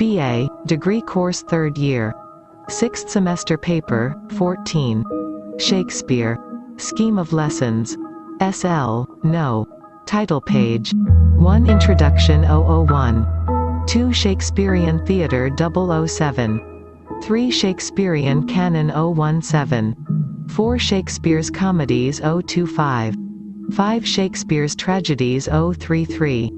BA, degree course 3rd year. 6th semester paper, 14. Shakespeare. Scheme of lessons. SL, no. Title page. 1 Introduction 001. 2 Shakespearean Theatre 007. 3 Shakespearean Canon 017. 4 Shakespeare's Comedies 025. 5 Shakespeare's Tragedies 033.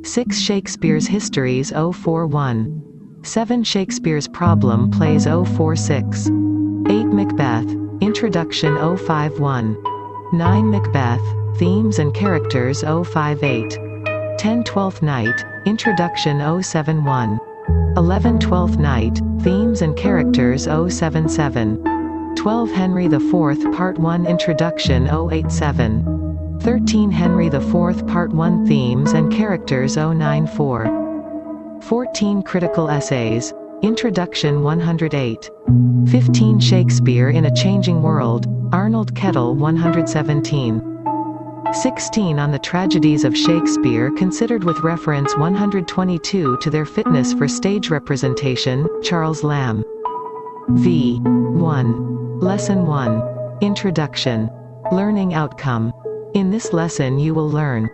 6 Shakespeare's Histories 041. 7 Shakespeare's Problem Plays 046. 8 Macbeth, Introduction 051. 9 Macbeth, Themes and Characters 058. 10 Twelfth Night, Introduction 071. 11 Twelfth Night, Themes and Characters 077. 12 Henry IV Part 1 Introduction 087. 13 Henry IV Part 1 Themes and Characters 094. 14 Critical Essays. Introduction 108. 15 Shakespeare in a Changing World. Arnold Kettle 117. 16 On the Tragedies of Shakespeare considered with reference 122 to their fitness for stage representation, Charles Lamb. V. 1. Lesson 1. Introduction. Learning Outcome. In this lesson you will learn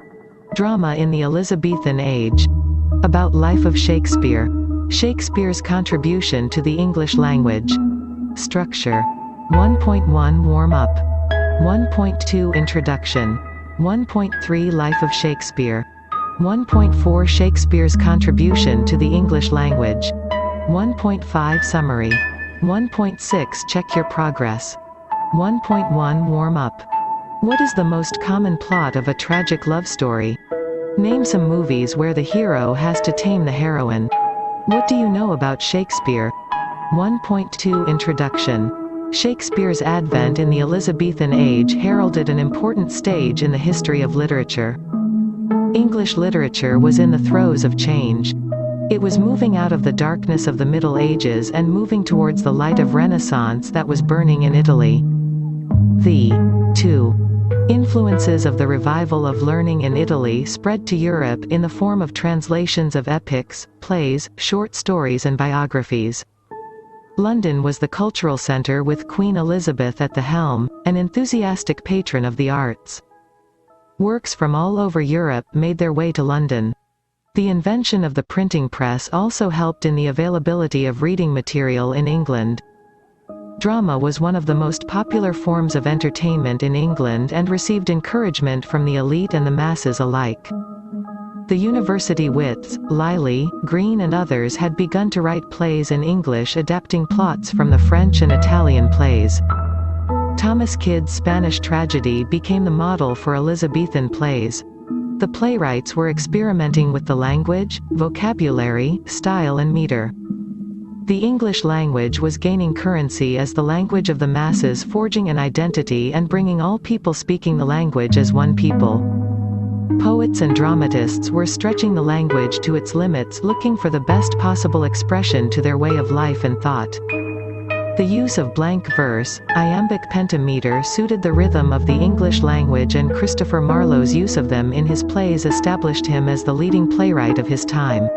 drama in the Elizabethan Age, about life of Shakespeare, Shakespeare's contribution to the English language, structure, 1.1 Warm-up, 1.2 Introduction, 1.3 Life of Shakespeare, 1.4 Shakespeare's contribution to the English language, 1.5 Summary, 1.6 Check your progress, 1.1 Warm-up. What is the most common plot of a tragic love story? Name some movies where the hero has to tame the heroine. What do you know about Shakespeare? 1.2 Introduction. Shakespeare's advent in the Elizabethan Age heralded an important stage in the history of literature. English literature was in the throes of change. It was moving out of the darkness of the Middle Ages and moving towards the light of Renaissance that was burning in Italy. The 2. Influences of the revival of learning in Italy spread to Europe in the form of translations of epics, plays, short stories and biographies. London was the cultural centre with Queen Elizabeth at the helm, an enthusiastic patron of the arts. Works from all over Europe made their way to London. The invention of the printing press also helped in the availability of reading material in England. Drama was one of the most popular forms of entertainment in England and received encouragement from the elite and the masses alike. The university wits, Lyly, Green and others had begun to write plays in English adapting plots from the French and Italian plays. Thomas Kyd's Spanish tragedy became the model for Elizabethan plays. The playwrights were experimenting with the language, vocabulary, style and meter. The English language was gaining currency as the language of the masses, forging an identity and bringing all people speaking the language as one people. Poets and dramatists were stretching the language to its limits, looking for the best possible expression to their way of life and thought. The use of blank verse, iambic pentameter suited the rhythm of the English language, and Christopher Marlowe's use of them in his plays established him as the leading playwright of his time.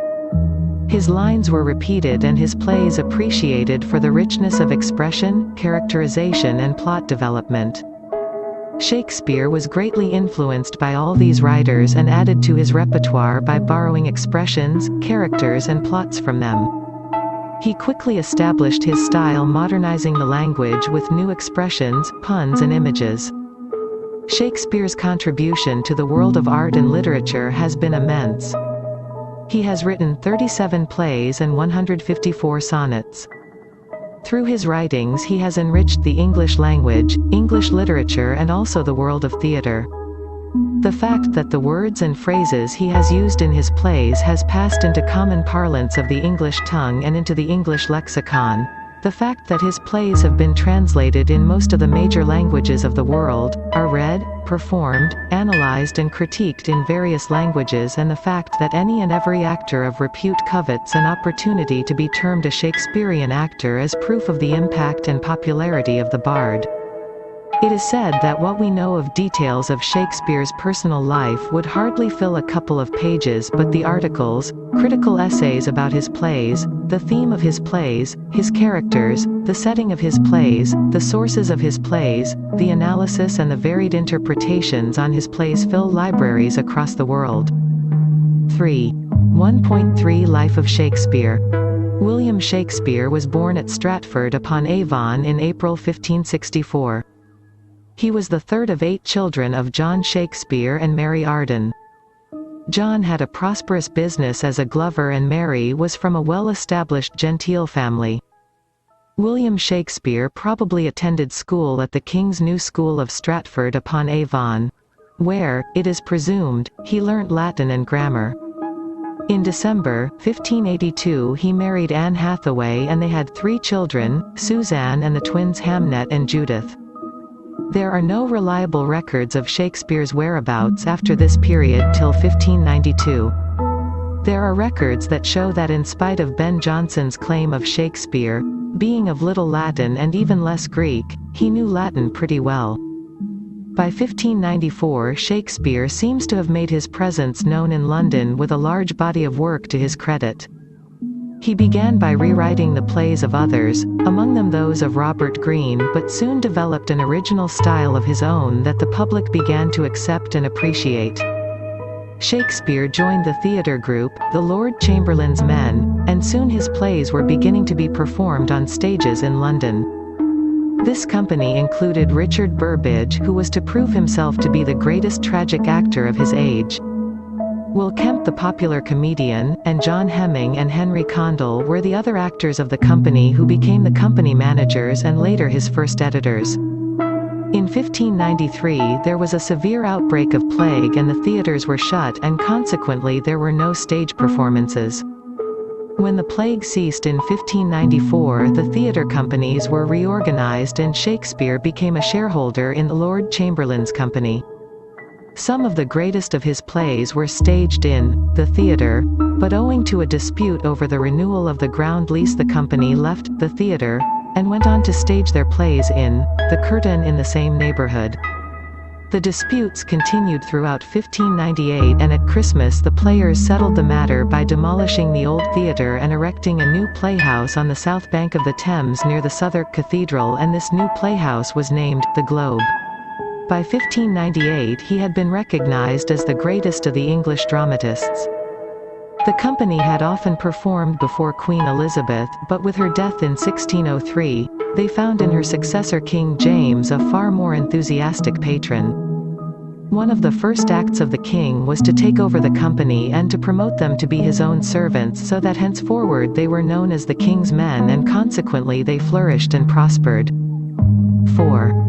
His lines were repeated and his plays appreciated for the richness of expression, characterization and plot development. Shakespeare was greatly influenced by all these writers and added to his repertoire by borrowing expressions, characters and plots from them. He quickly established his style, modernizing the language with new expressions, puns and images. Shakespeare's contribution to the world of art and literature has been immense. He has written 37 plays and 154 sonnets. Through his writings he has enriched the English language, English literature and also the world of theatre. The fact that the words and phrases he has used in his plays has passed into common parlance of the English tongue and into the English lexicon. The fact that his plays have been translated in most of the major languages of the world, are read, performed, analyzed and critiqued in various languages, and the fact that any and every actor of repute covets an opportunity to be termed a Shakespearean actor is proof of the impact and popularity of the bard. It is said that what we know of details of Shakespeare's personal life would hardly fill a couple of pages, but the articles, critical essays about his plays, the theme of his plays, his characters, the setting of his plays, the sources of his plays, the analysis and the varied interpretations on his plays fill libraries across the world. 1.3 Life of Shakespeare. William Shakespeare was born at Stratford-upon-Avon in April 1564. He was the third of 8 children of John Shakespeare and Mary Arden. John had a prosperous business as a glover and Mary was from a well-established genteel family. William Shakespeare probably attended school at the King's New School of Stratford-upon-Avon, where, it is presumed, he learnt Latin and grammar. In December 1582 he married Anne Hathaway and they had 3 children, Susanne and the twins Hamnet and Judith. There are no reliable records of Shakespeare's whereabouts after this period till 1592. There are records that show that in spite of Ben Jonson's claim of Shakespeare being of little Latin and even less Greek, he knew Latin pretty well. By 1594 Shakespeare seems to have made his presence known in London with a large body of work to his credit. He began by rewriting the plays of others, among them those of Robert Greene, but soon developed an original style of his own that the public began to accept and appreciate. Shakespeare joined the theatre group, the Lord Chamberlain's Men, and soon his plays were beginning to be performed on stages in London. This company included Richard Burbage, who was to prove himself to be the greatest tragic actor of his age. Will Kemp, the popular comedian, and John Hemming and Henry Condell were the other actors of the company who became the company managers and later his first editors. In 1593 there was a severe outbreak of plague and the theatres were shut and consequently there were no stage performances. When the plague ceased in 1594 the theatre companies were reorganized and Shakespeare became a shareholder in the Lord Chamberlain's Company. Some of the greatest of his plays were staged in the theatre, but owing to a dispute over the renewal of the ground lease the company left the theatre, and went on to stage their plays in the Curtain in the same neighbourhood. The disputes continued throughout 1598 and at Christmas the players settled the matter by demolishing the old theatre and erecting a new playhouse on the south bank of the Thames near the Southwark Cathedral, and this new playhouse was named the Globe. By 1598 he had been recognized as the greatest of the English dramatists. The company had often performed before Queen Elizabeth, but with her death in 1603, they found in her successor King James a far more enthusiastic patron. One of the first acts of the king was to take over the company and to promote them to be his own servants so that henceforward they were known as the King's Men and consequently they flourished and prospered. 4.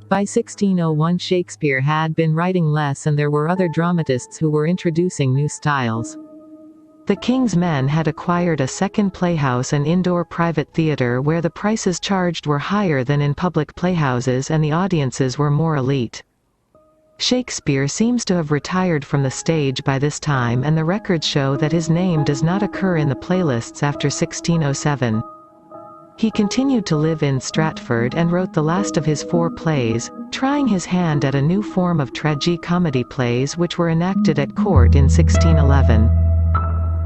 By 1601 Shakespeare had been writing less and there were other dramatists who were introducing new styles. The King's Men had acquired a second playhouse and indoor private theatre where the prices charged were higher than in public playhouses and the audiences were more elite. Shakespeare seems to have retired from the stage by this time and the records show that his name does not occur in the playlists after 1607. He continued to live in Stratford and wrote the last of his 4 plays, trying his hand at a new form of tragi-comedy plays which were enacted at court in 1611.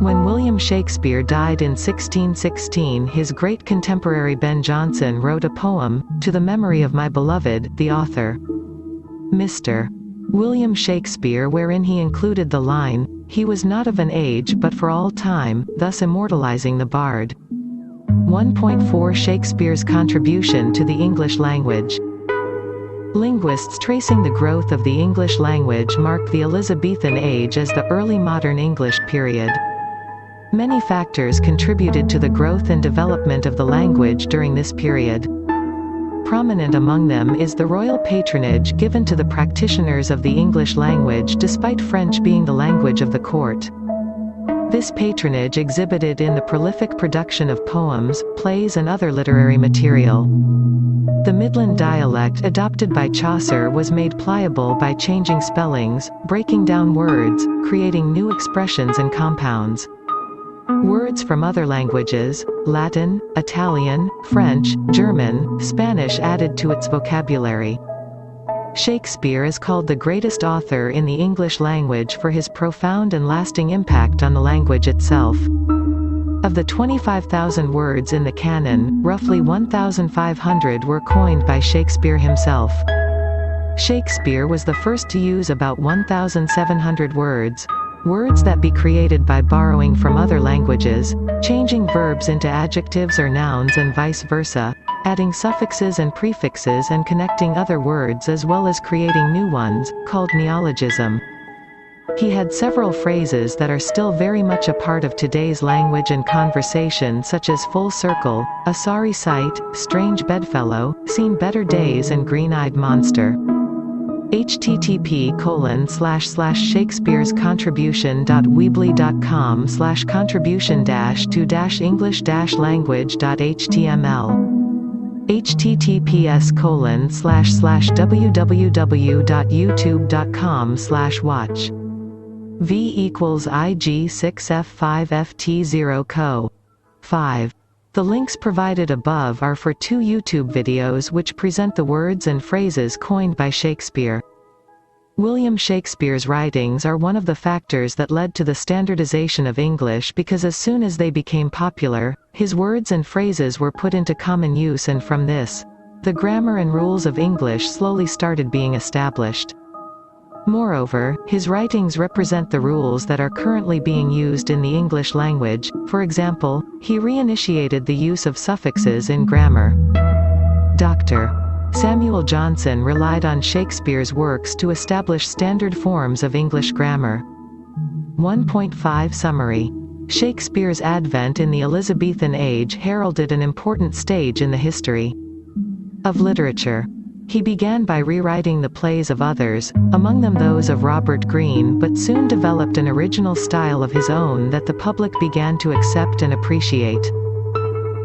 When William Shakespeare died in 1616 his great contemporary Ben Jonson wrote a poem, to the memory of my beloved, the author, Mr. William Shakespeare, wherein he included the line, "He was not of an age but for all time," thus immortalizing the bard. 1.4 Shakespeare's contribution to the English language. Linguists tracing the growth of the English language mark the Elizabethan age as the early modern English period. Many factors contributed to the growth and development of the language during this period. Prominent among them is the royal patronage given to the practitioners of the English language despite French being the language of the court. This patronage exhibited in the prolific production of poems, plays and other literary material. The Midland dialect adopted by Chaucer was made pliable by changing spellings, breaking down words, creating new expressions and compounds. Words from other languages, Latin, Italian, French, German, Spanish added to its vocabulary. Shakespeare is called the greatest author in the English language for his profound and lasting impact on the language itself. Of the 25,000 words in the canon, roughly 1,500 were coined by Shakespeare himself. Shakespeare was the first to use about 1,700 words that be created by borrowing from other languages, changing verbs into adjectives or nouns and vice versa, adding suffixes and prefixes and connecting other words as well as creating new ones, called neologism. He had several phrases that are still very much a part of today's language and conversation, such as full circle, a sorry sight, strange bedfellow, seen better days and green-eyed monster. http://shakespearescontribution.weebly.com/contribution-to-english-language.html https://www.youtube.com/watch V = IG6F5FT0 Co. 5. The links provided above are for 2 YouTube videos which present the words and phrases coined by Shakespeare. William Shakespeare's writings are one of the factors that led to the standardization of English, because as soon as they became popular, his words and phrases were put into common use, and from this, the grammar and rules of English slowly started being established. Moreover, his writings represent the rules that are currently being used in the English language. For example, he reinitiated the use of suffixes in grammar. Dr. Samuel Johnson relied on Shakespeare's works to establish standard forms of English grammar. 1.5 Summary. Shakespeare's advent in the Elizabethan age heralded an important stage in the history of literature. He began by rewriting the plays of others, among them those of Robert Greene, but soon developed an original style of his own that the public began to accept and appreciate.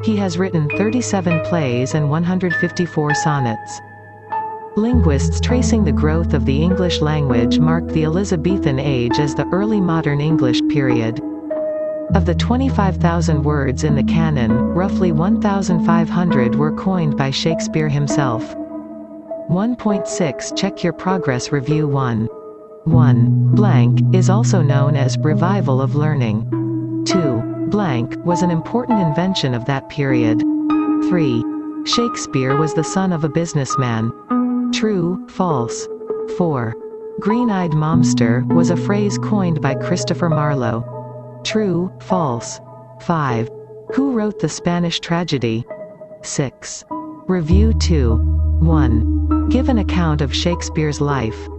He has written 37 plays and 154 sonnets. Linguists tracing the growth of the English language mark the Elizabethan age as the early modern English period. Of the 25,000 words in the canon, roughly 1,500 were coined by Shakespeare himself. 1.6 Check your progress. Review 1. 1. Blank is also known as revival of learning. 2. Blank was an important invention of that period. 3. Shakespeare was the son of a businessman. True, false. 4. Green-eyed monster was a phrase coined by Christopher Marlowe. True, false. 5. Who wrote the Spanish tragedy? 6. Review 2. 1. Give an account of Shakespeare's life.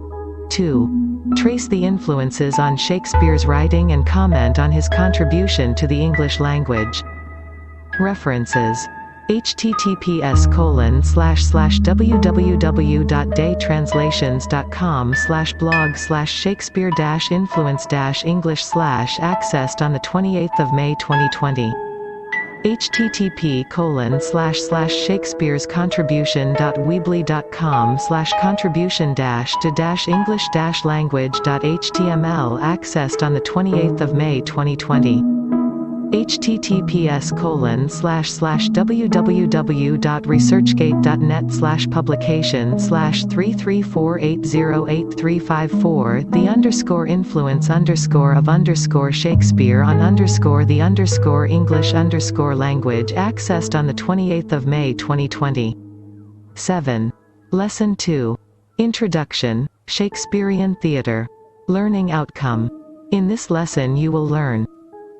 2. Trace the influences on Shakespeare's writing and comment on his contribution to the English language. References. https://www.daytranslations.com/blog/Shakespeare-influence-English/ accessed on the 28th of May 2020. http://shakespearescontribution.weebly.com/contribution-to-english-language.html accessed on the 28th of May 2020. https://www.researchgate.net/publication/334808354 the_influence_of_Shakespeare on _the_English_language accessed on the 28th of May 2020. 7. Lesson 2. Introduction, Shakespearean Theatre. Learning Outcome. In this lesson you will learn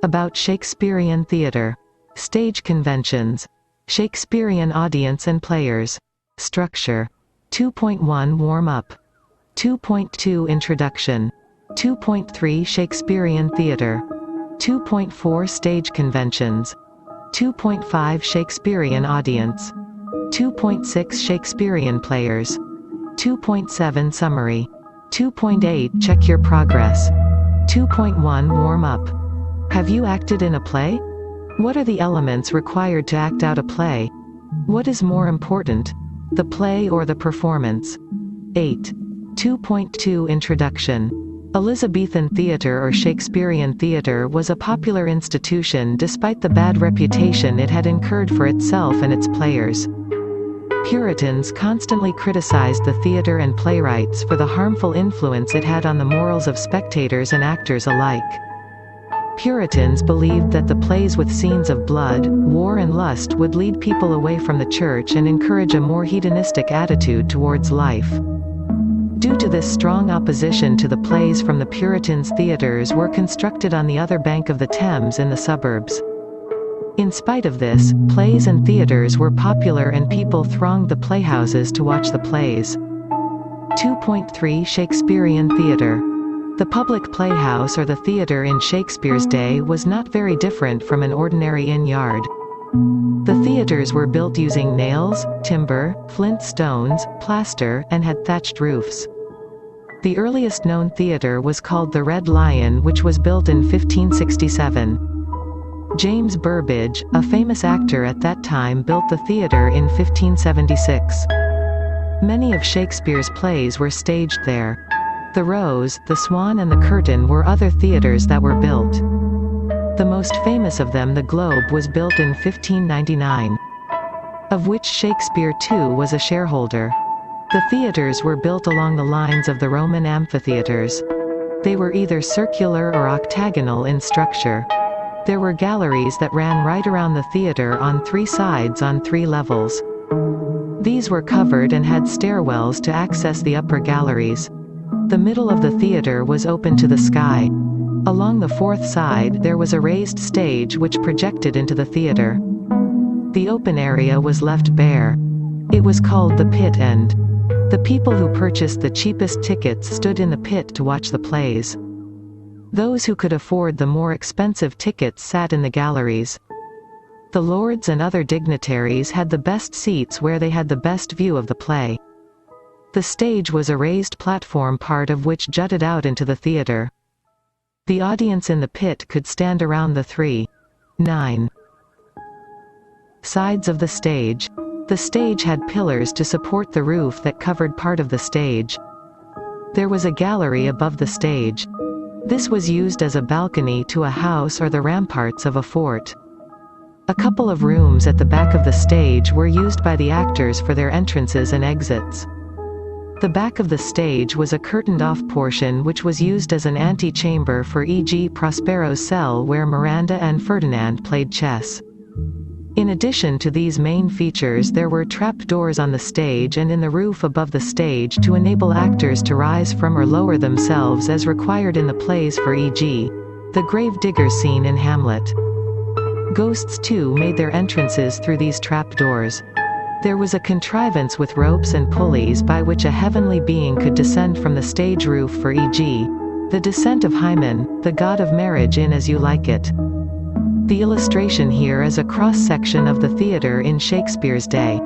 about Shakespearean theatre, stage conventions, Shakespearean audience and players, structure. 2.1 Warm-up. 2.2 Introduction. 2.3 Shakespearean theatre. 2.4 Stage conventions. 2.5 Shakespearean audience. 2.6 Shakespearean players. 2.7 Summary. 2.8 Check your progress. 2.1 Warm-up. Have you acted in a play? What are the elements required to act out a play? What is more important, the play or the performance? 8. 2.2 Introduction. Elizabethan theatre or Shakespearean theatre was a popular institution despite the bad reputation it had incurred for itself and its players. Puritans constantly criticized the theatre and playwrights for the harmful influence it had on the morals of spectators and actors alike. Puritans believed that the plays with scenes of blood, war and lust would lead people away from the church and encourage a more hedonistic attitude towards life. Due to this strong opposition to the plays from the Puritans, theatres were constructed on the other bank of the Thames in the suburbs. In spite of this, plays and theatres were popular and people thronged the playhouses to watch the plays. 2.3 Shakespearean theatre. The public playhouse or the theatre in Shakespeare's day was not very different from an ordinary inn-yard. The theatres were built using nails, timber, flint stones, plaster, and had thatched roofs. The earliest known theatre was called the Red Lion, which was built in 1567. James Burbage, a famous actor at that time, built the theatre in 1576. Many of Shakespeare's plays were staged there. The Rose, the Swan and the Curtain were other theatres that were built. The most famous of them, the Globe, was built in 1599. Of which Shakespeare too was a shareholder. The theatres were built along the lines of the Roman amphitheatres. They were either circular or octagonal in structure. There were galleries that ran right around the theatre on 3 sides on 3 levels. These were covered and had stairwells to access the upper galleries. The middle of the theatre was open to the sky. Along the 4th side there was a raised stage which projected into the theatre. The open area was left bare. It was called the pit end. The people who purchased the cheapest tickets stood in the pit to watch the plays. Those who could afford the more expensive tickets sat in the galleries. The lords and other dignitaries had the best seats where they had the best view of the play. The stage was a raised platform, part of which jutted out into the theatre. The audience in the pit could stand around the 3.9 sides of the stage. The stage had pillars to support the roof that covered part of the stage. There was a gallery above the stage. This was used as a balcony to a house or the ramparts of a fort. A couple of rooms at the back of the stage were used by the actors for their entrances and exits. The back of the stage was a curtained-off portion which was used as an ante-chamber for, e.g. Prospero's cell where Miranda and Ferdinand played chess. In addition to these main features, there were trapdoors on the stage and in the roof above the stage to enable actors to rise from or lower themselves as required in the plays, for e.g. the grave digger scene in Hamlet. Ghosts too made their entrances through these trapdoors. There was a contrivance with ropes and pulleys by which a heavenly being could descend from the stage roof, for e.g. the descent of Hymen, the god of marriage, in As You Like It. The illustration here is a cross-section of the theatre in Shakespeare's day.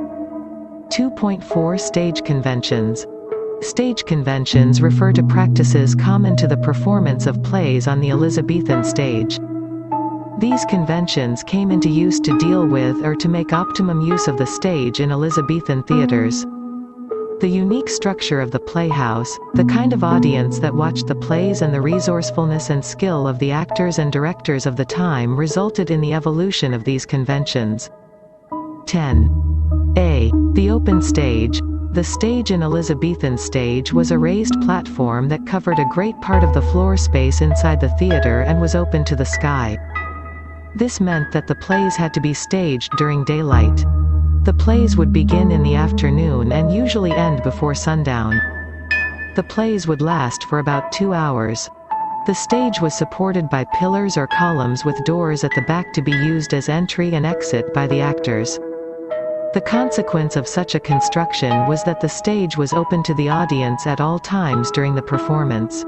2.4 Stage conventions. Stage conventions refer to practices common to the performance of plays on the Elizabethan stage. These conventions came into use to deal with or to make optimum use of the stage in Elizabethan theatres. The unique structure of the playhouse, the kind of audience that watched the plays and the resourcefulness and skill of the actors and directors of the time resulted in the evolution of these conventions. 10. A. The open stage. The stage in Elizabethan stage was a raised platform that covered a great part of the floor space inside the theatre and was open to the sky. This meant that the plays had to be staged during daylight. The plays would begin in the afternoon and usually end before sundown. The plays would last for about 2 hours. The stage was supported by pillars or columns with doors at the back to be used as entry and exit by the actors. The consequence of such a construction was that the stage was open to the audience at all times during the performance.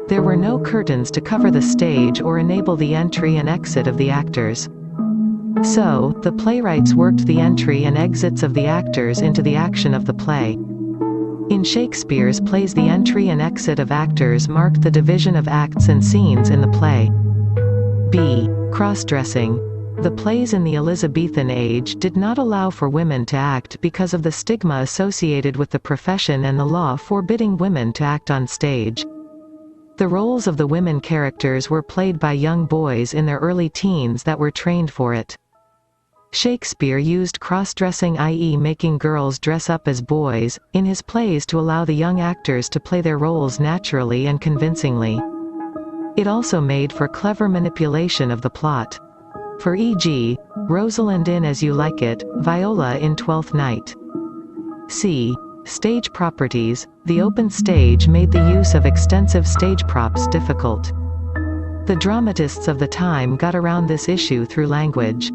There were no curtains to cover the stage or enable the entry and exit of the actors. So, the playwrights worked the entry and exits of the actors into the action of the play. In Shakespeare's plays, the entry and exit of actors marked the division of acts and scenes in the play. B. Cross-dressing. The plays in the Elizabethan age did not allow for women to act because of the stigma associated with the profession and the law forbidding women to act on stage. The roles of the women characters were played by young boys in their early teens that were trained for it. Shakespeare used cross-dressing, i.e. making girls dress up as boys, in his plays to allow the young actors to play their roles naturally and convincingly. It also made for clever manipulation of the plot. For e.g., Rosalind in As You Like It, Viola in Twelfth Night. C. Stage properties. The open stage made the use of extensive stage props difficult. The dramatists of the time got around this issue through language.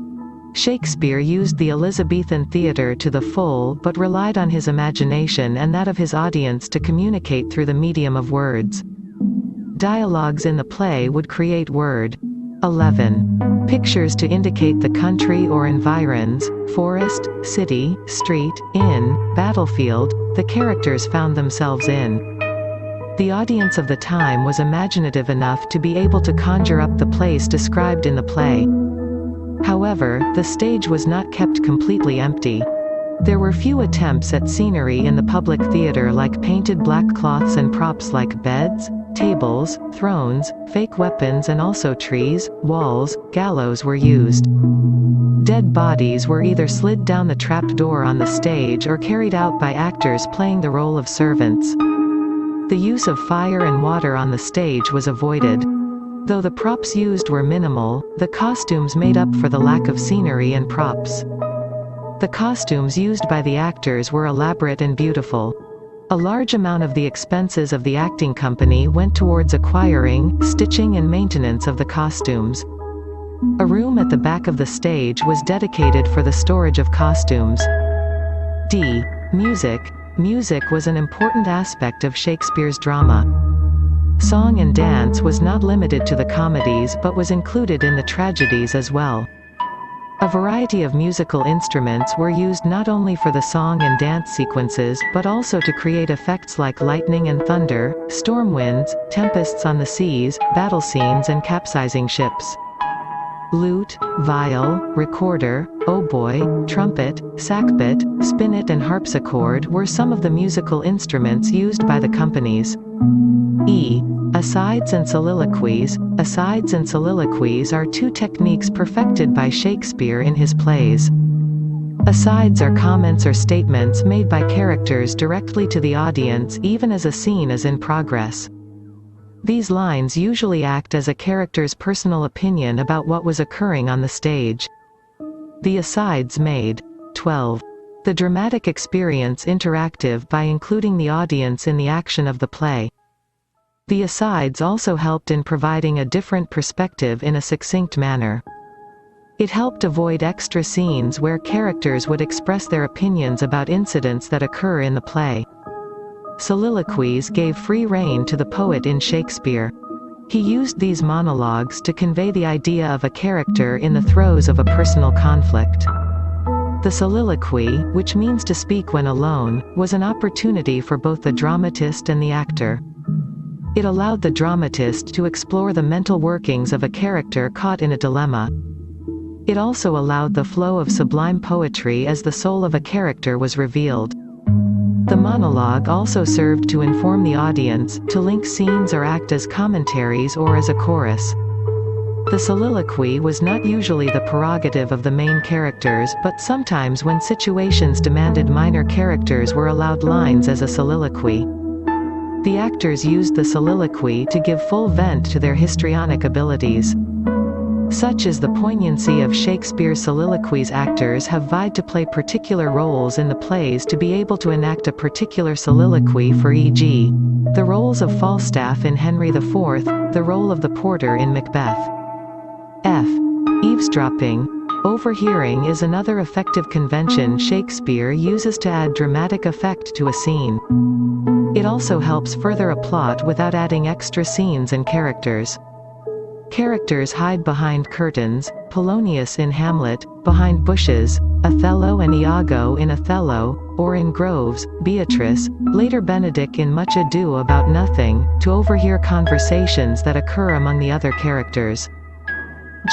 Shakespeare used the Elizabethan theatre to the full but relied on his imagination and that of his audience to communicate through the medium of words. Dialogues in the play would create word. 11. Pictures to indicate the country or environs, forest, city, street, inn, battlefield, the characters found themselves in. The audience of the time was imaginative enough to be able to conjure up the place described in the play. However, the stage was not kept completely empty. There were few attempts at scenery in the public theater, like painted black cloths and props like beds, tables, thrones, fake weapons, and also trees, walls, gallows were used. Dead bodies were either slid down the trap door on the stage or carried out by actors playing the role of servants. The use of fire and water on the stage was avoided. Though the props used were minimal, the costumes made up for the lack of scenery and props. The costumes used by the actors were elaborate and beautiful. A large amount of the expenses of the acting company went towards acquiring, stitching, and maintenance of the costumes. A room at the back of the stage was dedicated for the storage of costumes. D. Music. Music was an important aspect of Shakespeare's drama. Song and dance was not limited to the comedies but was included in the tragedies as well. A variety of musical instruments were used not only for the song and dance sequences but also to create effects like lightning and thunder, storm winds, tempests on the seas, battle scenes, and capsizing ships. Lute, viol, recorder, oboe, trumpet, sackbut, spinet, and harpsichord were some of the musical instruments used by the companies. E. Asides and soliloquies. Asides and soliloquies are two techniques perfected by Shakespeare in his plays. Asides are comments or statements made by characters directly to the audience even as a scene is in progress. These lines usually act as a character's personal opinion about what was occurring on the stage. The asides made 12. The dramatic experience interactive by including the audience in the action of the play. The asides also helped in providing a different perspective in a succinct manner. It helped avoid extra scenes where characters would express their opinions about incidents that occur in the play. Soliloquies gave free rein to the poet in Shakespeare. He used these monologues to convey the idea of a character in the throes of a personal conflict. The soliloquy, which means to speak when alone, was an opportunity for both the dramatist and the actor. It allowed the dramatist to explore the mental workings of a character caught in a dilemma. It also allowed the flow of sublime poetry as the soul of a character was revealed. The monologue also served to inform the audience, to link scenes or act as commentaries or as a chorus. The soliloquy was not usually the prerogative of the main characters, but sometimes when situations demanded, minor characters were allowed lines as a soliloquy. The actors used the soliloquy to give full vent to their histrionic abilities. Such is the poignancy of Shakespeare's soliloquies. Actors have vied to play particular roles in the plays to be able to enact a particular soliloquy, for e.g., the roles of Falstaff in Henry IV, the role of the porter in Macbeth. F. Eavesdropping. Overhearing is another effective convention Shakespeare uses to add dramatic effect to a scene. It also helps further a plot without adding extra scenes and characters. Characters hide behind curtains, Polonius in Hamlet, behind bushes, Othello and Iago in Othello, or in groves, Beatrice, later Benedick in Much Ado About Nothing, to overhear conversations that occur among the other characters.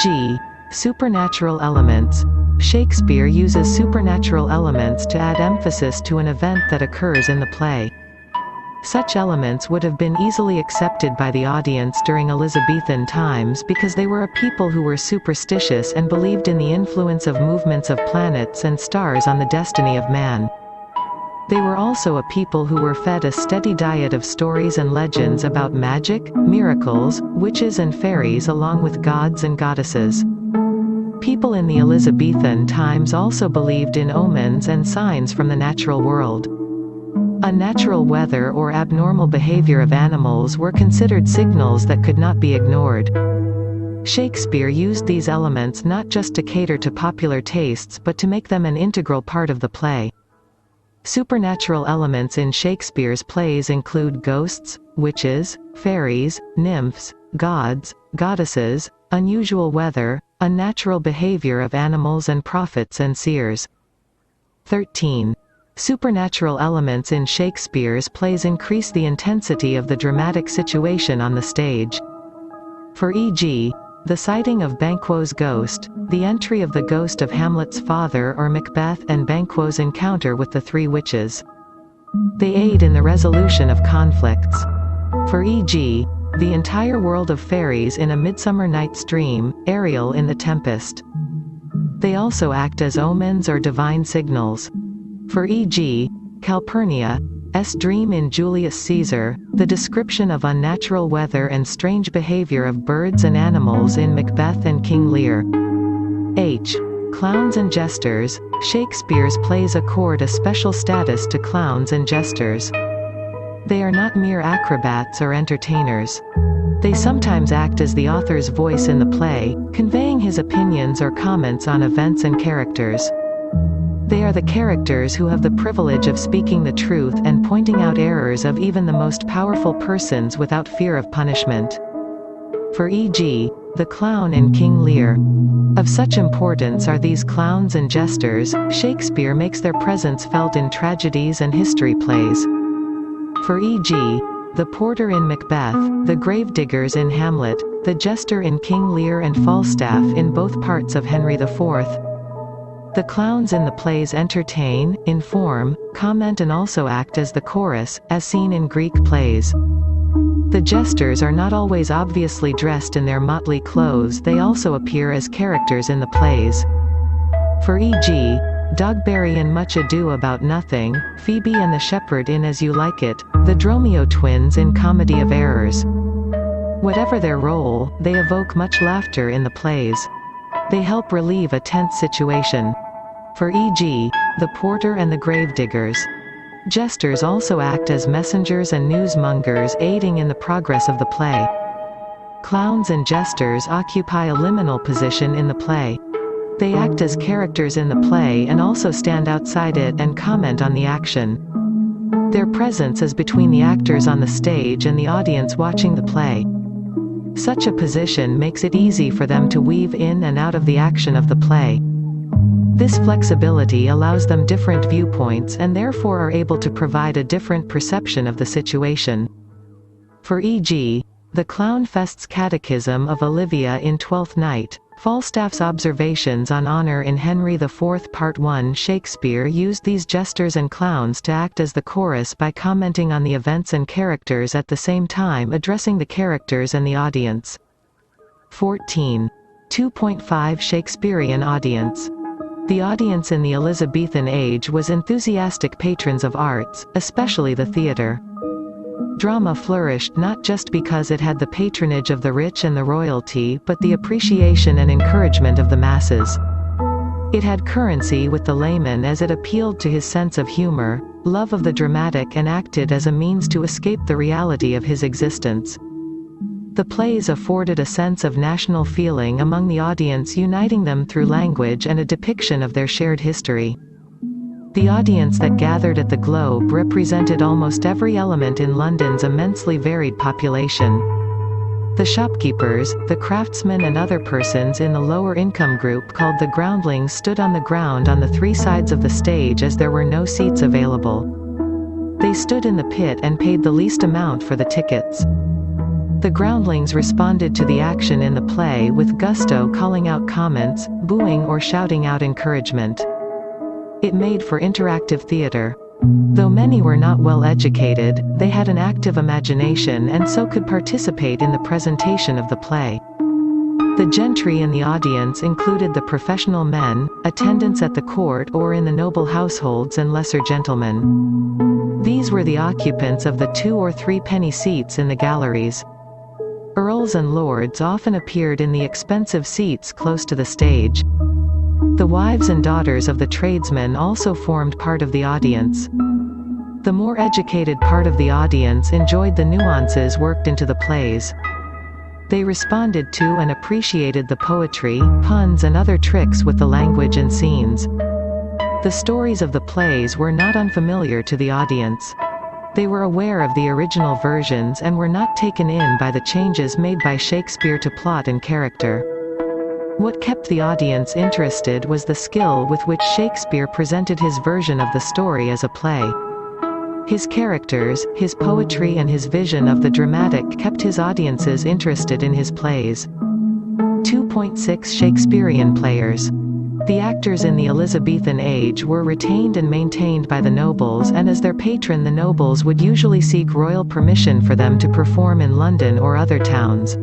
G. Supernatural elements. Shakespeare uses supernatural elements to add emphasis to an event that occurs in the play. Such elements would have been easily accepted by the audience during Elizabethan times because they were a people who were superstitious and believed in the influence of movements of planets and stars on the destiny of man. They were also a people who were fed a steady diet of stories and legends about magic, miracles, witches and fairies along with gods and goddesses. People in the Elizabethan times also believed in omens and signs from the natural world. Unnatural weather or abnormal behavior of animals were considered signals that could not be ignored. Shakespeare used these elements not just to cater to popular tastes but to make them an integral part of the play. Supernatural elements in Shakespeare's plays include ghosts, witches, fairies, nymphs, gods, goddesses, unusual weather, unnatural behavior of animals and prophets and seers. 13. Supernatural elements in Shakespeare's plays increase the intensity of the dramatic situation on the stage. For e.g., the sighting of Banquo's ghost, the entry of the ghost of Hamlet's father or Macbeth and Banquo's encounter with the three witches. They aid in the resolution of conflicts. For e.g., the entire world of fairies in A Midsummer Night's Dream, Ariel in The Tempest. They also act as omens or divine signals. For e.g., Calpurnia's dream in Julius Caesar, the description of unnatural weather and strange behavior of birds and animals in Macbeth and King Lear. H. Clowns and jesters. Shakespeare's plays accord a special status to clowns and jesters. They are not mere acrobats or entertainers. They sometimes act as the author's voice in the play, conveying his opinions or comments on events and characters. They are the characters who have the privilege of speaking the truth and pointing out errors of even the most powerful persons without fear of punishment. For e.g., the clown in King Lear. Of such importance are these clowns and jesters, Shakespeare makes their presence felt in tragedies and history plays. For e.g., the porter in Macbeth, the gravediggers in Hamlet, the jester in King Lear and Falstaff in both parts of Henry IV. The clowns in the plays entertain, inform, comment and also act as the chorus, as seen in Greek plays. The jesters are not always obviously dressed in their motley clothes, they also appear as characters in the plays. For e.g., Dogberry in Much Ado About Nothing, Phoebe and the Shepherd in As You Like It, the Dromio twins in Comedy of Errors. Whatever their role, they evoke much laughter in the plays. They help relieve a tense situation. For e.g., the porter and the gravediggers. Jesters also act as messengers and newsmongers aiding in the progress of the play. Clowns and jesters occupy a liminal position in the play. They act as characters in the play and also stand outside it and comment on the action. Their presence is between the actors on the stage and the audience watching the play. Such a position makes it easy for them to weave in and out of the action of the play. This flexibility allows them different viewpoints and therefore are able to provide a different perception of the situation. For e.g., the Clown Fest's Catechism of Olivia in Twelfth Night, Falstaff's observations on honor in Henry IV Part 1. Shakespeare used these jesters and clowns to act as the chorus by commenting on the events and characters at the same time addressing the characters and the audience. 14. 2.5 Shakespearean audience. The audience in the Elizabethan age was enthusiastic patrons of arts, especially the theatre. Drama flourished not just because it had the patronage of the rich and the royalty but the appreciation and encouragement of the masses. It had currency with the layman as it appealed to his sense of humor, love of the dramatic and acted as a means to escape the reality of his existence. The plays afforded a sense of national feeling among the audience, uniting them through language and a depiction of their shared history. The audience that gathered at the Globe represented almost every element in London's immensely varied population. The shopkeepers, the craftsmen and other persons in the lower income group called the groundlings stood on the ground on the three sides of the stage as there were no seats available. They stood in the pit and paid the least amount for the tickets. The groundlings responded to the action in the play with gusto, calling out comments, booing or shouting out encouragement. It made for interactive theatre. Though many were not well educated, they had an active imagination and so could participate in the presentation of the play. The gentry in the audience included the professional men, attendants at the court or in the noble households, and lesser gentlemen. These were the occupants of the 2 or 3 penny seats in the galleries. Earls and lords often appeared in the expensive seats close to the stage. The wives and daughters of the tradesmen also formed part of the audience. The more educated part of the audience enjoyed the nuances worked into the plays. They responded to and appreciated the poetry, puns and other tricks with the language and scenes. The stories of the plays were not unfamiliar to the audience. They were aware of the original versions and were not taken in by the changes made by Shakespeare to plot and character. What kept the audience interested was the skill with which Shakespeare presented his version of the story as a play. His characters, his poetry and his vision of the dramatic kept his audiences interested in his plays. 2.6 Shakespearean players. The actors in the Elizabethan age were retained and maintained by the nobles, and as their patron the nobles would usually seek royal permission for them to perform in London or other towns.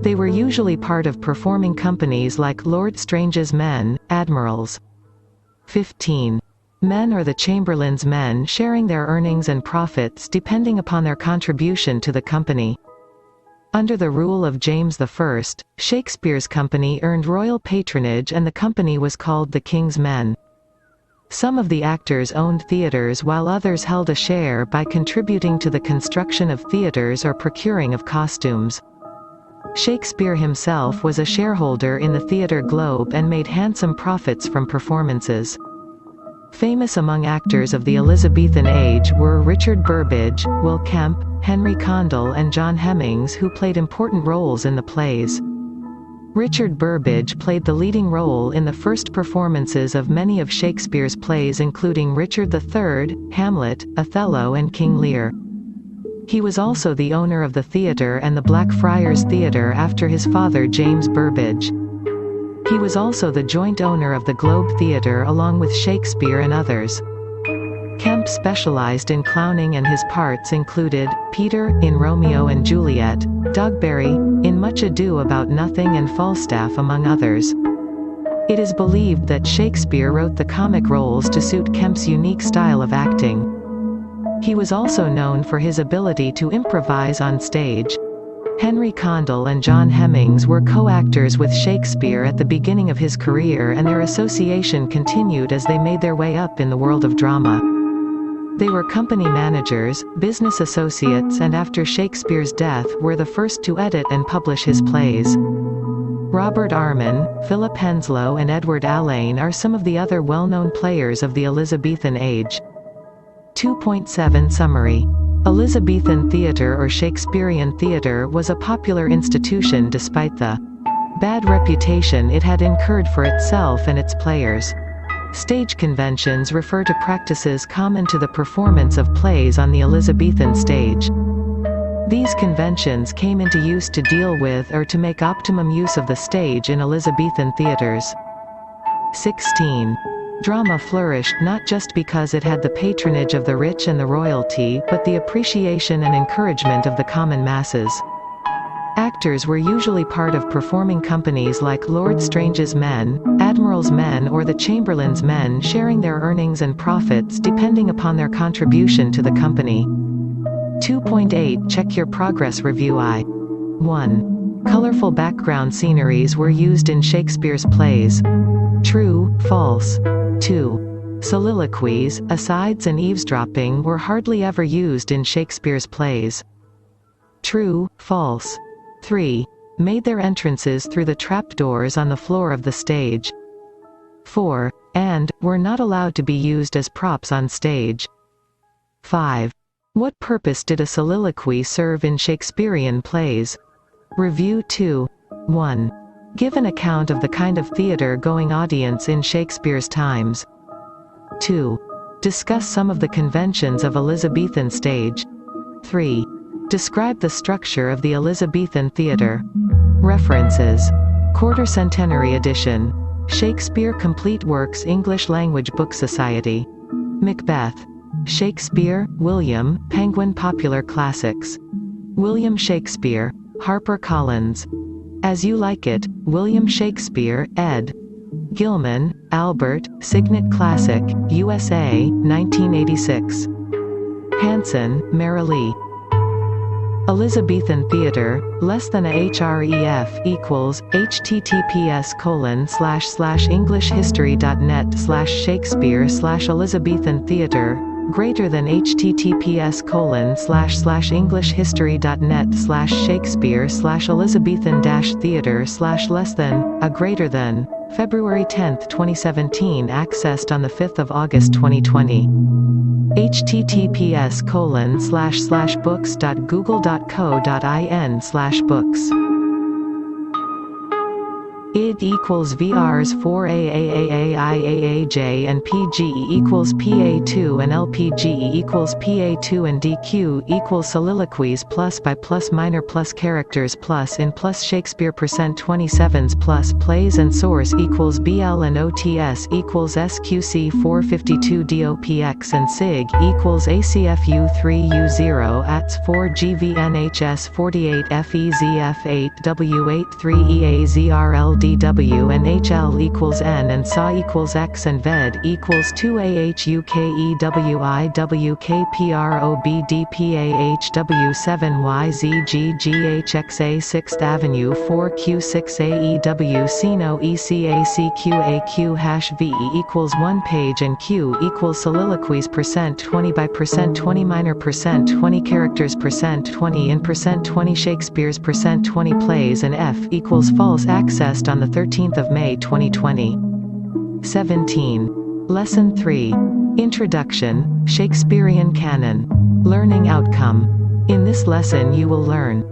They were usually part of performing companies like Lord Strange's men, admirals. 15. Men or the chamberlain's men, sharing their earnings and profits depending upon their contribution to the company. Under the rule of James I, Shakespeare's company earned royal patronage and the company was called the King's Men. Some of the actors owned theatres while others held a share by contributing to the construction of theatres or procuring of costumes. Shakespeare himself was a shareholder in the Theatre Globe and made handsome profits from performances. Famous among actors of the Elizabethan age were Richard Burbage, Will Kemp, Henry Condell and John Hemmings, who played important roles in the plays. Richard Burbage played the leading role in the first performances of many of Shakespeare's plays including Richard III, Hamlet, Othello and King Lear. He was also the owner of the theatre and the Blackfriars Theatre after his father James Burbage. He was also the joint owner of the Globe Theatre along with Shakespeare and others. Kemp specialized in clowning and his parts included, Peter, in Romeo and Juliet, Dogberry, in Much Ado About Nothing and Falstaff among others. It is believed that Shakespeare wrote the comic roles to suit Kemp's unique style of acting. He was also known for his ability to improvise on stage. Henry Condell and John Hemmings were co-actors with Shakespeare at the beginning of his career and their association continued as they made their way up in the world of drama. They were company managers, business associates and after Shakespeare's death were the first to edit and publish his plays. Robert Armin, Philip Henslowe and Edward Alleyne are some of the other well-known players of the Elizabethan age. 2.7 Summary. Elizabethan theatre or Shakespearean theatre was a popular institution despite the bad reputation it had incurred for itself and its players. Stage conventions refer to practices common to the performance of plays on the Elizabethan stage. These conventions came into use to deal with or to make optimum use of the stage in Elizabethan theatres. 16. Drama flourished not just because it had the patronage of the rich and the royalty but the appreciation and encouragement of the common masses. Actors were usually part of performing companies like Lord Strange's men, Admiral's men or the Chamberlain's men sharing their earnings and profits depending upon their contribution to the company. 2.8 Check your progress review 1. Colorful background sceneries were used in Shakespeare's plays. True, false. 2. Soliloquies, asides and eavesdropping were hardly ever used in Shakespeare's plays. True, false. 3. Made their entrances through the trapdoors on the floor of the stage. 4. And, were not allowed to be used as props on stage. 5. What purpose did a soliloquy serve in Shakespearean plays? Review 2. 1. Give an account of the kind of theatre-going audience in Shakespeare's times. 2. Discuss some of the conventions of Elizabethan stage. 3. Describe the structure of the Elizabethan theatre. References. Quarter Centenary Edition. Shakespeare Complete Works English Language Book Society. Macbeth. Shakespeare, William, Penguin Popular Classics. William Shakespeare, HarperCollins. As You Like It, William Shakespeare, ed. Gilman, Albert, Signet Classic, USA, 1986. Hanson, Marilee. Elizabethan Theatre, less than a href equals, https://englishhistory.net/Shakespeare/Elizabethan Theatre, greater than https://englishhistory.net/Shakespeare/Elizabethan-theatre/less than, a greater than, February 10, 2017, accessed on 5 August 2020. https://books.google.co.in/books. id equals VRs 4AAAAIAAJ and PGE equals PA2 and LPGE equals PA2 and DQ equals soliloquies plus by plus minor plus characters plus in plus Shakespeare %27s plus plays and source equals BL and OTS equals SQC 452 DOPX and SIG equals ACFU 3U0 ATS 4 GVNHS 48 FEZF8 W8 3EAZRLD DW and HL equals N and SA equals X and VED equals 2 AHUKEWIWKPROBDPAHW7YZGGHXA 6th Avenue 4Q6AEW CNO ECACQAQ #V equals 1 page and Q equals soliloquies %20 by %20 minor %20 characters %20 in %20 Shakespeare's %20 plays and F equals false accessed on the 13th of May 2020. 17. Lesson 3. Introduction, Shakespearean Canon. Learning Outcome. In this lesson you will learn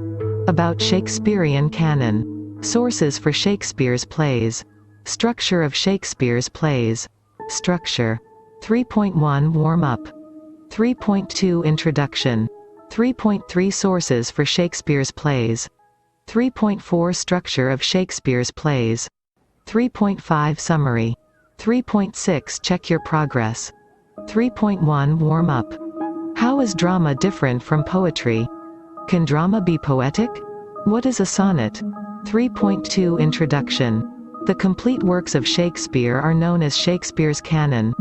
about Shakespearean canon, sources for Shakespeare's plays, structure of Shakespeare's plays, structure. 3.1 Warm-up. 3.2 Introduction. 3.3 Sources for Shakespeare's plays. 3.4 Structure of Shakespeare's plays. 3.5 Summary. 3.6 Check your progress. 3.1 Warm-up. How is drama different from poetry? Can drama be poetic? What is a sonnet? 3.2 Introduction. The complete works of Shakespeare are known as Shakespeare's canon.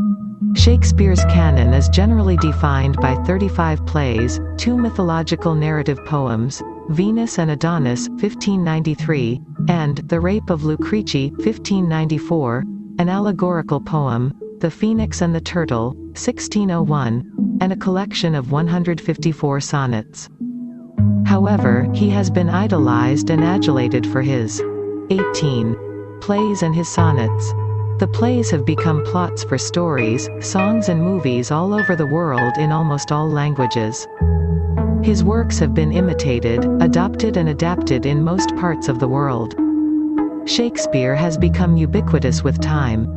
Shakespeare's canon is generally defined by 35 plays, 2 mythological narrative poems, Venus and Adonis, 1593, and The Rape of Lucrece, 1594, an allegorical poem, The Phoenix and the Turtle, 1601, and a collection of 154 sonnets. However, he has been idolized and adulated for his 18 plays and his sonnets. The plays have become plots for stories, songs and movies all over the world in almost all languages. His works have been imitated, adopted and adapted in most parts of the world. Shakespeare has become ubiquitous with time.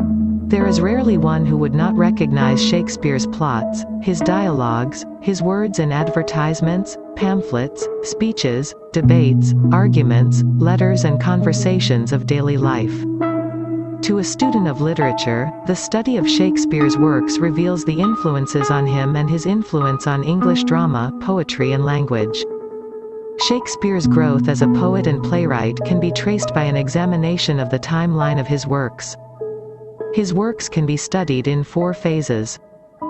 There is rarely one who would not recognize Shakespeare's plots, his dialogues, his words in advertisements, pamphlets, speeches, debates, arguments, letters and conversations of daily life. To a student of literature, the study of Shakespeare's works reveals the influences on him and his influence on English drama, poetry and language. Shakespeare's growth as a poet and playwright can be traced by an examination of the timeline of his works. His works can be studied in 4 phases.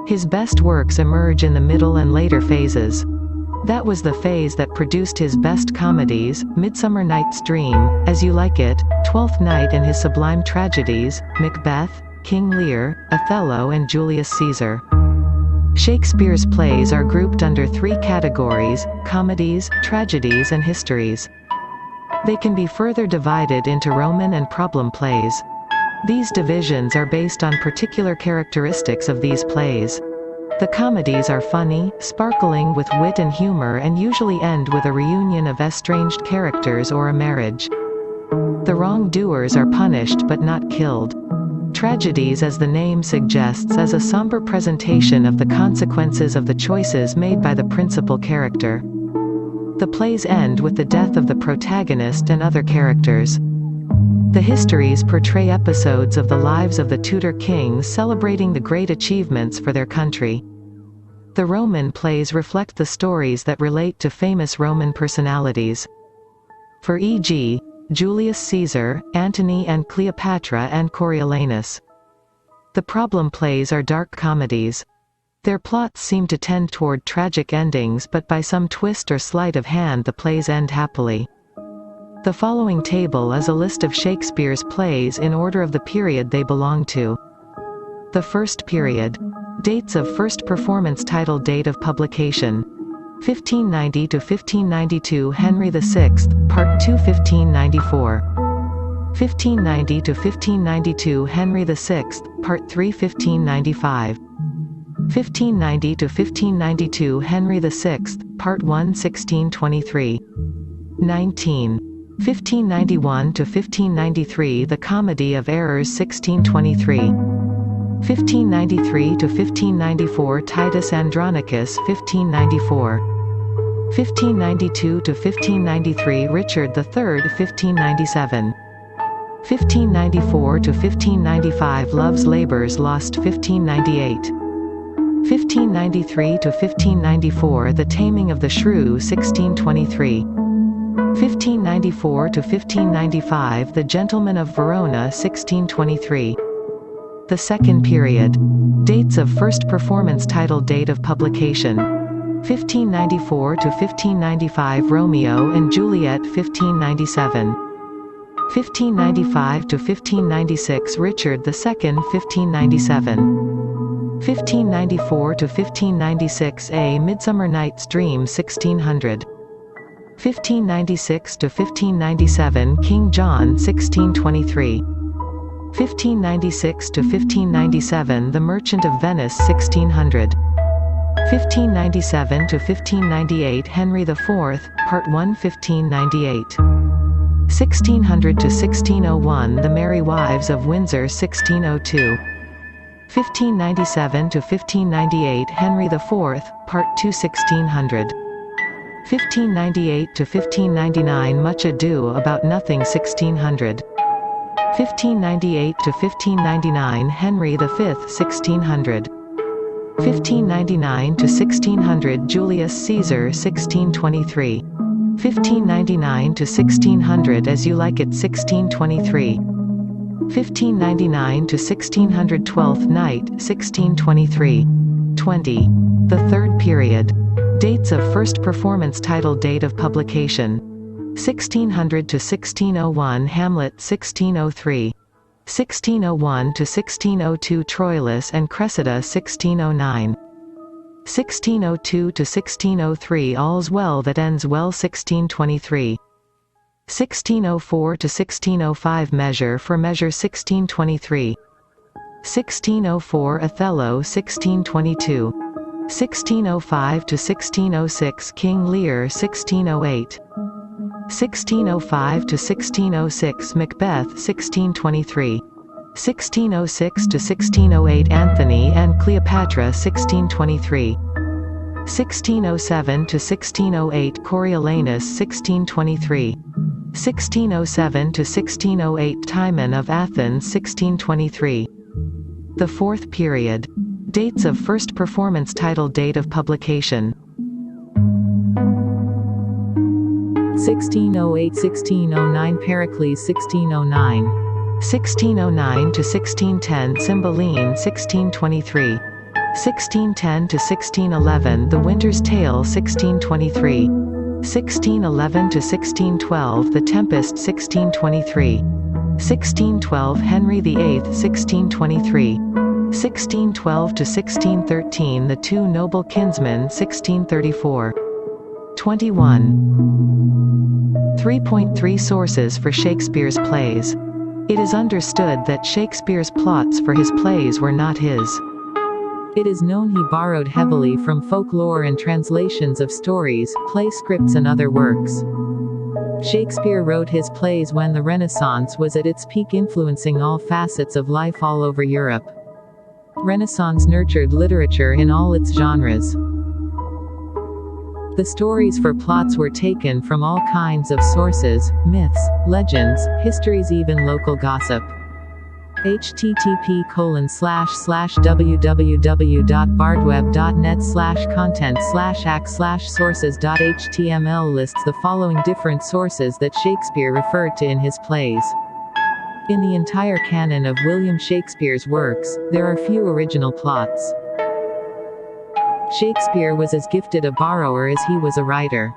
His best works emerge in the middle and later phases. That was the phase that produced his best comedies, Midsummer Night's Dream, As You Like It, Twelfth Night and his sublime tragedies, Macbeth, King Lear, Othello and Julius Caesar. Shakespeare's plays are grouped under 3 categories, comedies, tragedies and histories. They can be further divided into Roman and problem plays. These divisions are based on particular characteristics of these plays. The comedies are funny, sparkling with wit and humor and usually end with a reunion of estranged characters or a marriage. The wrongdoers are punished but not killed. Tragedies, as the name suggests, is a somber presentation of the consequences of the choices made by the principal character. The plays end with the death of the protagonist and other characters. The histories portray episodes of the lives of the Tudor kings celebrating the great achievements for their country. The Roman plays reflect the stories that relate to famous Roman personalities. For e.g., Julius Caesar, Antony and Cleopatra and Coriolanus. The problem plays are dark comedies. Their plots seem to tend toward tragic endings, but by some twist or sleight of hand the plays end happily. The following table is a list of Shakespeare's plays in order of the period they belong to. The first period. Dates of first performance. Title, date of publication. 1590 to 1592 Henry VI, Part 2 1594. 1590 to 1592 Henry VI, Part 3 1595. 1590 to 1592 Henry VI, Part 1 1623. 19. 1591 to 1593 The Comedy of Errors 1623. 1593 to 1594 Titus Andronicus 1594. 1592 to 1593 Richard III 1597. 1594 to 1595 Love's Labours Lost 1598. 1593 to 1594 The Taming of the Shrew 1623. 1594 to 1595 The Gentleman of Verona 1623. The second period. Dates of first performance. Title, date of publication. 1594 to 1595 Romeo and Juliet 1597. 1595 to 1596 Richard II 1597. 1594 to 1596 A Midsummer Night's Dream 1600. 1596 to 1597 King John 1623. 1596 to 1597 The Merchant of Venice 1600. 1597 to 1598 Henry IV, Part 1 1598. 1600 to 1601 The Merry Wives of Windsor 1602. 1597 to 1598 Henry IV, Part 2 1600. 1598 to 1599 Much Ado About Nothing 1600. 1598 to 1599 Henry V 1600. 1599 to 1600 Julius Caesar 1623. 1599 to 1600 As You Like It 1623. 1599 to 1600 Twelfth Night 1623. 20. The third period. Dates of first performance. Title, date of publication. 1600 to 1601 Hamlet 1603. 1601 to 1602 Troilus and Cressida 1609. 1602 to 1603 All's Well That Ends Well 1623. 1604 to 1605 Measure for Measure 1623. 1604 Othello 1622. 1605 to 1606 King Lear 1608. 1605 to 1606 Macbeth 1623. 1606 to 1608 Anthony and Cleopatra 1623. 1607 to 1608 Coriolanus 1623. 1607 to 1608 Timon of Athens 1623. The fourth period. Dates of first performance. Title, date of publication. 1608 1609 Pericles 1609. 1609 to 1610 Cymbeline 1623. 1610 to 1611 The Winter's Tale 1623. 1611 to 1612 The Tempest 1623. 1612 Henry VIII 1623. 1612 to 1613 The Two Noble Kinsmen 1634. 21. 3.3 Sources for Shakespeare's plays. It is understood that Shakespeare's plots for his plays were not his. It is known he borrowed heavily from folklore and translations of stories, play scripts and other works. Shakespeare wrote his plays when the Renaissance was at its peak, influencing all facets of life all over Europe. Renaissance nurtured literature in all its genres. The stories for plots were taken from all kinds of sources, myths, legends, histories, even local gossip. http://www.bardweb.net/content/act/sources.html lists the following different sources that Shakespeare referred to in his plays. In the entire canon of William Shakespeare's works, there are few original plots. Shakespeare was as gifted a borrower as he was a writer.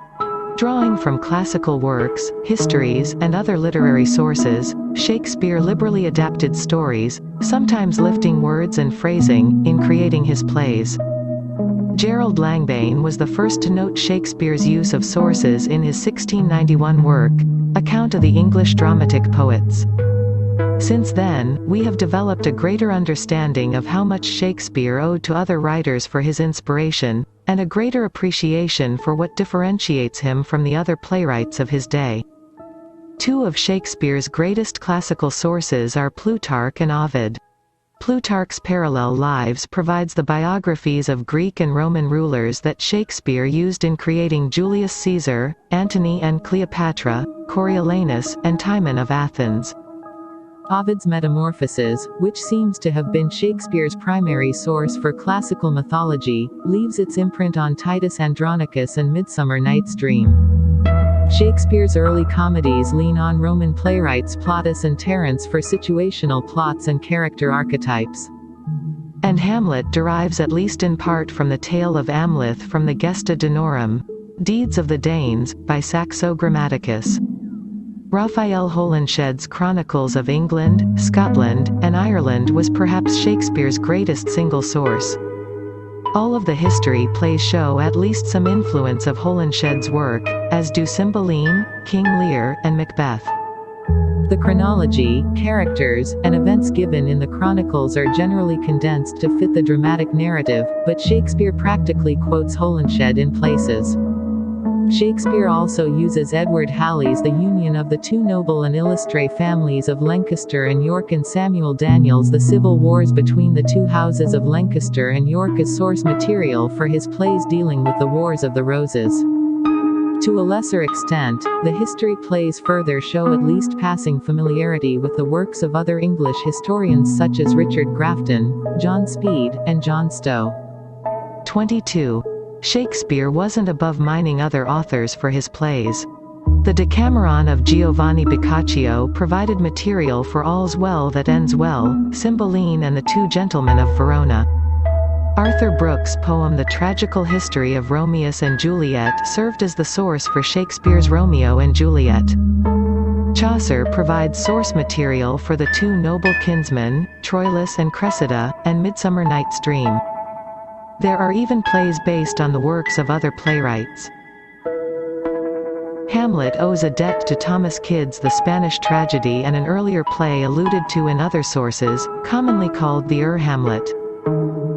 Drawing from classical works, histories, and other literary sources, Shakespeare liberally adapted stories, sometimes lifting words and phrasing, in creating his plays. Gerald Langbaine was the first to note Shakespeare's use of sources in his 1691 work, Account of the English Dramatic Poets. Since then, we have developed a greater understanding of how much Shakespeare owed to other writers for his inspiration, and a greater appreciation for what differentiates him from the other playwrights of his day. Two of Shakespeare's greatest classical sources are Plutarch and Ovid. Plutarch's Parallel Lives provides the biographies of Greek and Roman rulers that Shakespeare used in creating Julius Caesar, Antony and Cleopatra, Coriolanus, and Timon of Athens. Ovid's Metamorphoses, which seems to have been Shakespeare's primary source for classical mythology, leaves its imprint on Titus Andronicus and Midsummer Night's Dream. Shakespeare's early comedies lean on Roman playwrights Plautus and Terence for situational plots and character archetypes. And Hamlet derives at least in part from the tale of Amleth from the Gesta Danorum, Deeds of the Danes, by Saxo Grammaticus. Raphael Holinshed's Chronicles of England, Scotland, and Ireland was perhaps Shakespeare's greatest single source. All of the history plays show at least some influence of Holinshed's work, as do Cymbeline, King Lear, and Macbeth. The chronology, characters, and events given in the chronicles are generally condensed to fit the dramatic narrative, but Shakespeare practically quotes Holinshed in places. Shakespeare also uses Edward Halley's The Union of the Two Noble and Illustre Families of Lancaster and York and Samuel Daniels' The Civil Wars Between the Two Houses of Lancaster and York as source material for his plays dealing with the Wars of the Roses. To a lesser extent, the history plays further show at least passing familiarity with the works of other English historians such as Richard Grafton, John Speed, and John Stowe. 22. Shakespeare wasn't above mining other authors for his plays. The Decameron of Giovanni Boccaccio provided material for All's Well That Ends Well, Cymbeline and the Two Gentlemen of Verona. Arthur Brooks' poem The Tragical History of Romeus and Juliet served as the source for Shakespeare's Romeo and Juliet. Chaucer provides source material for The Two Noble Kinsmen, Troilus and Cressida, and Midsummer Night's Dream. There are even plays based on the works of other playwrights. Hamlet owes a debt to Thomas Kyd's The Spanish Tragedy and an earlier play alluded to in other sources, commonly called the Hamlet.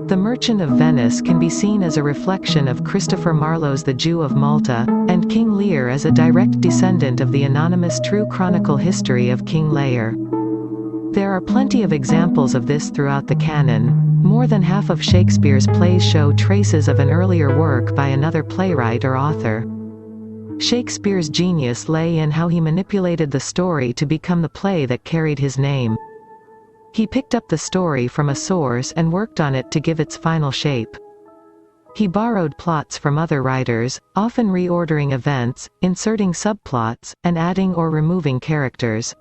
The Merchant of Venice can be seen as a reflection of Christopher Marlowe's The Jew of Malta, and King Lear as a direct descendant of the anonymous true chronicle history of King Lear. There are plenty of examples of this throughout the canon. More than half of Shakespeare's plays show traces of an earlier work by another playwright or author. Shakespeare's genius lay in how he manipulated the story to become the play that carried his name. He picked up the story from a source and worked on it to give its final shape. He borrowed plots from other writers, often reordering events, inserting subplots, and adding or removing characters.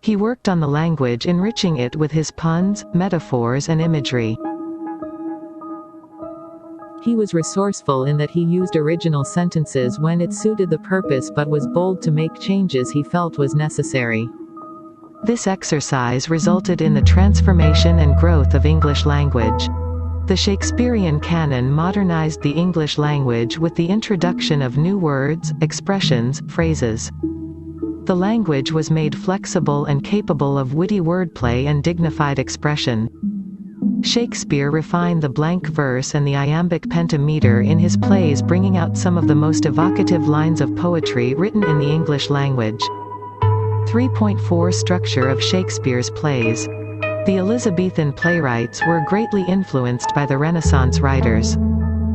He worked on the language, enriching it with his puns, metaphors and imagery. He was resourceful in that he used original sentences when it suited the purpose but was bold to make changes he felt was necessary. This exercise resulted in the transformation and growth of English language. The Shakespearean canon modernized the English language with the introduction of new words, expressions, phrases. The language was made flexible and capable of witty wordplay and dignified expression. Shakespeare refined the blank verse and the iambic pentameter in his plays, bringing out some of the most evocative lines of poetry written in the English language. 3.4 Structure of Shakespeare's plays. The Elizabethan playwrights were greatly influenced by the Renaissance writers.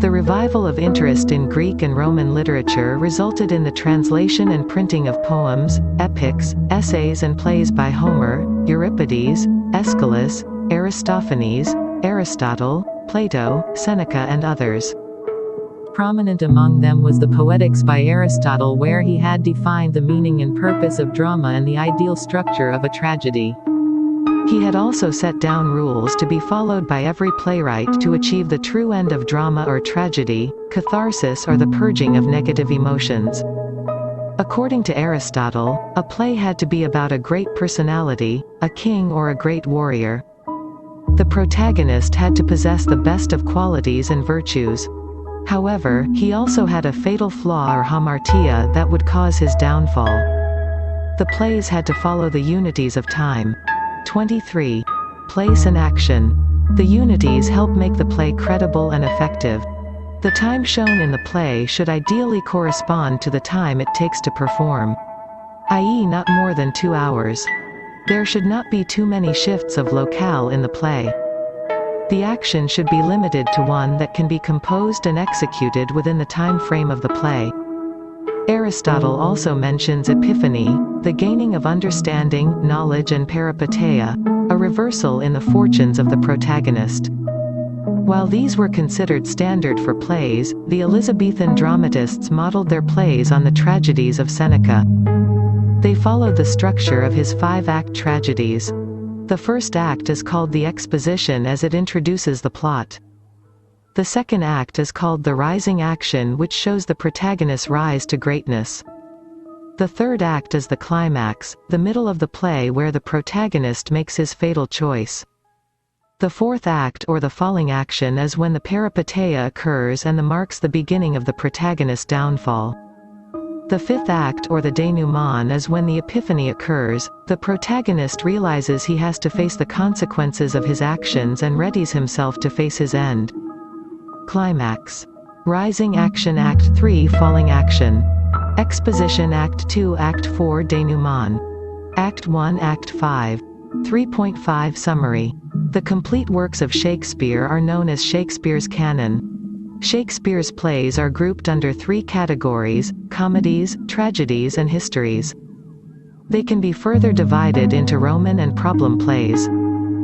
The revival of interest in Greek and Roman literature resulted in the translation and printing of poems, epics, essays and plays by Homer, Euripides, Aeschylus, Aristophanes, Aristotle, Plato, Seneca and others. Prominent among them was the Poetics by Aristotle, where he had defined the meaning and purpose of drama and the ideal structure of a tragedy. He had also set down rules to be followed by every playwright to achieve the true end of drama or tragedy, catharsis or the purging of negative emotions. According to Aristotle, a play had to be about a great personality, a king or a great warrior. The protagonist had to possess the best of qualities and virtues. However, he also had a fatal flaw or hamartia that would cause his downfall. The plays had to follow the unities of time. 23. Place and action. The unities help make the play credible and effective. The time shown in the play should ideally correspond to the time it takes to perform, i.e., not more than 2 hours. There should not be too many shifts of locale in the play. The action should be limited to one that can be composed and executed within the time frame of the play. Aristotle also mentions epiphany, the gaining of understanding, knowledge and peripeteia, a reversal in the fortunes of the protagonist. While these were considered standard for plays, the Elizabethan dramatists modeled their plays on the tragedies of Seneca. They followed the structure of his 5-act tragedies. The first act is called the exposition as it introduces the plot. The second act is called the rising action, which shows the protagonist's rise to greatness. The third act is the climax, the middle of the play where the protagonist makes his fatal choice. The fourth act or the falling action is when the peripeteia occurs and marks the beginning of the protagonist's downfall. The fifth act or the denouement is when the epiphany occurs, the protagonist realizes he has to face the consequences of his actions and readies himself to face his end. Climax. Rising action Act 3 Falling action. Exposition Act 2 Act 4 Denouement. Act 1 Act 5. 3.5 Summary. The complete works of Shakespeare are known as Shakespeare's canon. Shakespeare's plays are grouped under 3 categories: comedies, tragedies and histories. They can be further divided into Roman and problem plays.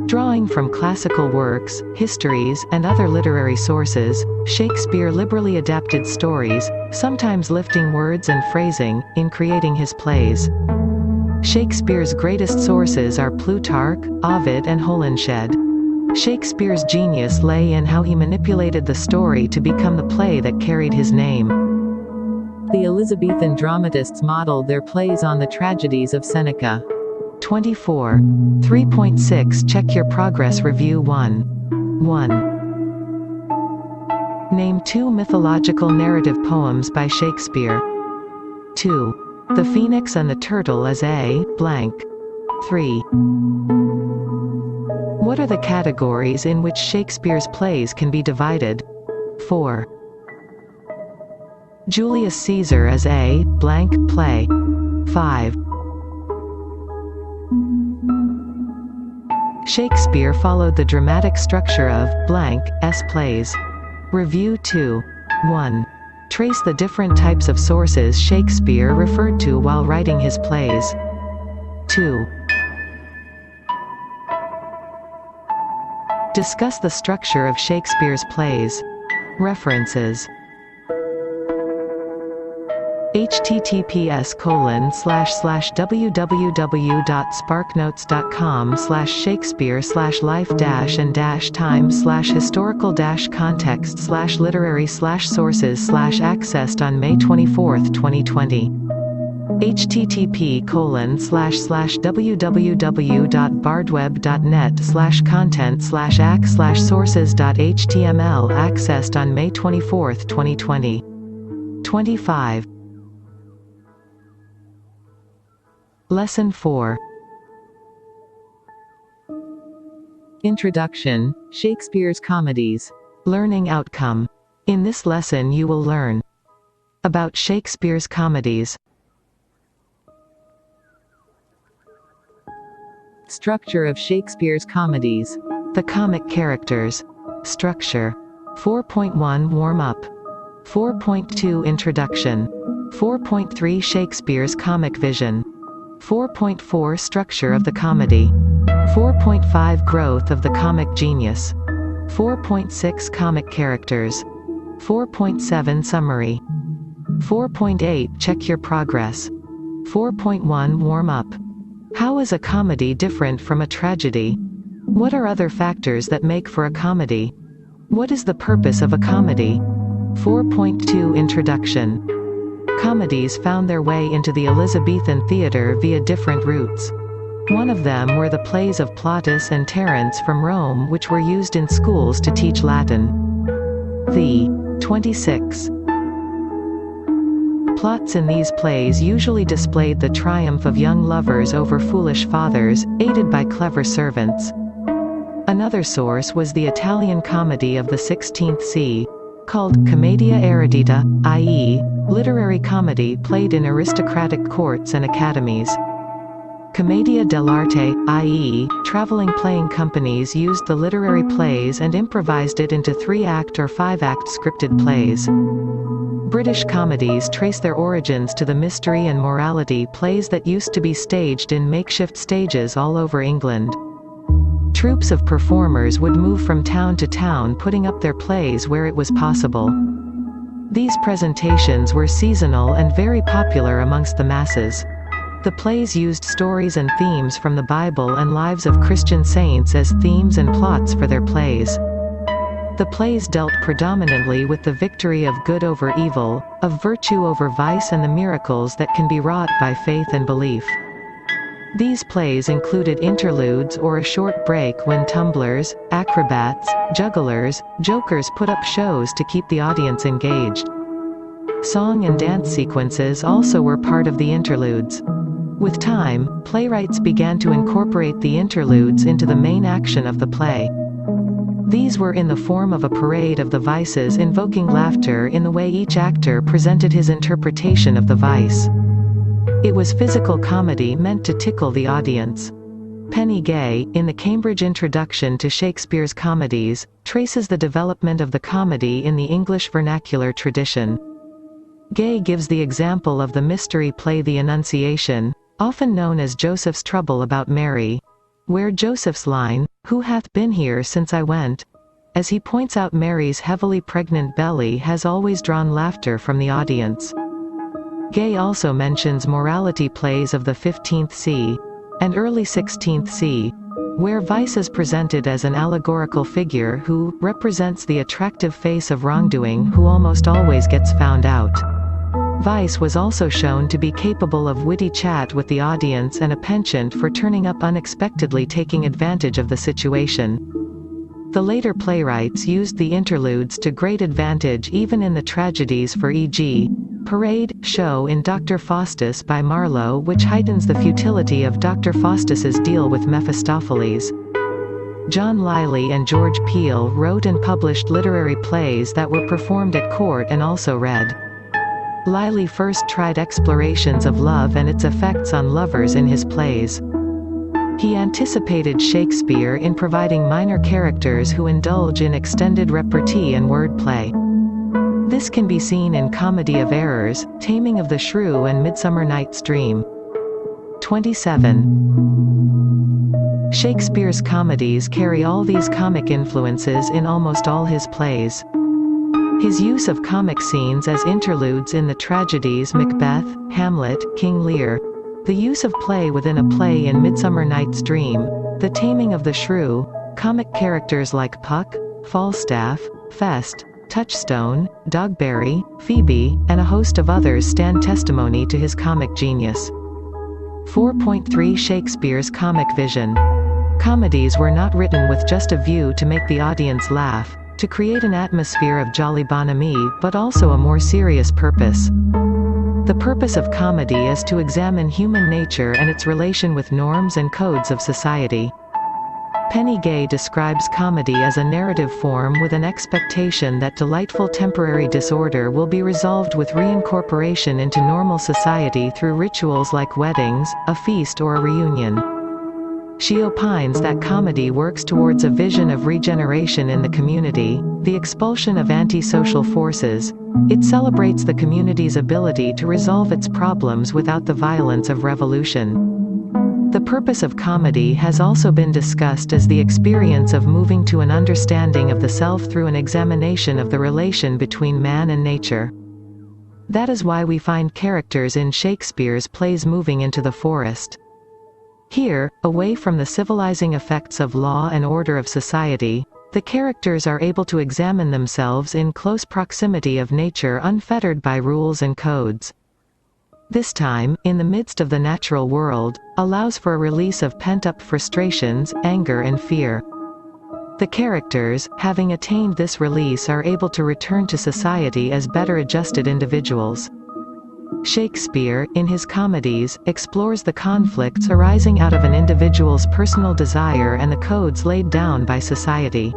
Drawing from classical works, histories, and other literary sources, Shakespeare liberally adapted stories, sometimes lifting words and phrasing, in creating his plays. Shakespeare's greatest sources are Plutarch, Ovid and Holinshed. Shakespeare's genius lay in how he manipulated the story to become the play that carried his name. The Elizabethan dramatists modeled their plays on the tragedies of Seneca. 24. 3.6 Check your progress Review 1. 1. Name 2 mythological narrative poems by Shakespeare. 2. The Phoenix and the Turtle as a blank. 3. What are the categories in which Shakespeare's plays can be divided? 4. Julius Caesar as a blank play. 5. Shakespeare followed the dramatic structure of blank s plays. Review 2. 1. Trace the different types of sources Shakespeare referred to while writing his plays. 2. Discuss the structure of Shakespeare's plays. References. https://www.sparknotes.com/shakespeare/life-and-time/historical-context/literary/sources/accessed on May 24, 2020. http://www.bardweb.net/content/act/sources.html accessed on May 24, 2020. 25. Lesson 4. Introduction, Shakespeare's comedies. Learning outcome. In this lesson you will learn about Shakespeare's comedies. Structure of Shakespeare's comedies. The comic characters. Structure. 4.1 Warm-up. 4.2 Introduction. 4.3 Shakespeare's comic vision. 4.4 Structure of the comedy. 4.5 Growth of the comic genius. 4.6 Comic characters. 4.7 Summary. 4.8 Check your progress. 4.1 Warm-up. How is a comedy different from a tragedy? What are other factors that make for a comedy? What is the purpose of a comedy? 4.2 Introduction. Comedies found their way into the Elizabethan theatre via different routes. One of them were the plays of Plautus and Terence from Rome, which were used in schools to teach Latin. The 26 plots in these plays usually displayed the triumph of young lovers over foolish fathers, aided by clever servants. Another source was the Italian comedy of the 16th c, called commedia erudita, i.e., literary comedy played in aristocratic courts and academies. Commedia dell'arte, i.e., traveling playing companies used the literary plays and improvised it into 3-act or 5-act scripted plays. British comedies trace their origins to the mystery and morality plays that used to be staged in makeshift stages all over England. Troupes of performers would move from town to town putting up their plays where it was possible. These presentations were seasonal and very popular amongst the masses. The plays used stories and themes from the Bible and lives of Christian saints as themes and plots for their plays. The plays dealt predominantly with the victory of good over evil, of virtue over vice, and the miracles that can be wrought by faith and belief. These plays included interludes or a short break when tumblers, acrobats, jugglers, jokers put up shows to keep the audience engaged. Song and dance sequences also were part of the interludes. With time, playwrights began to incorporate the interludes into the main action of the play. These were in the form of a parade of the vices invoking laughter in the way each actor presented his interpretation of the vice. It was physical comedy meant to tickle the audience. Penny Gay, in the Cambridge Introduction to Shakespeare's Comedies, traces the development of the comedy in the English vernacular tradition. Gay gives the example of the mystery play The Annunciation, often known as Joseph's Trouble About Mary, where Joseph's line, "Who hath been here since I went?" as he points out Mary's heavily pregnant belly, has always drawn laughter from the audience. Gay also mentions morality plays of the 15th c. and early 16th c, where vice is presented as an allegorical figure who represents the attractive face of wrongdoing who almost always gets found out. Vice was also shown to be capable of witty chat with the audience and a penchant for turning up unexpectedly, taking advantage of the situation. The later playwrights used the interludes to great advantage even in the tragedies, for e.g., Parade, show in Dr. Faustus by Marlowe, which heightens the futility of Dr. Faustus's deal with Mephistopheles. John Lyly and George Peele wrote and published literary plays that were performed at court and also read. Lyly first tried explorations of love and its effects on lovers in his plays. He anticipated Shakespeare in providing minor characters who indulge in extended repartee and wordplay. This can be seen in Comedy of Errors, Taming of the Shrew, and Midsummer Night's Dream. 27. Shakespeare's comedies carry all these comic influences in almost all his plays. His use of comic scenes as interludes in the tragedies Macbeth, Hamlet, King Lear, the use of play within a play in Midsummer Night's Dream, The Taming of the Shrew, comic characters like Puck, Falstaff, Fest, Touchstone, Dogberry, Phoebe, and a host of others stand testimony to his comic genius. 4.3 Shakespeare's comic vision. Comedies were not written with just a view to make the audience laugh, to create an atmosphere of jolly bonhomie, but also a more serious purpose. The purpose of comedy is to examine human nature and its relation with norms and codes of society. Penny Gay describes comedy as a narrative form with an expectation that delightful temporary disorder will be resolved with reincorporation into normal society through rituals like weddings, a feast, or a reunion. She opines that comedy works towards a vision of regeneration in the community, the expulsion of antisocial forces. It celebrates the community's ability to resolve its problems without the violence of revolution. The purpose of comedy has also been discussed as the experience of moving to an understanding of the self through an examination of the relation between man and nature. That is why we find characters in Shakespeare's plays moving into the forest. Here, away from the civilizing effects of law and order of society, the characters are able to examine themselves in close proximity of nature unfettered by rules and codes. This time, in the midst of the natural world, allows for a release of pent-up frustrations, anger and fear. The characters, having attained this release, are able to return to society as better adjusted individuals. Shakespeare, in his comedies, explores the conflicts arising out of an individual's personal desire and the codes laid down by society.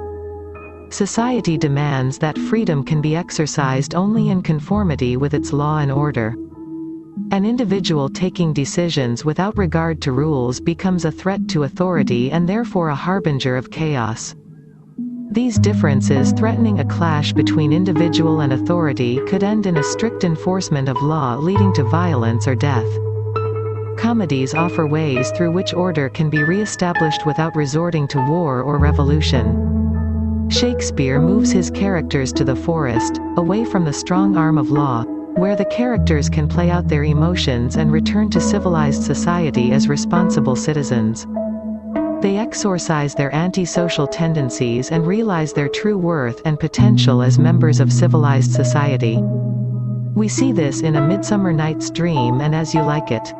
Society demands that freedom can be exercised only in conformity with its law and order. An individual taking decisions without regard to rules becomes a threat to authority and therefore a harbinger of chaos. These differences threatening a clash between individual and authority could end in a strict enforcement of law leading to violence or death. Comedies offer ways through which order can be re-established without resorting to war or revolution. Shakespeare moves his characters to the forest, away from the strong arm of law, where the characters can play out their emotions and return to civilized society as responsible citizens. They exorcise their antisocial tendencies and realize their true worth and potential as members of civilized society. We see this in A Midsummer Night's Dream and As You Like It.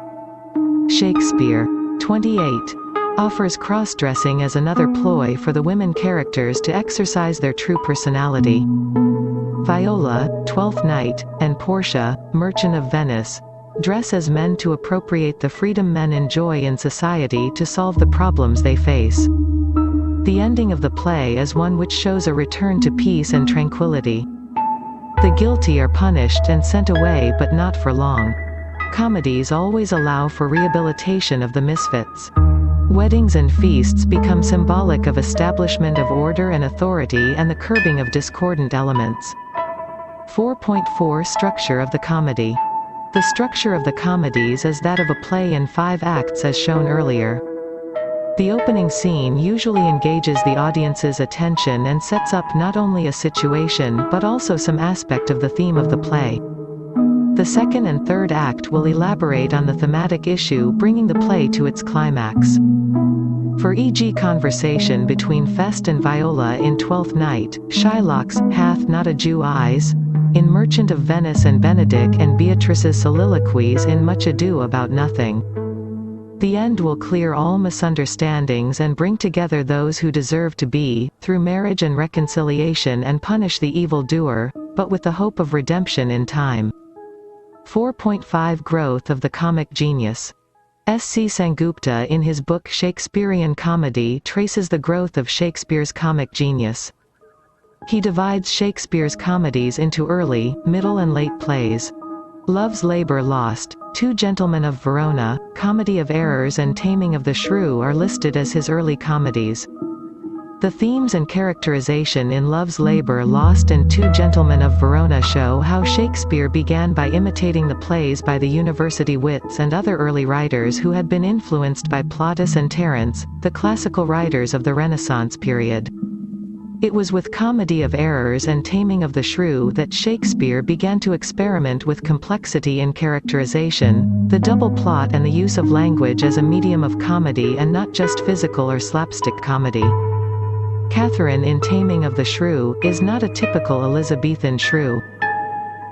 Shakespeare, 28, offers cross-dressing as another ploy for the women characters to exercise their true personality. Viola, Twelfth Night, and Portia, Merchant of Venice, dress as men to appropriate the freedom men enjoy in society to solve the problems they face. The ending of the play is one which shows a return to peace and tranquility. The guilty are punished and sent away, but not for long. Comedies always allow for rehabilitation of the misfits. Weddings and feasts become symbolic of establishment of order and authority and the curbing of discordant elements. 4.4 Structure of the comedy. The structure of the comedies is that of a play in 5 acts as shown earlier. The opening scene usually engages the audience's attention and sets up not only a situation but also some aspect of the theme of the play. The second and third act will elaborate on the thematic issue, bringing the play to its climax. For e.g. conversation between Fest and Viola in Twelfth Night, Shylock's "Hath not a Jew eyes?" in Merchant of Venice, and Benedick and Beatrice's soliloquies in Much Ado About Nothing. The end will clear all misunderstandings and bring together those who deserve to be, through marriage and reconciliation, and punish the evildoer, but with the hope of redemption in time. 4.5 Growth of the comic genius. S.C. Sengupta in his book Shakespearean Comedy traces the growth of Shakespeare's comic genius. He divides Shakespeare's comedies into early, middle and late plays. Love's Labour Lost, Two Gentlemen of Verona, Comedy of Errors and Taming of the Shrew are listed as his early comedies. The themes and characterization in Love's Labour Lost and Two Gentlemen of Verona show how Shakespeare began by imitating the plays by the university wits and other early writers who had been influenced by Plautus and Terence, the classical writers of the Renaissance period. It was with Comedy of Errors and Taming of the Shrew that Shakespeare began to experiment with complexity in characterization, the double plot and the use of language as a medium of comedy and not just physical or slapstick comedy. Catherine in Taming of the Shrew is not a typical Elizabethan shrew.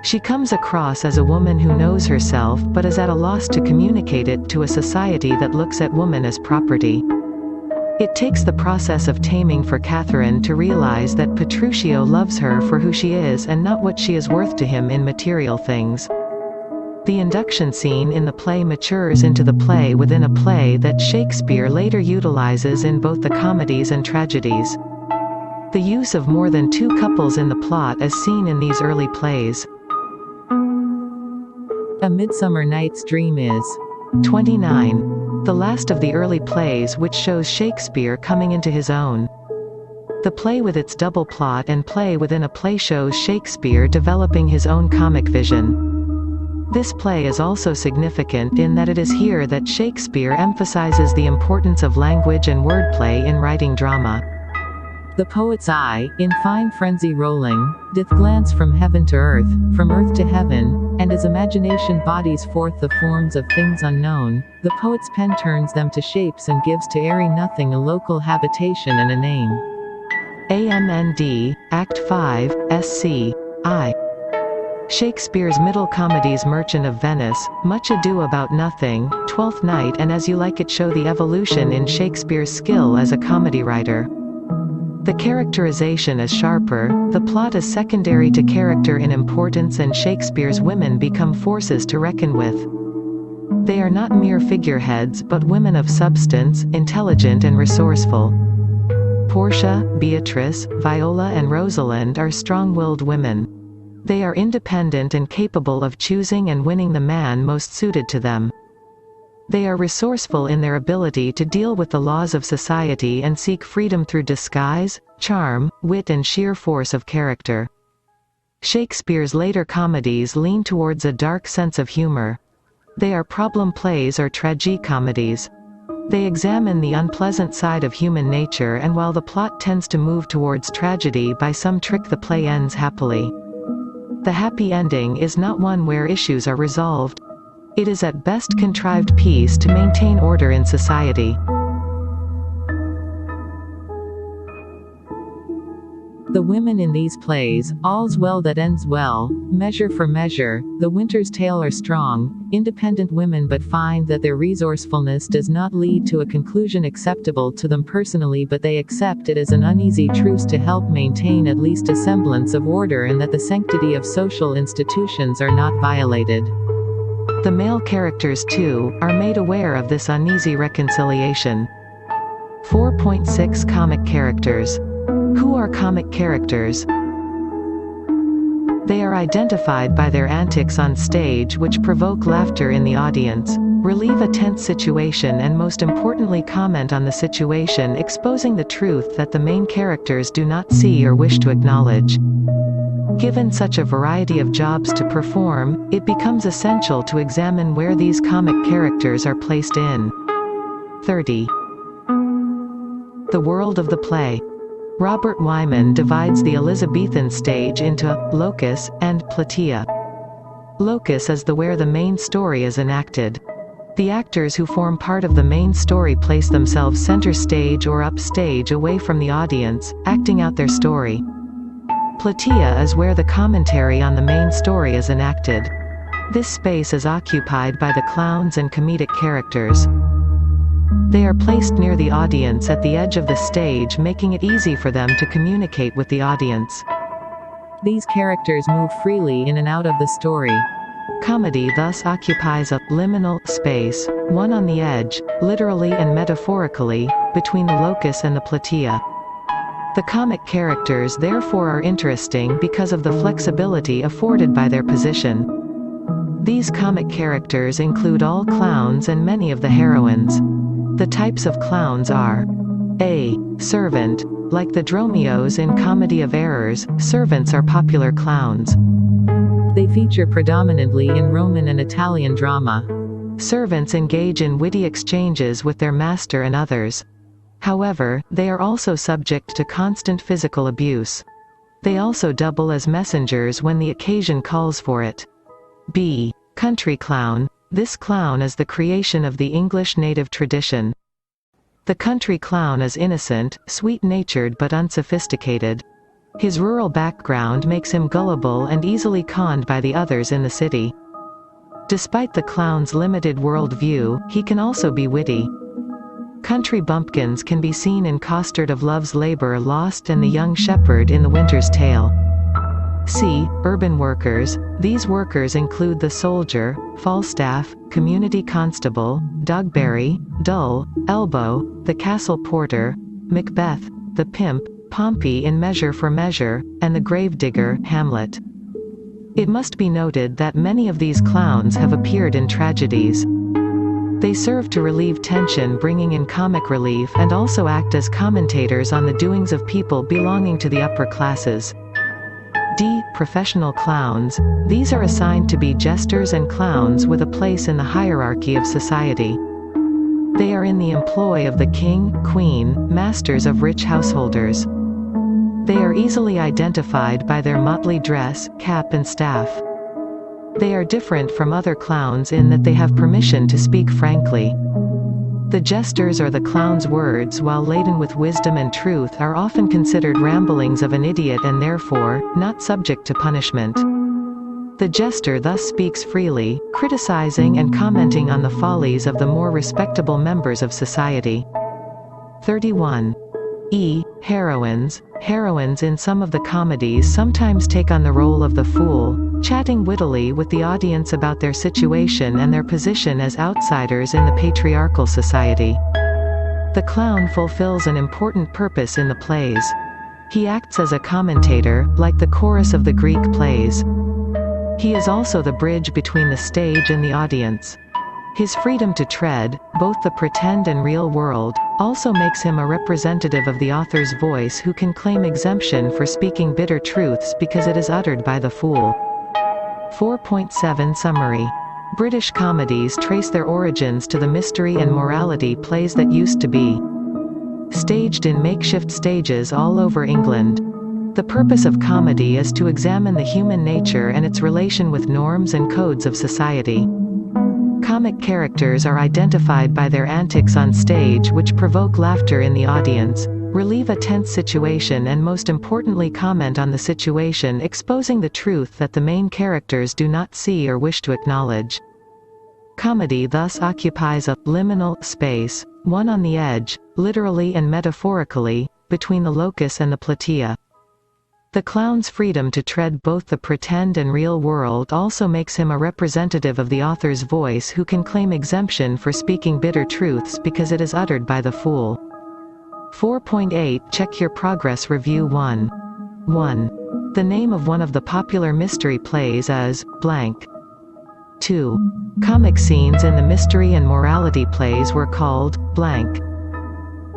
She comes across as a woman who knows herself but is at a loss to communicate it to a society that looks at woman as property. It takes the process of taming for Catherine to realize that Petruchio loves her for who she is and not what she is worth to him in material things. The induction scene in the play matures into the play within a play that Shakespeare later utilizes in both the comedies and tragedies. The use of more than 2 couples in the plot is seen in these early plays. A Midsummer Night's Dream is 29. the last of the early plays which shows Shakespeare coming into his own. The play with its double plot and play within a play shows Shakespeare developing his own comic vision. This play is also significant in that it is here that Shakespeare emphasizes the importance of language and wordplay in writing drama. The poet's eye, in fine frenzy rolling, doth glance from heaven to earth, from earth to heaven, and as imagination bodies forth the forms of things unknown, the poet's pen turns them to shapes and gives to airy nothing a local habitation and a name. AMND, Act 5, SC. I. Shakespeare's middle comedies Merchant of Venice, Much Ado About Nothing, Twelfth Night and As You Like It show the evolution in Shakespeare's skill as a comedy writer. The characterization is sharper, the plot is secondary to character in importance and Shakespeare's women become forces to reckon with. They are not mere figureheads but women of substance, intelligent and resourceful. Portia, Beatrice, Viola and Rosalind are strong-willed women. They are independent and capable of choosing and winning the man most suited to them. They are resourceful in their ability to deal with the laws of society and seek freedom through disguise, charm, wit and sheer force of character. Shakespeare's later comedies lean towards a dark sense of humor. They are problem plays or tragicomedies. They examine the unpleasant side of human nature and while the plot tends to move towards tragedy by some trick the play ends happily. The happy ending is not one where issues are resolved. It is at best contrived piece to maintain order in society. The women in these plays, All's Well That Ends Well, Measure for Measure, The Winter's Tale are strong, independent women but find that their resourcefulness does not lead to a conclusion acceptable to them personally but they accept it as an uneasy truce to help maintain at least a semblance of order and that the sanctity of social institutions are not violated. The male characters too, are made aware of this uneasy reconciliation. 4.6 Comic characters. Who are comic characters? They are identified by their antics on stage which provoke laughter in the audience, relieve a tense situation and most importantly comment on the situation exposing the truth that the main characters do not see or wish to acknowledge. Given such a variety of jobs to perform, it becomes essential to examine where these comic characters are placed in. 30. The world of the play. Robert Wyman divides the Elizabethan stage into locus and platea. Locus is where the main story is enacted. The actors who form part of the main story place themselves center stage or upstage away from the audience, acting out their story. Platea is where the commentary on the main story is enacted. This space is occupied by the clowns and comedic characters. They are placed near the audience at the edge of the stage, making it easy for them to communicate with the audience. These characters move freely in and out of the story. Comedy thus occupies a liminal space, one on the edge, literally and metaphorically, between the locus and the platea. The comic characters therefore are interesting because of the flexibility afforded by their position. These comic characters include all clowns and many of the heroines. The types of clowns are A. Servant. Like the Dromios in Comedy of Errors, servants are popular clowns. They feature predominantly in Roman and Italian drama. Servants engage in witty exchanges with their master and others. However, they are also subject to constant physical abuse. They also double as messengers when the occasion calls for it. B. Country clown. This clown is the creation of the English native tradition. The country clown is innocent, sweet-natured but unsophisticated. His rural background makes him gullible and easily conned by the others in the city. Despite the clown's limited world-view, he can also be witty. Country bumpkins can be seen in Costard of Love's Labour Lost and the Young Shepherd in The Winter's Tale. C. Urban workers. These workers include the soldier, Falstaff, community constable, Dogberry, Dull, Elbow, the castle porter, Macbeth, the pimp, Pompey in Measure for Measure, and the gravedigger, Hamlet. It must be noted that many of these clowns have appeared in tragedies. They serve to relieve tension, bringing in comic relief, and also act as commentators on the doings of people belonging to the upper classes. D. Professional clowns. These are assigned to be jesters and clowns with a place in the hierarchy of society. They are in the employ of the king, queen, masters of rich householders. They are easily identified by their motley dress, cap and staff. They are different from other clowns in that they have permission to speak frankly. The jesters or the clown's words, while laden with wisdom and truth, are often considered ramblings of an idiot and therefore, not subject to punishment. The jester thus speaks freely, criticizing and commenting on the follies of the more respectable members of society. 31. E. Heroines. Heroines in some of the comedies sometimes take on the role of the fool, chatting wittily with the audience about their situation and their position as outsiders in the patriarchal society. The clown fulfills an important purpose in the plays. He acts as a commentator, like the chorus of the Greek plays. He is also the bridge between the stage and the audience. His freedom to tread, both the pretend and real world, also makes him a representative of the author's voice who can claim exemption for speaking bitter truths because it is uttered by the fool. 4.7 Summary. British comedies trace their origins to the mystery and morality plays that used to be staged in makeshift stages all over England. The purpose of comedy is to examine the human nature and its relation with norms and codes of society. Comic characters are identified by their antics on stage, which provoke laughter in the audience, relieve a tense situation, and most importantly comment on the situation, exposing the truth that the main characters do not see or wish to acknowledge. Comedy thus occupies a liminal space, one on the edge, literally and metaphorically, between the locus and the platea. The clown's freedom to tread both the pretend and real world also makes him a representative of the author's voice who can claim exemption for speaking bitter truths because it is uttered by the fool. 4.8 Check your progress. Review 1. 1. The name of one of the popular mystery plays is blank. 2. Comic scenes in the mystery and morality plays were called blank.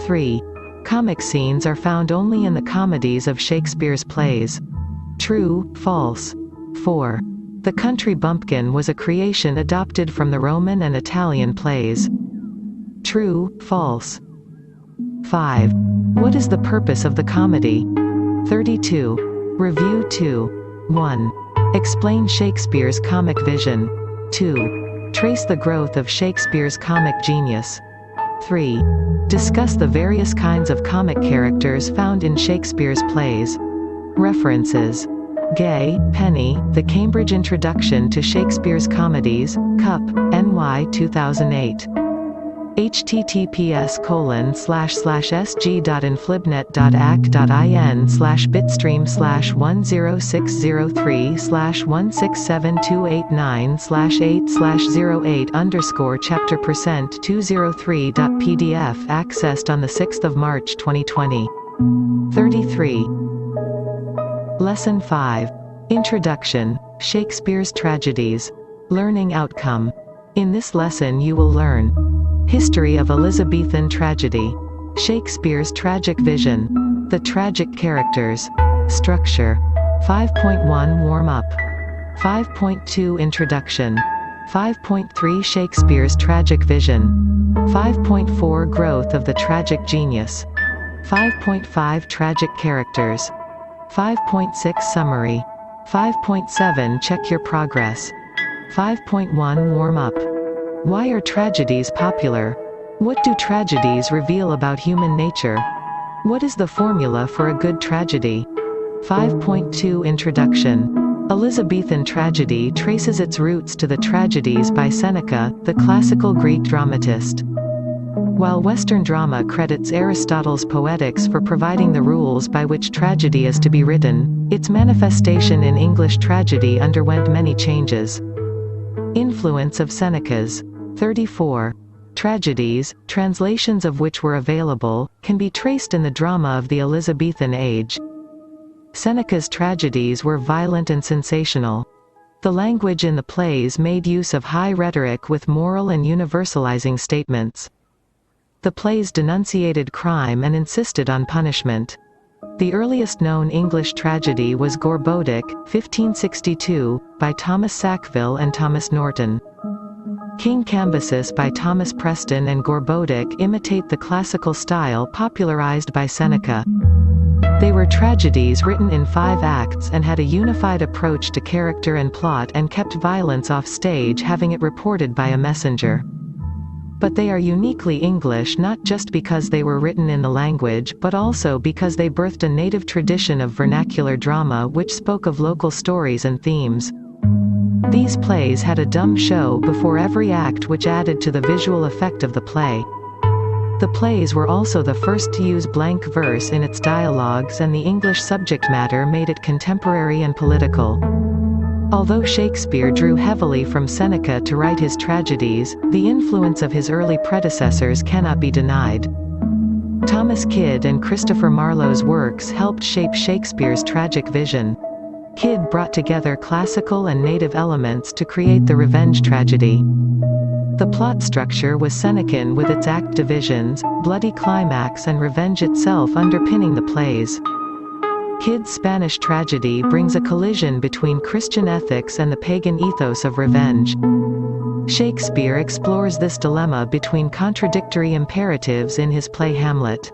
3. Comic scenes are found only in the comedies of Shakespeare's plays. True, false. 4. The country bumpkin was a creation adopted from the Roman and Italian plays. True, false. 5. What is the purpose of the comedy? 32. Review 2. 1. Explain Shakespeare's comic vision. 2. Trace the growth of Shakespeare's comic genius. 3. Discuss the various kinds of comic characters found in Shakespeare's plays. References. Gay, Penny, The Cambridge Introduction to Shakespeare's Comedies, Cup, NY 2008. https://sg.inflibnet.ac.in/bit stream/10603/1672891/8/08_chapter%203.pdf accessed on the 6th of March 2020. 33. Lesson 5. Introduction, Shakespeare's Tragedies. Learning Outcome. In this lesson you will learn history of Elizabethan tragedy, Shakespeare's tragic vision, the tragic characters, structure. 5.1 Warm-up. 5.2 Introduction. 5.3 Shakespeare's tragic vision. 5.4 Growth of the tragic genius. 5.5 Tragic characters. 5.6 Summary. 5.7 Check your progress. 5.1 Warm-up. Why are tragedies popular? What do tragedies reveal about human nature? What is the formula for a good tragedy? 5.2 Introduction. Elizabethan tragedy traces its roots to the tragedies by Seneca, the classical Greek dramatist. While Western drama credits Aristotle's Poetics for providing the rules by which tragedy is to be written, its manifestation in English tragedy underwent many changes. Influence of Seneca's 34 tragedies, translations of which were available, can be traced in the drama of the Elizabethan age. Seneca's tragedies were violent and sensational. The language in the plays made use of high rhetoric with moral and universalizing statements. The plays denunciated crime and insisted on punishment. The earliest known English tragedy was Gorboduc, 1562, by Thomas Sackville and Thomas Norton. King Cambyses by Thomas Preston and Gorboduc imitate the classical style popularized by Seneca. They were tragedies written in 5 acts and had a unified approach to character and plot and kept violence off stage, having it reported by a messenger. But they are uniquely English not just because they were written in the language but also because they birthed a native tradition of vernacular drama which spoke of local stories and themes. These plays had a dumb show before every act which added to the visual effect of the play. The plays were also the first to use blank verse in its dialogues, and the English subject matter made it contemporary and political. Although Shakespeare drew heavily from Seneca to write his tragedies, the influence of his early predecessors cannot be denied. Thomas Kyd and Christopher Marlowe's works helped shape Shakespeare's tragic vision. Kyd brought together classical and native elements to create the revenge tragedy. The plot structure was Senecan with its act divisions, bloody climax and revenge itself underpinning the plays. Kyd's Spanish tragedy brings a collision between Christian ethics and the pagan ethos of revenge. Shakespeare explores this dilemma between contradictory imperatives in his play Hamlet.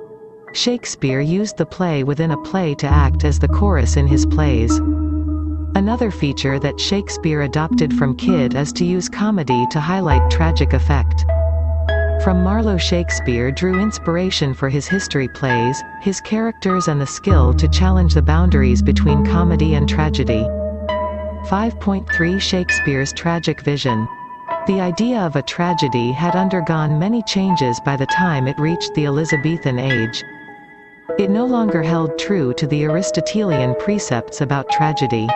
Shakespeare used the play within a play to act as the chorus in his plays. Another feature that Shakespeare adopted from Kyd is to use comedy to highlight tragic effect. From Marlowe, Shakespeare drew inspiration for his history plays, his characters and the skill to challenge the boundaries between comedy and tragedy. 5.3 Shakespeare's tragic vision. The idea of a tragedy had undergone many changes by the time it reached the Elizabethan age. It no longer held true to the Aristotelian precepts about tragedy.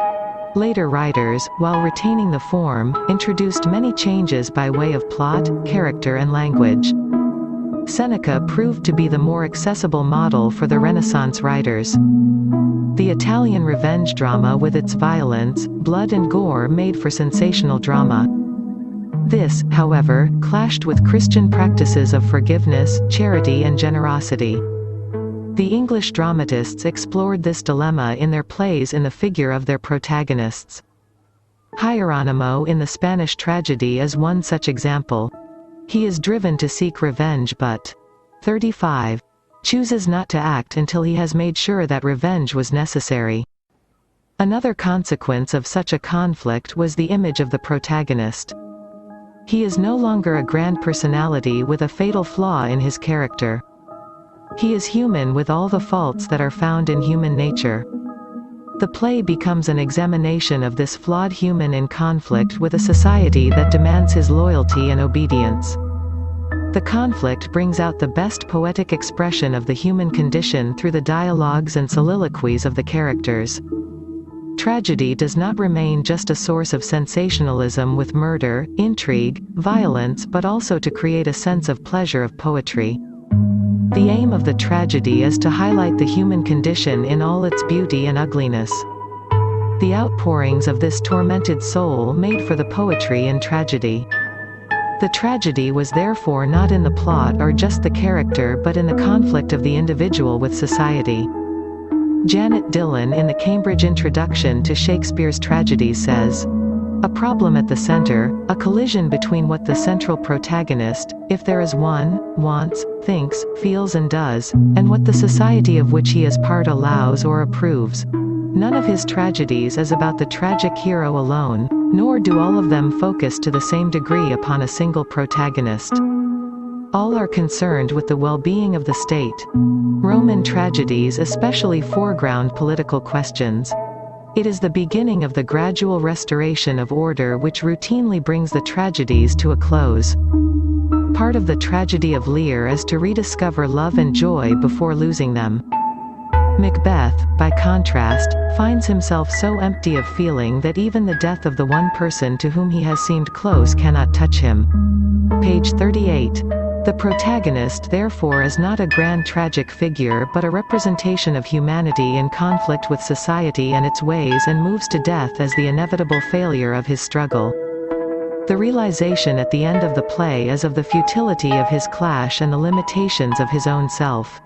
Later writers, while retaining the form, introduced many changes by way of plot, character and language. Seneca proved to be the more accessible model for the Renaissance writers. The Italian revenge drama with its violence, blood and gore made for sensational drama. This, however, clashed with Christian practices of forgiveness, charity and generosity. The English dramatists explored this dilemma in their plays in the figure of their protagonists. Hieronimo in the Spanish tragedy is one such example. He is driven to seek revenge but 35. Chooses not to act until he has made sure that revenge was necessary. Another consequence of such a conflict was the image of the protagonist. He is no longer a grand personality with a fatal flaw in his character. He is human with all the faults that are found in human nature. The play becomes an examination of this flawed human in conflict with a society that demands his loyalty and obedience. The conflict brings out the best poetic expression of the human condition through the dialogues and soliloquies of the characters. Tragedy does not remain just a source of sensationalism with murder, intrigue, violence but also to create a sense of pleasure of poetry. The aim of the tragedy is to highlight the human condition in all its beauty and ugliness. The outpourings of this tormented soul made for the poetry in tragedy. The tragedy was therefore not in the plot or just the character but in the conflict of the individual with society. Janet Dillon in the Cambridge Introduction to Shakespeare's Tragedies says, "A problem at the center, a collision between what the central protagonist, if there is one, wants, thinks, feels and does, and what the society of which he is part allows or approves. None of his tragedies is about the tragic hero alone, nor do all of them focus to the same degree upon a single protagonist. All are concerned with the well-being of the state. Roman tragedies especially foreground political questions. It is the beginning of the gradual restoration of order which routinely brings the tragedies to a close. Part of the tragedy of Lear is to rediscover love and joy before losing them. Macbeth, by contrast, finds himself so empty of feeling that even the death of the one person to whom he has seemed close cannot touch him." Page 38. The protagonist therefore is not a grand tragic figure but a representation of humanity in conflict with society and its ways, and moves to death as the inevitable failure of his struggle. The realization at the end of the play is of the futility of his clash and the limitations of his own self.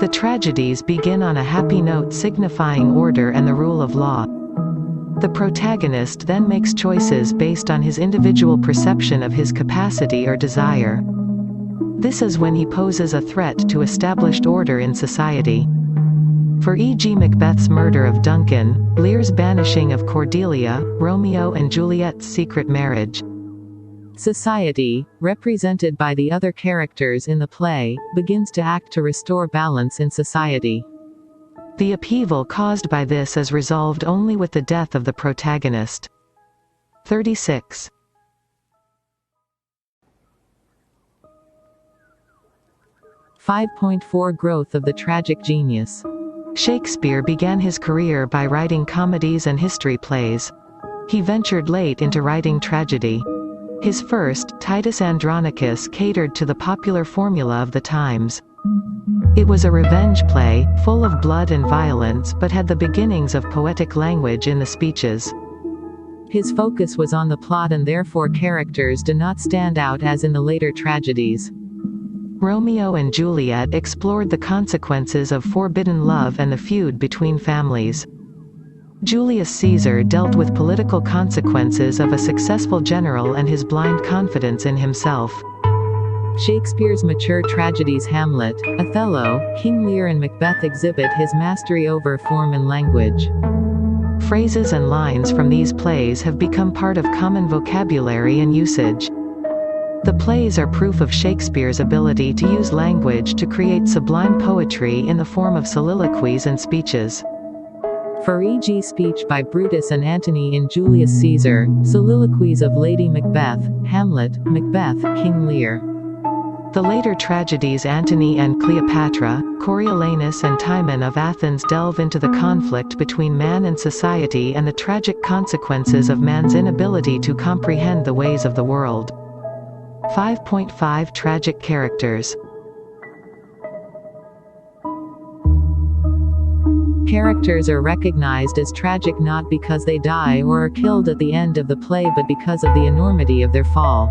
The tragedies begin on a happy note signifying order and the rule of law. The protagonist then makes choices based on his individual perception of his capacity or desire. This is when he poses a threat to established order in society. For e.g. Macbeth's murder of Duncan, Lear's banishing of Cordelia, Romeo and Juliet's secret marriage. Society, represented by the other characters in the play, begins to act to restore balance in society. The upheaval caused by this is resolved only with the death of the protagonist. 36. Growth of the tragic genius. Shakespeare began his career by writing comedies and history plays. He ventured late into writing tragedy. His first, Titus Andronicus, catered to the popular formula of the times. It was a revenge play, full of blood and violence, but had the beginnings of poetic language in the speeches. His focus was on the plot, and therefore characters do not stand out as in the later tragedies. Romeo and Juliet explored the consequences of forbidden love and the feud between families. Julius Caesar dealt with political consequences of a successful general and his blind confidence in himself. Shakespeare's mature tragedies Hamlet, Othello, King Lear and Macbeth exhibit his mastery over form and language. Phrases and lines from these plays have become part of common vocabulary and usage. The plays are proof of Shakespeare's ability to use language to create sublime poetry in the form of soliloquies and speeches. For e.g. speech by Brutus and Antony in Julius Caesar, soliloquies of Lady Macbeth, Hamlet, Macbeth, King Lear. The later tragedies Antony and Cleopatra, Coriolanus and Timon of Athens delve into the conflict between man and society and the tragic consequences of man's inability to comprehend the ways of the world. 5.5 Tragic characters. Characters are recognized as tragic not because they die or are killed at the end of the play but because of the enormity of their fall.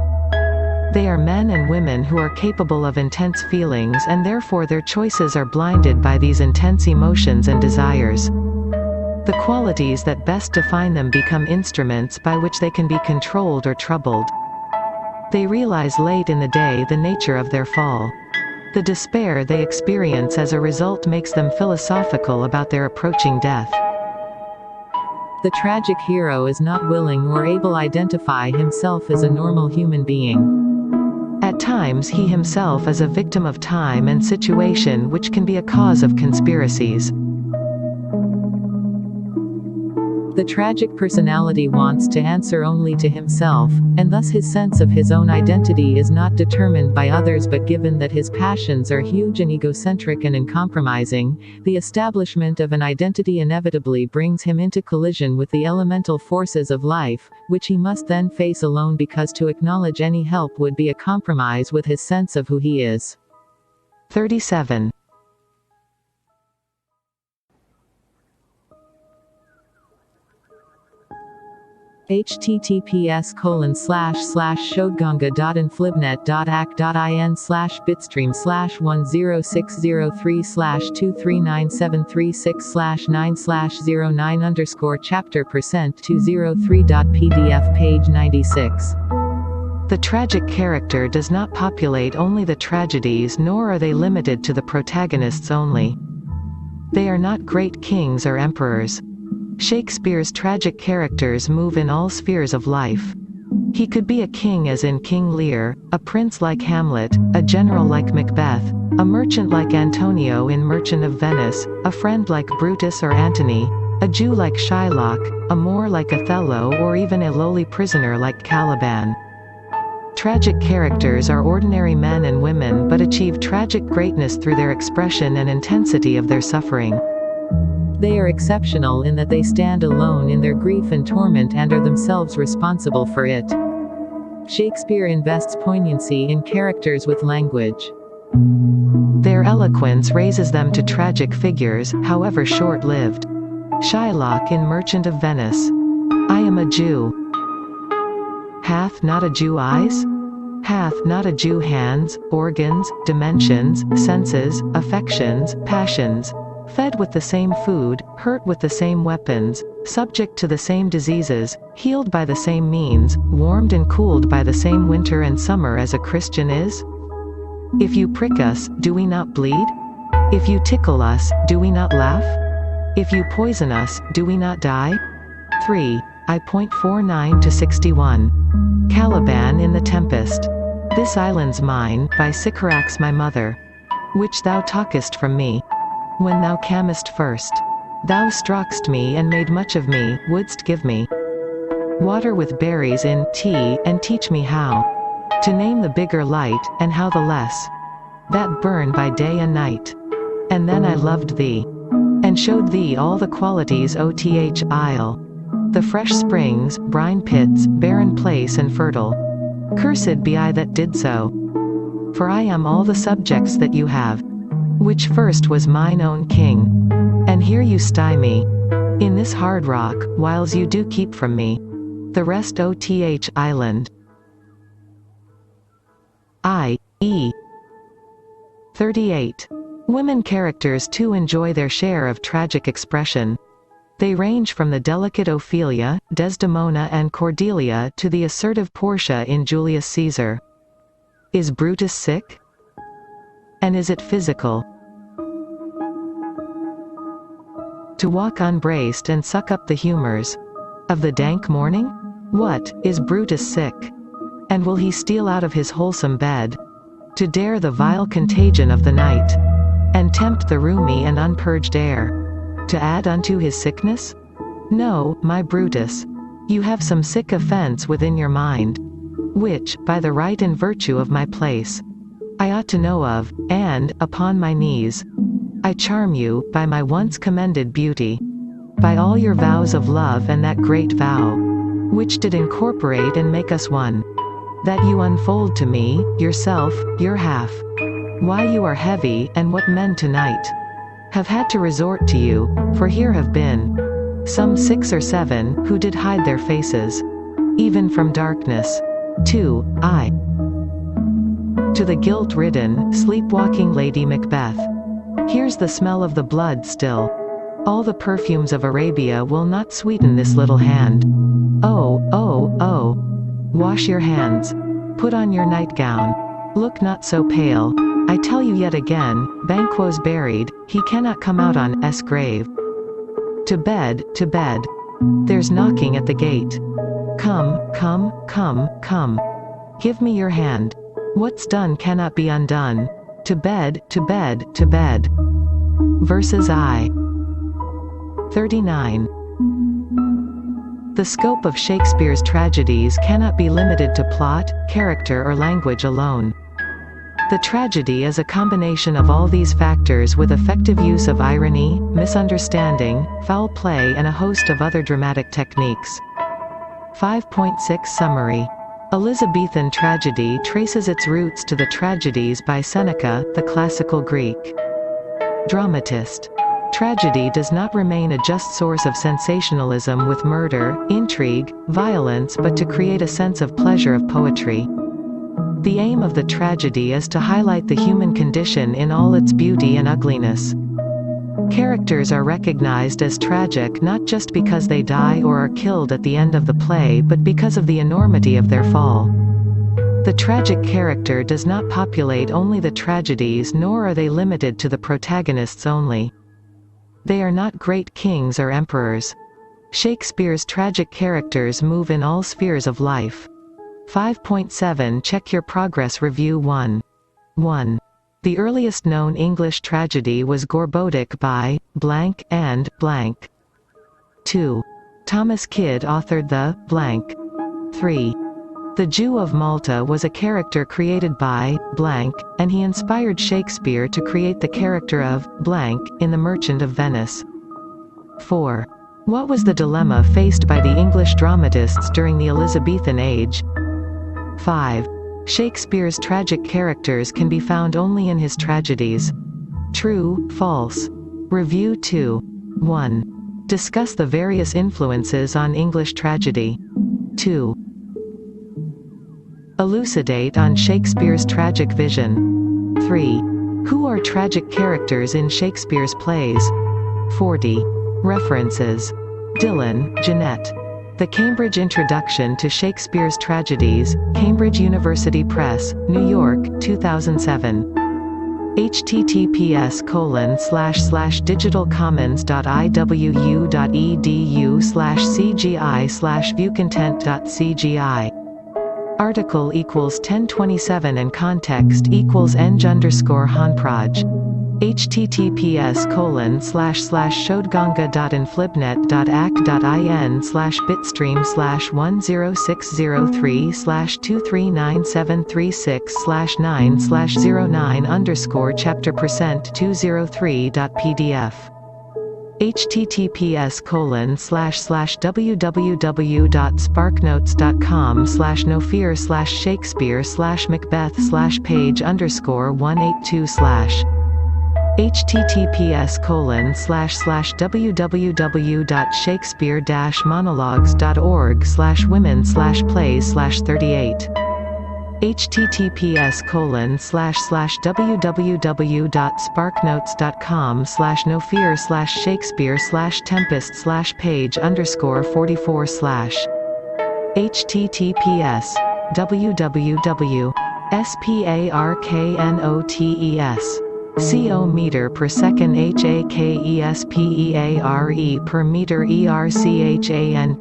They are men and women who are capable of intense feelings, and therefore their choices are blinded by these intense emotions and desires. The qualities that best define them become instruments by which they can be controlled or troubled. They realize late in the day the nature of their fall. The despair they experience as a result makes them philosophical about their approaching death. The tragic hero is not willing or able to identify himself as a normal human being. At times he himself is a victim of time and situation, which can be a cause of conspiracies. The tragic personality wants to answer only to himself, and thus his sense of his own identity is not determined by others but given that his passions are huge and egocentric and uncompromising, the establishment of an identity inevitably brings him into collision with the elemental forces of life, which he must then face alone because to acknowledge any help would be a compromise with his sense of who he is. 37. https://showgunga.inflibnet.act.in/bitstream/10603/2397366/9/09_chapter%203.pdf page 96. The tragic character does not populate only the tragedies, nor are they limited to the protagonists only. They are not great kings or emperors. Shakespeare's tragic characters move in all spheres of life. He could be a king as in King Lear, a prince like Hamlet, a general like Macbeth, a merchant like Antonio in Merchant of Venice, a friend like Brutus or Antony, a Jew like Shylock, a Moor like Othello, or even a lowly prisoner like Caliban. Tragic characters are ordinary men and women but achieve tragic greatness through their expression and intensity of their suffering. They are exceptional in that they stand alone in their grief and torment and are themselves responsible for it. Shakespeare invests poignancy in characters with language. Their eloquence raises them to tragic figures, however short-lived. Shylock in Merchant of Venice. I am a Jew. Hath not a Jew eyes? Hath not a Jew hands, organs, dimensions, senses, affections, passions? Fed with the same food, hurt with the same weapons, subject to the same diseases, healed by the same means, warmed and cooled by the same winter and summer as a Christian is? If you prick us, do we not bleed? If you tickle us, do we not laugh? If you poison us, do we not die? 3. I.49 to 61. Caliban in the Tempest. This island's mine, by Sycorax my mother, which thou talkest from me. When thou camest first, thou struck'st me and made much of me, wouldst give me water with berries in tea, and teach me how to name the bigger light, and how the less that burn by day and night. And then I loved thee, and showed thee all the qualities oth isle, the fresh springs, brine pits, barren place and fertile. Cursed be I that did so, for I am all the subjects that you have, which first was mine own king. And here you stye me in this hard rock, whiles you do keep from me the rest oth island. I.e. 38. Women characters too enjoy their share of tragic expression. They range from the delicate Ophelia, Desdemona and Cordelia to the assertive Portia in Julius Caesar. Is Brutus sick? And is it physical? To walk unbraced and suck up the humors of the dank morning? What, is Brutus sick? And will he steal out of his wholesome bed to dare the vile contagion of the night, and tempt the roomy and unpurged air to add unto his sickness? No, my Brutus, you have some sick offense within your mind, which, by the right and virtue of my place, I ought to know of, and, upon my knees, I charm you, by my once commended beauty, by all your vows of love and that great vow, which did incorporate and make us one, that you unfold to me, yourself, your half. Why you are heavy, and what men tonight have had to resort to you, for here have been some 6 or 7, who did hide their faces, even from darkness. 2. I. To the guilt-ridden, sleepwalking Lady Macbeth. Here's the smell of the blood still. All the perfumes of Arabia will not sweeten this little hand. Oh, oh, oh. Wash your hands. Put on your nightgown. Look not so pale. I tell you yet again, Banquo's buried, he cannot come out on S grave. To bed, to bed. There's knocking at the gate. Come, come, come, come. Give me your hand. What's done cannot be undone. To bed, to bed, to bed. Verses I. 39. The scope of Shakespeare's tragedies cannot be limited to plot, character or language alone. The tragedy is a combination of all these factors with effective use of irony, misunderstanding, foul play and a host of other dramatic techniques. 5.6 Summary. Elizabethan tragedy traces its roots to the tragedies by Seneca, the classical Greek dramatist. Tragedy does not remain a just source of sensationalism with murder, intrigue, violence but to create a sense of pleasure of poetry. The aim of the tragedy is to highlight the human condition in all its beauty and ugliness. Characters are recognized as tragic not just because they die or are killed at the end of the play but because of the enormity of their fall. The tragic character does not populate only the tragedies nor are they limited to the protagonists only. They are not great kings or emperors. Shakespeare's tragic characters move in all spheres of life. 5.7 Check your progress. Review 1. 1. The earliest known English tragedy was Gorboduc by blank and blank. 2. Thomas Kyd authored the blank. 3. The Jew of Malta was a character created by blank, and he inspired Shakespeare to create the character of blank in The Merchant of Venice. 4. What was the dilemma faced by the English dramatists during the Elizabethan age? 5. Shakespeare's tragic characters can be found only in his tragedies. True, false. Review 2. 1. Discuss the various influences on English tragedy. 2. Elucidate on Shakespeare's tragic vision. 3. Who are tragic characters in Shakespeare's plays? 40. References. Dillon, Jeanette. The Cambridge Introduction to Shakespeare's Tragedies, Cambridge University Press, New York, 2007. https://digitalcommons.iwu.edu/cgi/viewcontent.cgi. Article equals 1027 and context equals eng_hanproj. https://showedganga.inflibnet.act.in/bitstream/10603/23973/9/09_chapter%203.pdf. https://www.sparknotes.com/nofear/shakespeare/macbeth/page_182/ https://www.shakespeare-monologues.org/women/plays/38. https://www.sparknotes.com/nofear/shakespeare/tempest/page_44/ https://www.sparknotes CO meter per second HAKESPEARE per meter ERCHANT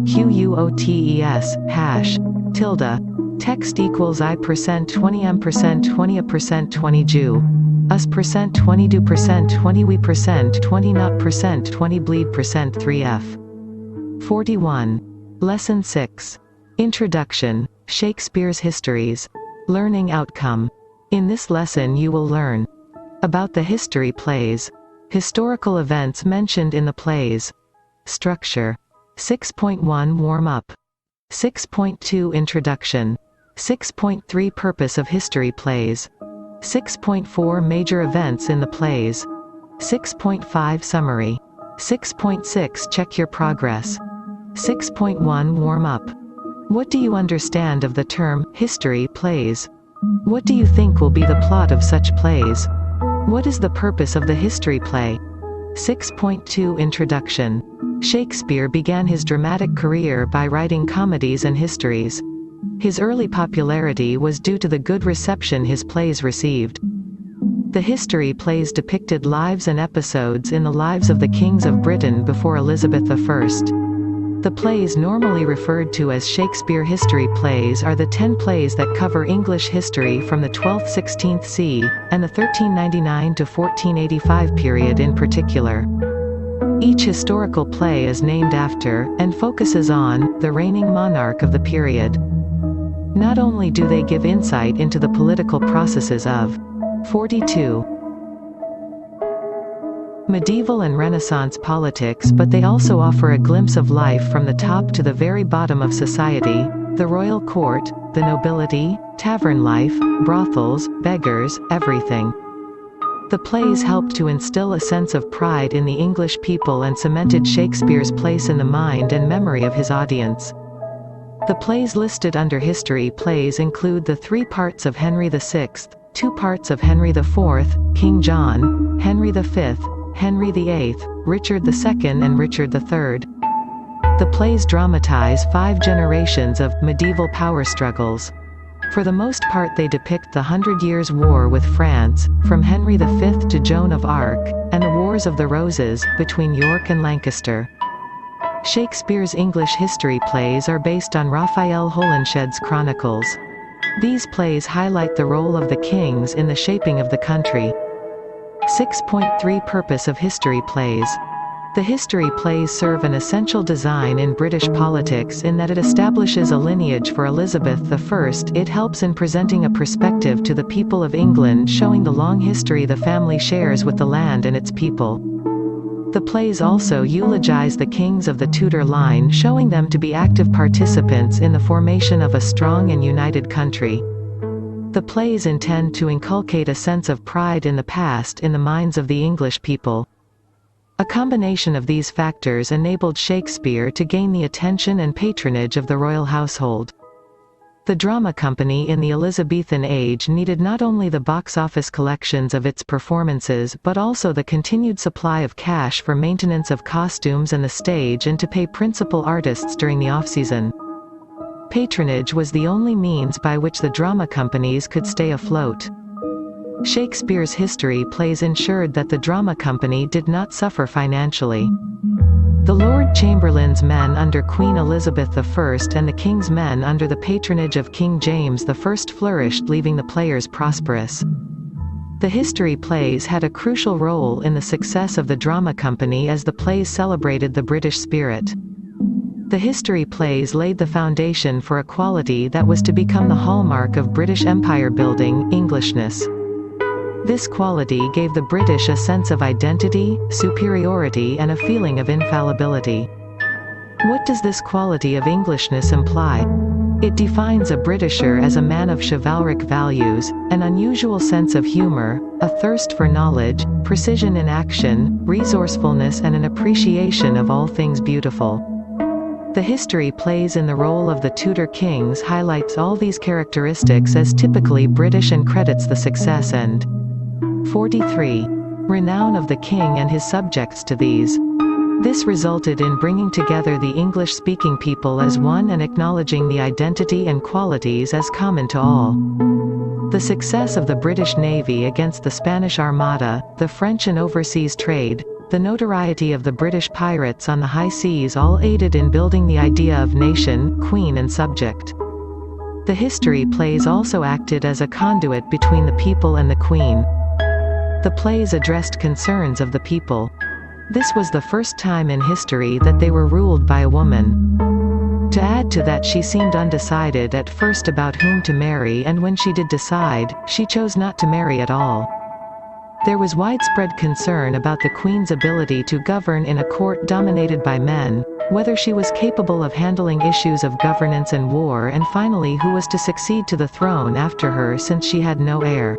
QUOTES hash tilde text equals I%20M%20A%20 Jew us%20do%20we%20 bleed%3F 41. Lesson 6. Introduction, Shakespeare's Histories. Learning Outcome. In this lesson you will learn about the history plays, historical events mentioned in the plays. Structure. 6.1 Warm-up. 6.2 Introduction. 6.3 Purpose of history plays. 6.4 Major events in the plays. 6.5 Summary. 6.6 Check your progress. 6.1 Warm-up. What do you understand of the term, history plays? What do you think will be the plot of such plays? What is the purpose of the history play? 6.2 Introduction. Shakespeare began his dramatic career by writing comedies and histories. His early popularity was due to the good reception his plays received. The history plays depicted lives and episodes in the lives of the kings of Britain before Elizabeth I. The plays normally referred to as Shakespeare history plays are the 10 plays that cover English history from the 12th–16th C, and the 1399 to 1485 period in particular. Each historical play is named after, and focuses on, the reigning monarch of the period. Not only do they give insight into the political processes of 42. Medieval and Renaissance politics, but they also offer a glimpse of life from the top to the very bottom of society, the royal court, the nobility, tavern life, brothels, beggars, everything. The plays helped to instill a sense of pride in the English people and cemented Shakespeare's place in the mind and memory of his audience. The plays listed under history plays include the 3 parts of Henry VI, 2 parts of Henry IV, King John, Henry V, Henry VIII, Richard II and Richard III. The plays dramatize 5 generations of medieval power struggles. For the most part they depict the 100 Years' War with France, from Henry V to Joan of Arc, and the Wars of the Roses, between York and Lancaster. Shakespeare's English history plays are based on Raphael Holinshed's Chronicles. These plays highlight the role of the kings in the shaping of the country. 6.3 Purpose of history plays. The history plays serve an essential design in British politics in that it establishes a lineage for Elizabeth I. It helps in presenting a perspective to the people of England, showing the long history the family shares with the land and its people. The plays also eulogize the kings of the Tudor line, showing them to be active participants in the formation of a strong and united country. The plays intend to inculcate a sense of pride in the past in the minds of the English people. A combination of these factors enabled Shakespeare to gain the attention and patronage of the royal household. The drama company in the Elizabethan age needed not only the box office collections of its performances but also the continued supply of cash for maintenance of costumes and the stage and to pay principal artists during the off-season. Patronage was the only means by which the drama companies could stay afloat. Shakespeare's history plays ensured that the drama company did not suffer financially. The Lord Chamberlain's men under Queen Elizabeth I and the King's men under the patronage of King James I flourished, leaving the players prosperous. The history plays had a crucial role in the success of the drama company as the plays celebrated the British spirit. The history plays laid the foundation for a quality that was to become the hallmark of British empire building, Englishness. This quality gave the British a sense of identity, superiority and a feeling of infallibility. What does this quality of Englishness imply? It defines a Britisher as a man of chivalric values, an unusual sense of humor, a thirst for knowledge, precision in action, resourcefulness and an appreciation of all things beautiful. The history plays in the role of the Tudor kings highlights all these characteristics as typically British and credits the success and 43. Renown of the king and his subjects to these. This resulted in bringing together the English-speaking people as one and acknowledging the identity and qualities as common to all. The success of the British Navy against the Spanish Armada, the French and overseas trade, the notoriety of the British pirates on the high seas all aided in building the idea of nation, queen and subject. The history plays also acted as a conduit between the people and the queen. The plays addressed concerns of the people. This was the first time in history that they were ruled by a woman. To add to that, she seemed undecided at first about whom to marry, and when she did decide, she chose not to marry at all. There was widespread concern about the Queen's ability to govern in a court dominated by men, whether she was capable of handling issues of governance and war, and finally who was to succeed to the throne after her since she had no heir.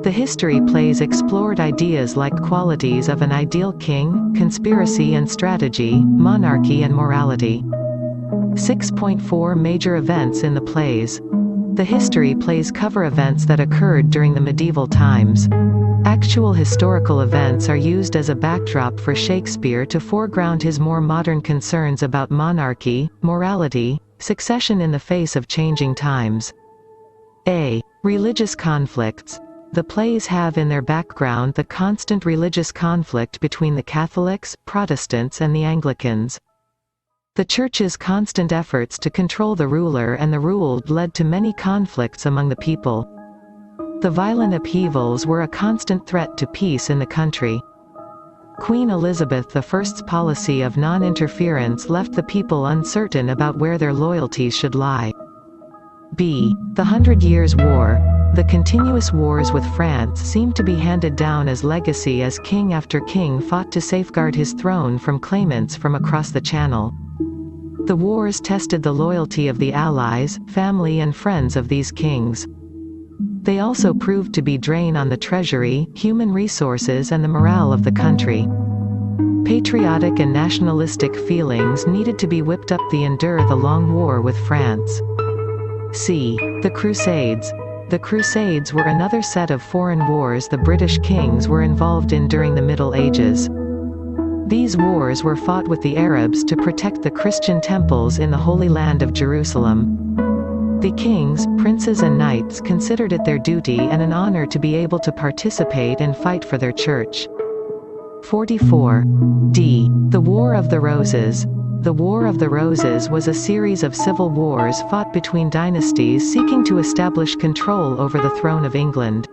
The history plays explored ideas like qualities of an ideal king, conspiracy and strategy, monarchy and morality. 6.4 Major events in the plays. The history plays cover events that occurred during the medieval times. Actual historical events are used as a backdrop for Shakespeare to foreground his more modern concerns about monarchy, morality, succession in the face of changing times. A. Religious conflicts. The plays have in their background the constant religious conflict between the Catholics, Protestants and the Anglicans. The Church's constant efforts to control the ruler and the ruled led to many conflicts among the people. The violent upheavals were a constant threat to peace in the country. Queen Elizabeth I's policy of non-interference left the people uncertain about where their loyalties should lie. B. The 100 Years' War. The continuous wars with France seemed to be handed down as legacy as king after king fought to safeguard his throne from claimants from across the Channel. The wars tested the loyalty of the allies, family and friends of these kings. They also proved to be drain on the treasury, human resources and the morale of the country. Patriotic and nationalistic feelings needed to be whipped up to endure the long war with France. C. The Crusades. The Crusades were another set of foreign wars the British kings were involved in during the Middle Ages. These wars were fought with the Arabs to protect the Christian temples in the Holy Land of Jerusalem. The kings, princes and knights considered it their duty and an honor to be able to participate and fight for their church. 44. D. The War of the Roses. The War of the Roses was a series of civil wars fought between dynasties seeking to establish control over the throne of England.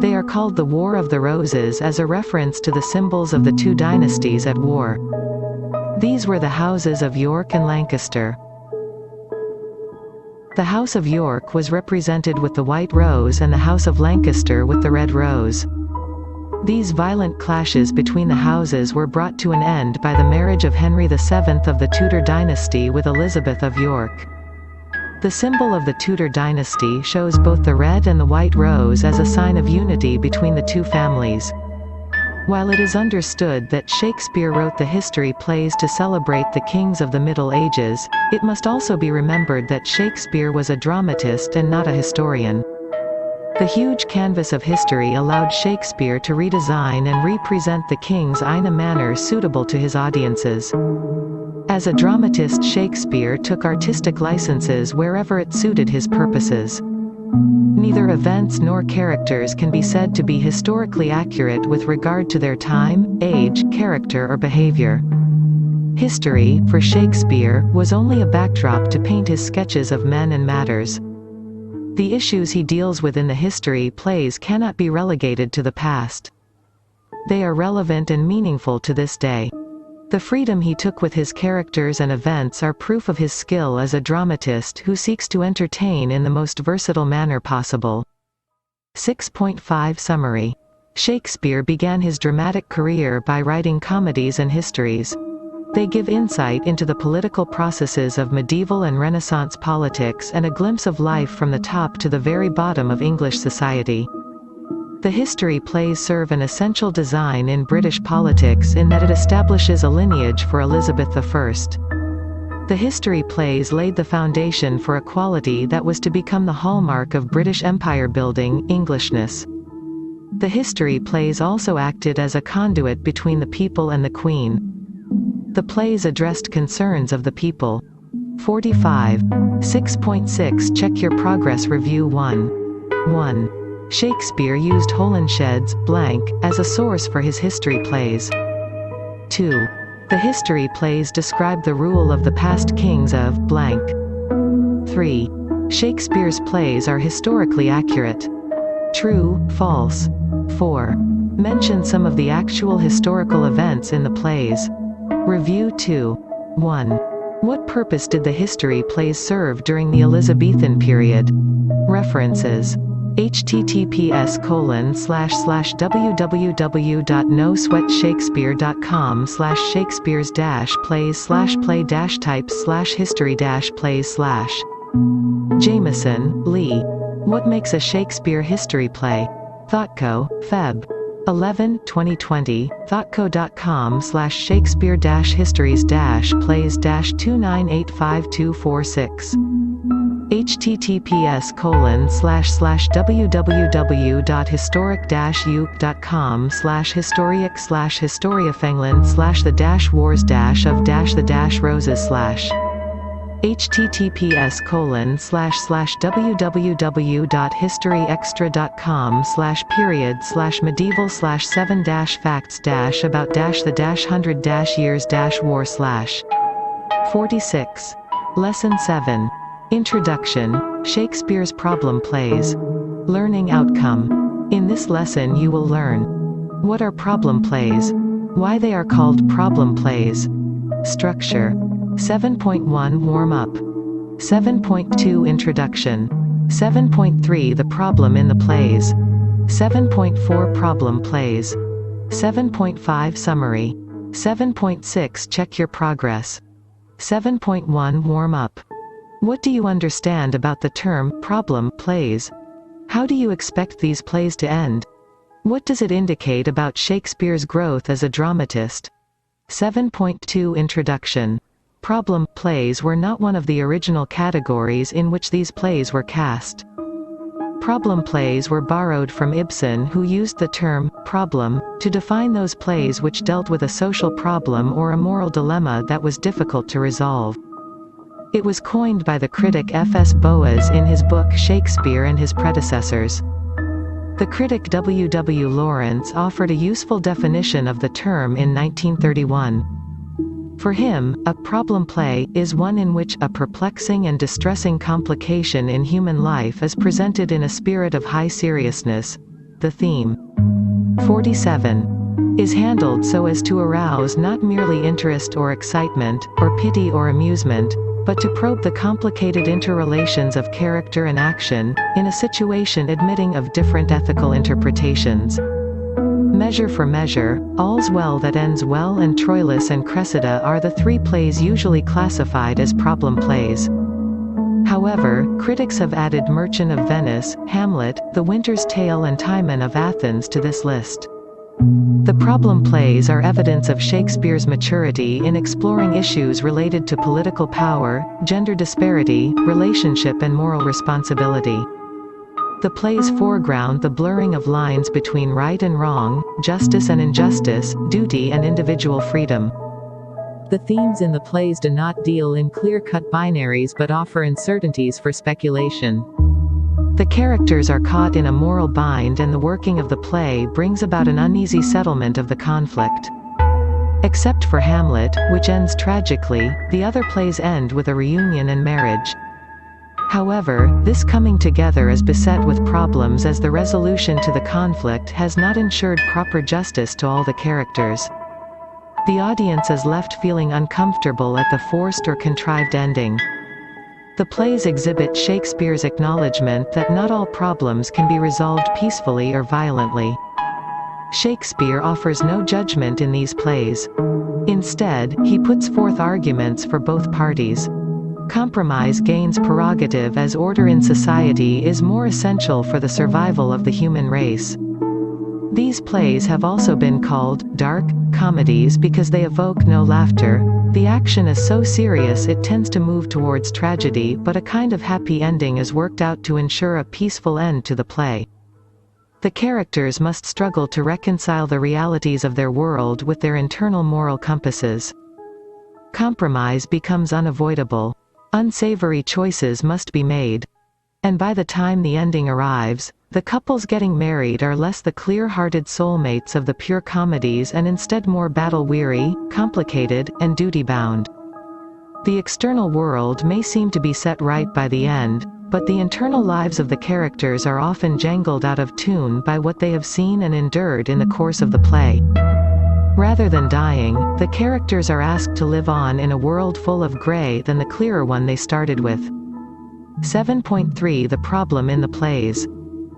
They are called the War of the Roses as a reference to the symbols of the two dynasties at war. These were the houses of York and Lancaster. The House of York was represented with the white rose and the House of Lancaster with the red rose. These violent clashes between the houses were brought to an end by the marriage of Henry VII of the Tudor dynasty with Elizabeth of York. The symbol of the Tudor dynasty shows both the red and the white rose as a sign of unity between the two families. While it is understood that Shakespeare wrote the history plays to celebrate the kings of the Middle Ages, it must also be remembered that Shakespeare was a dramatist and not a historian. The huge canvas of history allowed Shakespeare to redesign and represent the kings in a manner suitable to his audiences. As a dramatist, Shakespeare took artistic licenses wherever it suited his purposes. Neither events nor characters can be said to be historically accurate with regard to their time, age, character or behavior. History, for Shakespeare, was only a backdrop to paint his sketches of men and matters. The issues he deals with in the history plays cannot be relegated to the past. They are relevant and meaningful to this day. The freedom he took with his characters and events are proof of his skill as a dramatist who seeks to entertain in the most versatile manner possible. 6.5 Summary. Shakespeare began his dramatic career by writing comedies and histories. They give insight into the political processes of medieval and Renaissance politics and a glimpse of life from the top to the very bottom of English society. The history plays serve an essential design in British politics in that it establishes a lineage for Elizabeth I. The history plays laid the foundation for a quality that was to become the hallmark of British empire building, Englishness. The history plays also acted as a conduit between the people and the Queen. The plays addressed concerns of the people. 45. 6.6 Check your progress. Review 1. Shakespeare used Holinshed's blank as a source for his history plays. 2. The history plays describe the rule of the past kings of blank. 3. Shakespeare's plays are historically accurate. True, false. 4. Mention some of the actual historical events in the plays. Review 2. 1. What purpose did the history plays serve during the Elizabethan period? References. https://www.nosweatshakespeare.com/shakespears-plays/play-types/history-plays/ Jameson, Lee. What makes a Shakespeare history play? ThoughtCo, Feb. 11, 2020, thoughtco.com/shakespeare-histories-plays-2985246. https://www.historic-uke.com/historic-historiafengland/the-wars-of-the-roses/ https://www.historyextra.com/period/medieval/7-facts-about-the-100-years-war/ 46. Lesson 7. Introduction, Shakespeare's Problem Plays. Learning Outcome. In this lesson you will learn: what are problem plays? Why they are called problem plays. Structure. 7.1 Warm-up. 7.2 Introduction. 7.3 The problem in the plays. 7.4 Problem plays. 7.5 Summary. 7.6 Check your progress. 7.1 Warm-up. What do you understand about the term problem plays? How do you expect these plays to end? What does it indicate about Shakespeare's growth as a dramatist? 7.2 Introduction. Problem plays were not one of the original categories in which these plays were cast. Problem plays were borrowed from Ibsen, who used the term problem to define those plays which dealt with a social problem or a moral dilemma that was difficult to resolve. It was coined by the critic F.S. Boas in his book Shakespeare and His Predecessors. The critic W. W. Lawrence offered a useful definition of the term in 1931. For him, a problem play is one in which a perplexing and distressing complication in human life is presented in a spirit of high seriousness. The theme. 47. Is handled so as to arouse not merely interest or excitement, or pity or amusement, but to probe the complicated interrelations of character and action, in a situation admitting of different ethical interpretations. Measure for Measure, All's Well That Ends Well, and Troilus and Cressida are the three plays usually classified as problem plays. However, critics have added Merchant of Venice, Hamlet, The Winter's Tale and Timon of Athens to this list. The problem plays are evidence of Shakespeare's maturity in exploring issues related to political power, gender disparity, relationship and moral responsibility. The plays foreground the blurring of lines between right and wrong, justice and injustice, duty and individual freedom. The themes in the plays do not deal in clear-cut binaries but offer uncertainties for speculation. The characters are caught in a moral bind, and the working of the play brings about an uneasy settlement of the conflict. Except for Hamlet, which ends tragically, the other plays end with a reunion and marriage. However, this coming together is beset with problems as the resolution to the conflict has not ensured proper justice to all the characters. The audience is left feeling uncomfortable at the forced or contrived ending. The plays exhibit Shakespeare's acknowledgement that not all problems can be resolved peacefully or violently. Shakespeare offers no judgment in these plays. Instead, he puts forth arguments for both parties. Compromise gains prerogative as order in society is more essential for the survival of the human race. These plays have also been called dark comedies because they evoke no laughter. The action is so serious it tends to move towards tragedy, but a kind of happy ending is worked out to ensure a peaceful end to the play. The characters must struggle to reconcile the realities of their world with their internal moral compasses. Compromise becomes unavoidable. Unsavory choices must be made. And by the time the ending arrives, the couples getting married are less the clear-hearted soulmates of the pure comedies and instead more battle-weary, complicated, and duty-bound. The external world may seem to be set right by the end, but the internal lives of the characters are often jangled out of tune by what they have seen and endured in the course of the play. Rather than dying, the characters are asked to live on in a world full of gray than the clearer one they started with. 7.3 The problem in the plays.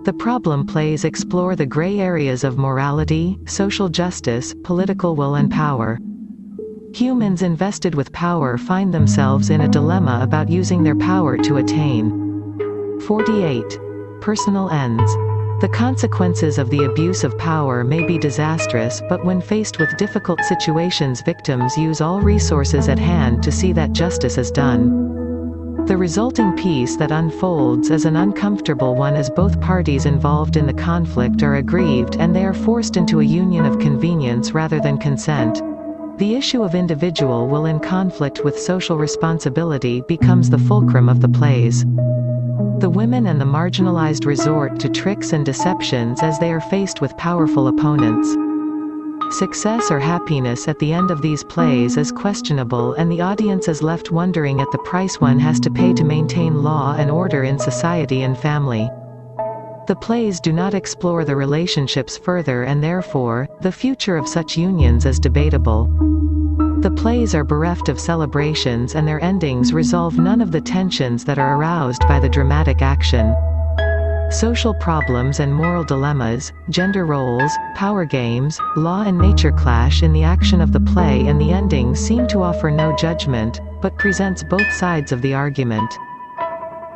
The problem plays explore the gray areas of morality, social justice, political will and power. Humans invested with power find themselves in a dilemma about using their power to attain. 48. Personal ends. The consequences of the abuse of power may be disastrous, but when faced with difficult situations, victims use all resources at hand to see that justice is done. The resulting peace that unfolds is an uncomfortable one as both parties involved in the conflict are aggrieved and they are forced into a union of convenience rather than consent. The issue of individual will in conflict with social responsibility becomes the fulcrum of the plays. The women and the marginalized resort to tricks and deceptions as they are faced with powerful opponents. Success or happiness at the end of these plays is questionable, and the audience is left wondering at the price one has to pay to maintain law and order in society and family. The plays do not explore the relationships further, and therefore, the future of such unions is debatable. The plays are bereft of celebrations, and their endings resolve none of the tensions that are aroused by the dramatic action. Social problems and moral dilemmas, gender roles, power games, law and nature clash in the action of the play, and the ending seem to offer no judgment, but presents both sides of the argument.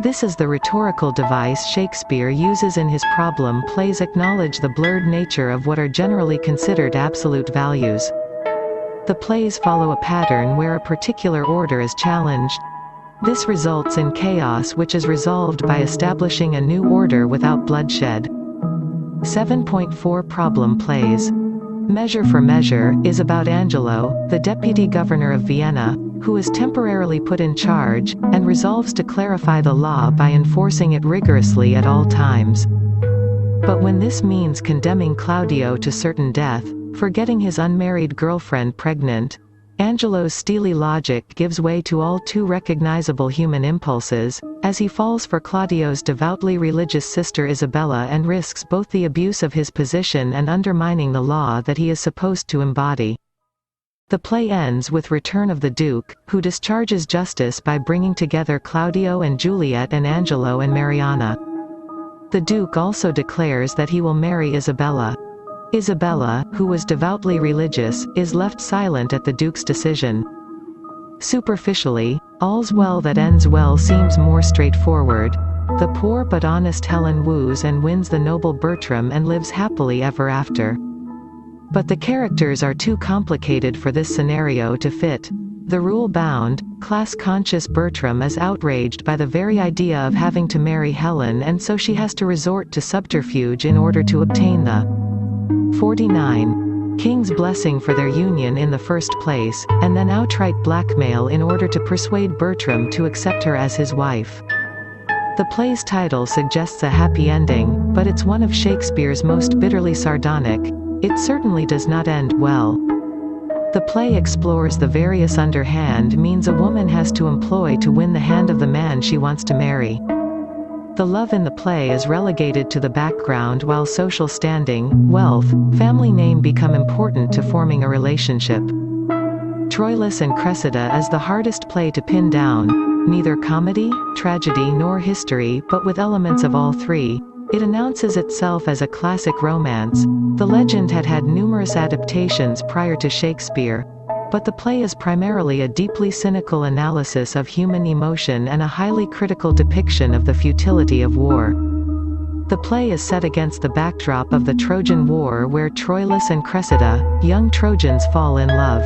This is the rhetorical device Shakespeare uses in his problem plays. Acknowledge the blurred nature of what are generally considered absolute values. The plays follow a pattern where a particular order is challenged. This results in chaos, which is resolved by establishing a new order without bloodshed. 7.4 Problem plays. Measure for Measure is about Angelo, the deputy governor of Vienna, who is temporarily put in charge, and resolves to clarify the law by enforcing it rigorously at all times. But when this means condemning Claudio to certain death, for getting his unmarried girlfriend pregnant, Angelo's steely logic gives way to all too recognizable human impulses, as he falls for Claudio's devoutly religious sister Isabella and risks both the abuse of his position and undermining the law that he is supposed to embody. The play ends with return of the Duke, who discharges justice by bringing together Claudio and Juliet and Angelo and Mariana. The Duke also declares that he will marry Isabella. Isabella, who was devoutly religious, is left silent at the Duke's decision. Superficially, all's well that ends well seems more straightforward. The poor but honest Helen woos and wins the noble Bertram and lives happily ever after. But the characters are too complicated for this scenario to fit. The rule-bound, class-conscious Bertram is outraged by the very idea of having to marry Helen, and so she has to resort to subterfuge in order to obtain the 49 King's blessing for their union in the first place, and then outright blackmail in order to persuade Bertram to accept her as his wife. The play's title suggests a happy ending, but it's one of Shakespeare's most bitterly sardonic. It certainly does not end well. The play explores the various underhand means a woman has to employ to win the hand of the man she wants to marry. The love in the play is relegated to the background while social standing, wealth, family name become important to forming a relationship. Troilus and Cressida is the hardest play to pin down, neither comedy, tragedy nor history but with elements of all three. It announces itself as a classic romance. The legend had had numerous adaptations prior to Shakespeare, but the play is primarily a deeply cynical analysis of human emotion and a highly critical depiction of the futility of war. The play is set against the backdrop of the Trojan War, where Troilus and Cressida, young Trojans, fall in love.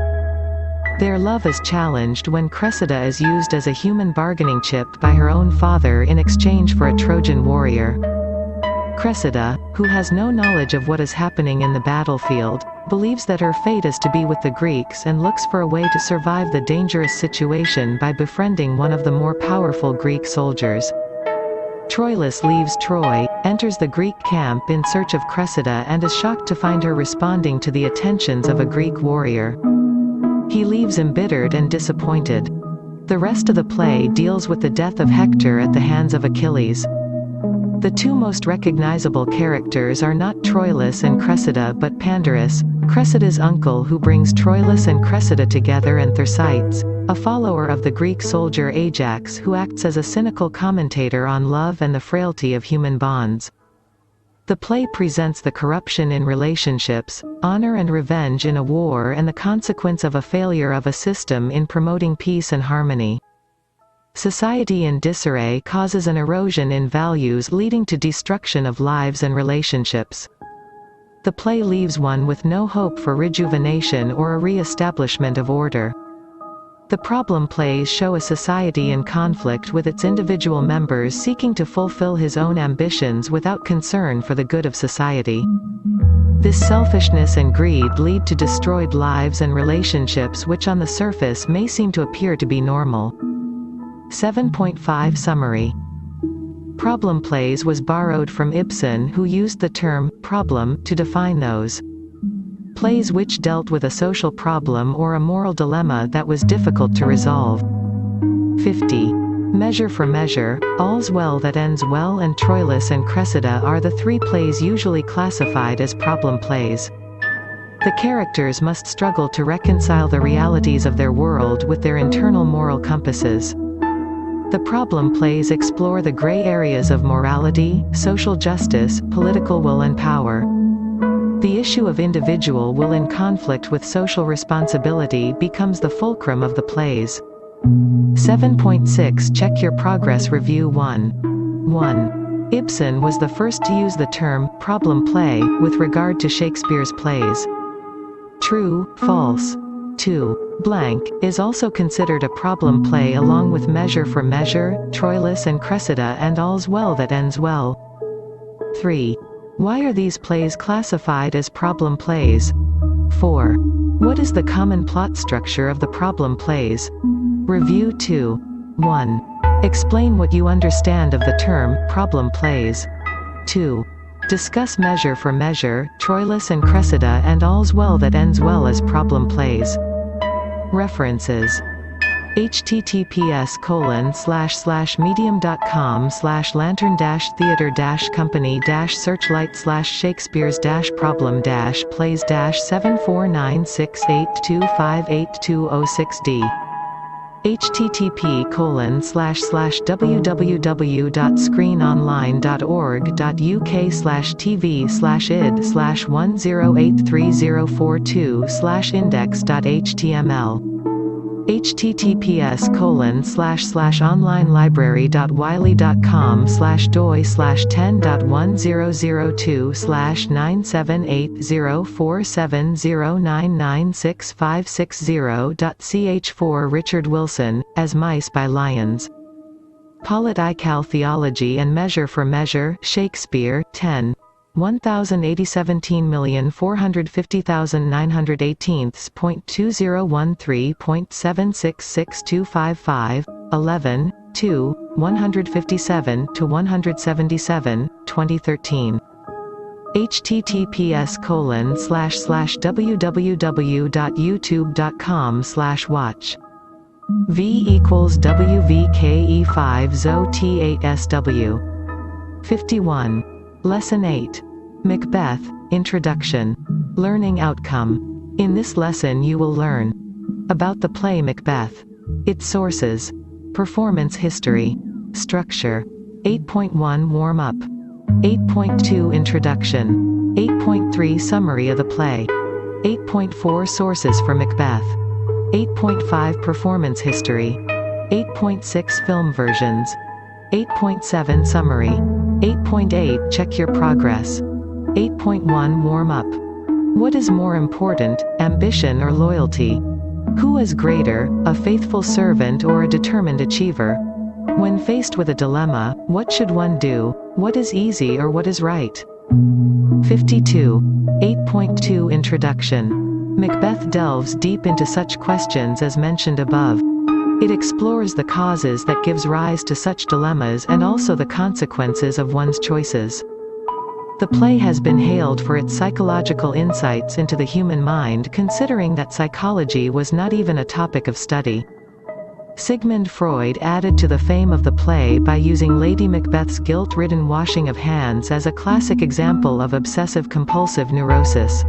Their love is challenged when Cressida is used as a human bargaining chip by her own father in exchange for a Trojan warrior. Cressida, who has no knowledge of what is happening in the battlefield, believes that her fate is to be with the Greeks and looks for a way to survive the dangerous situation by befriending one of the more powerful Greek soldiers. Troilus leaves Troy, enters the Greek camp in search of Cressida and is shocked to find her responding to the attentions of a Greek warrior. He leaves embittered and disappointed. The rest of the play deals with the death of Hector at the hands of Achilles. The two most recognizable characters are not Troilus and Cressida but Pandarus, Cressida's uncle who brings Troilus and Cressida together, and Thersites, a follower of the Greek soldier Ajax who acts as a cynical commentator on love and the frailty of human bonds. The play presents the corruption in relationships, honor and revenge in a war, and the consequence of a failure of a system in promoting peace and harmony. Society in disarray causes an erosion in values leading to destruction of lives and relationships. The play leaves one with no hope for rejuvenation or a re-establishment of order. The problem plays show a society in conflict with its individual members seeking to fulfill his own ambitions without concern for the good of society. This selfishness and greed lead to destroyed lives and relationships which on the surface may seem to appear to be normal. 7.5 Summary. Problem plays was borrowed from Ibsen, who used the term problem to define those plays which dealt with a social problem or a moral dilemma that was difficult to resolve. 50. Measure for Measure, All's Well That Ends Well and Troilus and Cressida are the three plays usually classified as problem plays. The characters must struggle to reconcile the realities of their world with their internal moral compasses. The problem plays explore the gray areas of morality, social justice, political will and power. The issue of individual will in conflict with social responsibility becomes the fulcrum of the plays. 7.6 Check Your Progress Review 1. Ibsen was the first to use the term problem play with regard to Shakespeare's plays. True, false. 2. Blank is also considered a problem play along with Measure for Measure, Troilus and Cressida and All's Well That Ends Well. 3. Why are these plays classified as problem plays? 4. What is the common plot structure of the problem plays? Review 2. 1. Explain what you understand of the term problem plays. 2. Discuss Measure for Measure, Troilus and Cressida and All's Well That Ends Well as problem plays. References: https://medium.com/lantern-theatre-company-searchlight/Shakespeare's-problem-plays-74968258206D http://www.screenonline.org.uk/tv/id/1083042/index.html https://wiley.com/doi/10.1002/9780470996560.ch4 Richard Wilson, As Mice by Lions. Political Theology and Measure for Measure, Shakespeare, 10. 1018,450,918.2013.766255, 11, 2, 157-177, 2013. https://www.youtube.com/watch V = WVKE5ZOT8SW. 51. Lesson 8. Macbeth, Introduction. Learning Outcome. In this lesson you will learn about the play Macbeth, its sources, performance history, structure. 8.1 Warm-up. 8.2 Introduction. 8.3 Summary of the play. 8.4 Sources for Macbeth. 8.5 Performance history. 8.6 Film versions. 8.7 Summary. 8.8 Check your progress. 8.1 Warm-up. What is more important, ambition or loyalty? Who is greater, a faithful servant or a determined achiever? When faced with a dilemma, what should one do? What is easy or what is right? 52. 8.2 Introduction. Macbeth delves deep into such questions as mentioned above. It explores the causes that gives rise to such dilemmas and also the consequences of one's choices. The play has been hailed for its psychological insights into the human mind, considering that psychology was not even a topic of study. Sigmund Freud added to the fame of the play by using Lady Macbeth's guilt-ridden washing of hands as a classic example of obsessive-compulsive neurosis.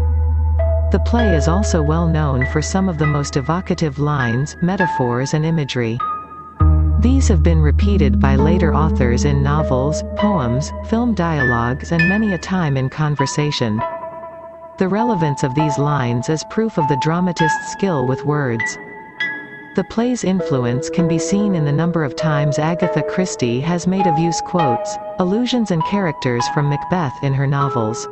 The play is also well known for some of the most evocative lines, metaphors and imagery. These have been repeated by later authors in novels, poems, film dialogues and many a time in conversation. The relevance of these lines is proof of the dramatist's skill with words. The play's influence can be seen in the number of times Agatha Christie has made of use quotes, allusions and characters from Macbeth in her novels.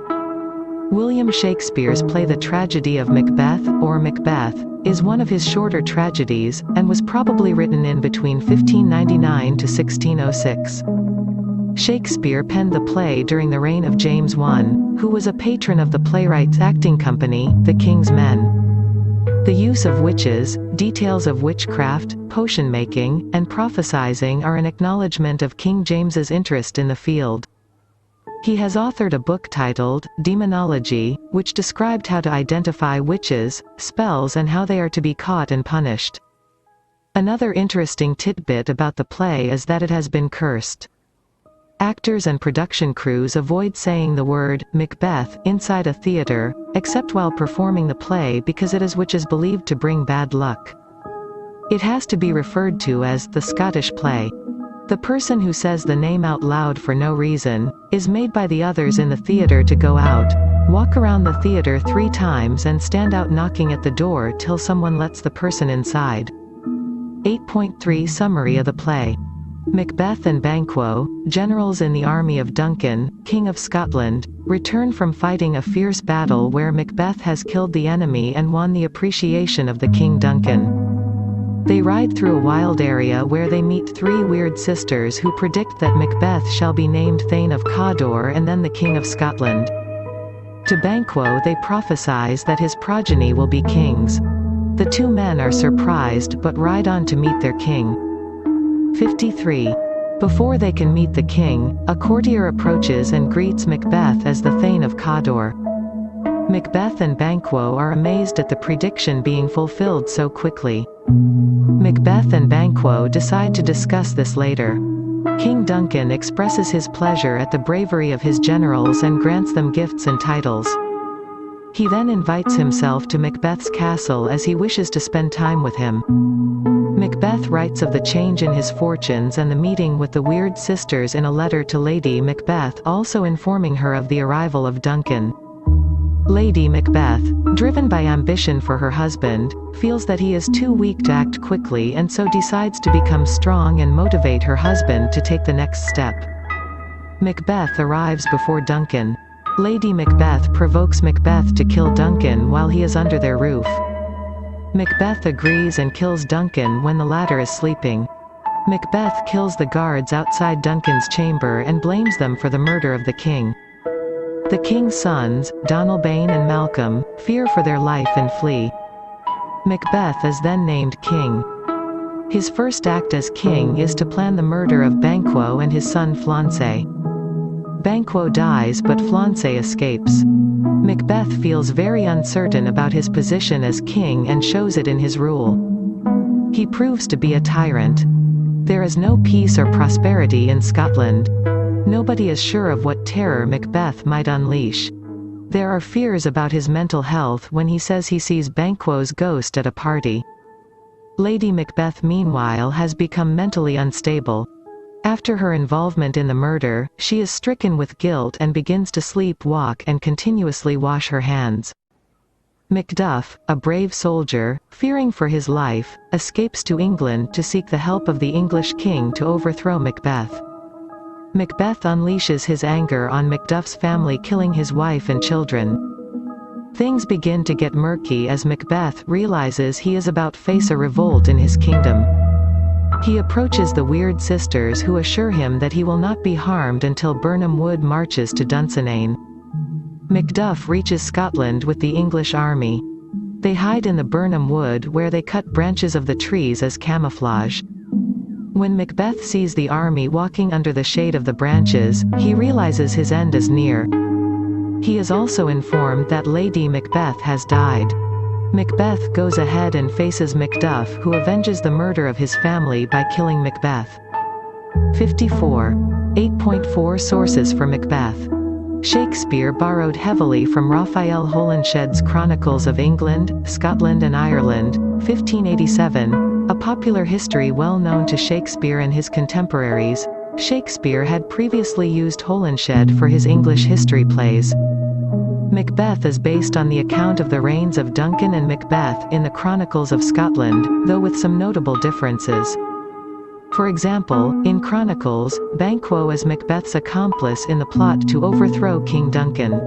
William Shakespeare's play The Tragedy of Macbeth, or Macbeth, is one of his shorter tragedies, and was probably written in between 1599 to 1606. Shakespeare penned the play during the reign of James I, who was a patron of the playwright's acting company, The King's Men. The use of witches, details of witchcraft, potion-making, and prophesizing are an acknowledgement of King James's interest in the field. He has authored a book titled, Demonology, which described how to identify witches, spells and how they are to be caught and punished. Another interesting tidbit about the play is that it has been cursed. Actors and production crews avoid saying the word, Macbeth, inside a theater, except while performing the play because it is believed to bring bad luck. It has to be referred to as the Scottish play. The person who says the name out loud for no reason, is made by the others in the theater to go out, walk around the theater 3 times and stand out knocking at the door till someone lets the person inside. 8.3 Summary of the play. Macbeth and Banquo, generals in the army of Duncan, King of Scotland, return from fighting a fierce battle where Macbeth has killed the enemy and won the appreciation of the King Duncan. They ride through a wild area where they meet 3 weird sisters who predict that Macbeth shall be named Thane of Cawdor and then the King of Scotland. To Banquo they prophesize that his progeny will be kings. The 2 men are surprised but ride on to meet their king. 53. Before they can meet the king, a courtier approaches and greets Macbeth as the Thane of Cawdor. Macbeth and Banquo are amazed at the prediction being fulfilled so quickly. Macbeth and Banquo decide to discuss this later. King Duncan expresses his pleasure at the bravery of his generals and grants them gifts and titles. He then invites himself to Macbeth's castle as he wishes to spend time with him. Macbeth writes of the change in his fortunes and the meeting with the weird sisters in a letter to Lady Macbeth, also informing her of the arrival of Duncan. Lady Macbeth, driven by ambition for her husband, feels that he is too weak to act quickly and so decides to become strong and motivate her husband to take the next step. Macbeth arrives before Duncan. Lady Macbeth provokes Macbeth to kill Duncan while he is under their roof. Macbeth agrees and kills Duncan when the latter is sleeping. Macbeth kills the guards outside Duncan's chamber and blames them for the murder of the king. The king's sons, Donalbain and Malcolm, fear for their life and flee. Macbeth is then named king. His first act as king is to plan the murder of Banquo and his son Flancé. Banquo dies but Flancé escapes. Macbeth feels very uncertain about his position as king and shows it in his rule. He proves to be a tyrant. There is no peace or prosperity in Scotland. Nobody is sure of what terror Macbeth might unleash. There are fears about his mental health when he says he sees Banquo's ghost at a party. Lady Macbeth meanwhile has become mentally unstable. After her involvement in the murder, she is stricken with guilt and begins to sleepwalk and continuously wash her hands. Macduff, a brave soldier, fearing for his life, escapes to England to seek the help of the English king to overthrow Macbeth. Macbeth unleashes his anger on Macduff's family, killing his wife and children. Things begin to get murky as Macbeth realizes he is about to face a revolt in his kingdom. He approaches the weird sisters who assure him that he will not be harmed until Birnam Wood marches to Dunsinane. Macduff reaches Scotland with the English army. They hide in the Birnam Wood where they cut branches of the trees as camouflage. When Macbeth sees the army walking under the shade of the branches, he realizes his end is near. He is also informed that Lady Macbeth has died. Macbeth goes ahead and faces Macduff, who avenges the murder of his family by killing Macbeth. 54. 8.4 Sources for Macbeth. Shakespeare borrowed heavily from Raphael Holinshed's Chronicles of England, Scotland and Ireland, 1587, a popular history well known to Shakespeare and his contemporaries. Shakespeare had previously used Holinshed for his English history plays. Macbeth is based on the account of the reigns of Duncan and Macbeth in the Chronicles of Scotland, though with some notable differences. For example, in Chronicles, Banquo is Macbeth's accomplice in the plot to overthrow King Duncan.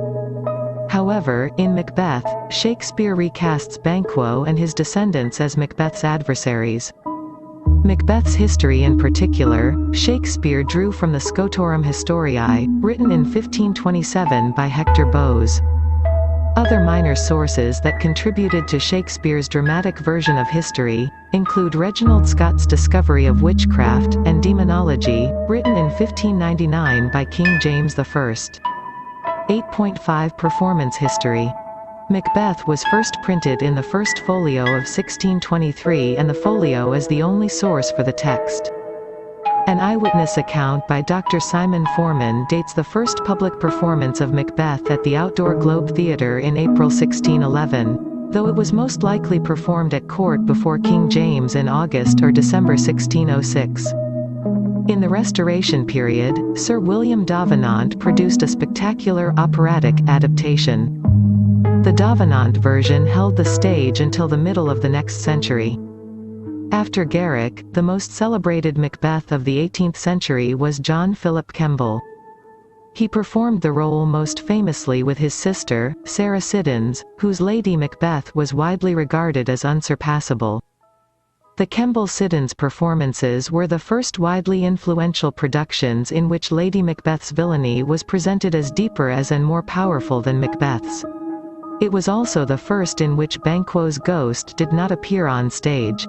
However, in Macbeth, Shakespeare recasts Banquo and his descendants as Macbeth's adversaries. Macbeth's history in particular, Shakespeare drew from the Scotorum Historiae, written in 1527 by Hector Boece. Other minor sources that contributed to Shakespeare's dramatic version of history include Reginald Scott's Discovery of Witchcraft and Demonology, written in 1599 by King James I. 8.5 Performance history. Macbeth was first printed in the First Folio of 1623, and the folio is the only source for the text. An eyewitness account by Dr. Simon Forman dates the first public performance of Macbeth at the Outdoor Globe Theatre in April 1611, though it was most likely performed at court before King James in August or December 1606. In the Restoration period, Sir William Davenant produced a spectacular operatic adaptation. The Davenant version held the stage until the middle of the next century. After Garrick, the most celebrated Macbeth of the 18th century was John Philip Kemble. He performed the role most famously with his sister, Sarah Siddons, whose Lady Macbeth was widely regarded as unsurpassable. The Kemble-Siddons performances were the first widely influential productions in which Lady Macbeth's villainy was presented as deeper as and more powerful than Macbeth's. It was also the first in which Banquo's ghost did not appear on stage.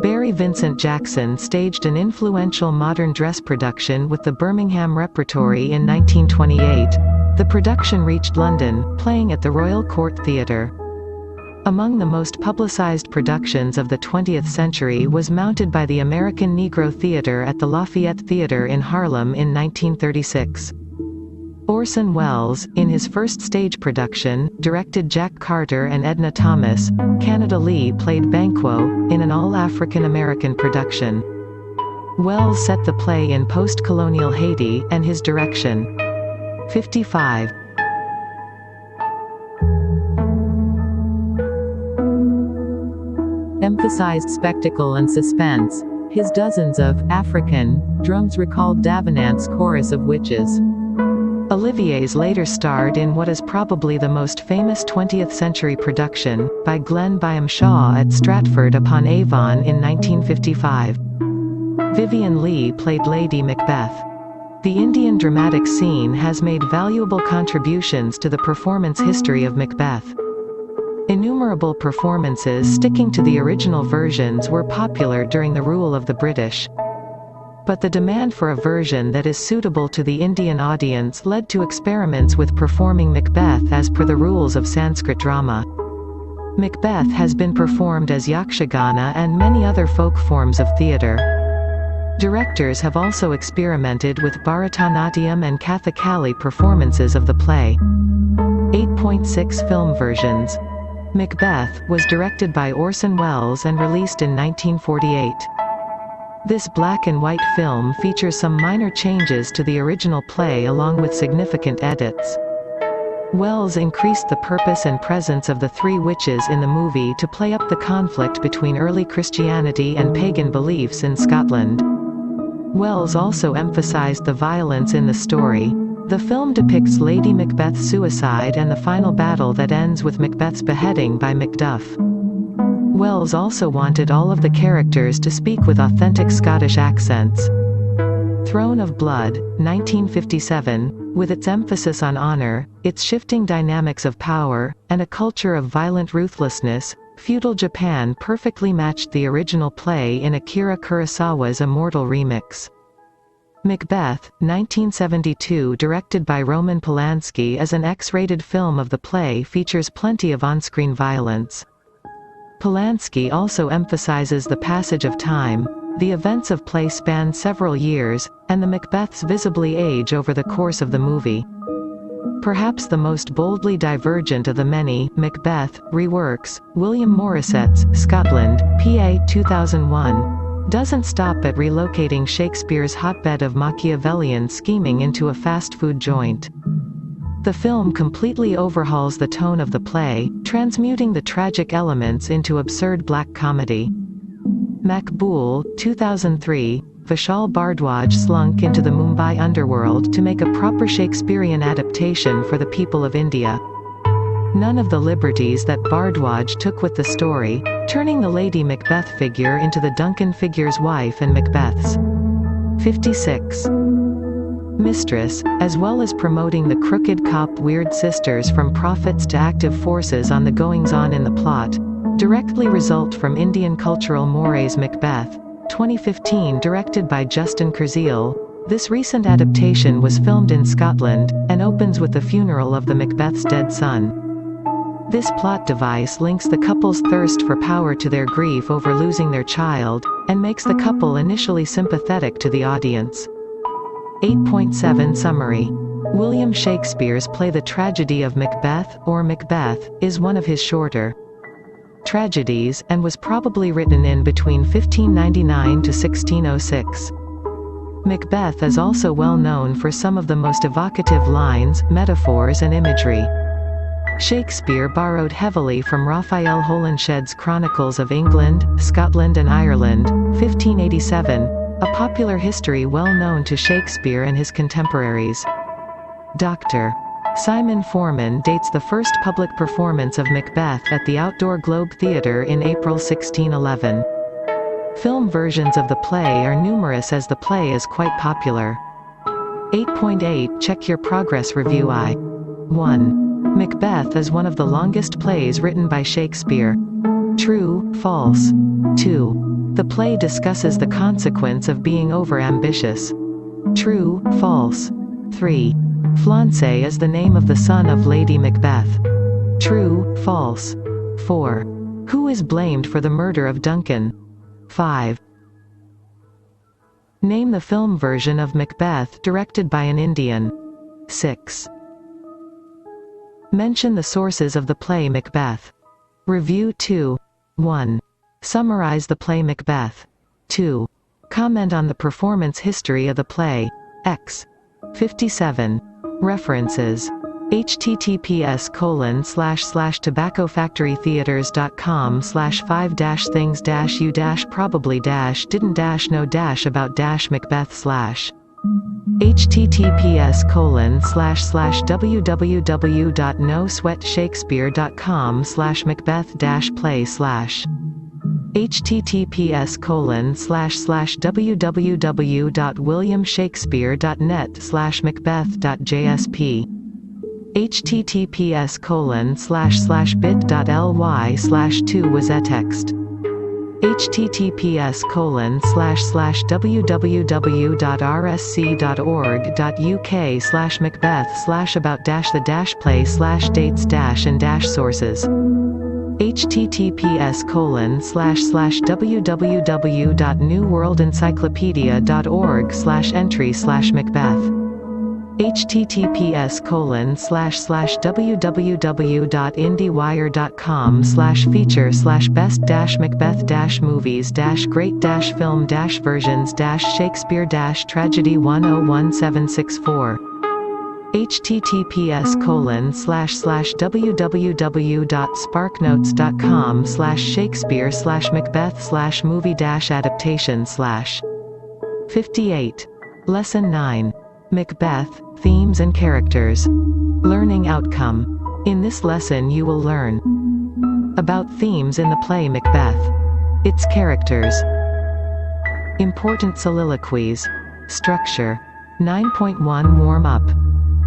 Barry Vincent Jackson staged an influential modern dress production with the Birmingham Repertory in 1928. The production reached London, playing at the Royal Court Theatre. Among the most publicized productions of the 20th century was mounted by the American Negro Theatre at the Lafayette Theatre in Harlem in 1936. Orson Welles, in his first stage production, directed Jack Carter and Edna Thomas. Canada Lee played Banquo, in an all-African-American production. Welles set the play in post-colonial Haiti, and his direction. 55. Emphasized spectacle and suspense. His dozens of African drums recalled Davenant's Chorus of Witches. Olivier's later starred in what is probably the most famous 20th-century production, by Glenn Byam Shaw at Stratford-upon-Avon in 1955. Vivien Leigh played Lady Macbeth. The Indian dramatic scene has made valuable contributions to the performance history of Macbeth. Innumerable performances sticking to the original versions were popular during the rule of the British. But the demand for a version that is suitable to the Indian audience led to experiments with performing Macbeth as per the rules of Sanskrit drama. Macbeth has been performed as Yakshagana and many other folk forms of theatre. Directors have also experimented with Bharatanatyam and Kathakali performances of the play. 8.6 film versions. Macbeth was directed by Orson Welles and released in 1948. This black-and-white film features some minor changes to the original play along with significant edits. Welles increased the purpose and presence of the three witches in the movie to play up the conflict between early Christianity and pagan beliefs in Scotland. Welles also emphasized the violence in the story. The film depicts Lady Macbeth's suicide and the final battle that ends with Macbeth's beheading by Macduff. Welles also wanted all of the characters to speak with authentic Scottish accents. Throne of Blood, 1957, with its emphasis on honor, its shifting dynamics of power, and a culture of violent ruthlessness, feudal Japan perfectly matched the original play in Akira Kurosawa's Immortal remix. Macbeth, 1972, directed by Roman Polanski, as an X-rated film of the play, features plenty of on-screen violence. Polanski also emphasizes the passage of time. The events of play span several years, and the Macbeths visibly age over the course of the movie. Perhaps the most boldly divergent of the many Macbeth reworks, William Morissette's Scotland, PA 2001, doesn't stop at relocating Shakespeare's hotbed of Machiavellian scheming into a fast food joint. The film completely overhauls the tone of the play, transmuting the tragic elements into absurd black comedy. Makbul, 2003, Vishal Bhardwaj slunk into the Mumbai underworld to make a proper Shakespearean adaptation for the people of India. None of the liberties that Bhardwaj took with the story, turning the Lady Macbeth figure into the Duncan figure's wife and Macbeth's. 56. Mistress, as well as promoting the crooked cop weird sisters from prophets to active forces on the goings-on in the plot, directly result from Indian cultural mores. Macbeth, 2015, directed by Justin Kurziel. This recent adaptation was filmed in Scotland, and opens with the funeral of the Macbeth's dead son. This plot device links the couple's thirst for power to their grief over losing their child, and makes the couple initially sympathetic to the audience. 8.7 Summary. William Shakespeare's play The Tragedy of Macbeth, or Macbeth, is one of his shorter tragedies, and was probably written in between 1599 to 1606. Macbeth is also well known for some of the most evocative lines, metaphors and imagery. Shakespeare borrowed heavily from Raphael Holinshed's Chronicles of England, Scotland and Ireland, 1587, a popular history well known to Shakespeare and his contemporaries. Dr. Simon Forman dates the first public performance of Macbeth at the Outdoor Globe Theatre in April 1611. Film versions of the play are numerous as the play is quite popular. 8.8 Check your progress review. 1. Macbeth is one of the longest plays written by Shakespeare. True, false. 2. The play discusses the consequence of being over-ambitious. True, false. 3. Flaunce is the name of the son of Lady Macbeth. True, false. 4. Who is blamed for the murder of Duncan? 5. Name the film version of Macbeth directed by an Indian. 6. Mention the sources of the play Macbeth. Review 2. 1. Summarize the play Macbeth. 2. Comment on the performance history of the play. X. 57. References. https://tobacco-factory-theaters.com/5-things-you-probably-didn't-know-about-Macbeth/ https://www.nosweatshakespeare.com/macbeth-play/ https://www.williamshakespeare.net/macbeth.jsp https://bit.ly/2wazetext https://www.rsc.org.uk/macbeth/about-the-play/dates-and-sources https://www.newworldencyclopedia.org/entry/macbeth https://www.indiewire.com/feature/best-macbeth-movies-great-film-versions-shakespeare-tragedy 10174 https://www.sparknotes.com/shakespeare/macbeth/movie-adaptation/ 58. Lesson 9. Macbeth, Themes and Characters. Learning Outcome. In this lesson you will learn about themes in the play Macbeth, its characters, important soliloquies, structure, 9.1 Warm-up,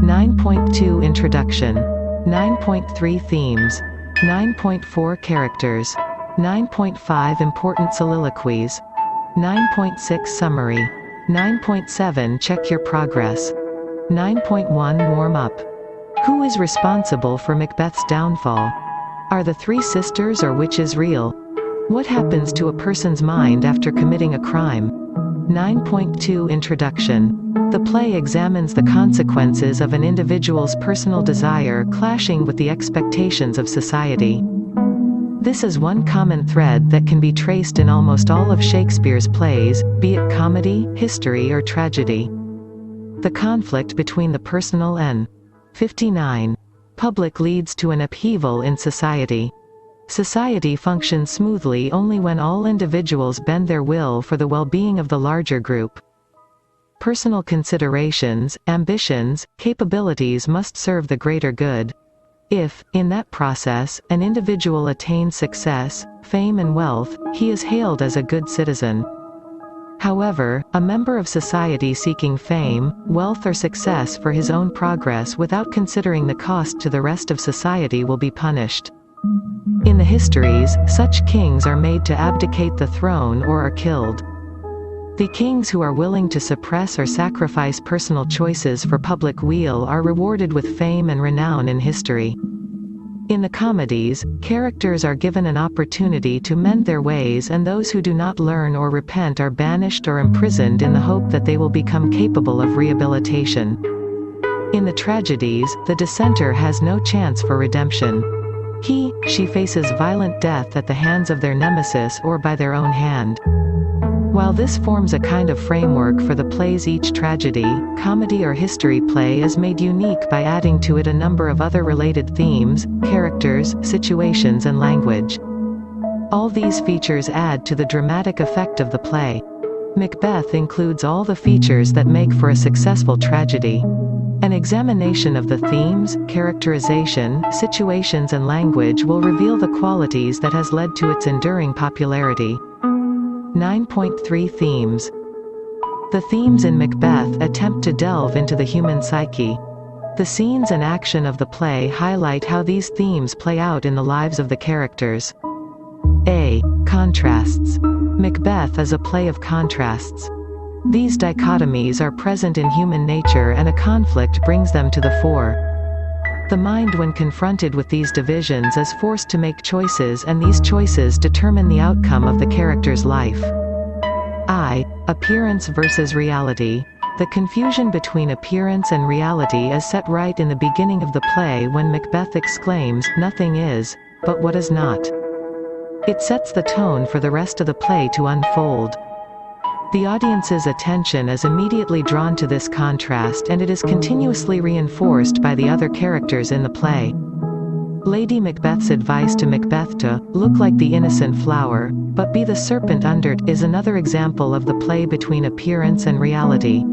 9.2 Introduction, 9.3 Themes, 9.4 Characters, 9.5 Important soliloquies, 9.6 Summary, 9.7 Check your progress, 9.1 Warm-up. Who is responsible for Macbeth's downfall? Are the three sisters or which is real? What happens to a person's mind after committing a crime? 9.2 Introduction. The play examines the consequences of an individual's personal desire clashing with the expectations of society. This is one common thread that can be traced in almost all of Shakespeare's plays, be it comedy, history or tragedy. The conflict between the personal and 59. Public leads to an upheaval in society. Society functions smoothly only when all individuals bend their will for the well-being of the larger group. Personal considerations, ambitions, capabilities must serve the greater good. If, in that process, an individual attains success, fame and wealth, he is hailed as a good citizen. However, a member of society seeking fame, wealth or success for his own progress without considering the cost to the rest of society will be punished. In the histories, such kings are made to abdicate the throne or are killed. The kings who are willing to suppress or sacrifice personal choices for public weal are rewarded with fame and renown in history. In the comedies, characters are given an opportunity to mend their ways, and those who do not learn or repent are banished or imprisoned in the hope that they will become capable of rehabilitation. In the tragedies, the dissenter has no chance for redemption. She faces violent death at the hands of their nemesis or by their own hand. While this forms a kind of framework for the plays, each tragedy, comedy or history play is made unique by adding to it a number of other related themes, characters, situations and language. All these features add to the dramatic effect of the play. Macbeth includes all the features that make for a successful tragedy. An examination of the themes, characterization, situations and language will reveal the qualities that has led to its enduring popularity. 9.3 Themes. The themes in Macbeth attempt to delve into the human psyche. The scenes and action of the play highlight how these themes play out in the lives of the characters. A. Contrasts. Macbeth is a play of contrasts. These dichotomies are present in human nature and a conflict brings them to the fore. The mind, when confronted with these divisions, is forced to make choices, and these choices determine the outcome of the character's life. I. Appearance versus reality. The confusion between appearance and reality is set right in the beginning of the play when Macbeth exclaims, "Nothing is, but what is not." It sets the tone for the rest of the play to unfold. The audience's attention is immediately drawn to this contrast, and it is continuously reinforced by the other characters in the play. Lady Macbeth's advice to Macbeth to look like the innocent flower, but be the serpent under't, is another example of the play between appearance and reality.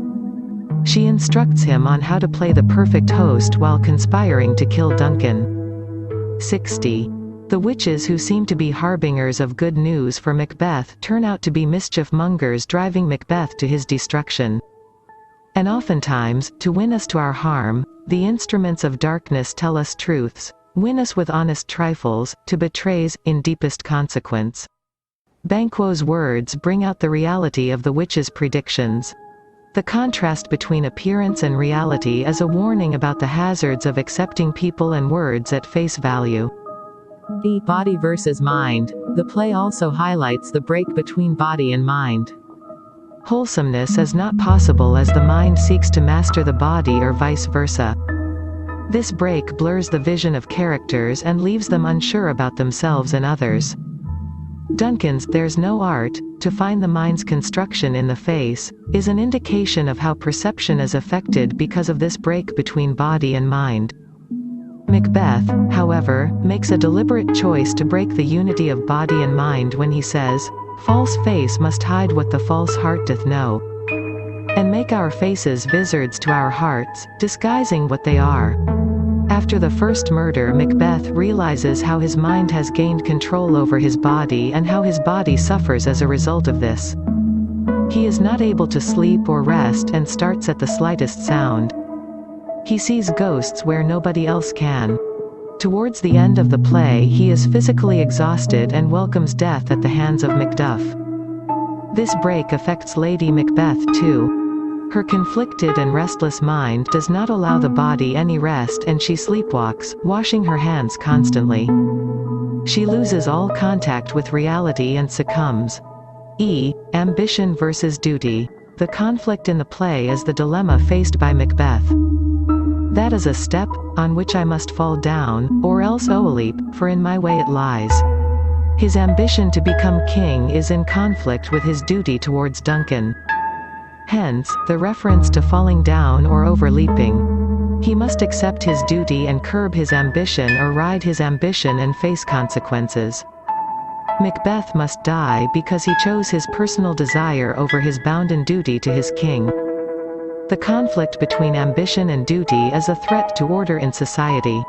She instructs him on how to play the perfect host while conspiring to kill Duncan. 60. The witches who seem to be harbingers of good news for Macbeth turn out to be mischief-mongers driving Macbeth to his destruction. And oftentimes, to win us to our harm, the instruments of darkness tell us truths, win us with honest trifles, to betrays, in deepest consequence. Banquo's words bring out the reality of the witches' predictions. The contrast between appearance and reality is a warning about the hazards of accepting people and words at face value. The body versus mind. The play also highlights the break between body and mind. Wholesomeness is not possible as the mind seeks to master the body or vice versa. This break blurs the vision of characters and leaves them unsure about themselves and others. Duncan's "there's no art to find the mind's construction in the face" is an indication of how perception is affected because of this break between body and mind. Macbeth, however, makes a deliberate choice to break the unity of body and mind when he says, "False face must hide what the false heart doth know, and make our faces vizards to our hearts, disguising what they are." After the first murder, Macbeth realizes how his mind has gained control over his body and how his body suffers as a result of this. He is not able to sleep or rest and starts at the slightest sound. He sees ghosts where nobody else can. Towards the end of the play, he is physically exhausted and welcomes death at the hands of Macduff. This break affects Lady Macbeth too. Her conflicted and restless mind does not allow the body any rest and she sleepwalks, washing her hands constantly. She loses all contact with reality and succumbs. Ambition versus duty. The conflict in the play is the dilemma faced by Macbeth. "That is a step, on which I must fall down, or else o'erleap, for in my way it lies." His ambition to become king is in conflict with his duty towards Duncan. Hence, the reference to falling down or overleaping. He must accept his duty and curb his ambition or ride his ambition and face consequences. Macbeth must die because he chose his personal desire over his bounden duty to his king. The conflict between ambition and duty is a threat to order in society.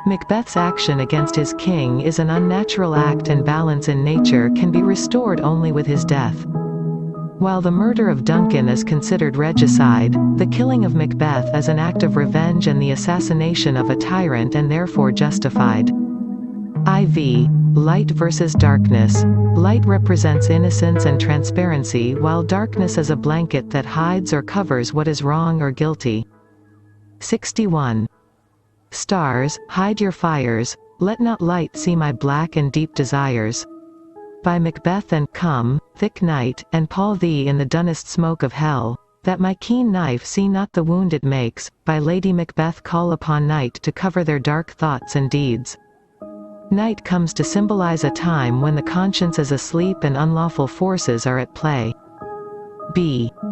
Macbeth's action against his king is an unnatural act, and balance in nature can be restored only with his death. While the murder of Duncan is considered regicide, the killing of Macbeth is an act of revenge and the assassination of a tyrant, and therefore justified. Light versus darkness. Light represents innocence and transparency, while darkness is a blanket that hides or covers what is wrong or guilty. 61. Stars, hide your fires, let not light see my black and deep desires. By Macbeth. And come, thick night, and pall thee in the dunnest smoke of hell, that my keen knife see not the wound it makes. By Lady Macbeth. Call upon night to cover their dark thoughts and deeds. Night comes to symbolize a time when the conscience is asleep and unlawful forces are at play.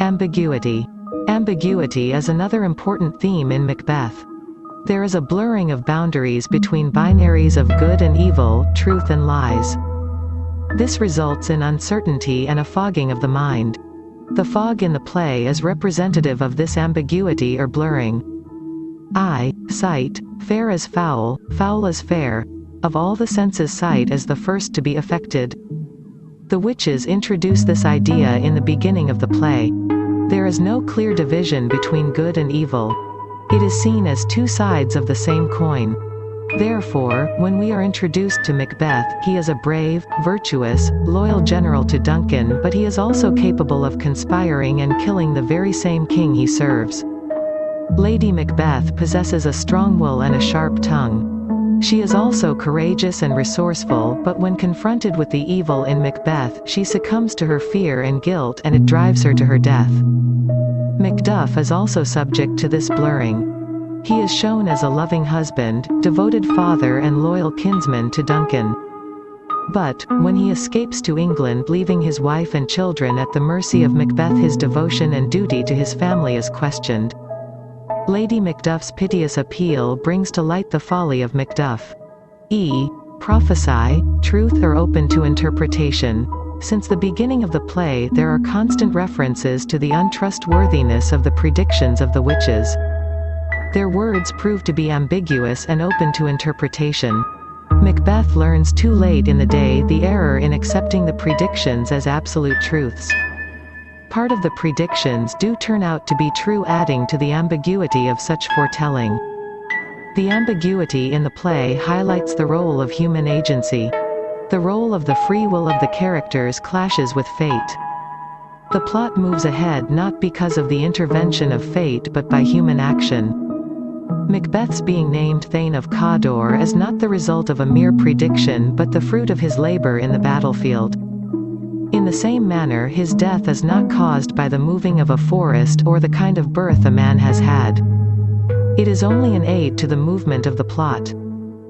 Ambiguity. Ambiguity is another important theme in Macbeth. There is a blurring of boundaries between binaries of good and evil, truth and lies. This results in uncertainty and a fogging of the mind. The fog in the play is representative of this ambiguity or blurring. Sight, fair as foul, foul as fair. Of all the senses, sight is the first to be affected. The witches introduce this idea in the beginning of the play. There is no clear division between good and evil. It is seen as two sides of the same coin. Therefore, when we are introduced to Macbeth, he is a brave, virtuous, loyal general to Duncan, but he is also capable of conspiring and killing the very same king he serves. Lady Macbeth possesses a strong will and a sharp tongue. She is also courageous and resourceful, but when confronted with the evil in Macbeth, she succumbs to her fear and guilt, and it drives her to her death. Macduff is also subject to this blurring. He is shown as a loving husband, devoted father and loyal kinsman to Duncan. But, when he escapes to England leaving his wife and children at the mercy of Macbeth, his devotion and duty to his family is questioned. Lady Macduff's piteous appeal brings to light the folly of Macduff. Prophesy, truth or open to interpretation. Since the beginning of the play there are constant references to the untrustworthiness of the predictions of the witches. Their words prove to be ambiguous and open to interpretation. Macbeth learns too late in the day the error in accepting the predictions as absolute truths. Part of the predictions do turn out to be true, adding to the ambiguity of such foretelling. The ambiguity in the play highlights the role of human agency. The role of the free will of the characters clashes with fate. The plot moves ahead not because of the intervention of fate but by human action. Macbeth's being named Thane of Cawdor is not the result of a mere prediction but the fruit of his labor in the battlefield. In the same manner, his death is not caused by the moving of a forest or the kind of birth a man has had. It is only an aid to the movement of the plot.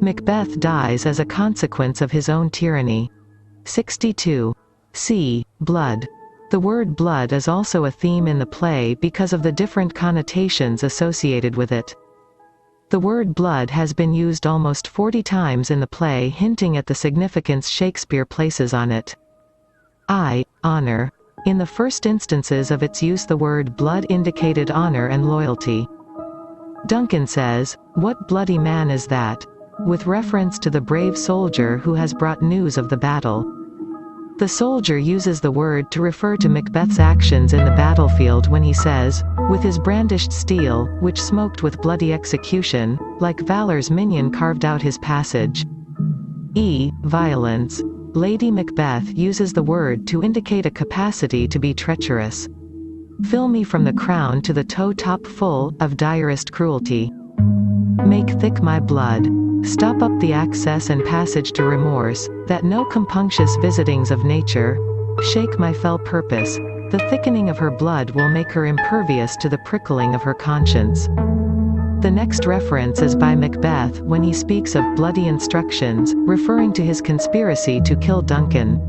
Macbeth dies as a consequence of his own tyranny. 62. C. Blood. The word blood is also a theme in the play because of the different connotations associated with it. The word blood has been used almost 40 times in the play, hinting at the significance Shakespeare places on it. Honor. In the first instances of its use the word blood indicated honor and loyalty. Duncan says, "What bloody man is that?" with reference to the brave soldier who has brought news of the battle. The soldier uses the word to refer to Macbeth's actions in the battlefield when he says, "With his brandished steel, which smoked with bloody execution, like valor's minion carved out his passage." Violence. Lady Macbeth uses the word to indicate a capacity to be treacherous. "Fill me from the crown to the toe top full of direst cruelty. Make thick my blood. Stop up the access and passage to remorse, that no compunctious visitings of nature shake my fell purpose. The thickening of her blood will make her impervious to the prickling of her conscience." The next reference is by Macbeth when he speaks of bloody instructions, referring to his conspiracy to kill Duncan.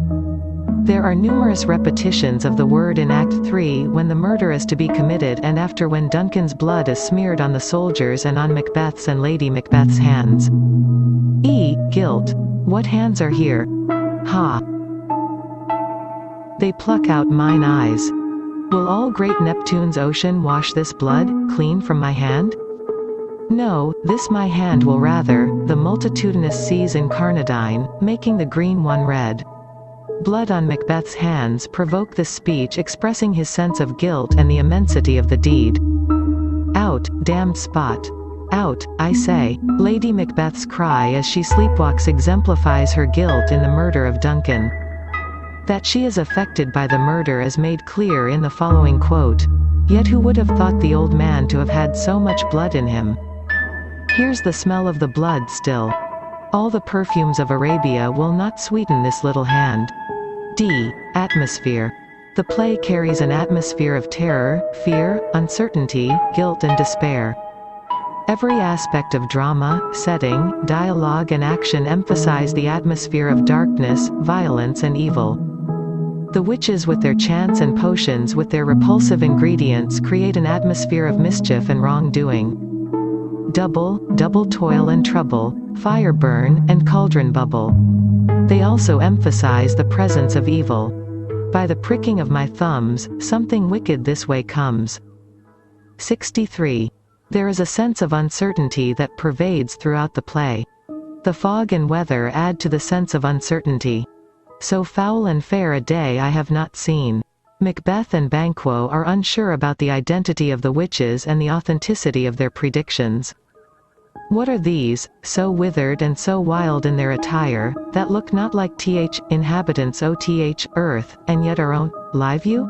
There are numerous repetitions of the word in Act 3 when the murder is to be committed and after when Duncan's blood is smeared on the soldiers and on Macbeth's and Lady Macbeth's hands. Guilt. What hands are here? Ha! They pluck out mine eyes. Will all great Neptune's ocean wash this blood clean from my hand? No, this my hand will rather, the multitudinous seas incarnadine, making the green one red. Blood on Macbeth's hands provoke this speech expressing his sense of guilt and the immensity of the deed. Out, damned spot. Out, I say. Lady Macbeth's cry as she sleepwalks exemplifies her guilt in the murder of Duncan. That she is affected by the murder is made clear in the following quote. "Yet who would have thought the old man to have had so much blood in him? Here's the smell of the blood still. All the perfumes of Arabia will not sweeten this little hand." Atmosphere. The play carries an atmosphere of terror, fear, uncertainty, guilt and despair. Every aspect of drama, setting, dialogue and action emphasize the atmosphere of darkness, violence and evil. The witches with their chants and potions with their repulsive ingredients create an atmosphere of mischief and wrongdoing. Double toil and trouble, fire burn, and cauldron bubble. They also emphasize the presence of evil. By the pricking of my thumbs, something wicked this way comes. 63. There is a sense of uncertainty that pervades throughout the play. The fog and weather add to the sense of uncertainty. So foul and fair a day I have not seen. Macbeth and Banquo are unsure about the identity of the witches and the authenticity of their predictions. What are these, so withered and so wild in their attire, that look not like inhabitants earth, and yet our own, live-you?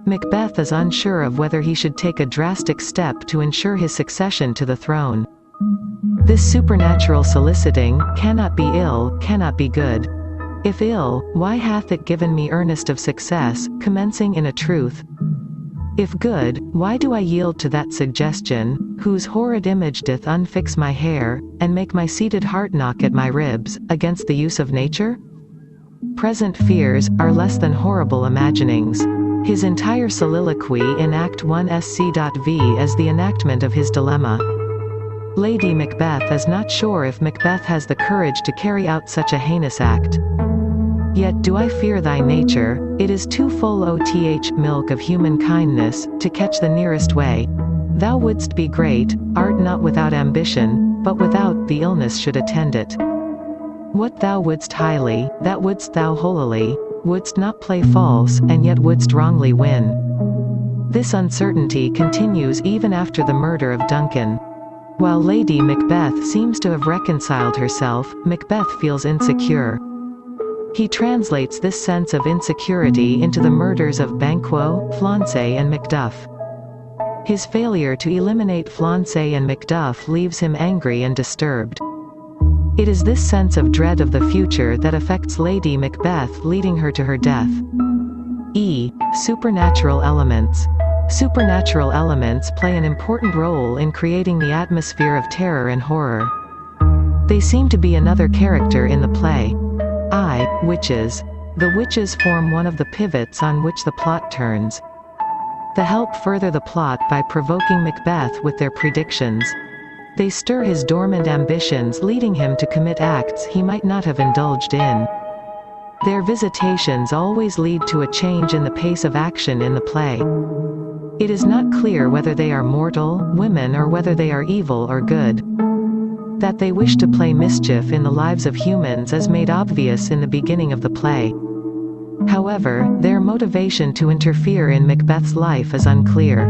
Macbeth is unsure of whether he should take a drastic step to ensure his succession to the throne. This supernatural soliciting, cannot be ill, cannot be good. If ill, why hath it given me earnest of success, commencing in a truth? If good, why do I yield to that suggestion, whose horrid image doth unfix my hair, and make my seated heart knock at my ribs, against the use of nature? Present fears are less than horrible imaginings. His entire soliloquy in Act 1 SC.V is the enactment of his dilemma. Lady Macbeth is not sure if Macbeth has the courage to carry out such a heinous act. Yet do I fear thy nature, it is too full oth milk of human kindness, to catch the nearest way. Thou wouldst be great, art not without ambition, but without the illness should attend it. What thou wouldst highly, that wouldst thou holily, wouldst not play false, and yet wouldst wrongly win. This uncertainty continues even after the murder of Duncan. While Lady Macbeth seems to have reconciled herself, Macbeth feels insecure. He translates this sense of insecurity into the murders of Banquo, Flancay and Macduff. His failure to eliminate Flancay and Macduff leaves him angry and disturbed. It is this sense of dread of the future that affects Lady Macbeth, leading her to her death. Supernatural elements. Supernatural elements play an important role in creating the atmosphere of terror and horror. They seem to be another character in the play. Witches. The witches form one of the pivots on which the plot turns. They help further the plot by provoking Macbeth with their predictions. They stir his dormant ambitions, leading him to commit acts he might not have indulged in. Their visitations always lead to a change in the pace of action in the play. It is not clear whether they are mortal, women, or whether they are evil or good. That they wish to play mischief in the lives of humans is made obvious in the beginning of the play. However, their motivation to interfere in Macbeth's life is unclear.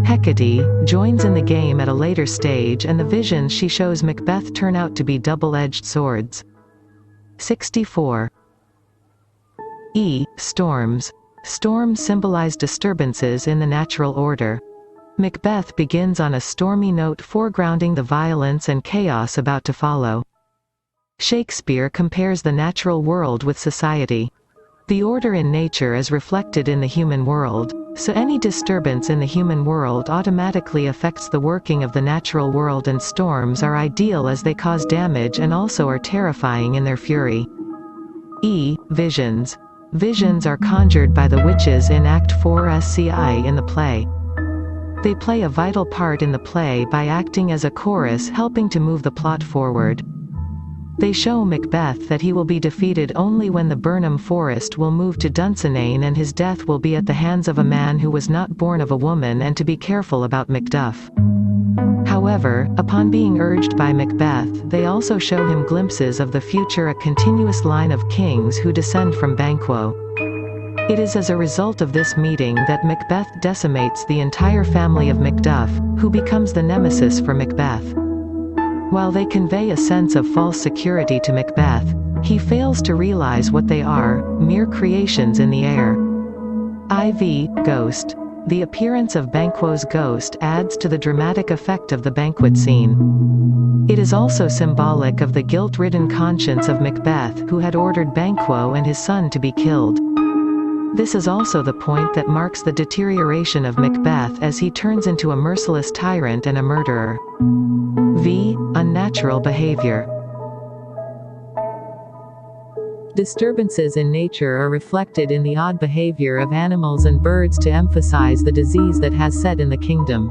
Hecate joins in the game at a later stage, and the visions she shows Macbeth turn out to be double-edged swords. 64. Storms. Storms symbolize disturbances in the natural order. Macbeth begins on a stormy note, foregrounding the violence and chaos about to follow. Shakespeare compares the natural world with society. The order in nature is reflected in the human world, so any disturbance in the human world automatically affects the working of the natural world, and storms are ideal as they cause damage and also are terrifying in their fury. Visions. Visions are conjured by the witches in Act 4 SCI in the play. They play a vital part in the play by acting as a chorus, helping to move the plot forward. They show Macbeth that he will be defeated only when the Burnham Forest will move to Dunsinane, and his death will be at the hands of a man who was not born of a woman, and to be careful about Macduff. However, upon being urged by Macbeth, they also show him glimpses of the future, a continuous line of kings who descend from Banquo. It is as a result of this meeting that Macbeth decimates the entire family of Macduff, who becomes the nemesis for Macbeth. While they convey a sense of false security to Macbeth, he fails to realize what they are, mere creations in the air. Ghost. The appearance of Banquo's ghost adds to the dramatic effect of the banquet scene. It is also symbolic of the guilt-ridden conscience of Macbeth, who had ordered Banquo and his son to be killed. This is also the point that marks the deterioration of Macbeth as he turns into a merciless tyrant and a murderer. Unnatural behavior. Disturbances in nature are reflected in the odd behavior of animals and birds to emphasize the disease that has set in the kingdom.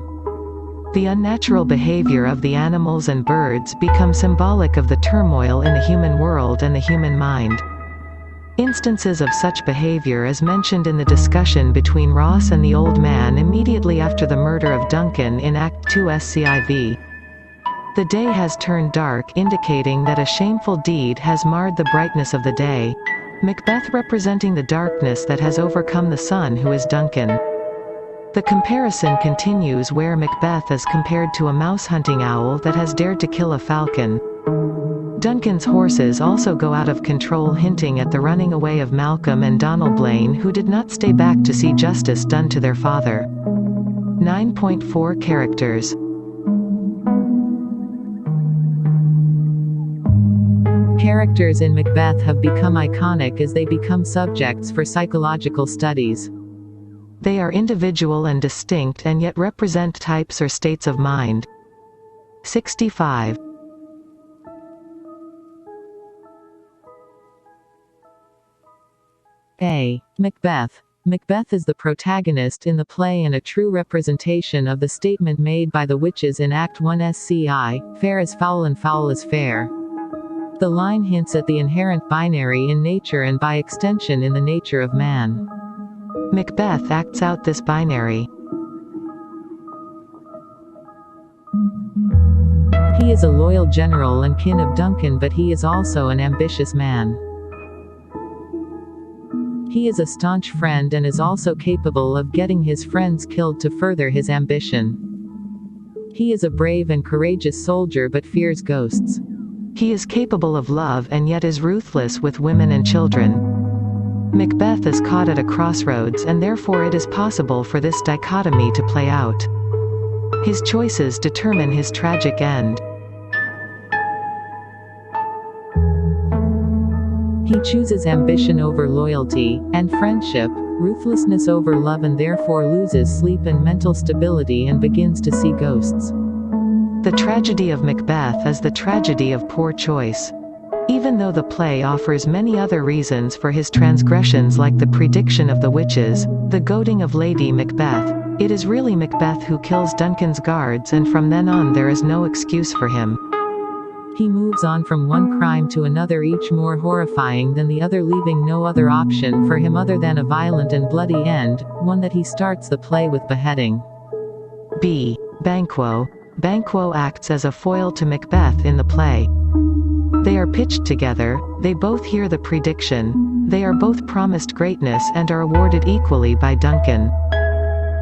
The unnatural behavior of the animals and birds becomes symbolic of the turmoil in the human world and the human mind. Instances of such behavior is mentioned in the discussion between Ross and the old man immediately after the murder of Duncan in Act 2 SCIV. The day has turned dark, indicating that a shameful deed has marred the brightness of the day. Macbeth representing the darkness that has overcome the sun, who is Duncan. The comparison continues where Macbeth is compared to a mouse-hunting owl that has dared to kill a falcon. Duncan's horses also go out of control, hinting at the running away of Malcolm and Donal Blaine, who did not stay back to see justice done to their father. 9.4 Characters. Characters in Macbeth have become iconic as they become subjects for psychological studies. They are individual and distinct and yet represent types or states of mind. 65. A. Macbeth. Macbeth is the protagonist in the play and a true representation of the statement made by the witches in Act 1 Sci, fair is foul and foul is fair. The line hints at the inherent binary in nature and by extension in the nature of man. Macbeth acts out this binary. He is a loyal general and kin of Duncan, but he is also an ambitious man. He is a staunch friend and is also capable of getting his friends killed to further his ambition. He is a brave and courageous soldier but fears ghosts. He is capable of love and yet is ruthless with women and children. Macbeth is caught at a crossroads and therefore it is possible for this dichotomy to play out. His choices determine his tragic end. He chooses ambition over loyalty, and friendship, ruthlessness over love, and therefore loses sleep and mental stability and begins to see ghosts. The tragedy of Macbeth is the tragedy of poor choice. Even though the play offers many other reasons for his transgressions like the prediction of the witches, the goading of Lady Macbeth, it is really Macbeth who kills Duncan's guards, and from then on there is no excuse for him. He moves on from one crime to another, each more horrifying than the other, leaving no other option for him other than a violent and bloody end, one that he starts the play with beheading. B. Banquo. Banquo acts as a foil to Macbeth in the play. They are pitched together, they both hear the prediction, they are both promised greatness and are awarded equally by Duncan.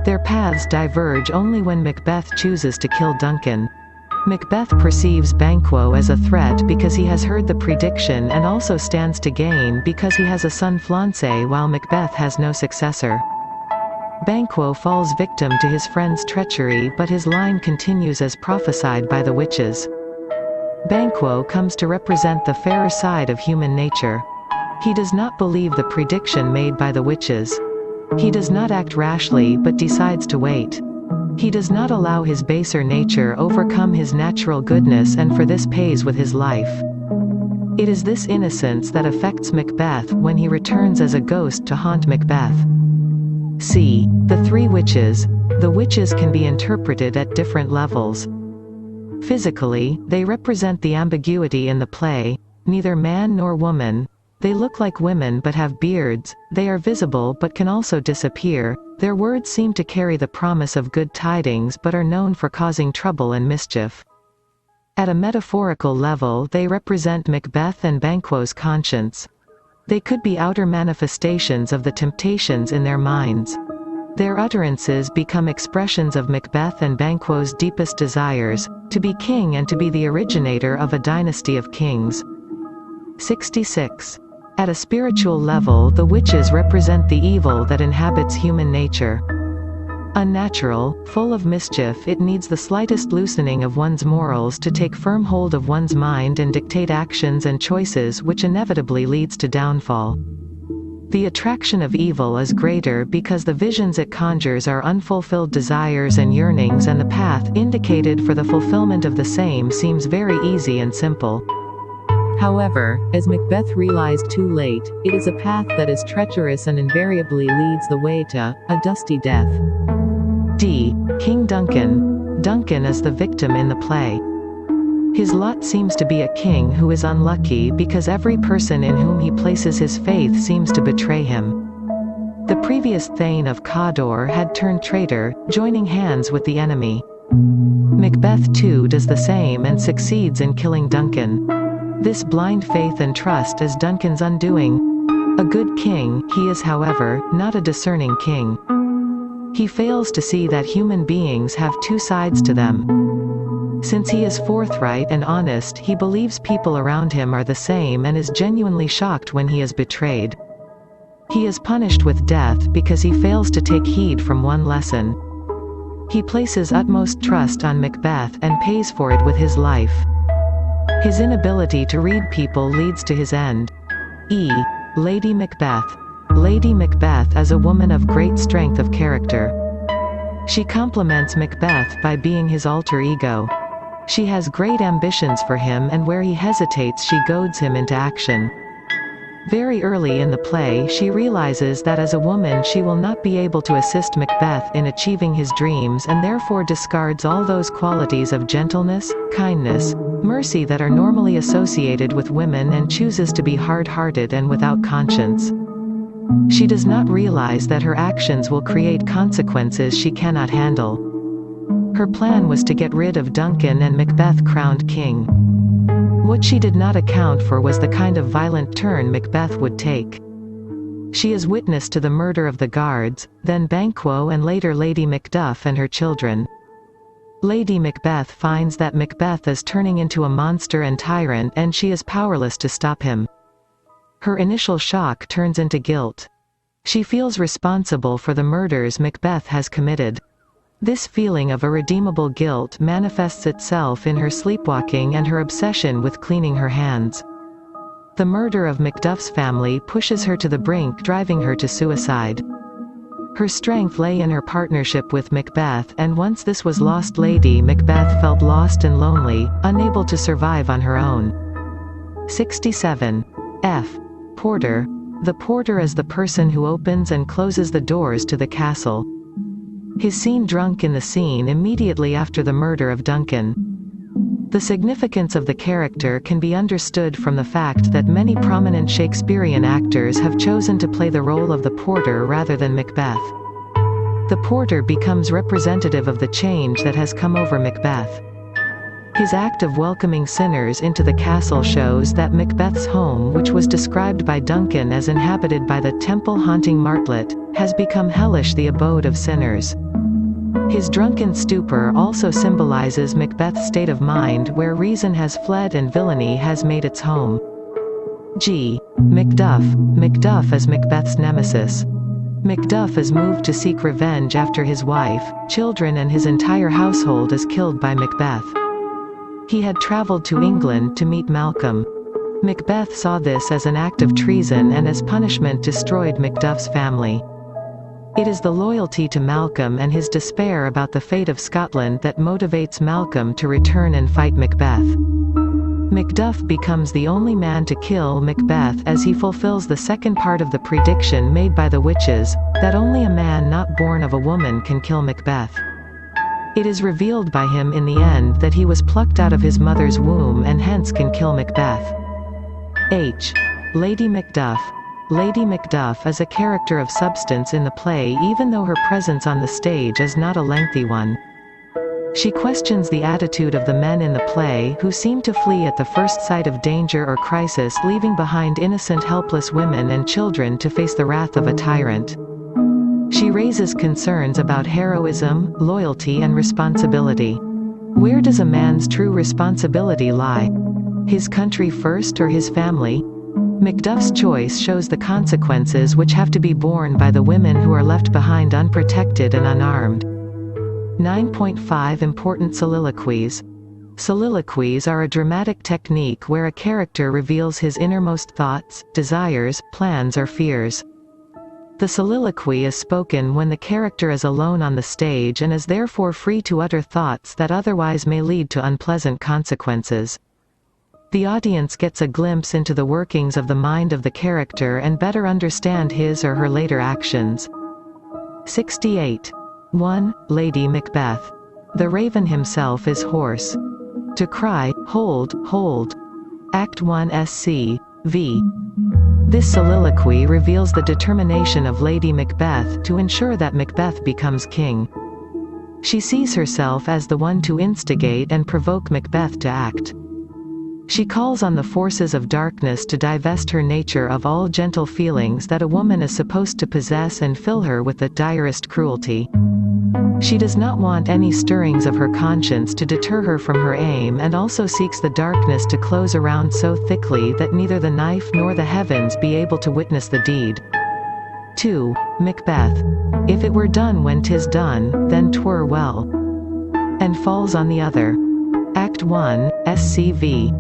Their paths diverge only when Macbeth chooses to kill Duncan. Macbeth perceives Banquo as a threat because he has heard the prediction and also stands to gain because he has a son fiancé while Macbeth has no successor. Banquo falls victim to his friend's treachery, but his line continues as prophesied by the witches. Banquo comes to represent the fairer side of human nature. He does not believe the prediction made by the witches. He does not act rashly but decides to wait. He does not allow his baser nature overcome his natural goodness and for this pays with his life. It is this innocence that affects Macbeth when he returns as a ghost to haunt Macbeth. C. The Three Witches. The witches can be interpreted at different levels. Physically, they represent the ambiguity in the play, neither man nor woman. They look like women but have beards, they are visible but can also disappear, their words seem to carry the promise of good tidings but are known for causing trouble and mischief. At a metaphorical level they represent Macbeth and Banquo's conscience. They could be outer manifestations of the temptations in their minds. Their utterances become expressions of Macbeth and Banquo's deepest desires, to be king and to be the originator of a dynasty of kings. 66. At a spiritual level, the witches represent the evil that inhabits human nature. Unnatural, full of mischief, it needs the slightest loosening of one's morals to take firm hold of one's mind and dictate actions and choices which inevitably leads to downfall. The attraction of evil is greater because the visions it conjures are unfulfilled desires and yearnings, and the path indicated for the fulfillment of the same seems very easy and simple. However, as Macbeth realized too late, it is a path that is treacherous and invariably leads the way to a dusty death. D. King Duncan. Duncan is the victim in the play. His lot seems to be a king who is unlucky because every person in whom he places his faith seems to betray him. The previous Thane of Cawdor had turned traitor, joining hands with the enemy. Macbeth too does the same and succeeds in killing Duncan. This blind faith and trust is Duncan's undoing. A good king, he is however, not a discerning king. He fails to see that human beings have two sides to them. Since he is forthright and honest, he believes people around him are the same and is genuinely shocked when he is betrayed. He is punished with death because he fails to take heed from one lesson. He places utmost trust on Macbeth and pays for it with his life. His inability to read people leads to his end. E. Lady Macbeth. Lady Macbeth is a woman of great strength of character. She compliments Macbeth by being his alter ego. She has great ambitions for him, and where he hesitates she goads him into action. Very early in the play she realizes that as a woman she will not be able to assist Macbeth in achieving his dreams, and therefore discards all those qualities of gentleness, kindness, mercy that are normally associated with women, and chooses to be hard-hearted and without conscience. She does not realize that her actions will create consequences she cannot handle. Her plan was to get rid of Duncan and Macbeth crowned king. What she did not account for was the kind of violent turn Macbeth would take. She is witness to the murder of the guards, then Banquo, and later Lady Macduff and her children. Lady Macbeth finds that Macbeth is turning into a monster and tyrant, and she is powerless to stop him. Her initial shock turns into guilt. She feels responsible for the murders Macbeth has committed. This feeling of irredeemable guilt manifests itself in her sleepwalking and her obsession with cleaning her hands. The murder of Macduff's family pushes her to the brink, driving her to suicide. Her strength lay in her partnership with Macbeth, and once this was lost, Lady Macbeth felt lost and lonely, unable to survive on her own. 67. F. Porter. The porter is the person who opens and closes the doors to the castle. He is seen drunk in the scene immediately after the murder of Duncan. The significance of the character can be understood from the fact that many prominent Shakespearean actors have chosen to play the role of the porter rather than Macbeth. The porter becomes representative of the change that has come over Macbeth. His act of welcoming sinners into the castle shows that Macbeth's home, which was described by Duncan as inhabited by the temple-haunting martlet, has become hellish, the abode of sinners. His drunken stupor also symbolizes Macbeth's state of mind, where reason has fled and villainy has made its home. G. Macduff. Macduff is Macbeth's nemesis. Macduff is moved to seek revenge after his wife, children and his entire household is killed by Macbeth. He had traveled to England to meet Malcolm. Macbeth saw this as an act of treason and as punishment destroyed Macduff's family. It is the loyalty to Malcolm and his despair about the fate of Scotland that motivates Malcolm to return and fight Macbeth. Macduff becomes the only man to kill Macbeth as he fulfills the second part of the prediction made by the witches, that only a man not born of a woman can kill Macbeth. It is revealed by him in the end that he was plucked out of his mother's womb and hence can kill Macbeth. H. Lady Macduff. Lady Macduff is a character of substance in the play, even though her presence on the stage is not a lengthy one. She questions the attitude of the men in the play, who seem to flee at the first sight of danger or crisis, leaving behind innocent, helpless women and children to face the wrath of a tyrant. She raises concerns about heroism, loyalty and responsibility. Where does a man's true responsibility lie? His country first or his family? Macduff's choice shows the consequences which have to be borne by the women who are left behind unprotected and unarmed. 9.5 Important soliloquies. Soliloquies are a dramatic technique where a character reveals his innermost thoughts, desires, plans or fears. The soliloquy is spoken when the character is alone on the stage and is therefore free to utter thoughts that otherwise may lead to unpleasant consequences. The audience gets a glimpse into the workings of the mind of the character and better understand his or her later actions. 68. 1. Lady Macbeth. The raven himself is hoarse. To cry, "Hold, hold." Act 1 SC. V. This soliloquy reveals the determination of Lady Macbeth to ensure that Macbeth becomes king. She sees herself as the one to instigate and provoke Macbeth to act. She calls on the forces of darkness to divest her nature of all gentle feelings that a woman is supposed to possess and fill her with the direst cruelty. She does not want any stirrings of her conscience to deter her from her aim, and also seeks the darkness to close around so thickly that neither the knife nor the heavens be able to witness the deed. 2. Macbeth. If it were done when 'tis done, then 'twere well. And falls on the other. Act 1, SCV.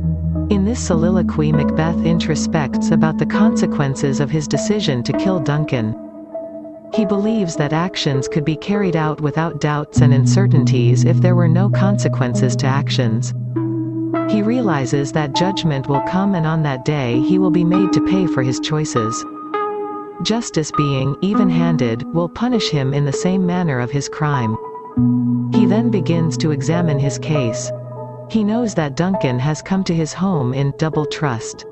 In this soliloquy, Macbeth introspects about the consequences of his decision to kill Duncan. He believes that actions could be carried out without doubts and uncertainties if there were no consequences to actions. He realizes that judgment will come, and on that day he will be made to pay for his choices. Justice, being even-handed, will punish him in the same manner of his crime. He then begins to examine his case. He knows that Duncan has come to his home in double trust.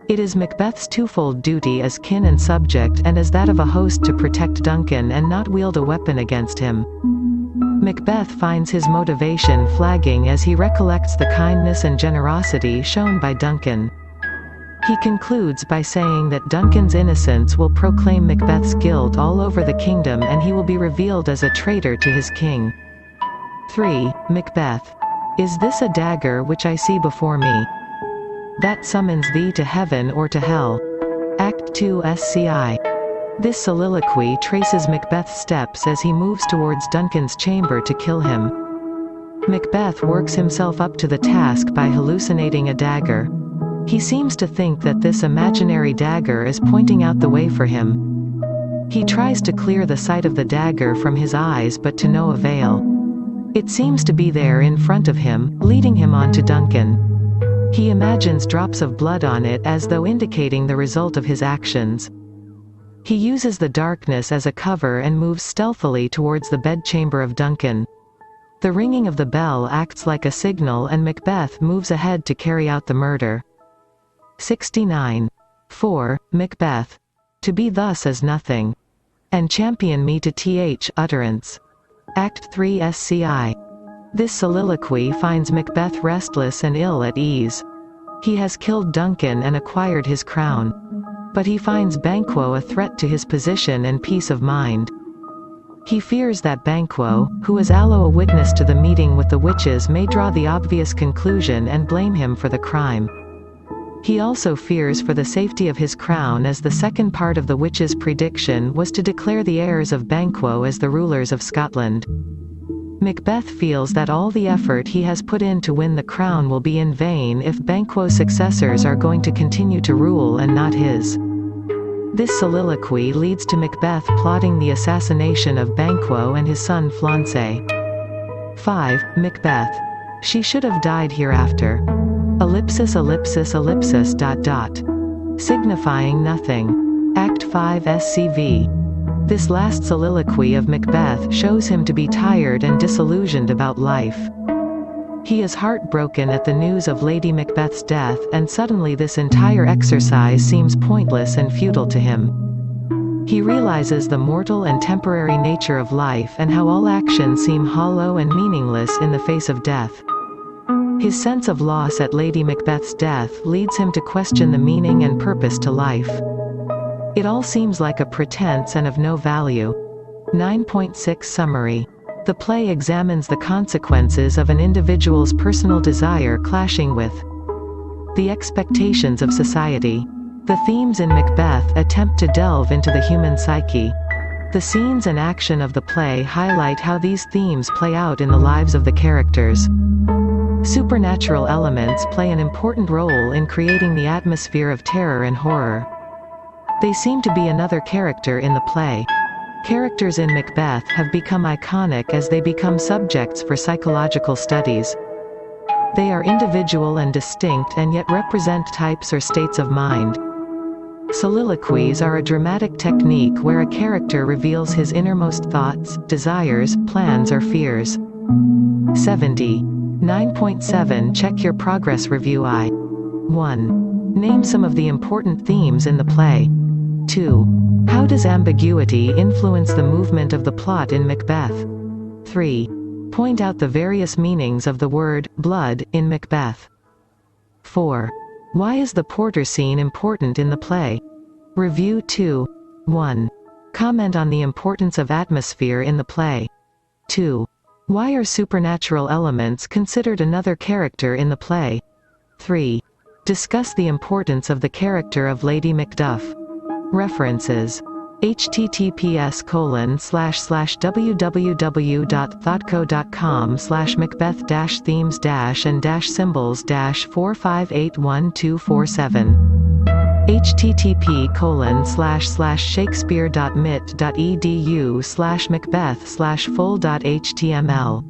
It is Macbeth's twofold duty as kin and subject, and as that of a host, to protect Duncan and not wield a weapon against him. Macbeth finds his motivation flagging as he recollects the kindness and generosity shown by Duncan. He concludes by saying that Duncan's innocence will proclaim Macbeth's guilt all over the kingdom, and he will be revealed as a traitor to his king. 3. Macbeth. Is this a dagger which I see before me, that summons thee to heaven or to hell? Act 2 SCI. This soliloquy traces Macbeth's steps as he moves towards Duncan's chamber to kill him. Macbeth works himself up to the task by hallucinating a dagger. He seems to think that this imaginary dagger is pointing out the way for him. He tries to clear the sight of the dagger from his eyes, but to no avail. It seems to be there in front of him, leading him on to Duncan. He imagines drops of blood on it, as though indicating the result of his actions. He uses the darkness as a cover and moves stealthily towards the bedchamber of Duncan. The ringing of the bell acts like a signal, and Macbeth moves ahead to carry out the murder. 69. 4. Macbeth. To be thus as nothing, and champion me to th utterance. Act 3 SCI. This soliloquy finds Macbeth restless and ill at ease. He has killed Duncan and acquired his crown. But he finds Banquo a threat to his position and peace of mind. He fears that Banquo, who is a witness to the meeting with the witches, may draw the obvious conclusion and blame him for the crime. He also fears for the safety of his crown, as the second part of the witches' prediction was to declare the heirs of Banquo as the rulers of Scotland. Macbeth feels that all the effort he has put in to win the crown will be in vain if Banquo's successors are going to continue to rule and not his. This soliloquy leads to Macbeth plotting the assassination of Banquo and his son Flancé. 5. Macbeth. She should have died hereafter. Ellipsis ellipsis ellipsis ... signifying nothing. Act 5 SCV. This last soliloquy of Macbeth shows him to be tired and disillusioned about life. He is heartbroken at the news of Lady Macbeth's death, and suddenly this entire exercise seems pointless and futile to him. He realizes the mortal and temporary nature of life, and how all actions seem hollow and meaningless in the face of death. His sense of loss at Lady Macbeth's death leads him to question the meaning and purpose to life. It all seems like a pretense and of no value. 9.6 Summary. The play examines the consequences of an individual's personal desire clashing with the expectations of society. The themes in Macbeth attempt to delve into the human psyche. The scenes and action of the play highlight how these themes play out in the lives of the characters. Supernatural elements play an important role in creating the atmosphere of terror and horror. They seem to be another character in the play. Characters in Macbeth have become iconic as they become subjects for psychological studies. They are individual and distinct, and yet represent types or states of mind. Soliloquies are a dramatic technique where a character reveals his innermost thoughts, desires, plans or fears. 70. 9.7 Check your progress review. 1. Name some of the important themes in the play. 2. How does ambiguity influence the movement of the plot in Macbeth? 3. Point out the various meanings of the word blood in Macbeth. 4. Why is the porter scene important in the play? Review 2. 1. Comment on the importance of atmosphere in the play. 2. Why are supernatural elements considered another character in the play? 3. Discuss the importance of the character of Lady Macduff. References. https://www.thoughtco.com/macbeth-themes-and-symbols-4581247 http://shakespeare.mit.edu/macbeth/full.html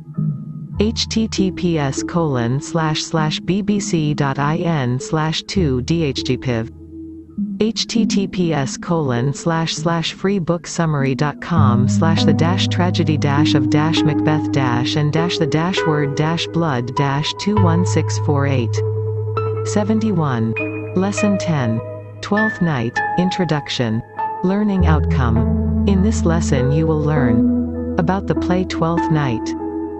https://bbc.in/2dhgpiv https://freebooksummary.com/the-tragedy-of-macbeth-and-word-blood-21648 71. Lesson 10. Twelfth Night, Introduction. Learning Outcome. In this lesson you will learn about the play Twelfth Night,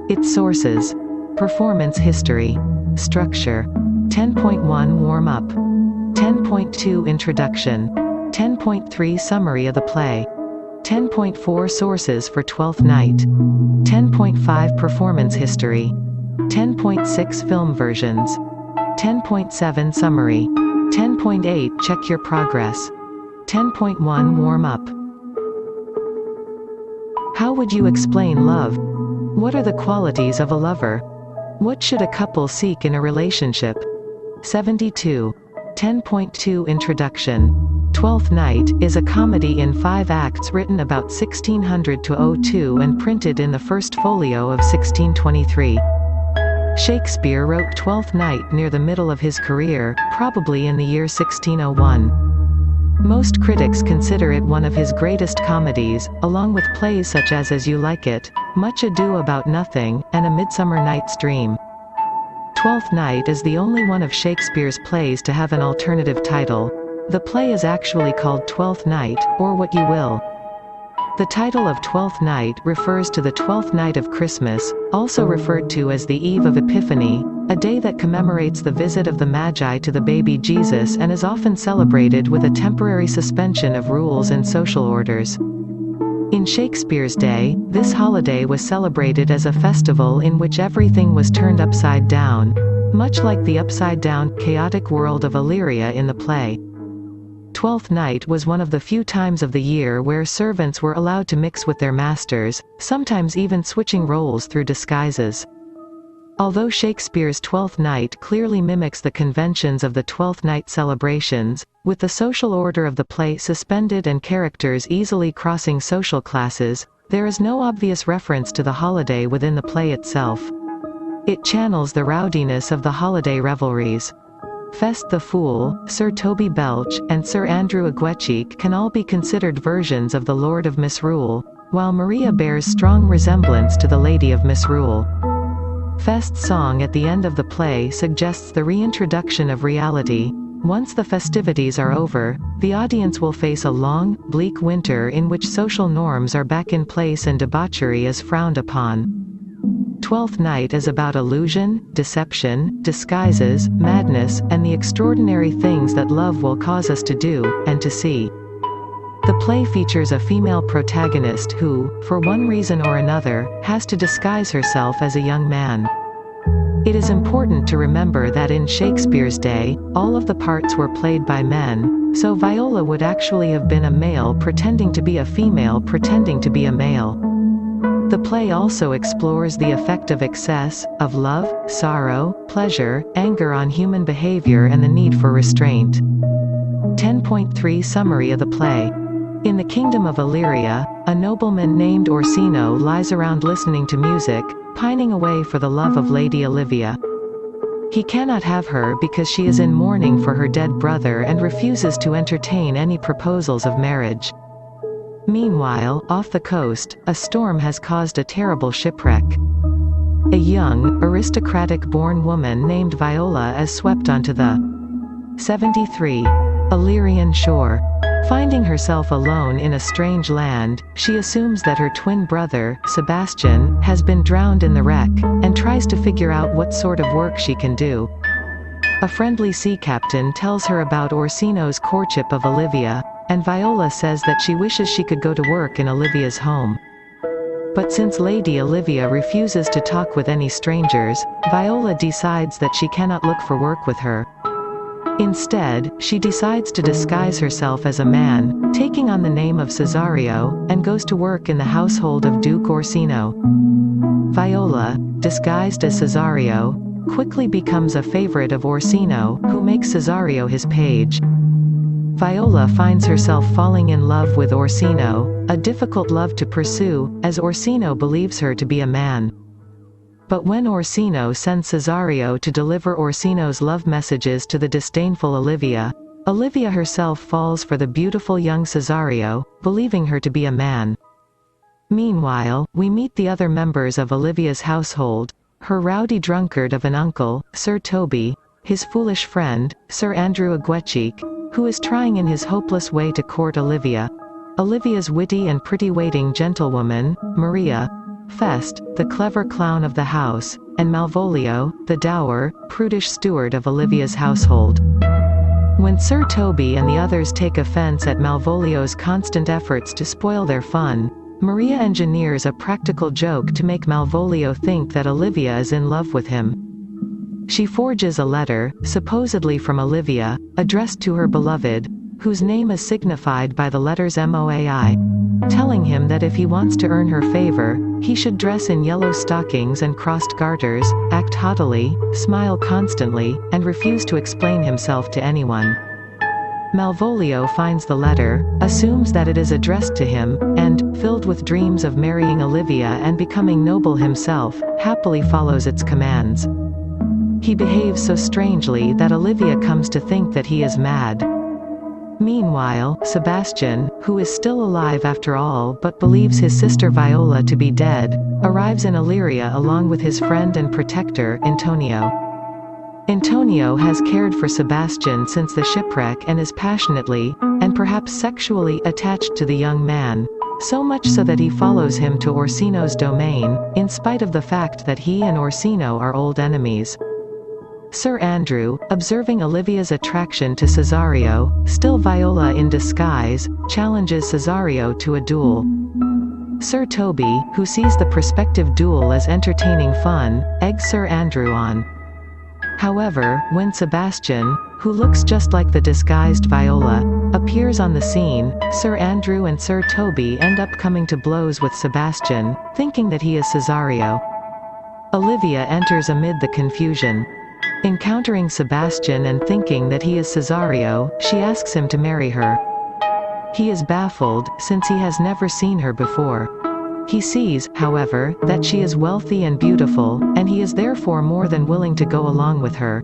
its sources, performance history, structure, 10.1 Warm-up, 10.2 Introduction, 10.3 Summary of the play, 10.4 Sources for Twelfth Night, 10.5 Performance history, 10.6 Film versions, 10.7 Summary, 10.8 Check your progress, 10.1 Warm-up. How would you explain love? What are the qualities of a lover? What should a couple seek in a relationship? 72. 10.2 Introduction. Twelfth Night is a comedy in 5 acts written about 1600–02 and printed in the first folio of 1623. Shakespeare wrote Twelfth Night near the middle of his career, probably in the year 1601. Most critics consider it one of his greatest comedies, along with plays such as You Like It, Much Ado About Nothing, and A Midsummer Night's Dream. Twelfth Night is the only one of Shakespeare's plays to have an alternative title. The play is actually called Twelfth Night, or What You Will. The title of Twelfth Night refers to the 12th night of Christmas, also referred to as the Eve of Epiphany, a day that commemorates the visit of the Magi to the baby Jesus and is often celebrated with a temporary suspension of rules and social orders. In Shakespeare's day, this holiday was celebrated as a festival in which everything was turned upside down, much like the upside-down, chaotic world of Illyria in the play. Twelfth Night was one of the few times of the year where servants were allowed to mix with their masters, sometimes even switching roles through disguises. Although Shakespeare's Twelfth Night clearly mimics the conventions of the Twelfth Night celebrations, with the social order of the play suspended and characters easily crossing social classes, there is no obvious reference to the holiday within the play itself. It channels the rowdiness of the holiday revelries. Fest the Fool, Sir Toby Belch, and Sir Andrew Aguecheek can all be considered versions of the Lord of Misrule, while Maria bears strong resemblance to the Lady of Misrule. Fest's song at the end of the play suggests the reintroduction of reality. Once the festivities are over, the audience will face a long, bleak winter in which social norms are back in place and debauchery is frowned upon. Twelfth Night is about illusion, deception, disguises, madness, and the extraordinary things that love will cause us to do, and to see. The play features a female protagonist who, for one reason or another, has to disguise herself as a young man. It is important to remember that in Shakespeare's day, all of the parts were played by men, so Viola would actually have been a male pretending to be a female pretending to be a male. The play also explores the effect of excess, of love, sorrow, pleasure, anger on human behavior and the need for restraint. 10.3 Summary of the play. In the kingdom of Illyria, a nobleman named Orsino lies around listening to music, pining away for the love of Lady Olivia. He cannot have her because she is in mourning for her dead brother and refuses to entertain any proposals of marriage. Meanwhile, off the coast, a storm has caused a terrible shipwreck. A young, aristocratic-born woman named Viola is swept onto the 73. Illyrian shore. Finding herself alone in a strange land, she assumes that her twin brother, Sebastian, has been drowned in the wreck, and tries to figure out what sort of work she can do. A friendly sea captain tells her about Orsino's courtship of Olivia, and Viola says that she wishes she could go to work in Olivia's home. But since Lady Olivia refuses to talk with any strangers, Viola decides that she cannot look for work with her. Instead, she decides to disguise herself as a man, taking on the name of Cesario, and goes to work in the household of Duke Orsino. Viola, disguised as Cesario, quickly becomes a favorite of Orsino, who makes Cesario his page. Viola finds herself falling in love with Orsino, a difficult love to pursue, as Orsino believes her to be a man. But when Orsino sends Cesario to deliver Orsino's love messages to the disdainful Olivia, Olivia herself falls for the beautiful young Cesario, believing her to be a man. Meanwhile, we meet the other members of Olivia's household, her rowdy drunkard of an uncle, Sir Toby, his foolish friend, Sir Andrew Aguecheek, who is trying in his hopeless way to court Olivia, Olivia's witty and pretty waiting gentlewoman, Maria, Fest, the clever clown of the house, and Malvolio, the dour, prudish steward of Olivia's household. When Sir Toby and the others take offense at Malvolio's constant efforts to spoil their fun, Maria engineers a practical joke to make Malvolio think that Olivia is in love with him. She forges a letter, supposedly from Olivia, addressed to her beloved, whose name is signified by the letters MOAI, telling him that if he wants to earn her favor, he should dress in yellow stockings and crossed garters, act haughtily, smile constantly, and refuse to explain himself to anyone. Malvolio finds the letter, assumes that it is addressed to him, and, filled with dreams of marrying Olivia and becoming noble himself, happily follows its commands. He behaves so strangely that Olivia comes to think that he is mad. Meanwhile, Sebastian, who is still alive after all but believes his sister Viola to be dead, arrives in Illyria along with his friend and protector, Antonio. Antonio has cared for Sebastian since the shipwreck and is passionately, and perhaps sexually, attached to the young man, so much so that he follows him to Orsino's domain, in spite of the fact that he and Orsino are old enemies. Sir Andrew, observing Olivia's attraction to Cesario, still Viola in disguise, challenges Cesario to a duel. Sir Toby, who sees the prospective duel as entertaining fun, eggs Sir Andrew on. However, when Sebastian, who looks just like the disguised Viola, appears on the scene, Sir Andrew and Sir Toby end up coming to blows with Sebastian, thinking that he is Cesario. Olivia enters amid the confusion. Encountering Sebastian and thinking that he is Cesario, she asks him to marry her. He is baffled, since he has never seen her before. He sees, however, that she is wealthy and beautiful, and he is therefore more than willing to go along with her.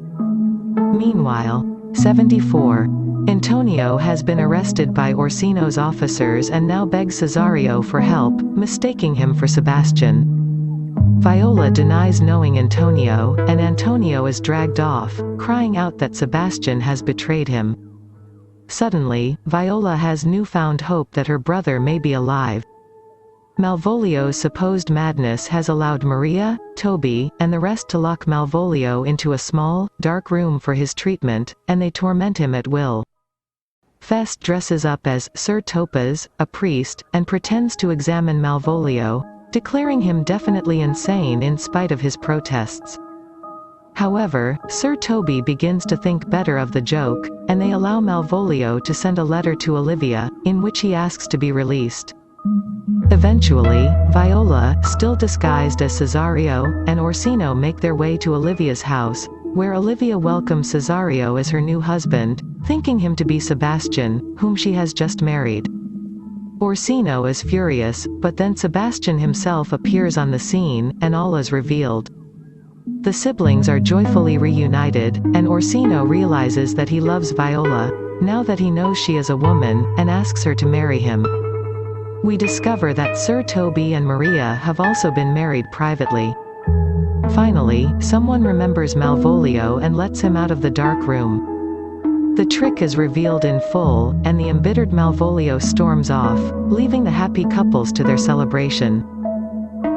Meanwhile, 74. Antonio has been arrested by Orsino's officers and now begs Cesario for help, mistaking him for Sebastian. Viola denies knowing Antonio, and Antonio is dragged off, crying out that Sebastian has betrayed him. Suddenly, Viola has newfound hope that her brother may be alive. Malvolio's supposed madness has allowed Maria, Toby, and the rest to lock Malvolio into a small, dark room for his treatment, and they torment him at will. Fest dresses up as Sir Topaz, a priest, and pretends to examine Malvolio, declaring him definitely insane in spite of his protests. However, Sir Toby begins to think better of the joke, and they allow Malvolio to send a letter to Olivia, in which he asks to be released. Eventually, Viola, still disguised as Cesario, and Orsino make their way to Olivia's house, where Olivia welcomes Cesario as her new husband, thinking him to be Sebastian, whom she has just married. Orsino is furious, but then Sebastian himself appears on the scene, and all is revealed. The siblings are joyfully reunited, and Orsino realizes that he loves Viola, now that he knows she is a woman, and asks her to marry him. We discover that Sir Toby and Maria have also been married privately. Finally, someone remembers Malvolio and lets him out of the dark room. The trick is revealed in full, and the embittered Malvolio storms off, leaving the happy couples to their celebration.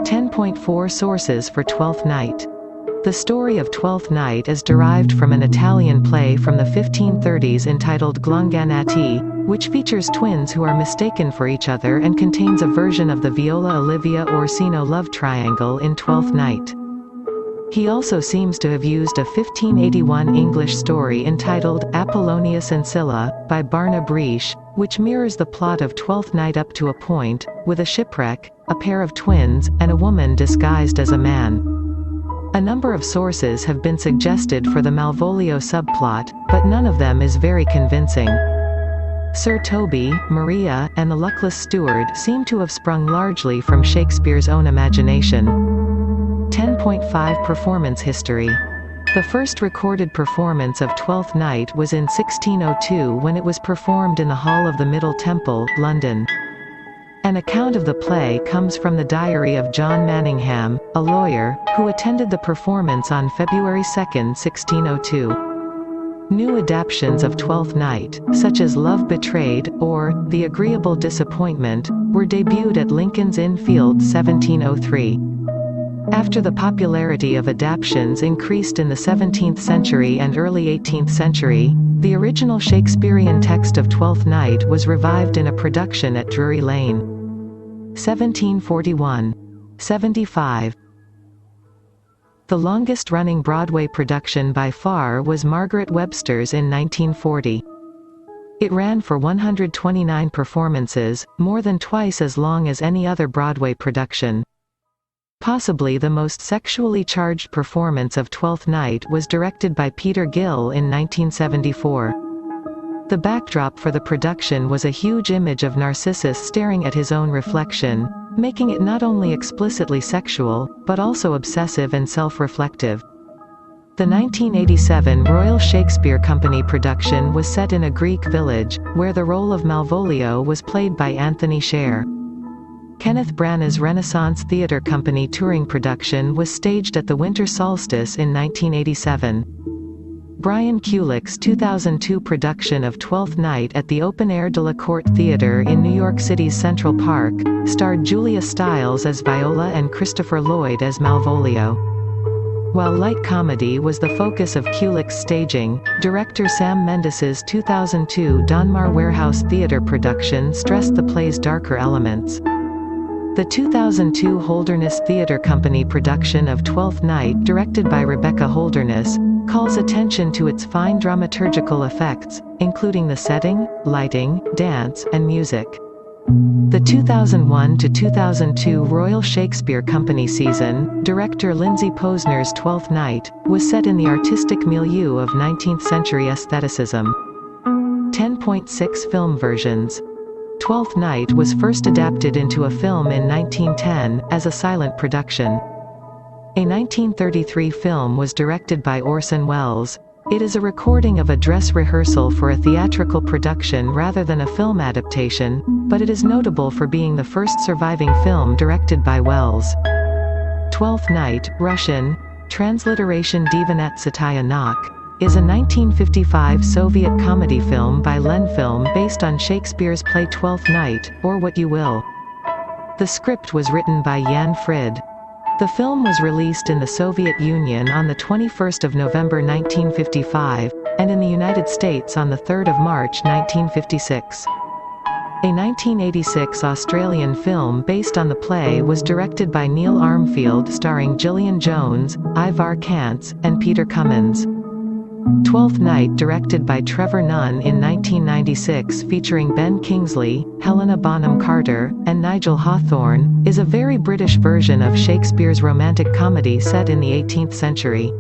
10.4 Sources for Twelfth Night. The story of Twelfth Night is derived from an Italian play from the 1530s entitled Glonganati, which features twins who are mistaken for each other and contains a version of the Viola-Olivia-Orsino love triangle in Twelfth Night. He also seems to have used a 1581 English story entitled Apollonius and Scylla, by Barnab Riche, which mirrors the plot of Twelfth Night up to a point, with a shipwreck, a pair of twins, and a woman disguised as a man. A number of sources have been suggested for the Malvolio subplot, but none of them is very convincing. Sir Toby, Maria, and the luckless steward seem to have sprung largely from Shakespeare's own imagination. 10.5 Performance history. The first recorded performance of Twelfth Night was in 1602 when it was performed in the Hall of the Middle Temple, London. An account of the play comes from the diary of John Manningham, a lawyer, who attended the performance on February 2, 1602. New adaptations of Twelfth Night, such as Love Betrayed, or The Agreeable Disappointment, were debuted at Lincoln's Inn Fields 1703. After the popularity of adaptations increased in the 17th century and early 18th century, the original Shakespearean text of Twelfth Night was revived in a production at Drury Lane. 1741. 75. The longest-running Broadway production by far was Margaret Webster's in 1940. It ran for 129 performances, more than twice as long as any other Broadway production. Possibly the most sexually charged performance of Twelfth Night was directed by Peter Gill in 1974. The backdrop for the production was a huge image of Narcissus staring at his own reflection, making it not only explicitly sexual, but also obsessive and self-reflective. The 1987 Royal Shakespeare Company production was set in a Greek village, where the role of Malvolio was played by Anthony Sher. Kenneth Branagh's Renaissance Theatre Company touring production was staged at the winter solstice in 1987. Brian Kulick's 2002 production of Twelfth Night at the Open Air de la Court Theatre in New York City's Central Park starred Julia Stiles as Viola and Christopher Lloyd as Malvolio. While light comedy was the focus of Kulick's staging, director Sam Mendes's 2002 Donmar Warehouse Theatre production stressed the play's darker elements. The 2002 Holderness Theatre Company production of Twelfth Night, directed by Rebecca Holderness, calls attention to its fine dramaturgical effects, including the setting, lighting, dance, and music. The 2001 to 2002 Royal Shakespeare Company season, director Lindsay Posner's Twelfth Night, was set in the artistic milieu of 19th-century aestheticism. 10.6 Film versions. Twelfth Night was first adapted into a film in 1910, as a silent production. A 1933 film was directed by Orson Welles. It is a recording of a dress rehearsal for a theatrical production rather than a film adaptation, but it is notable for being the first surviving film directed by Welles. Twelfth Night, Russian, Transliteration Divanat Satya Nak, is a 1955 Soviet comedy film by Lenfilm based on Shakespeare's play Twelfth Night, or What You Will. The script was written by Jan Frid. The film was released in the Soviet Union on the 21st of November 1955, and in the United States on the 3rd of March 1956. A 1986 Australian film based on the play was directed by Neil Armfield starring Gillian Jones, Ivar Kantz, and Peter Cummins. Twelfth Night, directed by Trevor Nunn in 1996, featuring Ben Kingsley, Helena Bonham Carter, and Nigel Hawthorne, is a very British version of Shakespeare's romantic comedy set in the 18th century.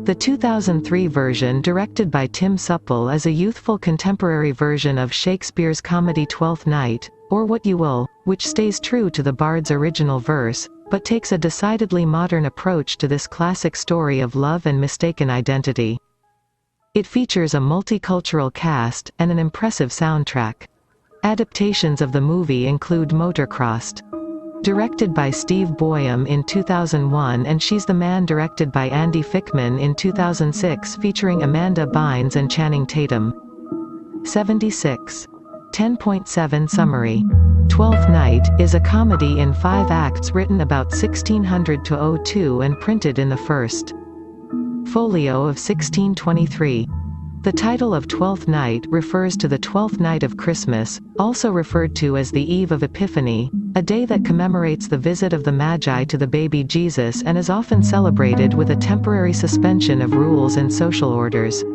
The 2003 version, directed by Tim Supple, is a youthful contemporary version of Shakespeare's comedy Twelfth Night, or What You Will, which stays true to the bard's original verse, but takes a decidedly modern approach to this classic story of love and mistaken identity. It features a multicultural cast, and an impressive soundtrack. Adaptations of the movie include Motorcrossed, directed by Steve Boyum in 2001, and She's the Man, directed by Andy Fickman in 2006, featuring Amanda Bynes and Channing Tatum. 76. 10.7 Summary. Twelfth Night is a comedy in 5 acts written about 1600 to 02 and printed in the first folio of 1623. The title of Twelfth Night refers to the 12th night of Christmas, also referred to as the Eve of Epiphany, a day that commemorates the visit of the Magi to the baby Jesus and is often celebrated with a temporary suspension of rules and social orders.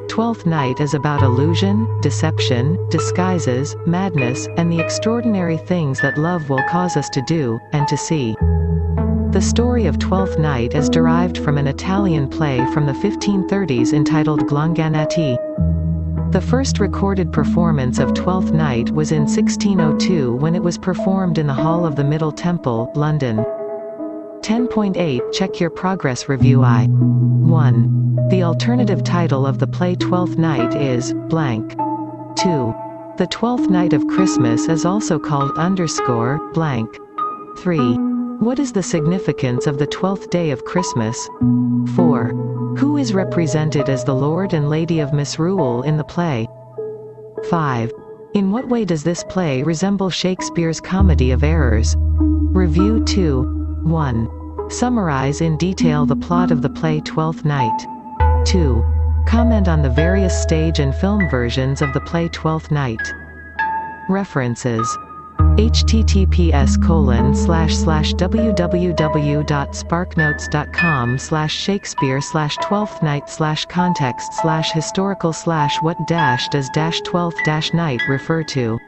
Twelfth Night is about illusion, deception, disguises, madness, and the extraordinary things that love will cause us to do, and to see. The story of Twelfth Night is derived from an Italian play from the 1530s entitled Glonganati. The first recorded performance of Twelfth Night was in 1602 when it was performed in the Hall of the Middle Temple, London. 10.8 Check your progress review 1. The alternative title of the play Twelfth Night is blank. 2. The Twelfth Night of Christmas is also called blank. 3. What is the significance of the 12th day of Christmas? 4. Who is represented as the Lord and Lady of Misrule in the play? 5. In what way does this play resemble Shakespeare's Comedy of Errors? Review 2. 1. Summarize in detail the plot of the play Twelfth Night. 2. Comment on the various stage and film versions of the play Twelfth Night. References. https://www.sparknotes.com/Shakespeare/Twelfth Night/context/historical/what does -12 night refer to?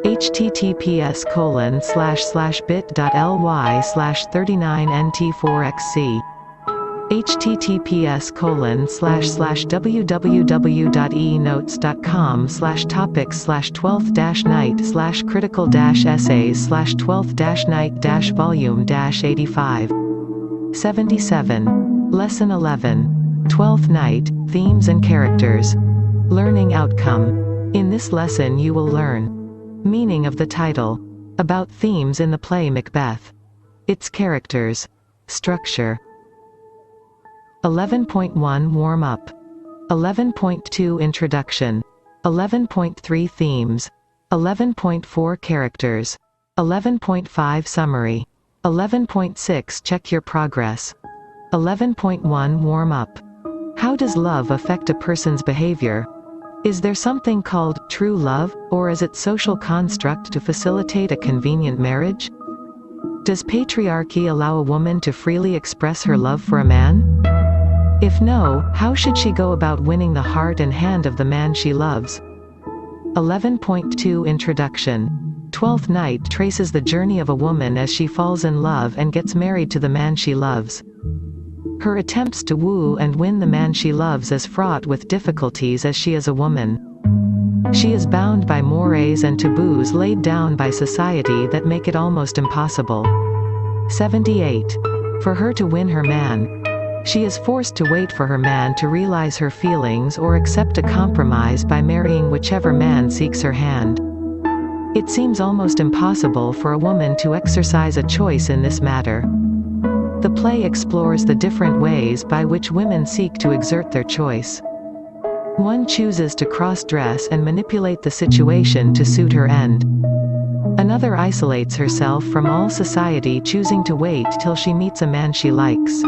https://bit.ly/39nt4xc https://www.enotes.com/topics/12-night/critical-essays/12-night-volume-85 77. Lesson 11. Twelfth Night, Themes and Characters. Learning Outcome. In this lesson you will learn meaning of the title, about themes in the play Macbeth, its characters, structure. 11.1 Warm-up. 11.2 Introduction. 11.3 Themes. 11.4 Characters. 11.5 Summary. 11.6 Check your progress. 11.1 Warm-up. How does love affect a person's behavior? Is there something called true love, or is it social construct to facilitate a convenient marriage? Does patriarchy allow a woman to freely express her love for a man? If no, how should she go about winning the heart and hand of the man she loves? 11.2 Introduction. Twelfth Night traces the journey of a woman as she falls in love and gets married to the man she loves. Her attempts to woo and win the man she loves is fraught with difficulties as she is a woman. She is bound by mores and taboos laid down by society that make it almost impossible. 78. For her to win her man, she is forced to wait for her man to realize her feelings or accept a compromise by marrying whichever man seeks her hand. It seems almost impossible for a woman to exercise a choice in this matter. The play explores the different ways by which women seek to exert their choice. One chooses to cross-dress and manipulate the situation to suit her end. Another isolates herself from all society, choosing to wait till she meets a man she likes.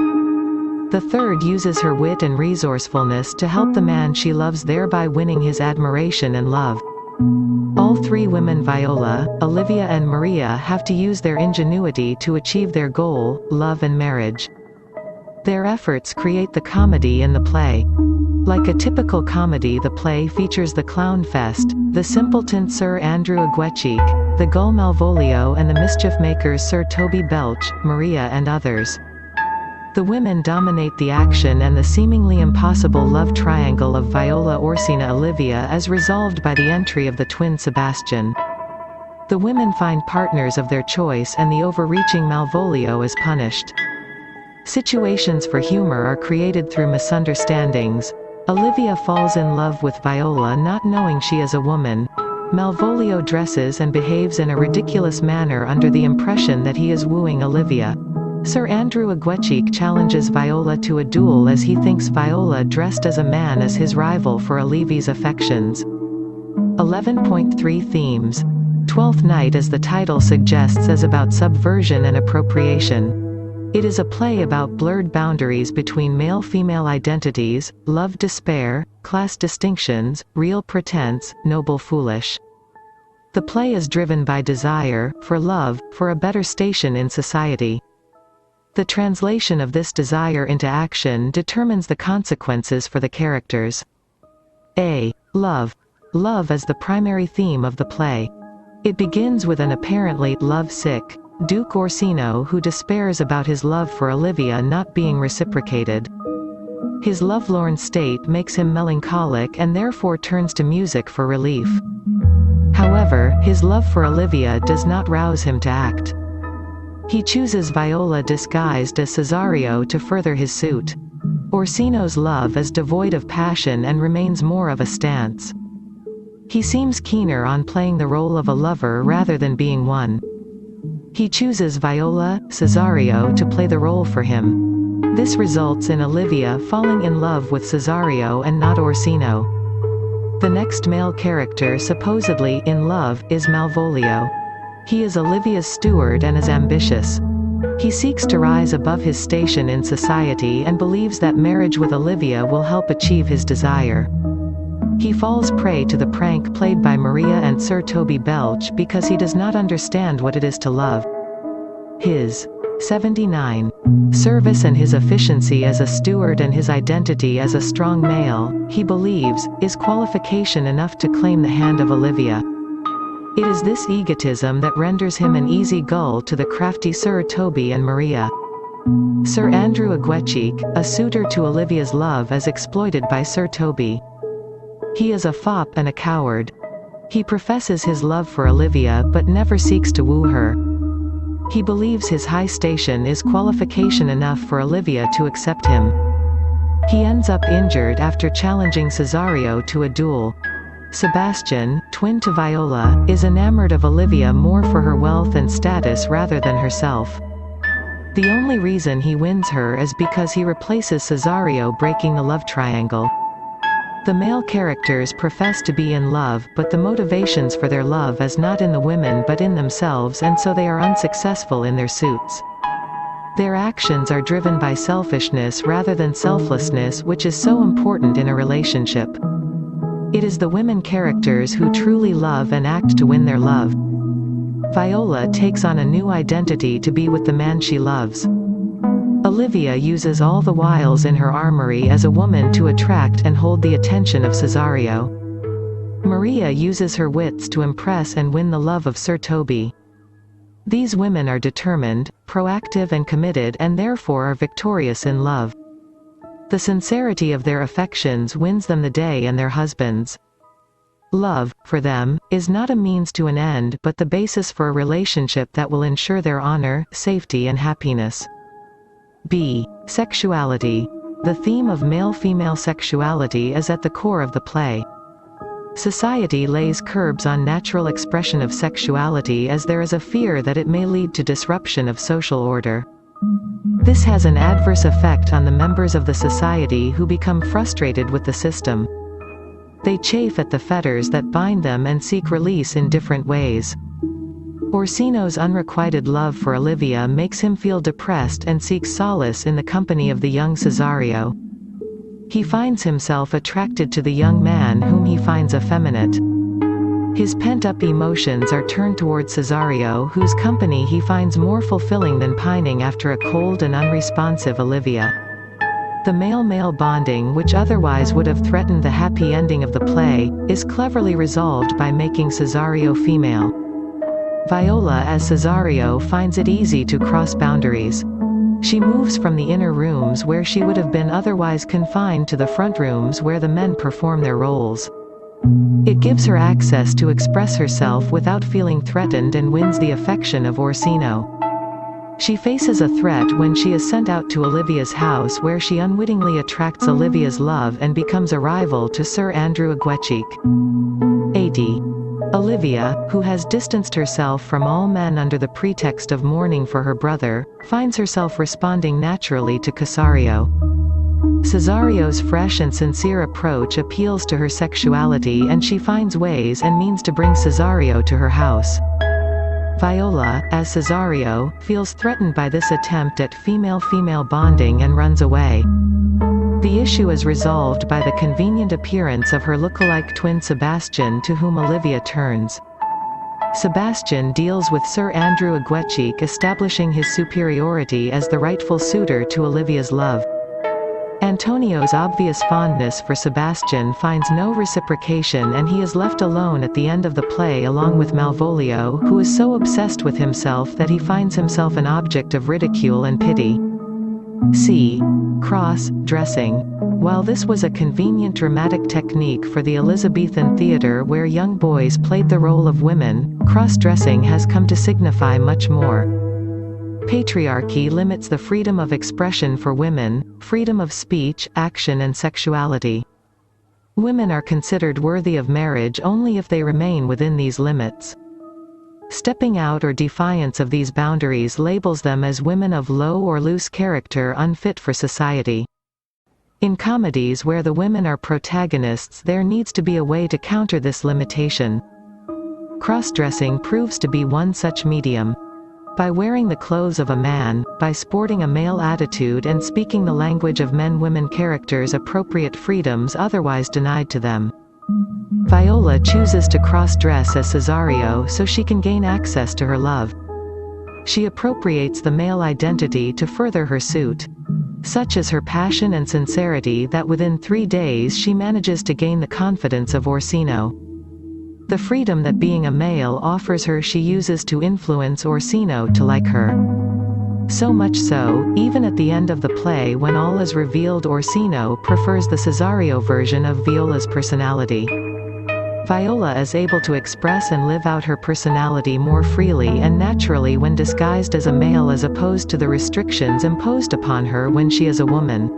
The third uses her wit and resourcefulness to help the man she loves, thereby winning his admiration and love. All three women, Viola, Olivia and Maria, have to use their ingenuity to achieve their goal, love and marriage. Their efforts create the comedy in the play. Like a typical comedy, the play features the clown fest, the simpleton Sir Andrew Aguecheek, the gull Malvolio and the mischief makers Sir Toby Belch, Maria and others. The women dominate the action, and the seemingly impossible love triangle of Viola, Orsina, Olivia is resolved by the entry of the twin Sebastian. The women find partners of their choice, and the overreaching Malvolio is punished. Situations for humor are created through misunderstandings. Olivia falls in love with Viola not knowing she is a woman. Malvolio dresses and behaves in a ridiculous manner under the impression that he is wooing Olivia. Sir Andrew Aguecheek challenges Viola to a duel as he thinks Viola dressed as a man is his rival for Olivia's affections. 11.3 Themes. Twelfth Night, as the title suggests, is about subversion and appropriation. It is a play about blurred boundaries between male-female identities, love, despair, class distinctions, real pretense, noble foolish. The play is driven by desire, for love, for a better station in society. The translation of this desire into action determines the consequences for the characters. A. Love. Love is the primary theme of the play. It begins with an apparently love-sick Duke Orsino who despairs about his love for Olivia not being reciprocated. His lovelorn state makes him melancholic and therefore turns to music for relief. However, his love for Olivia does not rouse him to act. He chooses Viola disguised as Cesario to further his suit. Orsino's love is devoid of passion and remains more of a stance. He seems keener on playing the role of a lover rather than being one. He chooses Viola, Cesario to play the role for him. This results in Olivia falling in love with Cesario and not Orsino. The next male character supposedly in love is Malvolio. He is Olivia's steward and is ambitious. He seeks to rise above his station in society and believes that marriage with Olivia will help achieve his desire. He falls prey to the prank played by Maria and Sir Toby Belch because he does not understand what it is to love. His 79. Service and his efficiency as a steward and his identity as a strong male, he believes, is qualification enough to claim the hand of Olivia. It is this egotism that renders him an easy gull to the crafty Sir Toby and Maria. Sir Andrew Aguecheek, a suitor to Olivia's love, is exploited by Sir Toby. He is a fop and a coward. He professes his love for Olivia but never seeks to woo her. He believes his high station is qualification enough for Olivia to accept him. He ends up injured after challenging Cesario to a duel. Sebastian, twin to Viola, is enamored of Olivia more for her wealth and status rather than herself. The only reason he wins her is because he replaces Cesario, breaking the love triangle. The male characters profess to be in love, but the motivations for their love is not in the women but in themselves, and so they are unsuccessful in their suits. Their actions are driven by selfishness rather than selflessness, which is so important in a relationship. It is the women characters who truly love and act to win their love. Viola takes on a new identity to be with the man she loves. Olivia uses all the wiles in her armory as a woman to attract and hold the attention of Cesario. Maria uses her wits to impress and win the love of Sir Toby. These women are determined, proactive and committed, and therefore are victorious in love. The sincerity of their affections wins them the day and their husbands. Love, for them, is not a means to an end but the basis for a relationship that will ensure their honor, safety and happiness. B. Sexuality. The theme of male-female sexuality is at the core of the play. Society lays curbs on natural expression of sexuality as there is a fear that it may lead to disruption of social order. This has an adverse effect on the members of the society who become frustrated with the system. They chafe at the fetters that bind them and seek release in different ways. Orsino's unrequited love for Olivia makes him feel depressed and seeks solace in the company of the young Cesario. He finds himself attracted to the young man whom he finds effeminate. His pent-up emotions are turned toward Cesario, whose company he finds more fulfilling than pining after a cold and unresponsive Olivia. The male-male bonding, which otherwise would have threatened the happy ending of the play, is cleverly resolved by making Cesario female. Viola as Cesario finds it easy to cross boundaries. She moves from the inner rooms where she would have been otherwise confined to the front rooms where the men perform their roles. It gives her access to express herself without feeling threatened and wins the affection of Orsino. She faces a threat when she is sent out to Olivia's house, where she unwittingly attracts Olivia's love and becomes a rival to Sir Andrew Aguecheek. 80. Olivia, who has distanced herself from all men under the pretext of mourning for her brother, finds herself responding naturally to Cesario. Cesario's fresh and sincere approach appeals to her sexuality, and she finds ways and means to bring Cesario to her house. Viola, as Cesario, feels threatened by this attempt at female-female bonding and runs away. The issue is resolved by the convenient appearance of her lookalike twin Sebastian, to whom Olivia turns. Sebastian deals with Sir Andrew Aguecheek, establishing his superiority as the rightful suitor to Olivia's love. Antonio's obvious fondness for Sebastian finds no reciprocation, and he is left alone at the end of the play along with Malvolio, who is so obsessed with himself that he finds himself an object of ridicule and pity. C. Cross-dressing. While this was a convenient dramatic technique for the Elizabethan theatre where young boys played the role of women, cross-dressing has come to signify much more. Patriarchy limits the freedom of expression for women, freedom of speech, action and sexuality. Women are considered worthy of marriage only if they remain within these limits. Stepping out or defiance of these boundaries labels them as women of low or loose character, unfit for society. In comedies where the women are protagonists, there needs to be a way to counter this limitation. Cross-dressing proves to be one such medium. By wearing the clothes of a man, by sporting a male attitude and speaking the language of men-women characters, appropriate freedoms otherwise denied to them. Viola chooses to cross-dress as Cesario so she can gain access to her love. She appropriates the male identity to further her suit. Such is her passion and sincerity that within 3 days she manages to gain the confidence of Orsino. The freedom that being a male offers her she uses to influence Orsino to like her. So much so, even at the end of the play when all is revealed, Orsino prefers the Cesario version of Viola's personality. Viola is able to express and live out her personality more freely and naturally when disguised as a male, as opposed to the restrictions imposed upon her when she is a woman.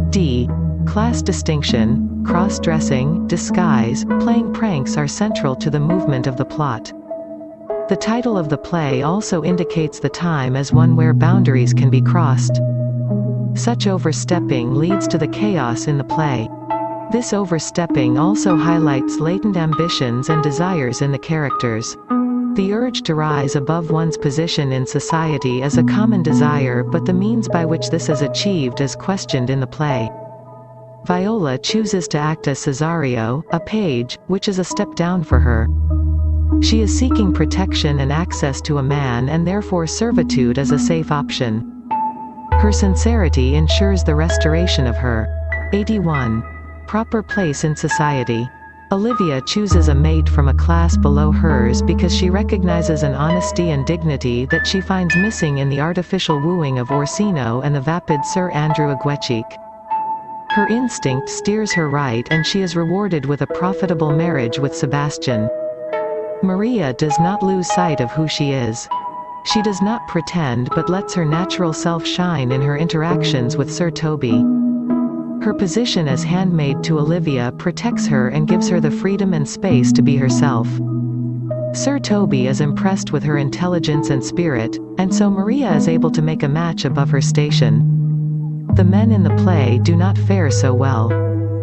D. Class distinction, cross-dressing, disguise, playing pranks are central to the movement of the plot. The title of the play also indicates the time as one where boundaries can be crossed. Such overstepping leads to the chaos in the play. This overstepping also highlights latent ambitions and desires in the characters. The urge to rise above one's position in society is a common desire, but the means by which this is achieved is questioned in the play. Viola chooses to act as Cesario, a page, which is a step down for her. She is seeking protection and access to a man, and therefore servitude is a safe option. Her sincerity ensures the restoration of her 81. Proper place in society. Olivia chooses a mate from a class below hers because she recognizes an honesty and dignity that she finds missing in the artificial wooing of Orsino and the vapid Sir Andrew Aguecheek. Her instinct steers her right, and she is rewarded with a profitable marriage with Sebastian. Maria does not lose sight of who she is. She does not pretend but lets her natural self shine in her interactions with Sir Toby. Her position as handmaid to Olivia protects her and gives her the freedom and space to be herself. Sir Toby is impressed with her intelligence and spirit, and so Maria is able to make a match above her station. The men in the play do not fare so well.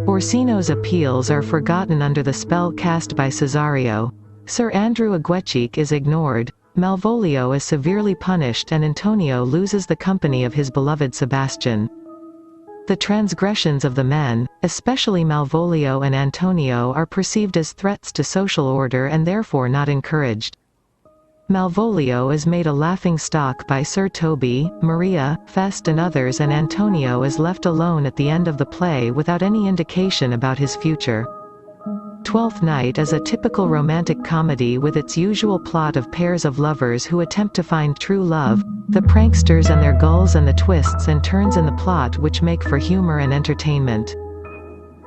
Orsino's appeals are forgotten under the spell cast by Cesario. Sir Andrew Aguecheek is ignored. Malvolio is severely punished, and Antonio loses the company of his beloved Sebastian. The transgressions of the men, especially Malvolio and Antonio, are perceived as threats to social order and therefore not encouraged. Malvolio is made a laughingstock by Sir Toby, Maria, Fest and others, and Antonio is left alone at the end of the play without any indication about his future. Twelfth Night is a typical romantic comedy with its usual plot of pairs of lovers who attempt to find true love, the pranksters and their gulls, and the twists and turns in the plot which make for humor and entertainment.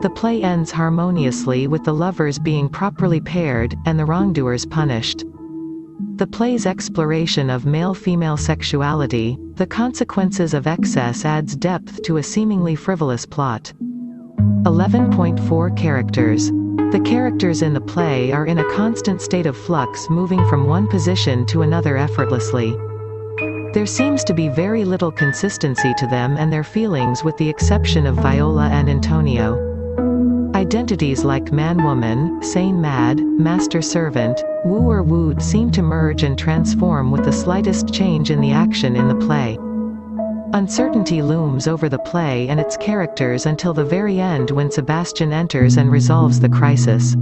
The play ends harmoniously with the lovers being properly paired, and the wrongdoers punished. The play's exploration of male-female sexuality, the consequences of excess, adds depth to a seemingly frivolous plot. 11.4 Characters. The characters in the play are in a constant state of flux, moving from one position to another effortlessly. There seems to be very little consistency to them and their feelings, with the exception of Viola and Antonio. Identities like man-woman, sane-mad, master-servant, wooer-wooed seem to merge and transform with the slightest change in the action in the play. Uncertainty looms over the play and its characters until the very end when Sebastian enters and resolves the crisis.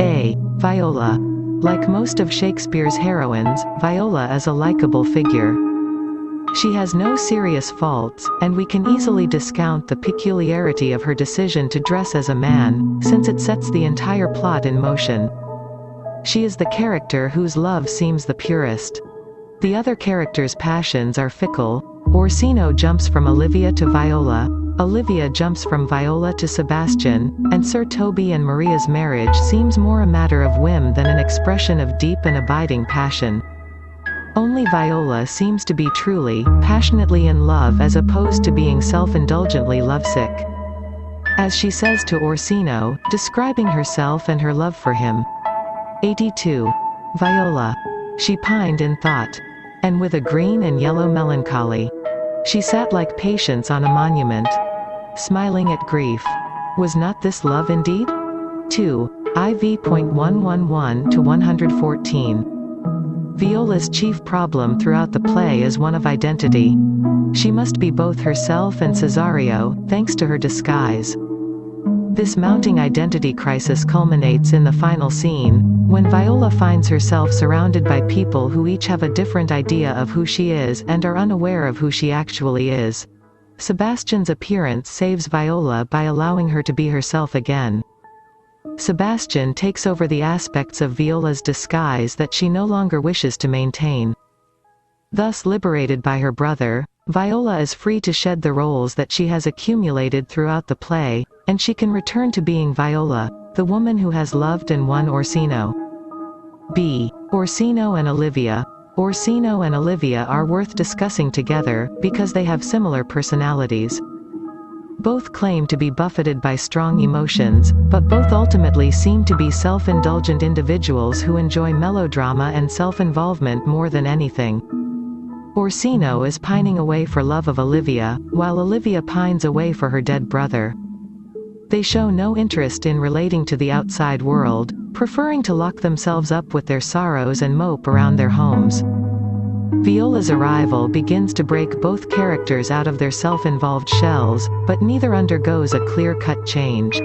A. Viola. Like most of Shakespeare's heroines, Viola is a likable figure. She has no serious faults, and we can easily discount the peculiarity of her decision to dress as a man, since it sets the entire plot in motion. She is the character whose love seems the purest. The other characters' passions are fickle. Orsino jumps from Olivia to Viola, Olivia jumps from Viola to Sebastian, and Sir Toby and Maria's marriage seems more a matter of whim than an expression of deep and abiding passion. Only Viola seems to be truly, passionately in love as opposed to being self-indulgently lovesick. As she says to Orsino, describing herself and her love for him. 82. Viola. She pined in thought. And with a green and yellow melancholy. She sat like Patience on a monument. Smiling at grief. Was not this love indeed? 2. IV.111 to 114. Viola's chief problem throughout the play is one of identity. She must be both herself and Cesario, thanks to her disguise. This mounting identity crisis culminates in the final scene, when Viola finds herself surrounded by people who each have a different idea of who she is and are unaware of who she actually is. Sebastian's appearance saves Viola by allowing her to be herself again. Sebastian takes over the aspects of Viola's disguise that she no longer wishes to maintain. Thus liberated by her brother, Viola is free to shed the roles that she has accumulated throughout the play, and she can return to being Viola, the woman who has loved and won Orsino. B. Orsino and Olivia. Orsino and Olivia are worth discussing together, because they have similar personalities. Both claim to be buffeted by strong emotions, but both ultimately seem to be self-indulgent individuals who enjoy melodrama and self-involvement more than anything. Orsino is pining away for love of Olivia, while Olivia pines away for her dead brother. They show no interest in relating to the outside world, preferring to lock themselves up with their sorrows and mope around their homes. Viola's arrival begins to break both characters out of their self-involved shells, but neither undergoes a clear-cut change.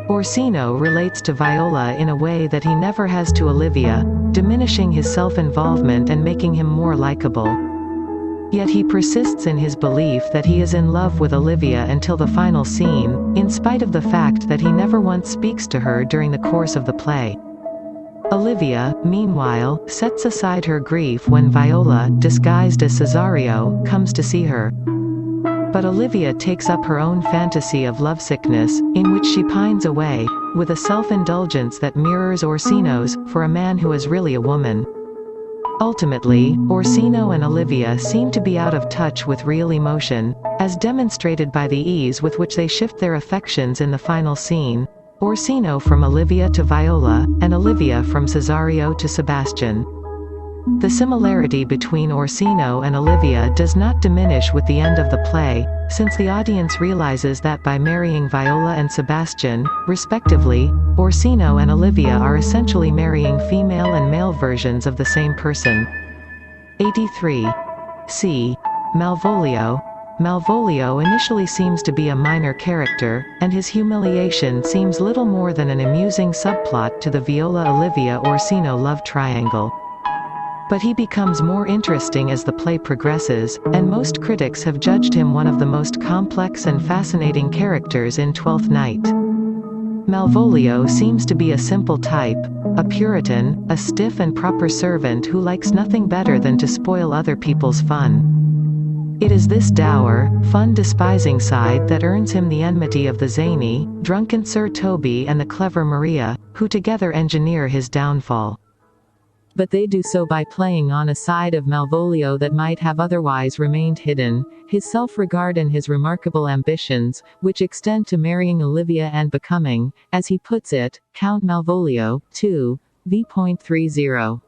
Orsino relates to Viola in a way that he never has to Olivia, diminishing his self-involvement and making him more likable. Yet he persists in his belief that he is in love with Olivia until the final scene, in spite of the fact that he never once speaks to her during the course of the play. Olivia, meanwhile, sets aside her grief when Viola, disguised as Cesario, comes to see her. But Olivia takes up her own fantasy of lovesickness, in which she pines away, with a self-indulgence that mirrors Orsino's, for a man who is really a woman. Ultimately, Orsino and Olivia seem to be out of touch with real emotion, as demonstrated by the ease with which they shift their affections in the final scene, Orsino from Olivia to Viola, and Olivia from Cesario to Sebastian. The similarity between Orsino and Olivia does not diminish with the end of the play, since the audience realizes that by marrying Viola and Sebastian, respectively, Orsino and Olivia are essentially marrying female and male versions of the same person. 83. C. Malvolio. Malvolio initially seems to be a minor character, and his humiliation seems little more than an amusing subplot to the Viola-Olivia-Orsino love triangle. But he becomes more interesting as the play progresses, and most critics have judged him one of the most complex and fascinating characters in Twelfth Night. Malvolio seems to be a simple type, a Puritan, a stiff and proper servant who likes nothing better than to spoil other people's fun. It is this dour, fun-despising side that earns him the enmity of the zany, drunken Sir Toby and the clever Maria, who together engineer his downfall. But they do so by playing on a side of Malvolio that might have otherwise remained hidden, his self-regard and his remarkable ambitions, which extend to marrying Olivia and becoming, as he puts it, Count Malvolio, 2, v.30.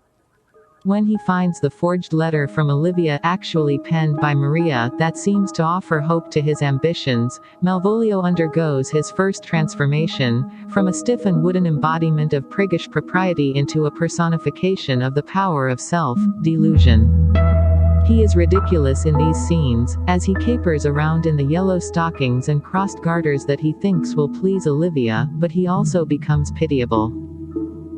When he finds the forged letter from Olivia actually penned by Maria that seems to offer hope to his ambitions, Malvolio undergoes his first transformation, from a stiff and wooden embodiment of priggish propriety into a personification of the power of self-delusion. He is ridiculous in these scenes, as he capers around in the yellow stockings and crossed garters that he thinks will please Olivia, but he also becomes pitiable.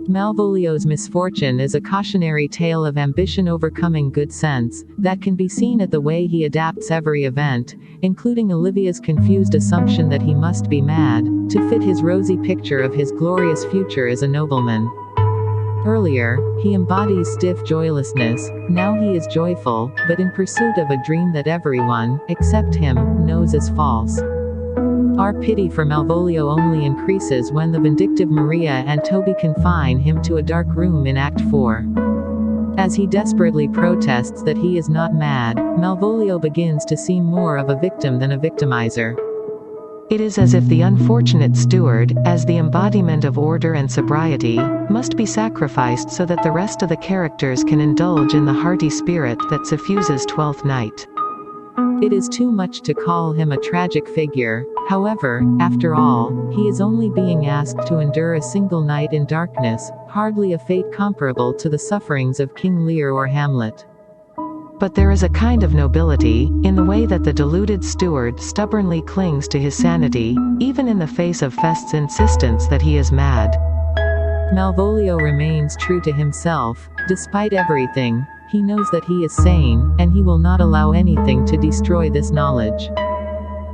Malvolio's misfortune is a cautionary tale of ambition overcoming good sense, that can be seen at the way he adapts every event, including Olivia's confused assumption that he must be mad, to fit his rosy picture of his glorious future as a nobleman. Earlier, he embodies stiff joylessness, now he is joyful, but in pursuit of a dream that everyone, except him, knows is false. Our pity for Malvolio only increases when the vindictive Maria and Toby confine him to a dark room in Act 4. As he desperately protests that he is not mad, Malvolio begins to seem more of a victim than a victimizer. It is as if the unfortunate steward, as the embodiment of order and sobriety, must be sacrificed so that the rest of the characters can indulge in the hearty spirit that suffuses Twelfth Night. It is too much to call him a tragic figure, however, after all, he is only being asked to endure a single night in darkness, hardly a fate comparable to the sufferings of King Lear or Hamlet. But there is a kind of nobility, in the way that the deluded steward stubbornly clings to his sanity, even in the face of Fest's insistence that he is mad. Malvolio remains true to himself, despite everything. He knows that he is sane, and he will not allow anything to destroy this knowledge.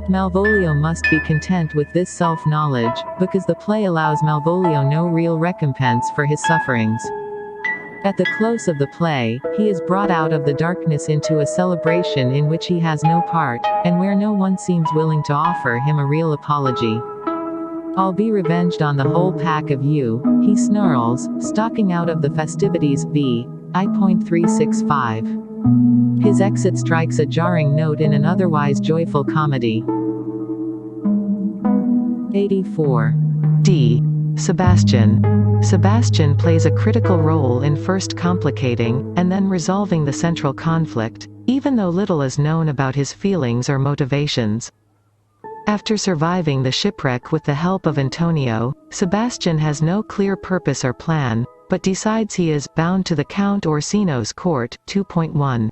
Malvolio must be content with this self-knowledge, because the play allows Malvolio no real recompense for his sufferings. At the close of the play, he is brought out of the darkness into a celebration in which he has no part, and where no one seems willing to offer him a real apology. "I'll be revenged on the whole pack of you," he snarls, stalking out of the festivities v. I.365. His exit strikes a jarring note in an otherwise joyful comedy. 84. D. Sebastian. Sebastian plays a critical role in first complicating, and then resolving the central conflict, even though little is known about his feelings or motivations. After surviving the shipwreck with the help of Antonio, Sebastian has no clear purpose or plan, but decides he is bound to the Count Orsino's court. 2.1.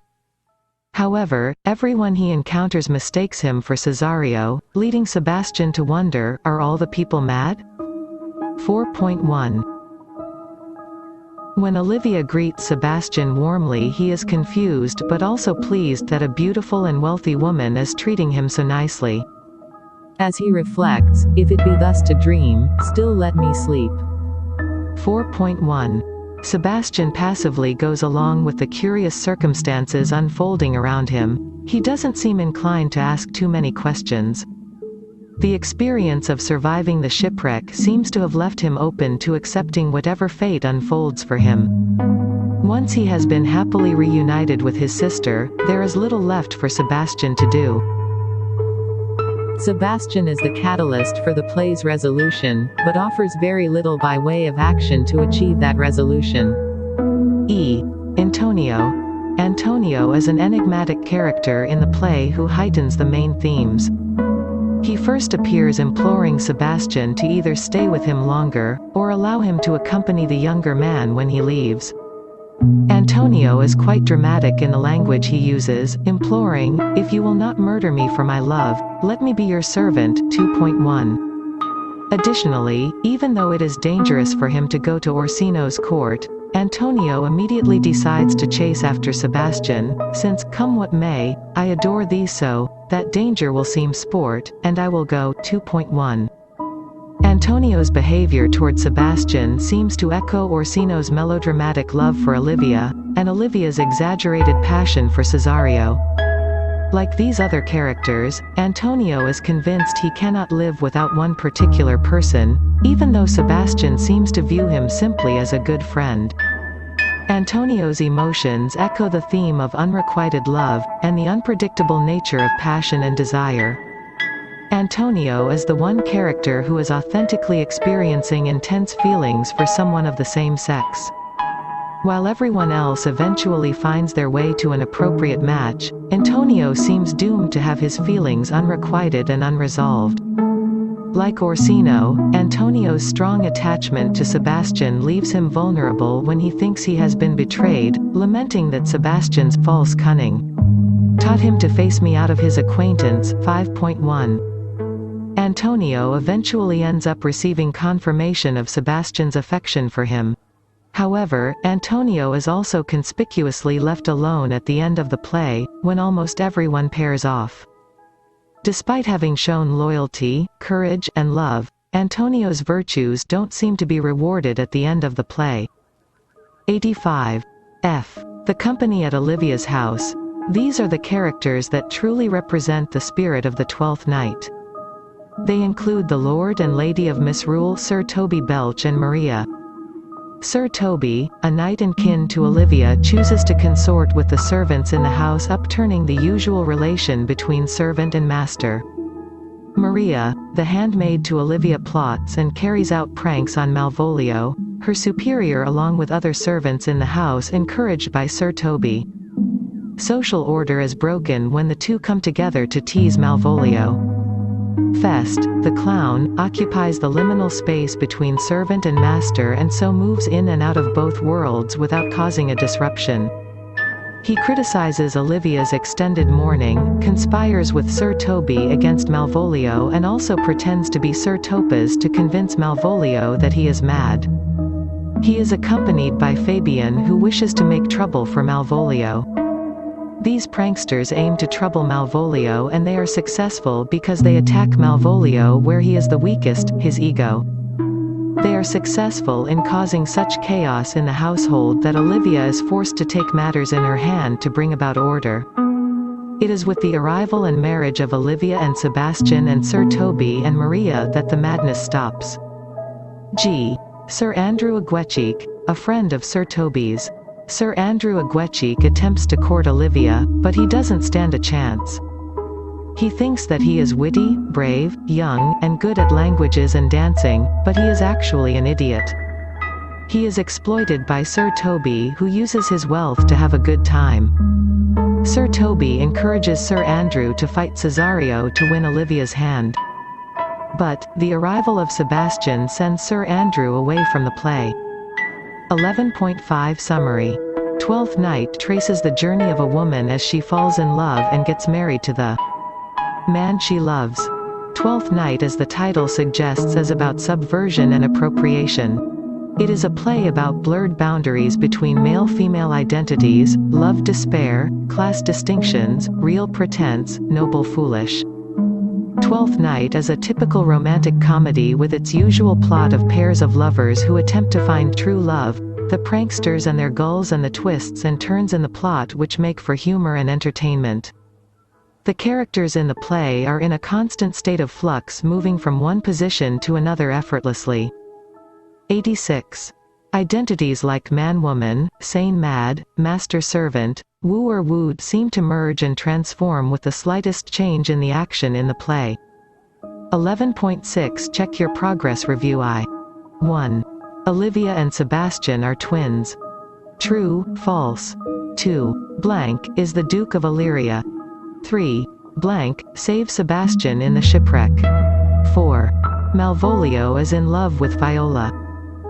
However, everyone he encounters mistakes him for Cesario, leading Sebastian to wonder, are all the people mad? 4.1. When Olivia greets Sebastian warmly, he is confused but also pleased that a beautiful and wealthy woman is treating him so nicely. As he reflects, if it be thus to dream, still let me sleep. 4.1. Sebastian passively goes along with the curious circumstances unfolding around him. He doesn't seem inclined to ask too many questions. The experience of surviving the shipwreck seems to have left him open to accepting whatever fate unfolds for him. Once he has been happily reunited with his sister, there is little left for Sebastian to do. Sebastian is the catalyst for the play's resolution, but offers very little by way of action to achieve that resolution. E. Antonio. Antonio is an enigmatic character in the play who heightens the main themes. He first appears imploring Sebastian to either stay with him longer, or allow him to accompany the younger man when he leaves. Antonio is quite dramatic in the language he uses, imploring, "If you will not murder me for my love, let me be your servant." 2.1. Additionally, even though it is dangerous for him to go to Orsino's court, Antonio immediately decides to chase after Sebastian, since, come what may, I adore thee so, that danger will seem sport, and I will go. 2.1. Antonio's behavior toward Sebastian seems to echo Orsino's melodramatic love for Olivia, and Olivia's exaggerated passion for Cesario. Like these other characters, Antonio is convinced he cannot live without one particular person, even though Sebastian seems to view him simply as a good friend. Antonio's emotions echo the theme of unrequited love, and the unpredictable nature of passion and desire. Antonio is the one character who is authentically experiencing intense feelings for someone of the same sex. While everyone else eventually finds their way to an appropriate match, Antonio seems doomed to have his feelings unrequited and unresolved. Like Orsino, Antonio's strong attachment to Sebastian leaves him vulnerable when he thinks he has been betrayed, lamenting that Sebastian's false cunning. Taught him to face me out of his acquaintance. 5.1. Antonio eventually ends up receiving confirmation of Sebastian's affection for him. However, Antonio is also conspicuously left alone at the end of the play, when almost everyone pairs off. Despite having shown loyalty, courage, and love, Antonio's virtues don't seem to be rewarded at the end of the play. 85. F. The company at Olivia's house. These are the characters that truly represent the spirit of the Twelfth Night. They include the Lord and Lady of Misrule, Sir Toby Belch and Maria. Sir Toby, a knight and kin to Olivia, chooses to consort with the servants in the house, upturning the usual relation between servant and master. Maria, the handmaid to Olivia, plots and carries out pranks on Malvolio, her superior, along with other servants in the house encouraged by Sir Toby. Social order is broken when the two come together to tease Malvolio. Fest, the clown, occupies the liminal space between servant and master and so moves in and out of both worlds without causing a disruption. He criticizes Olivia's extended mourning, conspires with Sir Toby against Malvolio, and also pretends to be Sir Topaz to convince Malvolio that he is mad. He is accompanied by Fabian, who wishes to make trouble for Malvolio. These pranksters aim to trouble Malvolio, and they are successful because they attack Malvolio where he is the weakest, his ego. They are successful in causing such chaos in the household that Olivia is forced to take matters in her hand to bring about order. It is with the arrival and marriage of Olivia and Sebastian and Sir Toby and Maria that the madness stops. G. Sir Andrew Aguecheek, a friend of Sir Toby's. Sir Andrew Aguecheek attempts to court Olivia, but he doesn't stand a chance. He thinks that he is witty, brave, young, and good at languages and dancing, but he is actually an idiot. He is exploited by Sir Toby, who uses his wealth to have a good time. Sir Toby encourages Sir Andrew to fight Cesario to win Olivia's hand. But, the arrival of Sebastian sends Sir Andrew away from the play. 11.5 Summary. Twelfth Night traces the journey of a woman as she falls in love and gets married to the man she loves. Twelfth Night, as the title suggests, is about subversion and appropriation. It is a play about blurred boundaries between male-female identities, love-despair, class distinctions, real pretense, noble-foolish. Twelfth Night is a typical romantic comedy with its usual plot of pairs of lovers who attempt to find true love, the pranksters and their gulls, and the twists and turns in the plot which make for humor and entertainment. The characters in the play are in a constant state of flux, moving from one position to another effortlessly. 86. Identities like man-woman, sane-mad, master-servant, wooer-wooed seem to merge and transform with the slightest change in the action in the play. 11.6 Check your progress review. 1. Olivia and Sebastian are twins. True, false. 2. Blank is the Duke of Illyria. 3. Blank saves Sebastian in the shipwreck. 4. Malvolio is in love with Viola.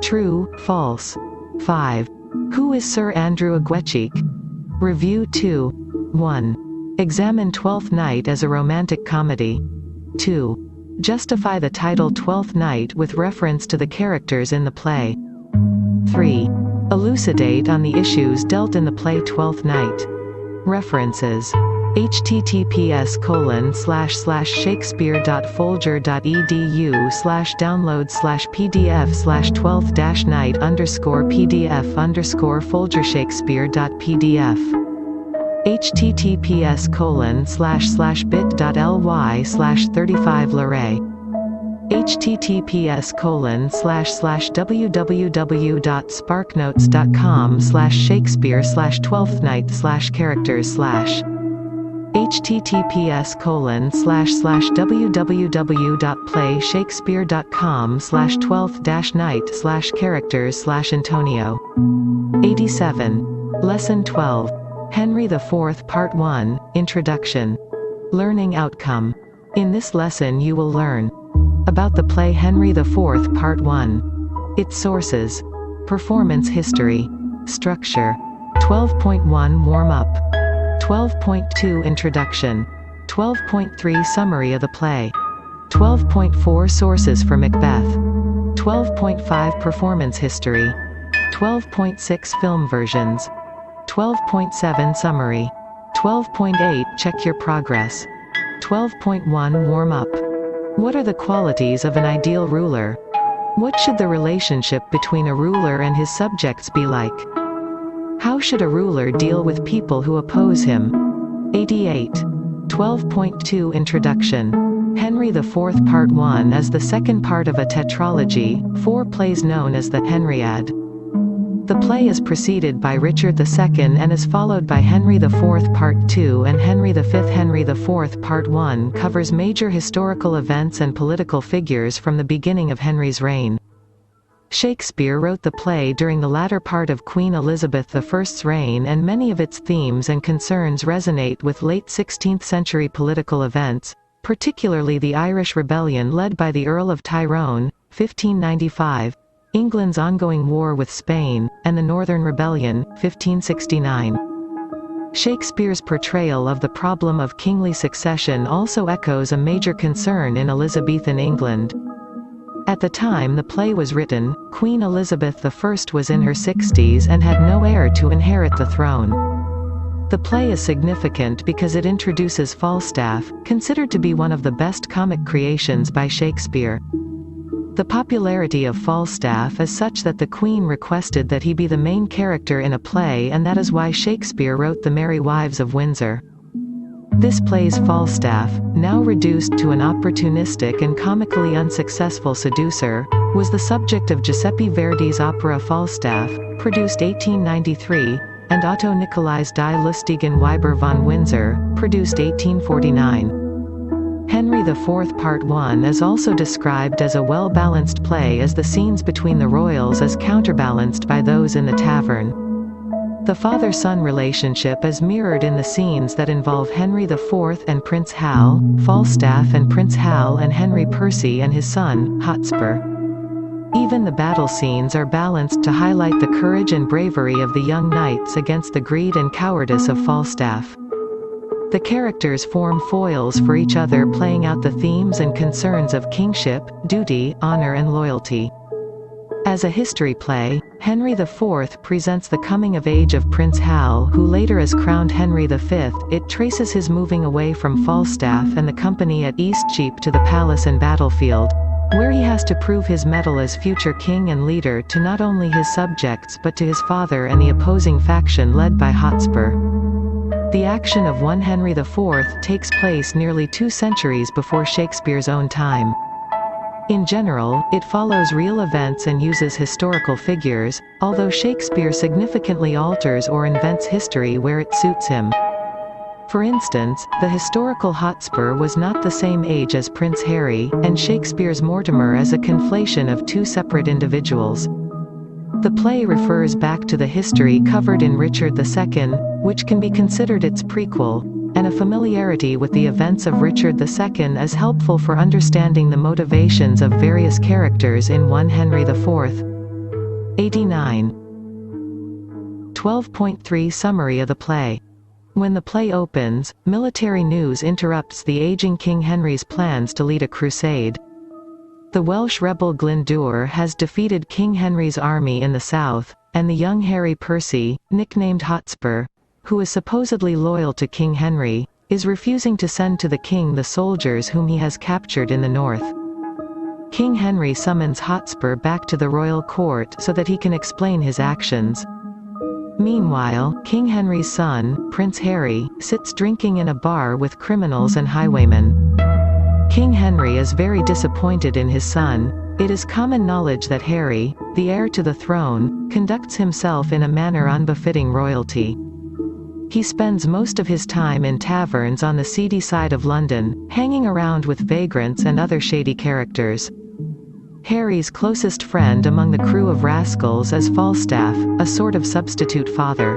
True, false. 5. Who is Sir Andrew Aguecheek? Review 2. 1. Examine Twelfth Night as a romantic comedy. 2. Justify the title Twelfth Night with reference to the characters in the play. 3. Elucidate on the issues dealt in the play Twelfth Night. References: https://shakespeare.folger.edu/download/pdf/12-night_pdf_folgershakespeare.pdf https://bit.ly/35Lorraine https://www.sparknotes.com/shakespeare/12thnight/characters/ https://www.playshakespeare.com/12th-night/characters/Antonio. 87. Lesson 12. Henry IV Part 1, Introduction. Learning Outcome. In this lesson you will learn about the play Henry IV Part 1, its sources, performance history, structure. 12.1 Warm-up. 12.2 Introduction. 12.3 Summary of the play. 12.4 Sources for Macbeth. 12.5 Performance History. 12.6 Film versions. 12.7 Summary. 12.8 Check your progress. 12.1 Warm up. What are the qualities of an ideal ruler? What should the relationship between a ruler and his subjects be like? How should a ruler deal with people who oppose him? 88. 12.2 Introduction. Henry IV Part 1 is the second part of a tetralogy, 4 plays known as the Henriade. The play is preceded by Richard II and is followed by Henry IV Part 2 and Henry V. Henry IV Part 1 covers major historical events and political figures from the beginning of Henry's reign. Shakespeare wrote the play during the latter part of Queen Elizabeth I's reign, and many of its themes and concerns resonate with late 16th century political events, particularly the Irish Rebellion led by the Earl of Tyrone, 1595, England's ongoing war with Spain, and the Northern Rebellion, 1569. Shakespeare's portrayal of the problem of kingly succession also echoes a major concern in Elizabethan England. At the time the play was written, Queen Elizabeth I was in her 60s and had no heir to inherit the throne. The play is significant because it introduces Falstaff, considered to be one of the best comic creations by Shakespeare. The popularity of Falstaff is such that the Queen requested that he be the main character in a play, and that is why Shakespeare wrote The Merry Wives of Windsor. This play's Falstaff, now reduced to an opportunistic and comically unsuccessful seducer, was the subject of Giuseppe Verdi's opera Falstaff, produced 1893, and Otto Nicolai's Die Lustigen Weiber von Windsor, produced 1849. Henry IV Part 1 is also described as a well-balanced play, as the scenes between the royals is counterbalanced by those in the tavern. The father-son relationship is mirrored in the scenes that involve Henry IV and Prince Hal, Falstaff and Prince Hal and Henry Percy and his son, Hotspur. Even the battle scenes are balanced to highlight the courage and bravery of the young knights against the greed and cowardice of Falstaff. The characters form foils for each other, playing out the themes and concerns of kingship, duty, honor and loyalty. As a history play, Henry IV presents the coming of age of Prince Hal, who later is crowned Henry V. It traces his moving away from Falstaff and the company at Eastcheap to the palace and battlefield, where he has to prove his mettle as future king and leader to not only his subjects but to his father and the opposing faction led by Hotspur. The action of 1 Henry IV takes place nearly 2 centuries before Shakespeare's own time. In general, it follows real events and uses historical figures, although Shakespeare significantly alters or invents history where it suits him. For instance, the historical Hotspur was not the same age as Prince Harry, and Shakespeare's Mortimer is a conflation of 2 separate individuals. The play refers back to the history covered in Richard II, which can be considered its prequel, and a familiarity with the events of Richard II is helpful for understanding the motivations of various characters in 1 Henry IV. 89. 12.3 Summary of the play. When the play opens, military news interrupts the aging King Henry's plans to lead a crusade. The Welsh rebel Glyndŵr has defeated King Henry's army in the south, and the young Harry Percy, nicknamed Hotspur, who is supposedly loyal to King Henry, is refusing to send to the king the soldiers whom he has captured in the north. King Henry summons Hotspur back to the royal court so that he can explain his actions. Meanwhile, King Henry's son, Prince Harry, sits drinking in a bar with criminals and highwaymen. King Henry is very disappointed in his son. It is common knowledge that Harry, the heir to the throne, conducts himself in a manner unbefitting royalty. He spends most of his time in taverns on the seedy side of London, hanging around with vagrants and other shady characters. Harry's closest friend among the crew of rascals is Falstaff, a sort of substitute father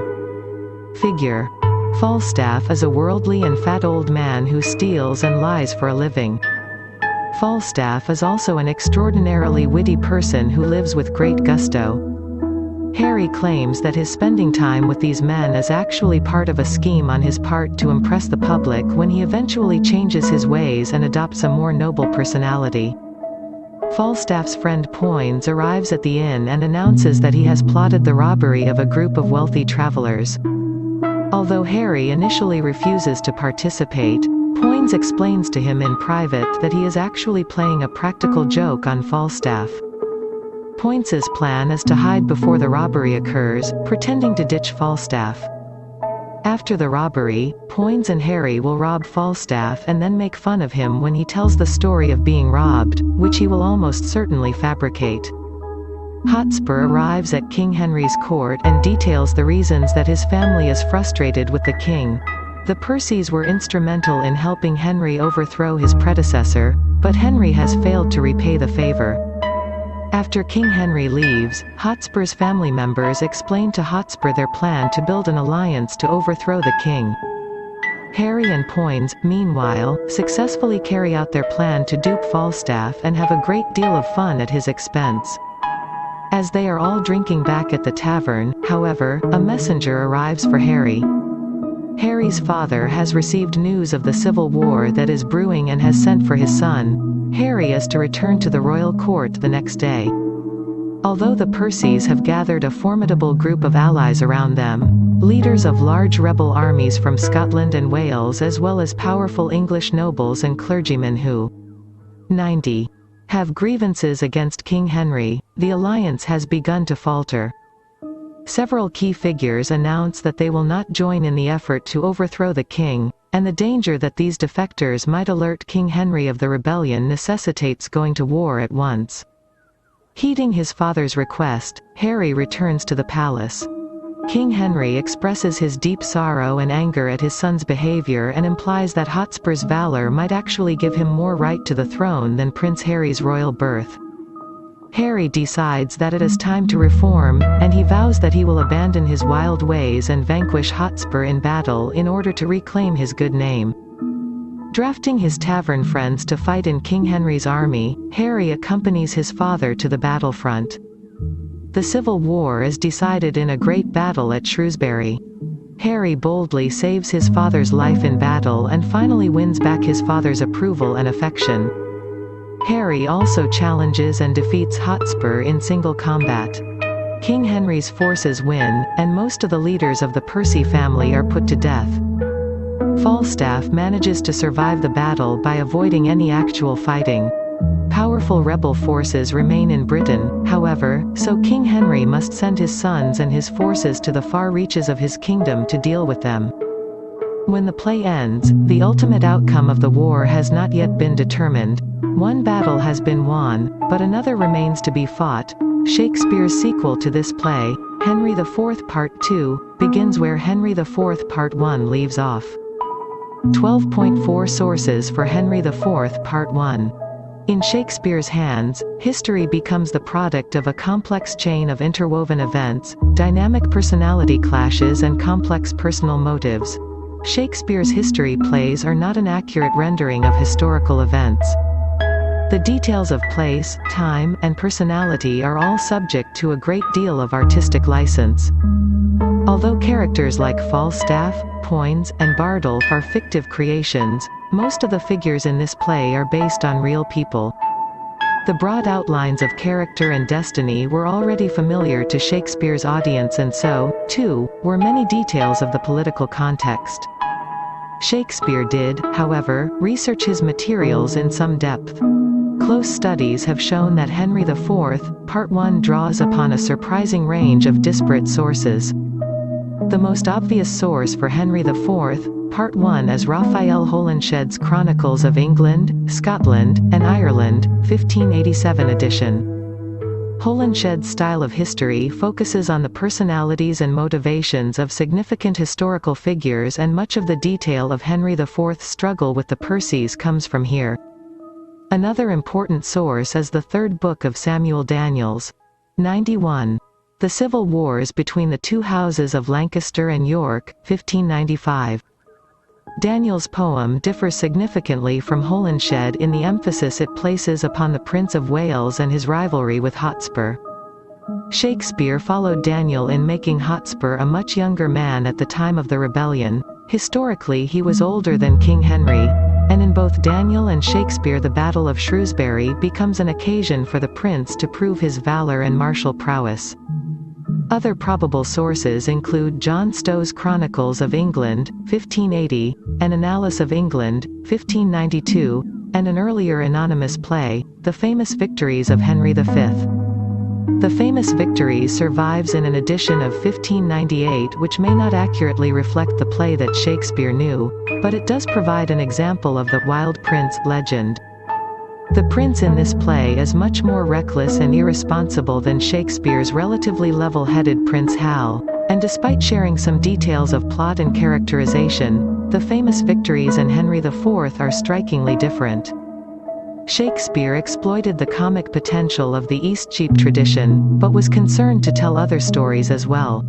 figure. Falstaff is a worldly and fat old man who steals and lies for a living. Falstaff is also an extraordinarily witty person who lives with great gusto. Harry claims that his spending time with these men is actually part of a scheme on his part to impress the public when he eventually changes his ways and adopts a more noble personality. Falstaff's friend Poins arrives at the inn and announces that he has plotted the robbery of a group of wealthy travelers. Although Harry initially refuses to participate, Poins explains to him in private that he is actually playing a practical joke on Falstaff. Poins's plan is to hide before the robbery occurs, pretending to ditch Falstaff. After the robbery, Poins and Harry will rob Falstaff and then make fun of him when he tells the story of being robbed, which he will almost certainly fabricate. Hotspur arrives at King Henry's court and details the reasons that his family is frustrated with the king. The Percys were instrumental in helping Henry overthrow his predecessor, but Henry has failed to repay the favor. After King Henry leaves, Hotspur's family members explain to Hotspur their plan to build an alliance to overthrow the king. Harry and Poins, meanwhile, successfully carry out their plan to dupe Falstaff and have a great deal of fun at his expense. As they are all drinking back at the tavern, however, a messenger arrives for Harry. Harry's father has received news of the civil war that is brewing and has sent for his son. Harry is to return to the royal court the next day. Although the Percys have gathered a formidable group of allies around them, leaders of large rebel armies from Scotland and Wales as well as powerful English nobles and clergymen who 90 have grievances against King Henry, the alliance has begun to falter. Several key figures announce that they will not join in the effort to overthrow the king, and the danger that these defectors might alert King Henry of the rebellion necessitates going to war at once. Heeding his father's request, Harry returns to the palace. King Henry expresses his deep sorrow and anger at his son's behavior and implies that Hotspur's valor might actually give him more right to the throne than Prince Harry's royal birth. Harry decides that it is time to reform, and he vows that he will abandon his wild ways and vanquish Hotspur in battle in order to reclaim his good name. Drafting his tavern friends to fight in King Henry's army, Harry accompanies his father to the battlefront. The Civil War is decided in a great battle at Shrewsbury. Harry boldly saves his father's life in battle and finally wins back his father's approval and affection. Harry also challenges and defeats Hotspur in single combat. King Henry's forces win, and most of the leaders of the Percy family are put to death. Falstaff manages to survive the battle by avoiding any actual fighting. Powerful rebel forces remain in Britain, however, so King Henry must send his sons and his forces to the far reaches of his kingdom to deal with them. When the play ends, the ultimate outcome of the war has not yet been determined. One battle has been won, but another remains to be fought. Shakespeare's sequel to this play, Henry IV Part II, begins where Henry IV Part I leaves off. 12.4 Sources for Henry IV Part I. In Shakespeare's hands, history becomes the product of a complex chain of interwoven events, dynamic personality clashes and complex personal motives. Shakespeare's history plays are not an accurate rendering of historical events. The details of place, time, and personality are all subject to a great deal of artistic license. Although characters like Falstaff, Poins, and Bardolph are fictive creations, most of the figures in this play are based on real people. The broad outlines of character and destiny were already familiar to Shakespeare's audience, and so, too, were many details of the political context. Shakespeare did, however, research his materials in some depth. Close studies have shown that Henry IV, Part I draws upon a surprising range of disparate sources. The most obvious source for Henry IV, Part I is Raphael Holinshed's Chronicles of England, Scotland, and Ireland, 1587 edition. Holinshed's style of history focuses on the personalities and motivations of significant historical figures, and much of the detail of Henry IV's struggle with the Percys comes from here. Another important source is the third book of Samuel Daniels. 91. The Civil Wars between the two houses of Lancaster and York, 1595. Daniel's poem differs significantly from Holinshed in the emphasis it places upon the Prince of Wales and his rivalry with Hotspur. Shakespeare followed Daniel in making Hotspur a much younger man at the time of the rebellion. Historically, he was older than King Henry, and in both Daniel and Shakespeare the Battle of Shrewsbury becomes an occasion for the prince to prove his valor and martial prowess. Other probable sources include John Stow's Chronicles of England, 1580, and Annales of England, 1592, and an earlier anonymous play, The Famous Victories of Henry V. The Famous Victories survives in an edition of 1598 which may not accurately reflect the play that Shakespeare knew, but it does provide an example of the Wild Prince legend. The prince in this play is much more reckless and irresponsible than Shakespeare's relatively level-headed Prince Hal, and despite sharing some details of plot and characterization, The Famous Victories and Henry IV are strikingly different. Shakespeare exploited the comic potential of the Eastcheap tradition, but was concerned to tell other stories as well.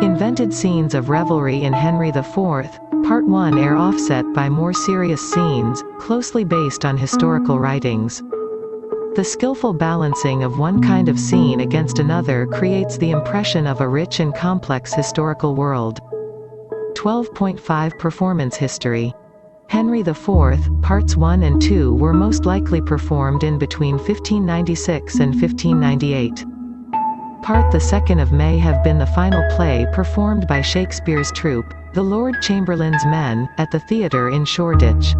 Invented scenes of revelry in Henry IV, Part 1 are offset by more serious scenes, closely based on historical writings. The skillful balancing of one kind of scene against another creates the impression of a rich and complex historical world. 12.5 Performance history. Henry IV, Parts 1 and 2 were most likely performed in between 1596 and 1598. Part the 2nd of may have been the final play performed by Shakespeare's troupe, The Lord Chamberlain's Men, at the theatre in Shoreditch.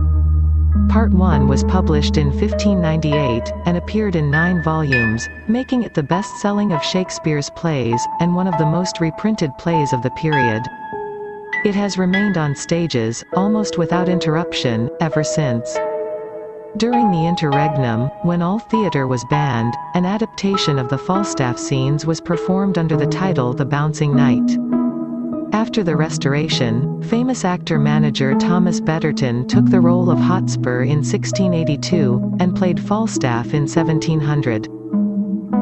Part 1 was published in 1598, and appeared in 9 volumes, making it the best-selling of Shakespeare's plays, and one of the most reprinted plays of the period. It has remained on stages, almost without interruption, ever since. During the interregnum, when all theatre was banned, an adaptation of the Falstaff scenes was performed under the title The Bouncing Knight. After the Restoration, famous actor-manager Thomas Betterton took the role of Hotspur in 1682, and played Falstaff in 1700.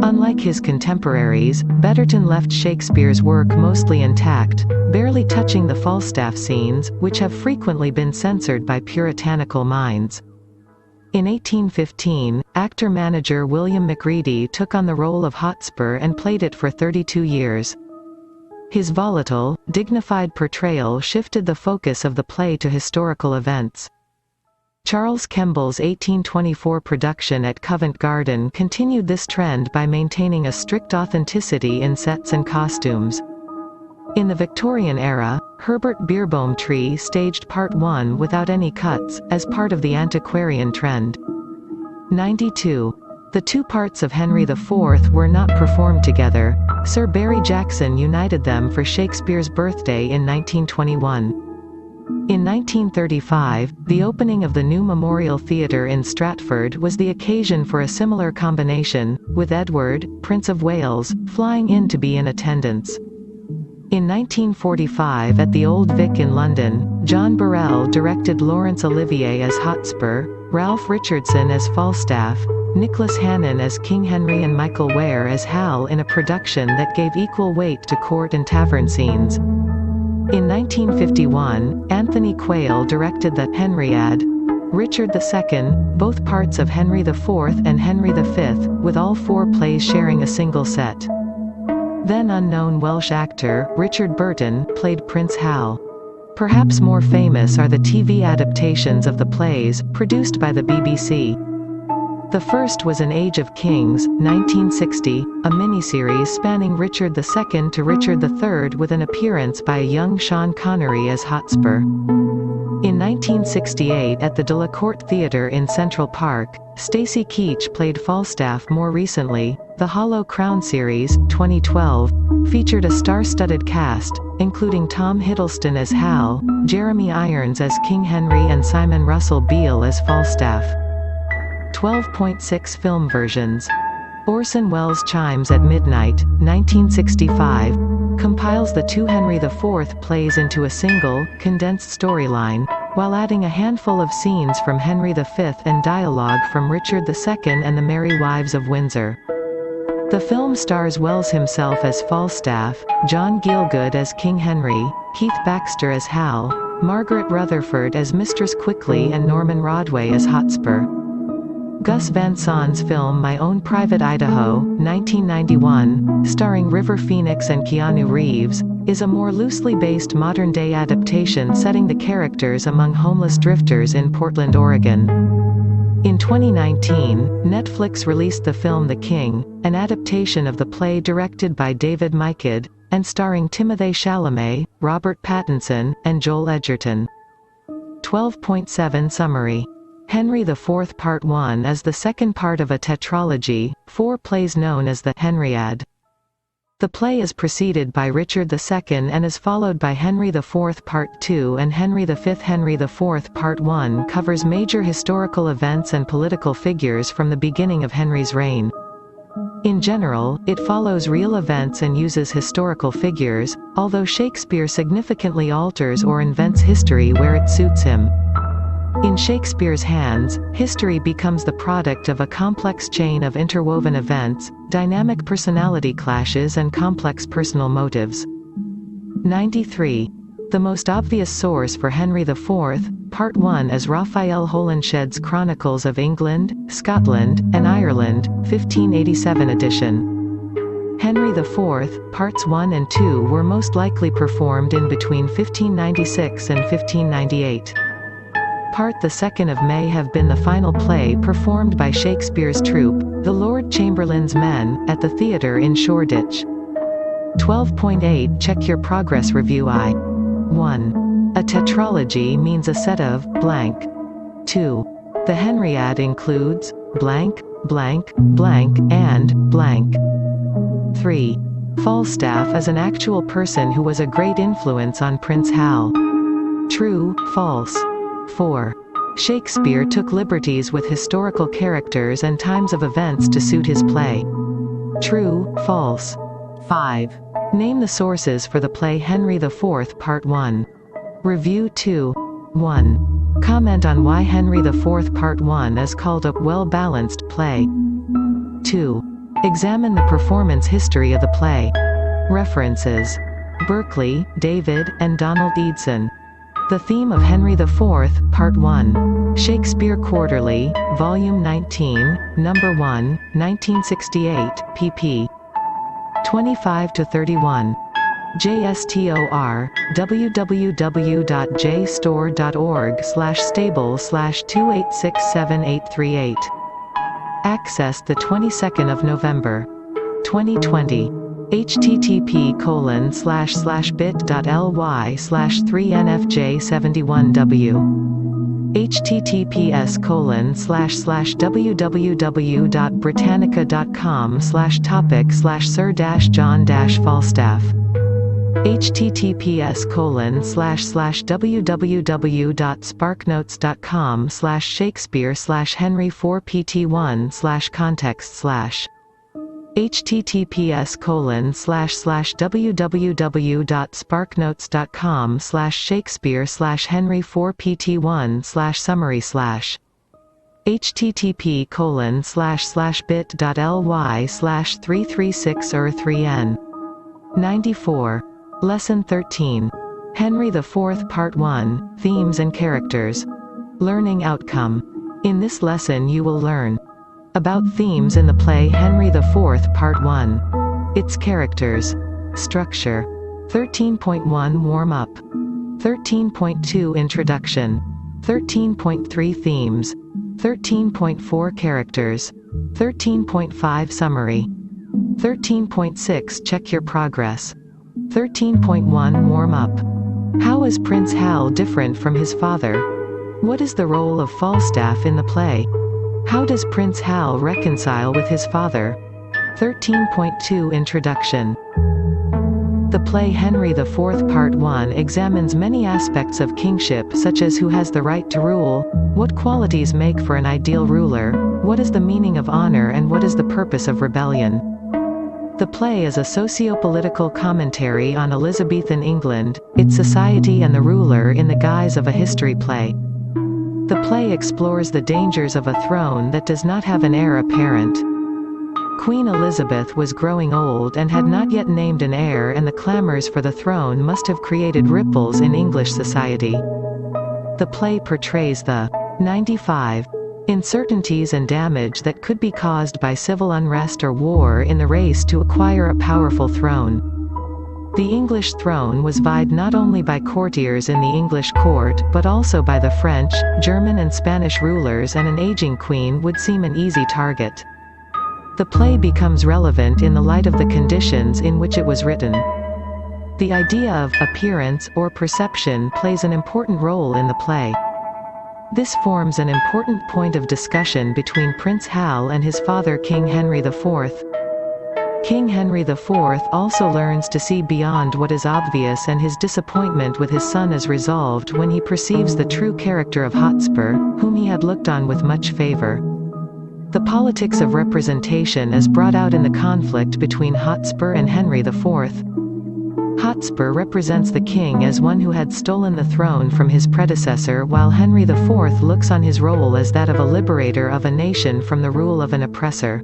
Unlike his contemporaries, Betterton left Shakespeare's work mostly intact, barely touching the Falstaff scenes, which have frequently been censored by puritanical minds. In 1815, actor-manager William Macready took on the role of Hotspur and played it for 32 years. His volatile, dignified portrayal shifted the focus of the play to historical events. Charles Kemble's 1824 production at Covent Garden continued this trend by maintaining a strict authenticity in sets and costumes. In the Victorian era, Herbert Beerbohm staged Part 1 without any cuts, as part of the antiquarian trend. 92. The two parts of Henry IV were not performed together. Sir Barry Jackson united them for Shakespeare's birthday in 1921. In 1935, the opening of the new Memorial Theatre in Stratford was the occasion for a similar combination, with Edward, Prince of Wales, flying in to be in attendance. In 1945 at the Old Vic in London, John Burrell directed Laurence Olivier as Hotspur, Ralph Richardson as Falstaff, Nicholas Hannon as King Henry and Michael Ware as Hal in a production that gave equal weight to court and tavern scenes. In 1951, Anthony Quayle directed the Henriade, Richard II, both parts of Henry IV and Henry V, with all 4 plays sharing a single set. Then unknown Welsh actor, Richard Burton, played Prince Hal. Perhaps more famous are the TV adaptations of the plays, produced by the BBC. The first was An Age of Kings, 1960, a miniseries spanning Richard II to Richard III with an appearance by a young Sean Connery as Hotspur. In 1968 at the Delacorte Theatre in Central Park, Stacey Keach played Falstaff. More recently, the Hollow Crown series, 2012, featured a star-studded cast, including Tom Hiddleston as Hal, Jeremy Irons as King Henry and Simon Russell Beale as Falstaff. 12.6 Film versions. Orson Welles' Chimes at Midnight, 1965, compiles the 2 Henry IV plays into a single, condensed storyline, while adding a handful of scenes from Henry V and dialogue from Richard II and the Merry Wives of Windsor. The film stars Welles himself as Falstaff, John Gielgud as King Henry, Keith Baxter as Hal, Margaret Rutherford as Mistress Quickly and Norman Rodway as Hotspur. Gus Van Sant's film My Own Private Idaho, 1991, starring River Phoenix and Keanu Reeves, is a more loosely based modern-day adaptation setting the characters among homeless drifters in Portland, Oregon. In 2019, Netflix released the film The King, an adaptation of the play directed by David Michôd, and starring Timothée Chalamet, Robert Pattinson, and Joel Edgerton. 12.7 Summary. Henry IV Part 1 is the second part of a tetralogy, 4 plays known as the Henriade. The play is preceded by Richard II and is followed by Henry IV Part 2 and Henry V. Henry IV Part 1 covers major historical events and political figures from the beginning of Henry's reign. In general, it follows real events and uses historical figures, although Shakespeare significantly alters or invents history where it suits him. In Shakespeare's hands, history becomes the product of a complex chain of interwoven events, dynamic personality clashes and complex personal motives. 93. The most obvious source for Henry IV, Part 1 is Raphael Holinshed's Chronicles of England, Scotland, and Ireland, 1587 edition. Henry IV, Parts 1 and 2 were most likely performed in between 1596 and 1598. Part the 2nd of may have been the final play performed by Shakespeare's troupe, the Lord Chamberlain's Men, at the theatre in Shoreditch. 12.8 Check your progress review. 1. A tetralogy means a set of blank. 2. The Henriade includes blank, blank, blank, and blank. 3. Falstaff is an actual person who was a great influence on Prince Hal. True, false. 4. Shakespeare took liberties with historical characters and times of events to suit his play. True, false. 5. Name the sources for the play Henry IV Part 1. Review 2. 1. Comment on why Henry IV Part 1 is called a well-balanced play. 2. Examine the performance history of the play. References. Berkeley, David, and Donald Eidson. The Theme of Henry IV, Part 1. Shakespeare Quarterly, Volume 19, Number 1, 1968, pp. 25-31. JSTOR, www.jstore.org/stable/2867838. Accessed the 22nd of November. 2020. http://bit.ly/3nfj71w. https://www.britannica.com/topic/sir-john-falstaff. https://www.sparknotes.com/Shakespeare/Henry4pt1/context/ https://www.sparknotes.com/Shakespeare/Henry4pt1/summary/ http://bit.ly/336er3n. 94. Lesson 13. Henry IV Part 1, Themes and Characters. Learning Outcome. In this lesson you will learn about themes in the play Henry IV Part 1. Its characters. Structure. 13.1 Warm-up. 13.2 Introduction. 13.3 Themes. 13.4 Characters. 13.5 Summary. 13.6 Check your progress. 13.1 Warm-up. How is Prince Hal different from his father? What is the role of Falstaff in the play? How does Prince Hal reconcile with his father? 13.2 Introduction. The play Henry IV Part 1 examines many aspects of kingship such as who has the right to rule, what qualities make for an ideal ruler, what is the meaning of honor and what is the purpose of rebellion. The play is a socio-political commentary on Elizabethan England, its society and the ruler in the guise of a history play. The play explores the dangers of a throne that does not have an heir apparent. Queen Elizabeth was growing old and had not yet named an heir, and the clamors for the throne must have created ripples in English society. The play portrays the 95 uncertainties and damage that could be caused by civil unrest or war in the race to acquire a powerful throne. The English throne was vied not only by courtiers in the English court but also by the French, German and Spanish rulers, and an aging queen would seem an easy target. The play becomes relevant in the light of the conditions in which it was written. The idea of appearance or perception plays an important role in the play. This forms an important point of discussion between Prince Hal and his father King Henry IV. King Henry IV also learns to see beyond what is obvious, and his disappointment with his son is resolved when he perceives the true character of Hotspur, whom he had looked on with much favor. The politics of representation is brought out in the conflict between Hotspur and Henry IV. Hotspur represents the king as one who had stolen the throne from his predecessor, while Henry IV looks on his role as that of a liberator of a nation from the rule of an oppressor.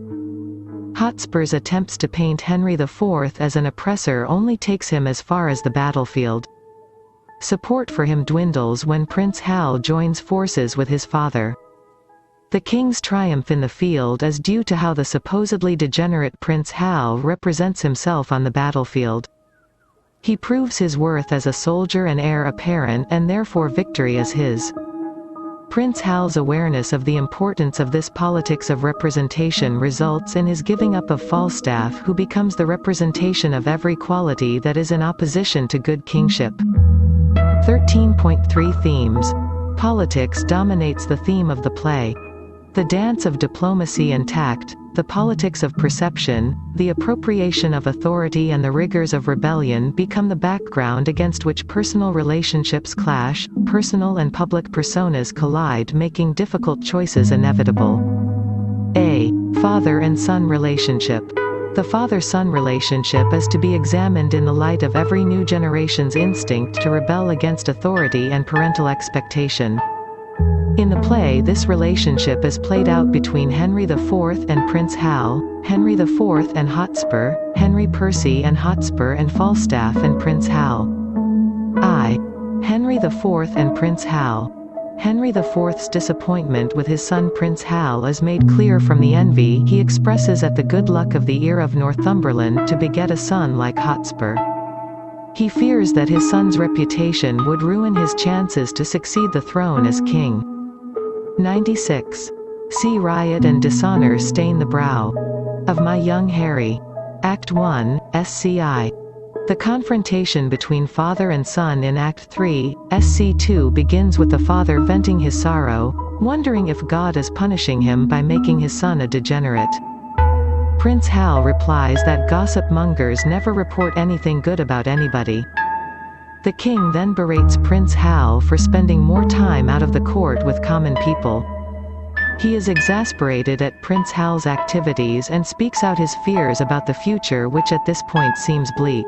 Hotspur's attempts to paint Henry IV as an oppressor only takes him as far as the battlefield. Support for him dwindles when Prince Hal joins forces with his father. The king's triumph in the field is due to how the supposedly degenerate Prince Hal represents himself on the battlefield. He proves his worth as a soldier and heir apparent, and therefore victory is his. Prince Hal's awareness of the importance of this politics of representation results in his giving up of Falstaff, who becomes the representation of every quality that is in opposition to good kingship. 13.3 Themes. Politics dominates the theme of the play. The dance of diplomacy and tact, the politics of perception, the appropriation of authority and the rigors of rebellion become the background against which personal relationships clash, personal and public personas collide, making difficult choices inevitable. A. Father and son relationship. The father-son relationship is to be examined in the light of every new generation's instinct to rebel against authority and parental expectation. In the play, this relationship is played out between Henry IV and Prince Hal, Henry IV and Hotspur, Henry Percy and Hotspur, and Falstaff and Prince Hal. I. Henry IV and Prince Hal. Henry IV's disappointment with his son Prince Hal is made clear from the envy he expresses at the good luck of the heir of Northumberland to beget a son like Hotspur. He fears that his son's reputation would ruin his chances to succeed the throne as king. 96. See riot and dishonor stain the brow of my young Harry. Act 1, SCI. The confrontation between father and son in Act 3, SC2 begins with the father venting his sorrow, wondering if God is punishing him by making his son a degenerate. Prince Hal replies that gossip mongers never report anything good about anybody. The king then berates Prince Hal for spending more time out of the court with common people. He is exasperated at Prince Hal's activities and speaks out his fears about the future, which at this point seems bleak.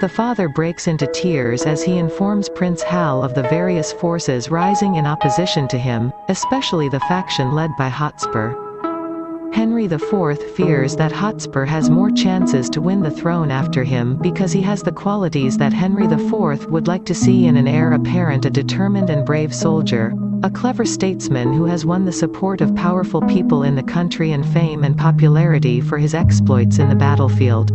The father breaks into tears as he informs Prince Hal of the various forces rising in opposition to him, especially the faction led by Hotspur. Henry IV fears that Hotspur has more chances to win the throne after him because he has the qualities that Henry IV would like to see in an heir apparent: a determined and brave soldier, a clever statesman who has won the support of powerful people in the country, and fame and popularity for his exploits in the battlefield.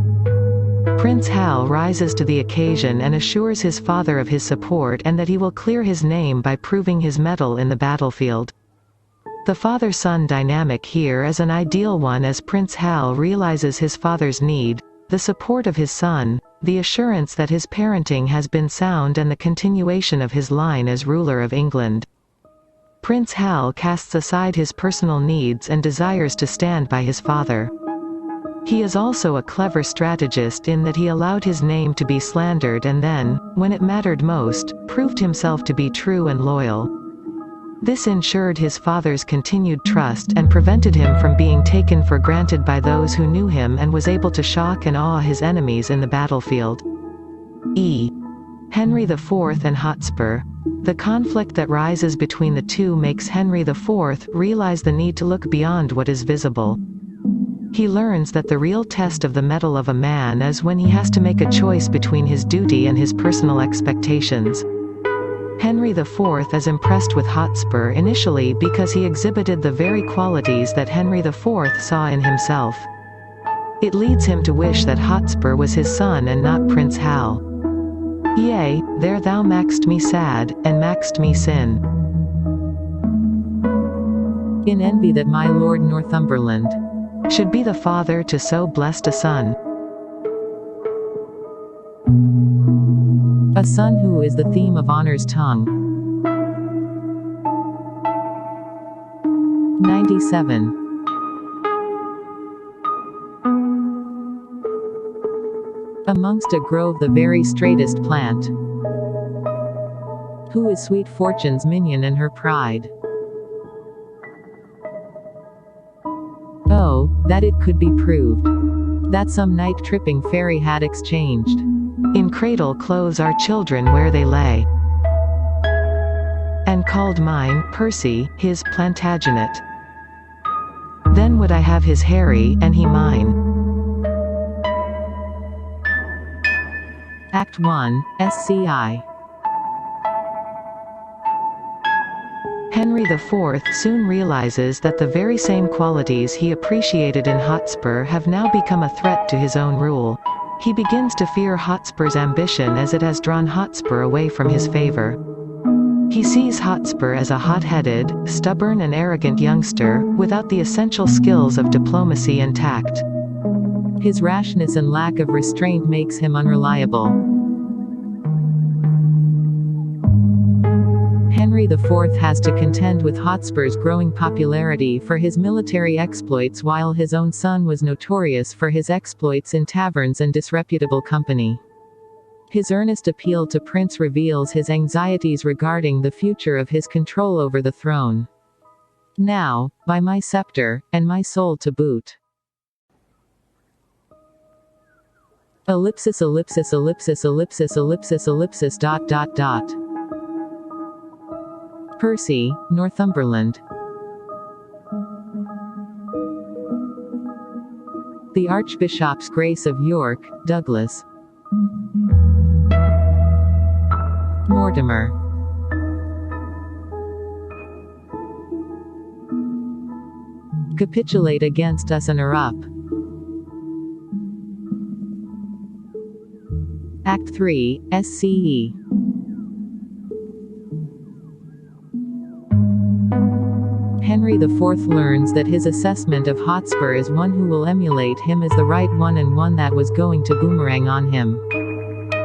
Prince Hal rises to the occasion and assures his father of his support and that he will clear his name by proving his mettle in the battlefield. The father-son dynamic here is an ideal one, as Prince Hal realizes his father's need, the support of his son, the assurance that his parenting has been sound, and the continuation of his line as ruler of England. Prince Hal casts aside his personal needs and desires to stand by his father. He is also a clever strategist in that he allowed his name to be slandered and then, when it mattered most, proved himself to be true and loyal. This ensured his father's continued trust and prevented him from being taken for granted by those who knew him, and was able to shock and awe his enemies in the battlefield. E. Henry IV and Hotspur. The conflict that rises between the two makes Henry IV realize the need to look beyond what is visible. He learns that the real test of the mettle of a man is when he has to make a choice between his duty and his personal expectations. Henry IV is impressed with Hotspur initially because he exhibited the very qualities that Henry IV saw in himself. It leads him to wish that Hotspur was his son and not Prince Hal. Yea, there thou mak'st me sad, and mak'st me sin. In envy that my Lord Northumberland should be the father to so blessed a son. A son who is the theme of honor's tongue. 97. Amongst a grove the very straightest plant. Who is sweet fortune's minion and her pride? Oh, that it could be proved that some night tripping fairy had exchanged in cradle clothes our children where they lay, and called mine, Percy, his Plantagenet. Then would I have his Harry, and he mine. Act 1, SCI. Henry IV soon realizes that the very same qualities he appreciated in Hotspur have now become a threat to his own rule. He begins to fear Hotspur's ambition as it has drawn Hotspur away from his favor. He sees Hotspur as a hot-headed, stubborn and arrogant youngster, without the essential skills of diplomacy and tact. His rashness and lack of restraint makes him unreliable. Henry IV has to contend with Hotspur's growing popularity for his military exploits while his own son was notorious for his exploits in taverns and disreputable company. His earnest appeal to Prince reveals his anxieties regarding the future of his control over the throne. Now, by my scepter, and my soul to boot. Ellipsis ellipsis ellipsis ellipsis ellipsis ellipsis ... Percy, Northumberland. The Archbishop's Grace of York, Douglas. Mortimer. Capitulate against us and are up. Act 3, SCE. Henry IV learns that his assessment of Hotspur is one who will emulate him as the right one and one that was going to boomerang on him.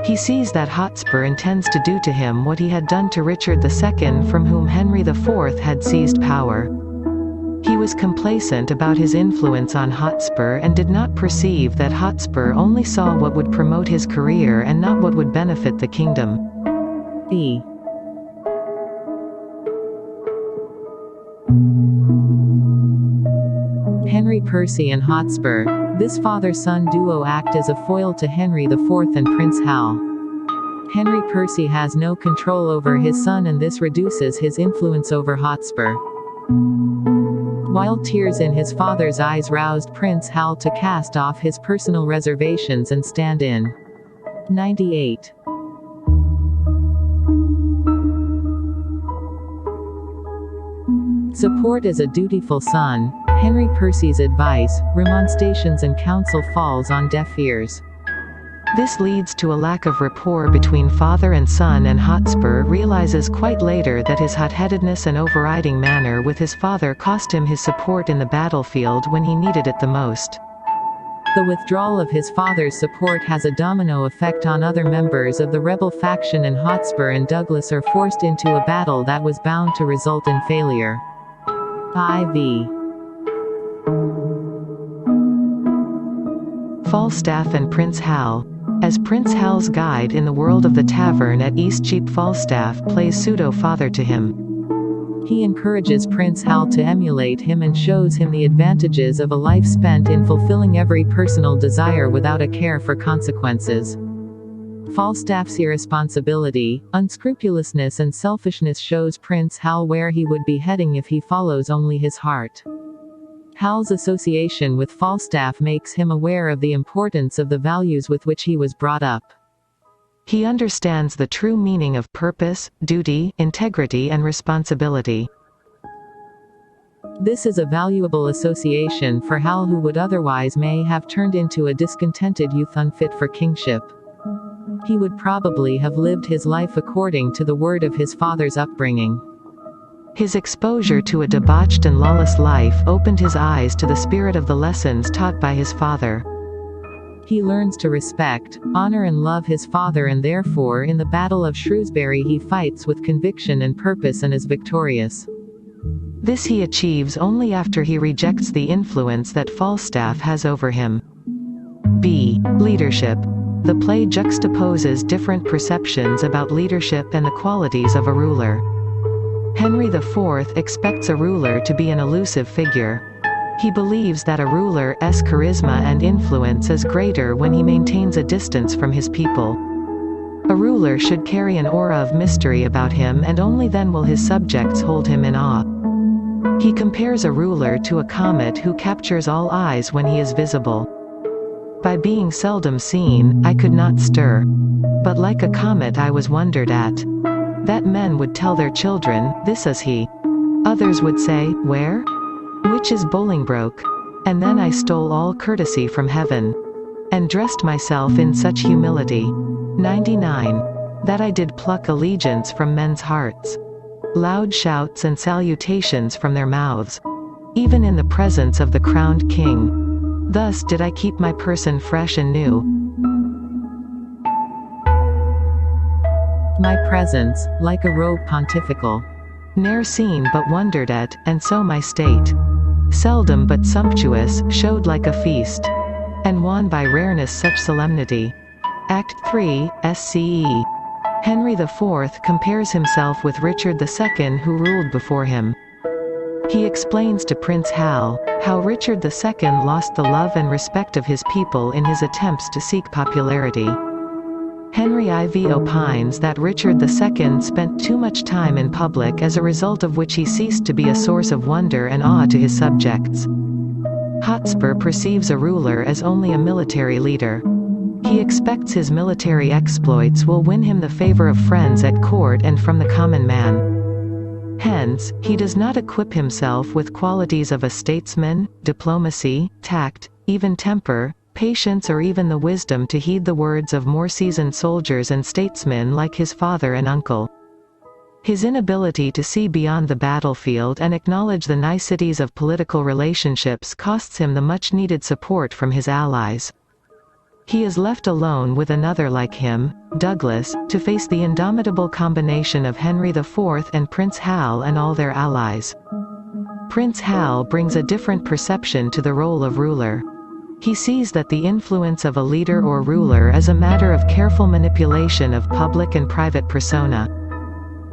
He sees that Hotspur intends to do to him what he had done to Richard II, from whom Henry IV had seized power. He was complacent about his influence on Hotspur and did not perceive that Hotspur only saw what would promote his career and not what would benefit the kingdom. E. Henry Percy and Hotspur. This father-son duo act as a foil to Henry IV and Prince Hal. Henry Percy has no control over his son and this reduces his influence over Hotspur. While tears in his father's eyes roused Prince Hal to cast off his personal reservations and stand in. 98. Support as a dutiful son. Henry Percy's advice, remonstrations and counsel falls on deaf ears. This leads to a lack of rapport between father and son, and Hotspur realizes quite later that his hot-headedness and overriding manner with his father cost him his support in the battlefield when he needed it the most. The withdrawal of his father's support has a domino effect on other members of the rebel faction, and Hotspur and Douglas are forced into a battle that was bound to result in failure. IV. Falstaff and Prince Hal. As Prince Hal's guide in the world of the tavern at Eastcheap, Falstaff plays pseudo-father to him. He encourages Prince Hal to emulate him and shows him the advantages of a life spent in fulfilling every personal desire without a care for consequences. Falstaff's irresponsibility, unscrupulousness and selfishness shows Prince Hal where he would be heading if he follows only his heart. Hal's association with Falstaff makes him aware of the importance of the values with which he was brought up. He understands the true meaning of purpose, duty, integrity and responsibility. This is a valuable association for Hal, who would otherwise may have turned into a discontented youth unfit for kingship. He would probably have lived his life according to the word of his father's upbringing. His exposure to a debauched and lawless life opened his eyes to the spirit of the lessons taught by his father. He learns to respect, honor and love his father, and therefore in the Battle of Shrewsbury he fights with conviction and purpose and is victorious. This he achieves only after he rejects the influence that Falstaff has over him. B. Leadership. The play juxtaposes different perceptions about leadership and the qualities of a ruler. Henry IV expects a ruler to be an elusive figure. He believes that a ruler's charisma and influence is greater when he maintains a distance from his people. A ruler should carry an aura of mystery about him, and only then will his subjects hold him in awe. He compares a ruler to a comet who captures all eyes when he is visible. By being seldom seen, I could not stir. But like a comet I was wondered at. That men would tell their children, "This is he." Others would say, "Where? Which is Bolingbroke?" And then I stole all courtesy from heaven, and dressed myself in such humility. 99. That I did pluck allegiance from men's hearts. Loud shouts and salutations from their mouths, even in the presence of the crowned king. Thus did I keep my person fresh and new. My presence, like a robe pontifical, Ne'er seen but wondered at, and so my state, seldom but sumptuous, showed like a feast, and won by rareness such solemnity. Act 3, SCE. Henry IV compares himself with Richard II, who ruled before him. He explains to Prince Hal how Richard II lost the love and respect of his people in his attempts to seek popularity. Henry IV opines that Richard II spent too much time in public, as a result of which he ceased to be a source of wonder and awe to his subjects. Hotspur perceives a ruler as only a military leader. He expects his military exploits will win him the favor of friends at court and from the common man. Hence, he does not equip himself with qualities of a statesman, diplomacy, tact, even temper, patience, or even the wisdom to heed the words of more seasoned soldiers and statesmen like his father and uncle. His inability to see beyond the battlefield and acknowledge the niceties of political relationships costs him the much-needed support from his allies. He is left alone with another like him, Douglas, to face the indomitable combination of Henry IV and Prince Hal and all their allies. Prince Hal brings a different perception to the role of ruler. He sees that the influence of a leader or ruler is a matter of careful manipulation of public and private persona.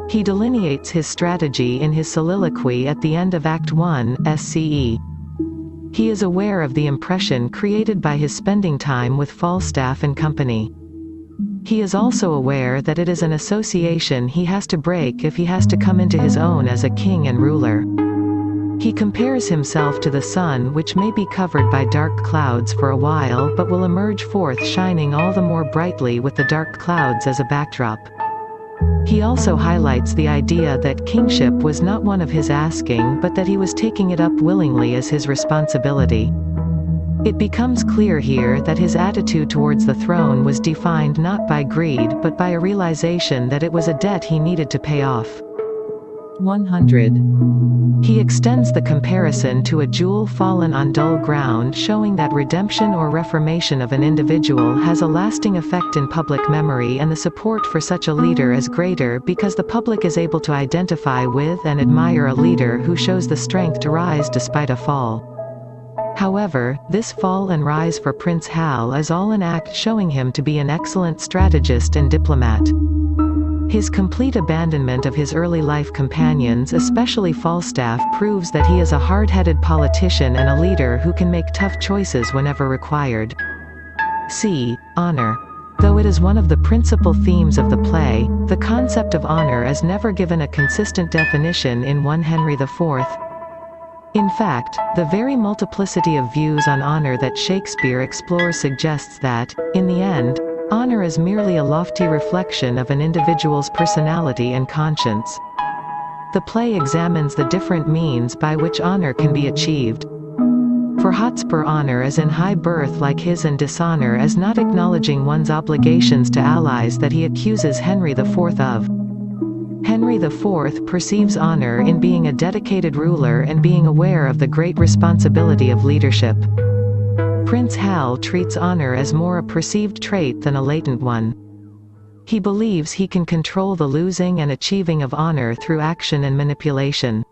He delineates his strategy in his soliloquy at the end of Act 1, SCE. He is aware of the impression created by his spending time with Falstaff and company. He is also aware that it is an association he has to break if he has to come into his own as a king and ruler. He compares himself to the sun, which may be covered by dark clouds for a while but will emerge forth shining all the more brightly with the dark clouds as a backdrop. He also highlights the idea that kingship was not one of his asking, but that he was taking it up willingly as his responsibility. It becomes clear here that his attitude towards the throne was defined not by greed but by a realization that it was a debt he needed to pay off. 100. He extends the comparison to a jewel fallen on dull ground, showing that redemption or reformation of an individual has a lasting effect in public memory, and the support for such a leader is greater because the public is able to identify with and admire a leader who shows the strength to rise despite a fall. However, this fall and rise for Prince Hal is all an act showing him to be an excellent strategist and diplomat. His complete abandonment of his early life companions, especially Falstaff, proves that he is a hard-headed politician and a leader who can make tough choices whenever required. C. Honor. Though it is one of the principal themes of the play, the concept of honor is never given a consistent definition in 1 Henry IV. In fact, the very multiplicity of views on honor that Shakespeare explores suggests that, in the end, honor is merely a lofty reflection of an individual's personality and conscience. The play examines the different means by which honor can be achieved. For Hotspur, honor is in high birth like his, and dishonor as not acknowledging one's obligations to allies that he accuses Henry IV of. Henry IV perceives honor in being a dedicated ruler and being aware of the great responsibility of leadership. Prince Hal treats honor as more a perceived trait than a latent one. He believes he can control the losing and achieving of honor through action and manipulation.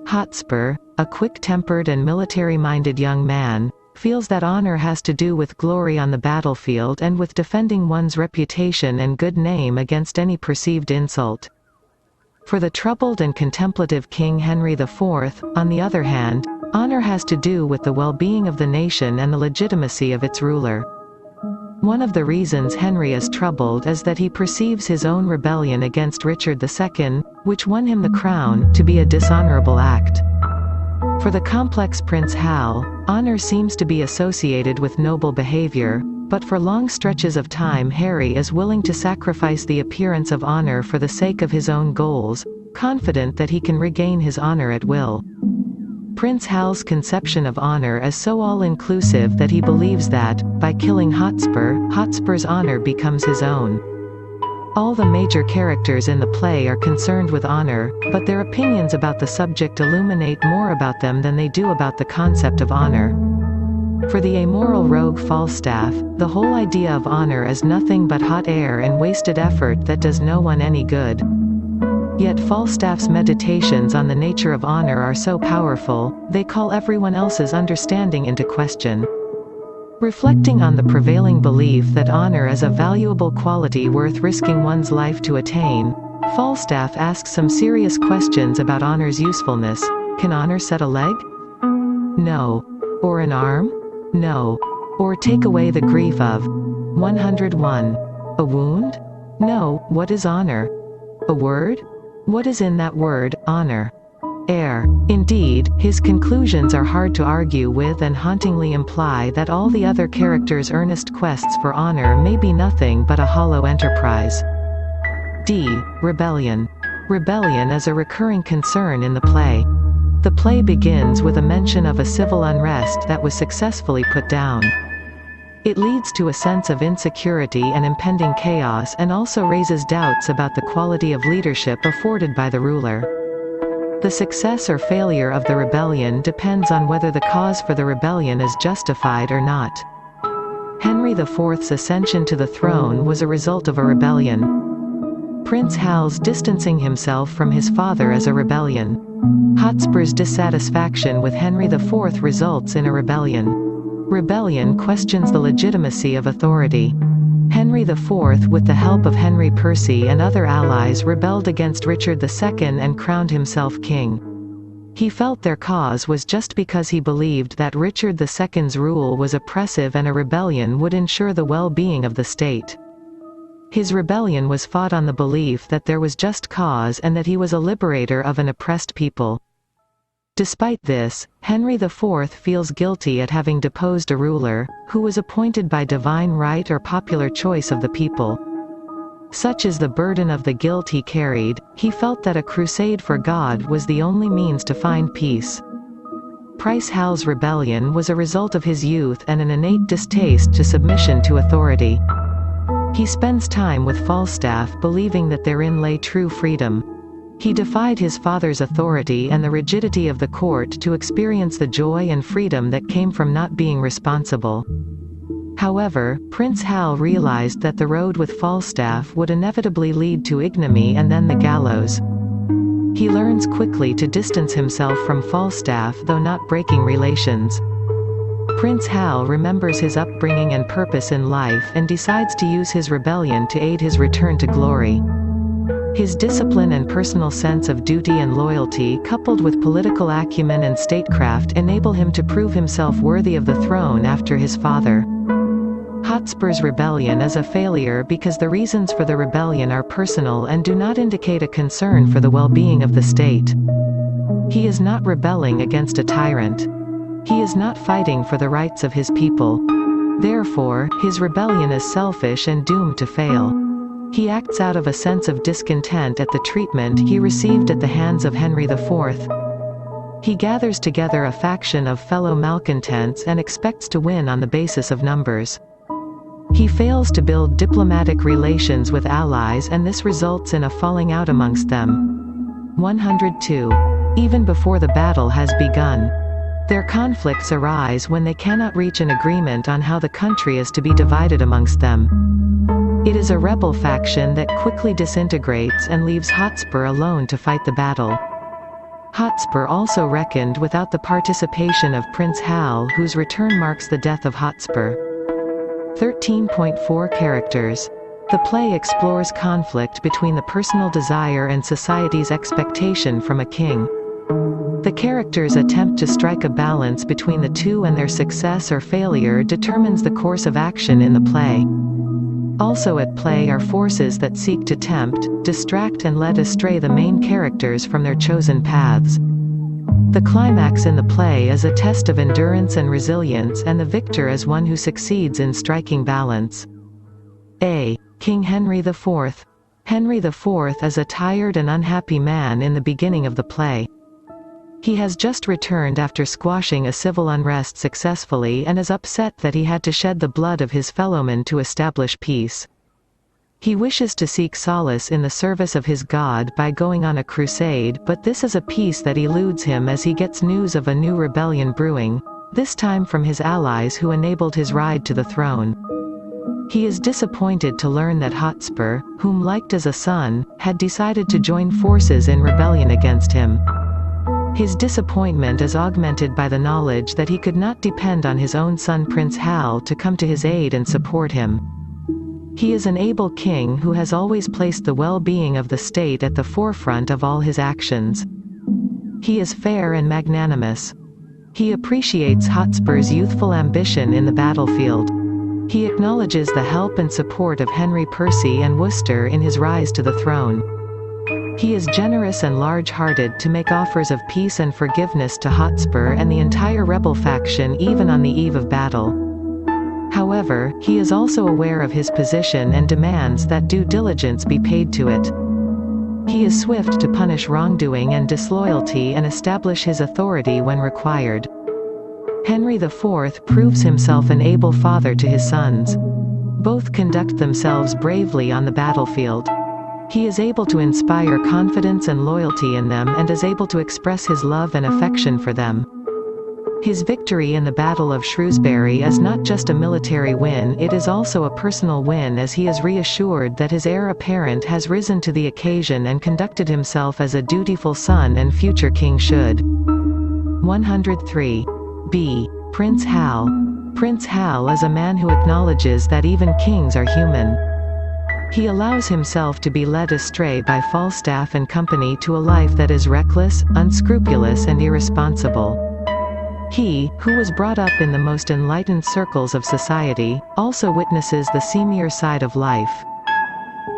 Hotspur, a quick-tempered and military-minded young man, feels that honor has to do with glory on the battlefield and with defending one's reputation and good name against any perceived insult. For the troubled and contemplative King Henry IV, on the other hand, honor has to do with the well-being of the nation and the legitimacy of its ruler. One of the reasons Henry is troubled is that he perceives his own rebellion against Richard II, which won him the crown, to be a dishonorable act. For the complex Prince Hal, honor seems to be associated with noble behavior, but for long stretches of time Harry is willing to sacrifice the appearance of honor for the sake of his own goals, confident that he can regain his honor at will. Prince Hal's conception of honor is so all-inclusive that he believes that, by killing Hotspur, Hotspur's honor becomes his own. All the major characters in the play are concerned with honor, but their opinions about the subject illuminate more about them than they do about the concept of honor. For the amoral rogue Falstaff, the whole idea of honor is nothing but hot air and wasted effort that does no one any good. Yet Falstaff's meditations on the nature of honor are so powerful, they call everyone else's understanding into question. Reflecting on the prevailing belief that honor is a valuable quality worth risking one's life to attain, Falstaff asks some serious questions about honor's usefulness. Can honor set a leg? No. Or an arm? No. Or take away the grief of 101. A wound? No. What is honor? A word? What is in that word, honor? Air. Indeed, his conclusions are hard to argue with and hauntingly imply that all the other characters' earnest quests for honor may be nothing but a hollow enterprise. D. Rebellion. Rebellion is a recurring concern in the play. The play begins with a mention of a civil unrest that was successfully put down. It leads to a sense of insecurity and impending chaos, and also raises doubts about the quality of leadership afforded by the ruler. The success or failure of the rebellion depends on whether the cause for the rebellion is justified or not. Henry IV's ascension to the throne was a result of a rebellion. Prince Hal's distancing himself from his father is a rebellion. Hotspur's dissatisfaction with Henry IV results in a rebellion. Rebellion questions the legitimacy of authority. Henry IV, with the help of Henry Percy and other allies, rebelled against Richard II and crowned himself king. He felt their cause was just because he believed that Richard II's rule was oppressive and a rebellion would ensure the well-being of the state. His rebellion was fought on the belief that there was just cause and that he was a liberator of an oppressed people. Despite this, Henry IV feels guilty at having deposed a ruler, who was appointed by divine right or popular choice of the people. Such is the burden of the guilt he carried, he felt that a crusade for God was the only means to find peace. Prince Hal's rebellion was a result of his youth and an innate distaste to submission to authority. He spends time with Falstaff believing that therein lay true freedom. He defied his father's authority and the rigidity of the court to experience the joy and freedom that came from not being responsible. However, Prince Hal realized that the road with Falstaff would inevitably lead to ignominy and then the gallows. He learns quickly to distance himself from Falstaff, though not breaking relations. Prince Hal remembers his upbringing and purpose in life and decides to use his rebellion to aid his return to glory. His discipline and personal sense of duty and loyalty, coupled with political acumen and statecraft, enable him to prove himself worthy of the throne after his father. Hotspur's rebellion is a failure because the reasons for the rebellion are personal and do not indicate a concern for the well-being of the state. He is not rebelling against a tyrant. He is not fighting for the rights of his people. Therefore, his rebellion is selfish and doomed to fail. He acts out of a sense of discontent at the treatment he received at the hands of Henry IV. He gathers together a faction of fellow malcontents and expects to win on the basis of numbers. He fails to build diplomatic relations with allies, and this results in a falling out amongst them. 102. Even before the battle has begun. Their conflicts arise when they cannot reach an agreement on how the country is to be divided amongst them. It is a rebel faction that quickly disintegrates and leaves Hotspur alone to fight the battle. Hotspur also reckoned without the participation of Prince Hal, whose return marks the death of Hotspur. 13.4 Characters. The play explores conflict between the personal desire and society's expectation from a king. The characters attempt to strike a balance between the two, and their success or failure determines the course of action in the play. Also at play are forces that seek to tempt, distract and lead astray the main characters from their chosen paths. The climax in the play is a test of endurance and resilience, and the victor is one who succeeds in striking balance. A. King Henry IV. Henry IV is a tired and unhappy man in the beginning of the play. He has just returned after squashing a civil unrest successfully and is upset that he had to shed the blood of his fellowmen to establish peace. He wishes to seek solace in the service of his God by going on a crusade, but this is a peace that eludes him as he gets news of a new rebellion brewing, this time from his allies who enabled his ride to the throne. He is disappointed to learn that Hotspur, whom liked as a son, had decided to join forces in rebellion against him. His disappointment is augmented by the knowledge that he could not depend on his own son Prince Hal to come to his aid and support him. He is an able king who has always placed the well-being of the state at the forefront of all his actions. He is fair and magnanimous. He appreciates Hotspur's youthful ambition in the battlefield. He acknowledges the help and support of Henry Percy and Worcester in his rise to the throne. He is generous and large-hearted to make offers of peace and forgiveness to Hotspur and the entire rebel faction even on the eve of battle. However, he is also aware of his position and demands that due diligence be paid to it. He is swift to punish wrongdoing and disloyalty and establish his authority when required. Henry IV proves himself an able father to his sons. Both conduct themselves bravely on the battlefield. He is able to inspire confidence and loyalty in them and is able to express his love and affection for them. His victory in the Battle of Shrewsbury is not just a military win, it is also a personal win, as he is reassured that his heir apparent has risen to the occasion and conducted himself as a dutiful son and future king should. 103. B. Prince Hal. Prince Hal is a man who acknowledges that even kings are human. He allows himself to be led astray by Falstaff and company to a life that is reckless, unscrupulous and irresponsible. He, who was brought up in the most enlightened circles of society, also witnesses the seamier side of life.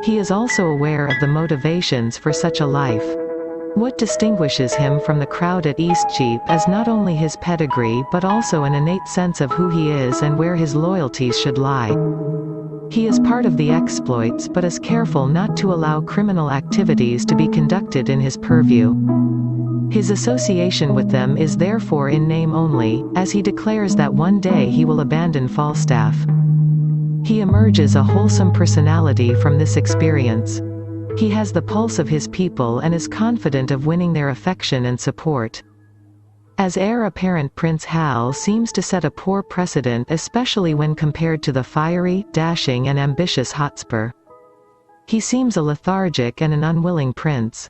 He is also aware of the motivations for such a life. What distinguishes him from the crowd at Eastcheap is not only his pedigree but also an innate sense of who he is and where his loyalties should lie. He is part of the exploits but is careful not to allow criminal activities to be conducted in his purview. His association with them is therefore in name only, as he declares that one day he will abandon Falstaff. He emerges a wholesome personality from this experience. He has the pulse of his people and is confident of winning their affection and support. As heir apparent, Prince Hal seems to set a poor precedent, especially when compared to the fiery, dashing and ambitious Hotspur. He seems a lethargic and an unwilling prince.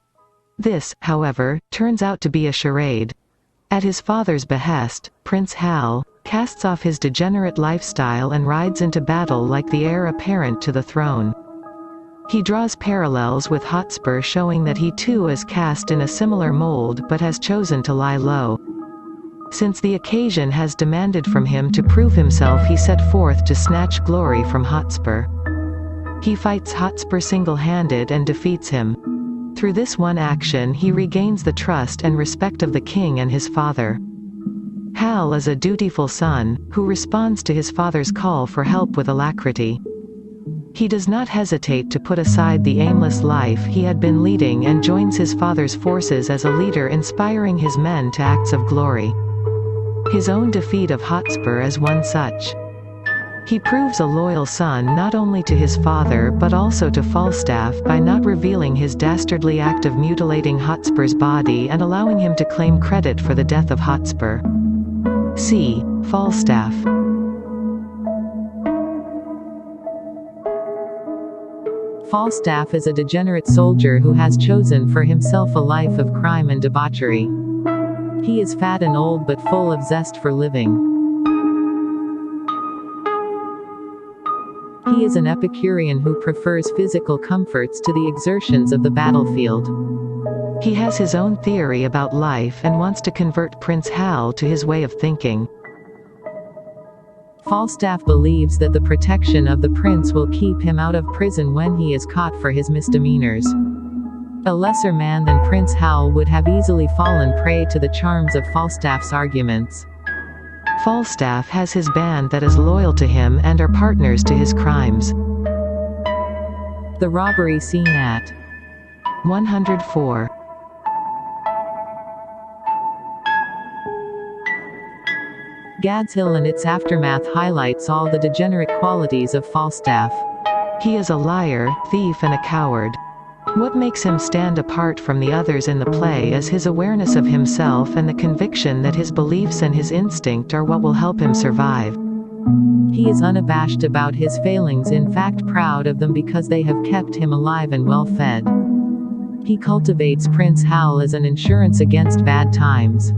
This, however, turns out to be a charade. At his father's behest, Prince Hal casts off his degenerate lifestyle and rides into battle like the heir apparent to the throne. He draws parallels with Hotspur, showing that he too is cast in a similar mold but has chosen to lie low. Since the occasion has demanded from him to prove himself, he set forth to snatch glory from Hotspur. He fights Hotspur single-handed and defeats him. Through this one action he regains the trust and respect of the king and his father. Hal is a dutiful son, who responds to his father's call for help with alacrity. He does not hesitate to put aside the aimless life he had been leading and joins his father's forces as a leader, inspiring his men to acts of glory. His own defeat of Hotspur is one such. He proves a loyal son not only to his father but also to Falstaff by not revealing his dastardly act of mutilating Hotspur's body and allowing him to claim credit for the death of Hotspur. See Falstaff. Falstaff is a degenerate soldier who has chosen for himself a life of crime and debauchery. He is fat and old but full of zest for living. He is an Epicurean who prefers physical comforts to the exertions of the battlefield. He has his own theory about life and wants to convert Prince Hal to his way of thinking. Falstaff believes that the protection of the prince will keep him out of prison when he is caught for his misdemeanors. A lesser man than Prince Hal would have easily fallen prey to the charms of Falstaff's arguments. Falstaff has his band that is loyal to him and are partners to his crimes. The robbery scene at 104. Gad's Hill and its aftermath highlights all the degenerate qualities of Falstaff. He is a liar, thief and a coward. What makes him stand apart from the others in the play is his awareness of himself and the conviction that his beliefs and his instinct are what will help him survive. He is unabashed about his failings, in fact proud of them because they have kept him alive and well fed. He cultivates Prince Hal as an insurance against bad times.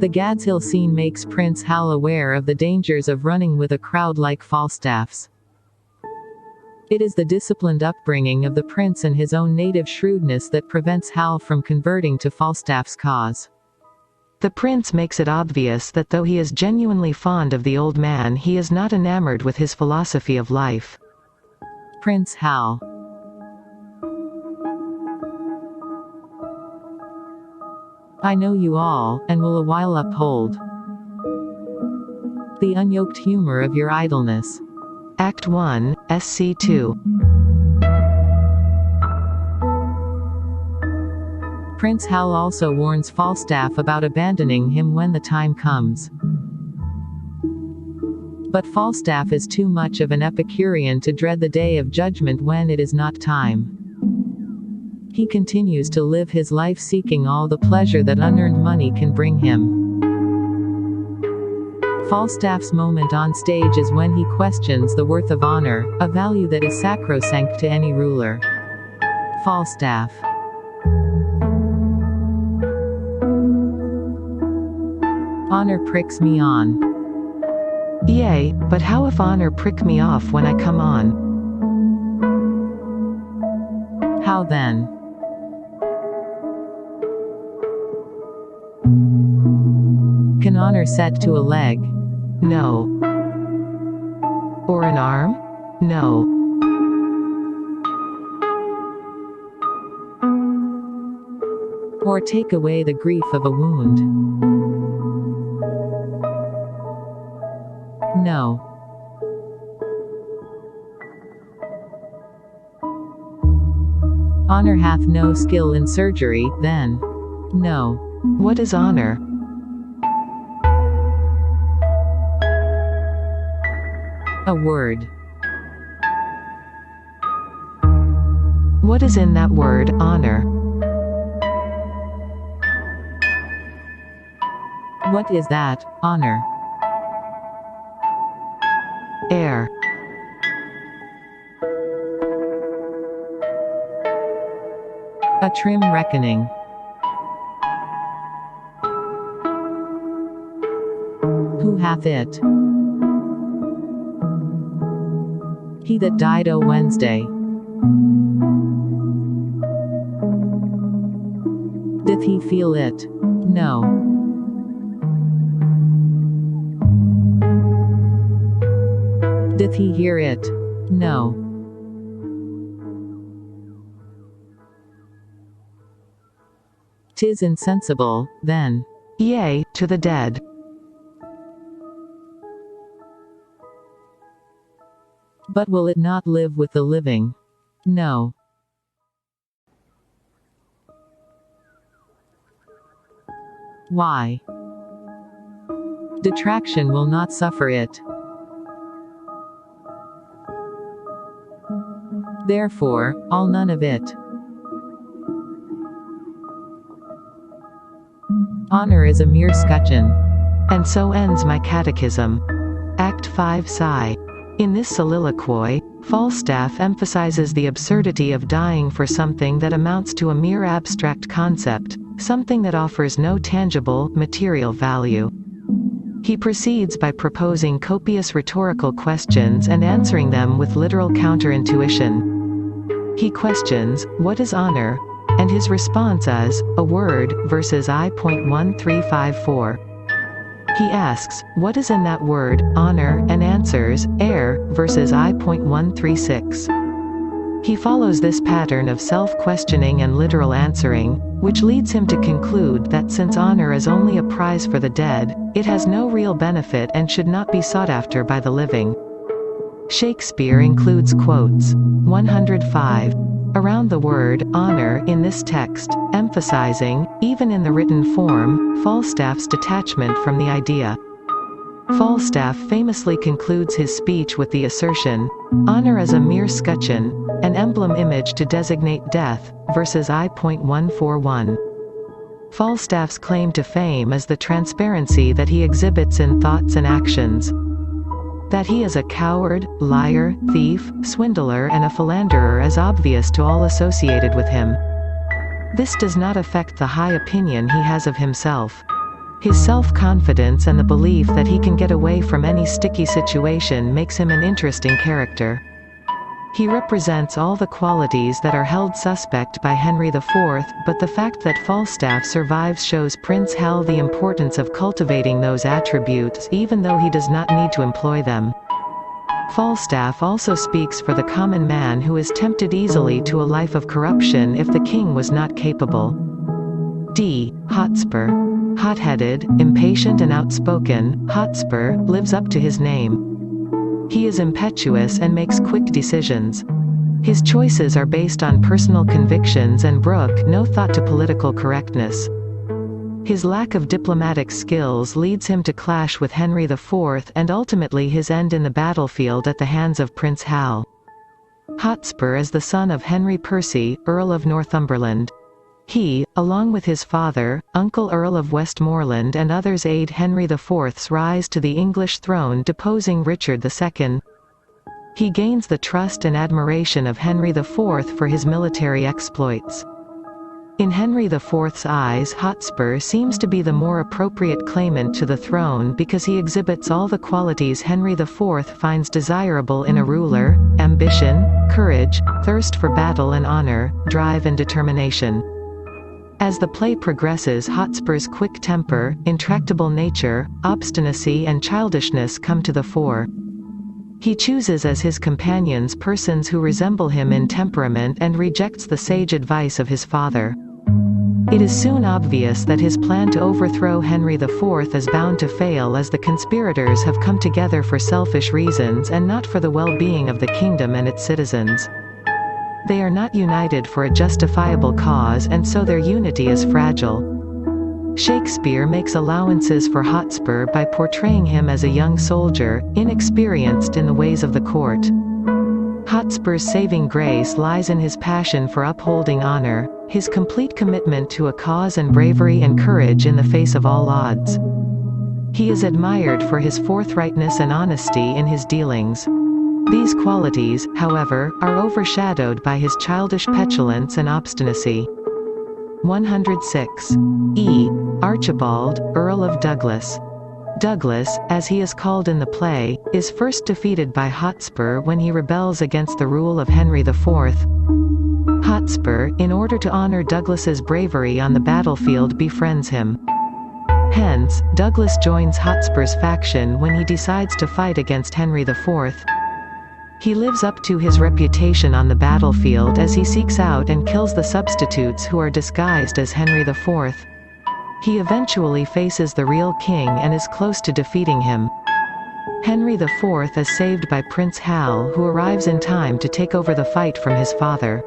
The Gad's Hill scene makes Prince Hal aware of the dangers of running with a crowd like Falstaff's. It is the disciplined upbringing of the prince and his own native shrewdness that prevents Hal from converting to Falstaff's cause. The prince makes it obvious that though he is genuinely fond of the old man, he is not enamored with his philosophy of life. Prince Hal. I know you all, and will a while uphold the unyoked humor of your idleness. Act 1, Sc 2. Prince Hal also warns Falstaff about abandoning him when the time comes. But Falstaff is too much of an Epicurean to dread the day of judgment when it is not time. He continues to live his life seeking all the pleasure that unearned money can bring him. Falstaff's moment on stage is when he questions the worth of honor, a value that is sacrosanct to any ruler. Falstaff. Honor pricks me on. Yea, but how if honor prick me off when I come on? How then? Can honor set to a leg? No. Or an arm? No. Or take away the grief of a wound? No. Honor hath no skill in surgery, then. No. What is honor? A word. What is in that word, honor? What is that, honor? Air. A trim reckoning. Who hath it? He that died o Wednesday. Doth he feel it? No. Doth he hear it? No. 'Tis insensible, then. Yea, to the dead. But will it not live with the living? No. Why? Detraction will not suffer it. Therefore, all none of it. Honor is a mere scutcheon. And so ends my catechism. Act 5 Sigh. In this soliloquy, Falstaff emphasizes the absurdity of dying for something that amounts to a mere abstract concept, something that offers no tangible, material value. He proceeds by proposing copious rhetorical questions and answering them with literal counterintuition. He questions, "What is honor?" and his response is, "A word," verses I.1354. He asks, "What is in that word, honor?" and answers, "Air," verses I.136. He follows this pattern of self-questioning and literal answering, which leads him to conclude that since honor is only a prize for the dead, it has no real benefit and should not be sought after by the living. Shakespeare includes quotes 105 around the word honor in this text, emphasizing, even in the written form, Falstaff's detachment from the idea. Falstaff famously concludes his speech with the assertion, "Honor is a mere scutcheon, an emblem image to designate death," verses I.141. Falstaff's claim to fame is the transparency that he exhibits in thoughts and actions. That he is a coward, liar, thief, swindler and a philanderer is obvious to all associated with him. This does not affect the high opinion he has of himself. His self-confidence and the belief that he can get away from any sticky situation makes him an interesting character. He represents all the qualities that are held suspect by Henry IV, but the fact that Falstaff survives shows Prince Hal the importance of cultivating those attributes even though he does not need to employ them. Falstaff also speaks for the common man who is tempted easily to a life of corruption if the king was not capable. D. Hotspur. Hot-headed, impatient and outspoken, Hotspur lives up to his name. He is impetuous and makes quick decisions. His choices are based on personal convictions and brook no thought to political correctness. His lack of diplomatic skills leads him to clash with Henry IV and ultimately his end in the battlefield at the hands of Prince Hal. Hotspur is the son of Henry Percy, Earl of Northumberland. He, along with his father, Uncle Earl of Westmoreland and others aid Henry IV's rise to the English throne deposing Richard II. He gains the trust and admiration of Henry IV for his military exploits. In Henry IV's eyes, Hotspur seems to be the more appropriate claimant to the throne because he exhibits all the qualities Henry IV finds desirable in a ruler: ambition, courage, thirst for battle and honor, drive and determination. As the play progresses, Hotspur's quick temper, intractable nature, obstinacy and childishness come to the fore. He chooses as his companions persons who resemble him in temperament and rejects the sage advice of his father. It is soon obvious that his plan to overthrow Henry IV is bound to fail as the conspirators have come together for selfish reasons and not for the well-being of the kingdom and its citizens. They are not united for a justifiable cause and so their unity is fragile. Shakespeare makes allowances for Hotspur by portraying him as a young soldier, inexperienced in the ways of the court. Hotspur's saving grace lies in his passion for upholding honor, his complete commitment to a cause and bravery and courage in the face of all odds. He is admired for his forthrightness and honesty in his dealings. These qualities, however, are overshadowed by his childish petulance and obstinacy. 106. E. Archibald, Earl of Douglas. Douglas, as he is called in the play, is first defeated by Hotspur when he rebels against the rule of Henry IV. Hotspur, in order to honor Douglas's bravery on the battlefield, befriends him. Hence, Douglas joins Hotspur's faction when he decides to fight against Henry IV. He lives up to his reputation on the battlefield as he seeks out and kills the substitutes who are disguised as Henry IV. He eventually faces the real king and is close to defeating him. Henry IV is saved by Prince Hal, who arrives in time to take over the fight from his father.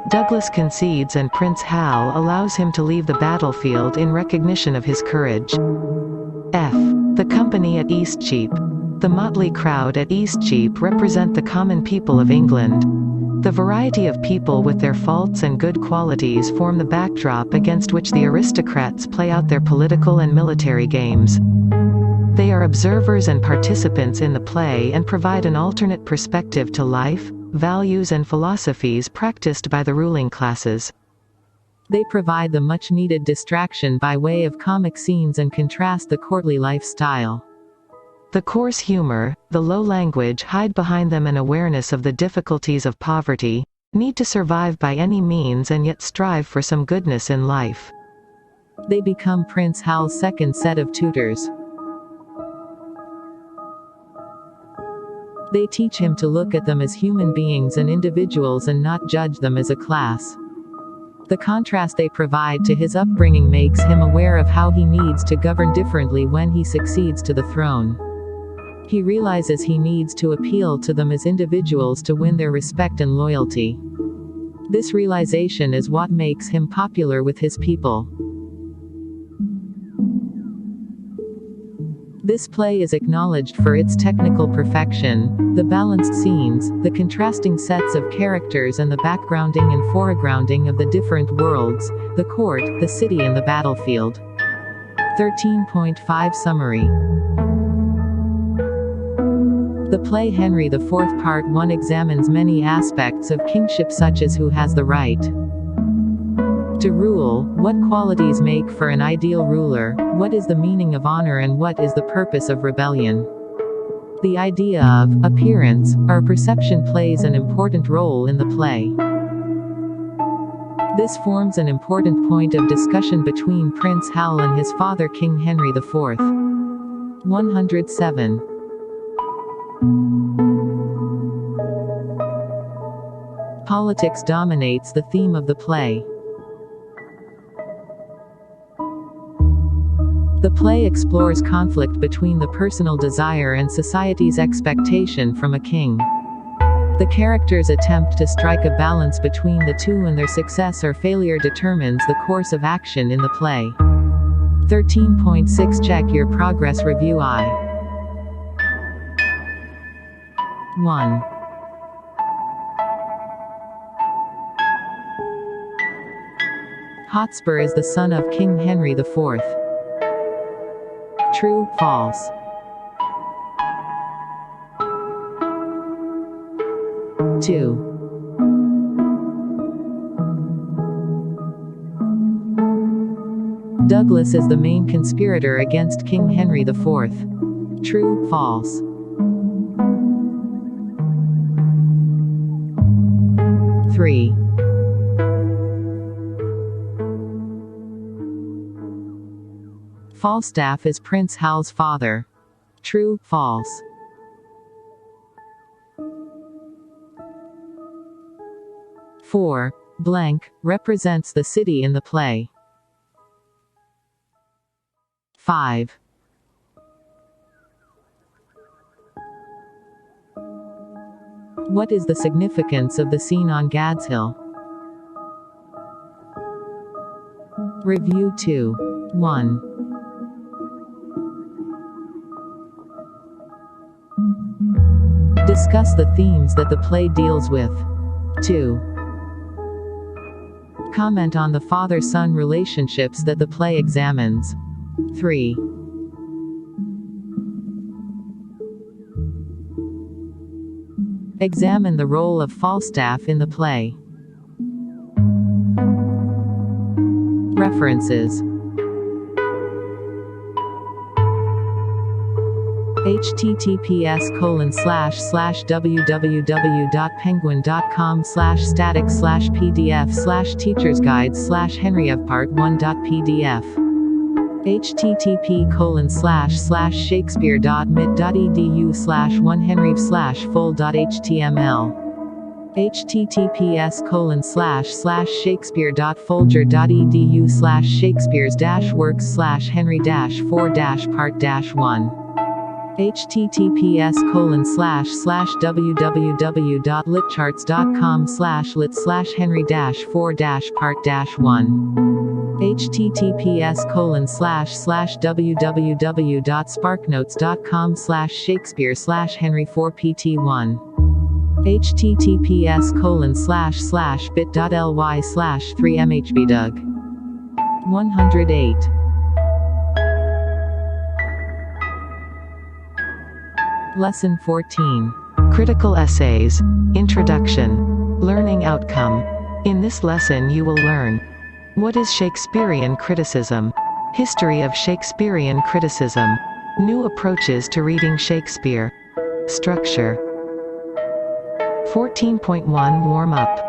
Douglas concedes and Prince Hal allows him to leave the battlefield in recognition of his courage. F. The company at Eastcheap. The motley crowd at Eastcheap represent the common people of England. The variety of people with their faults and good qualities form the backdrop against which the aristocrats play out their political and military games. They are observers and participants in the play and provide an alternate perspective to life, values and philosophies practiced by the ruling classes. They provide the much-needed distraction by way of comic scenes and contrast the courtly lifestyle. The coarse humor, the low language hide behind them an awareness of the difficulties of poverty, need to survive by any means and yet strive for some goodness in life. They become Prince Hal's second set of tutors. They teach him to look at them as human beings and individuals and not judge them as a class. The contrast they provide to his upbringing makes him aware of how he needs to govern differently when he succeeds to the throne. He realizes he needs to appeal to them as individuals to win their respect and loyalty. This realization is what makes him popular with his people. This play is acknowledged for its technical perfection, the balanced scenes, the contrasting sets of characters and the backgrounding and foregrounding of the different worlds, the court, the city and the battlefield. 13.5 Summary. The play Henry IV Part 1 examines many aspects of kingship such as who has the right to rule, what qualities make for an ideal ruler, what is the meaning of honor and what is the purpose of rebellion. The idea of appearance, or perception plays an important role in the play. This forms an important point of discussion between Prince Hal and his father King Henry IV. 107. Politics dominates the theme of the play. The play explores conflict between the personal desire and society's expectation from a king. The characters attempt to strike a balance between the two and their success or failure determines the course of action in the play. 13.6 Check your progress review. 1. Hotspur is the son of King Henry IV. True, false. 2. Douglas is the main conspirator against King Henry IV. True, false. 3. Falstaff is Prince Hal's father. True, false. 4. Blank represents the city in the play. 5. What is the significance of the scene on Gad's Hill? Review 2. 1. Discuss the themes that the play deals with. 2. Comment on the father-son relationships that the play examines. 3. Examine the role of Falstaff in the play. References. https://www.penguin.com/static/pdf/teachersguide/henryfpart1.pdf http://shakespeare.mit.edu/1henry/full.html https://shakespeare.folger.edu/shakespeares-works/henry-4-part-1 https://litcharts.com/lit/henry-4-part-1 https://www.sparknotes.com/shakespeare/henry4pt1 https://bit.ly/3mhbdoug 108. Lesson 14. Critical Essays. Introduction. Learning Outcome. In this lesson you will learn: what is Shakespearean criticism? History of Shakespearean criticism. New approaches to reading Shakespeare. Structure. 14.1 Warm-up.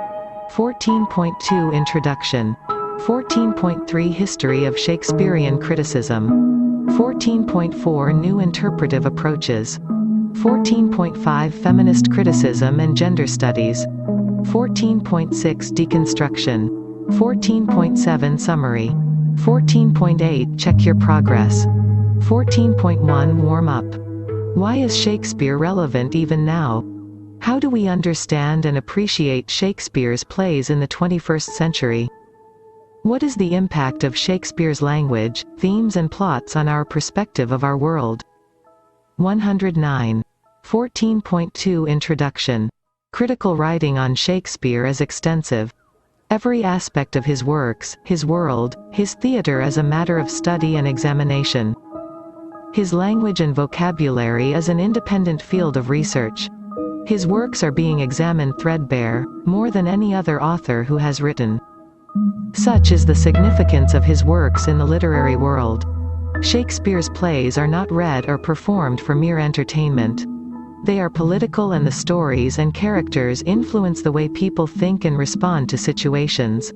14.2 Introduction. 14.3 History of Shakespearean criticism. 14.4 New interpretive approaches. 14.5 Feminist criticism and gender studies. 14.6 Deconstruction. 14.7 Summary. 14.8 Check your progress. 14.1 Warm-up. Why is Shakespeare relevant even now? How do we understand and appreciate Shakespeare's plays in the 21st century? What is the impact of Shakespeare's language, themes and plots on our perspective of our world? 109. 14.2 Introduction. Critical writing on Shakespeare is extensive. Every aspect of his works, his world, his theatre is a matter of study and examination. His language and vocabulary is an independent field of research. His works are being examined threadbare, more than any other author who has written. Such is the significance of his works in the literary world. Shakespeare's plays are not read or performed for mere entertainment. They are political, and the stories and characters influence the way people think and respond to situations.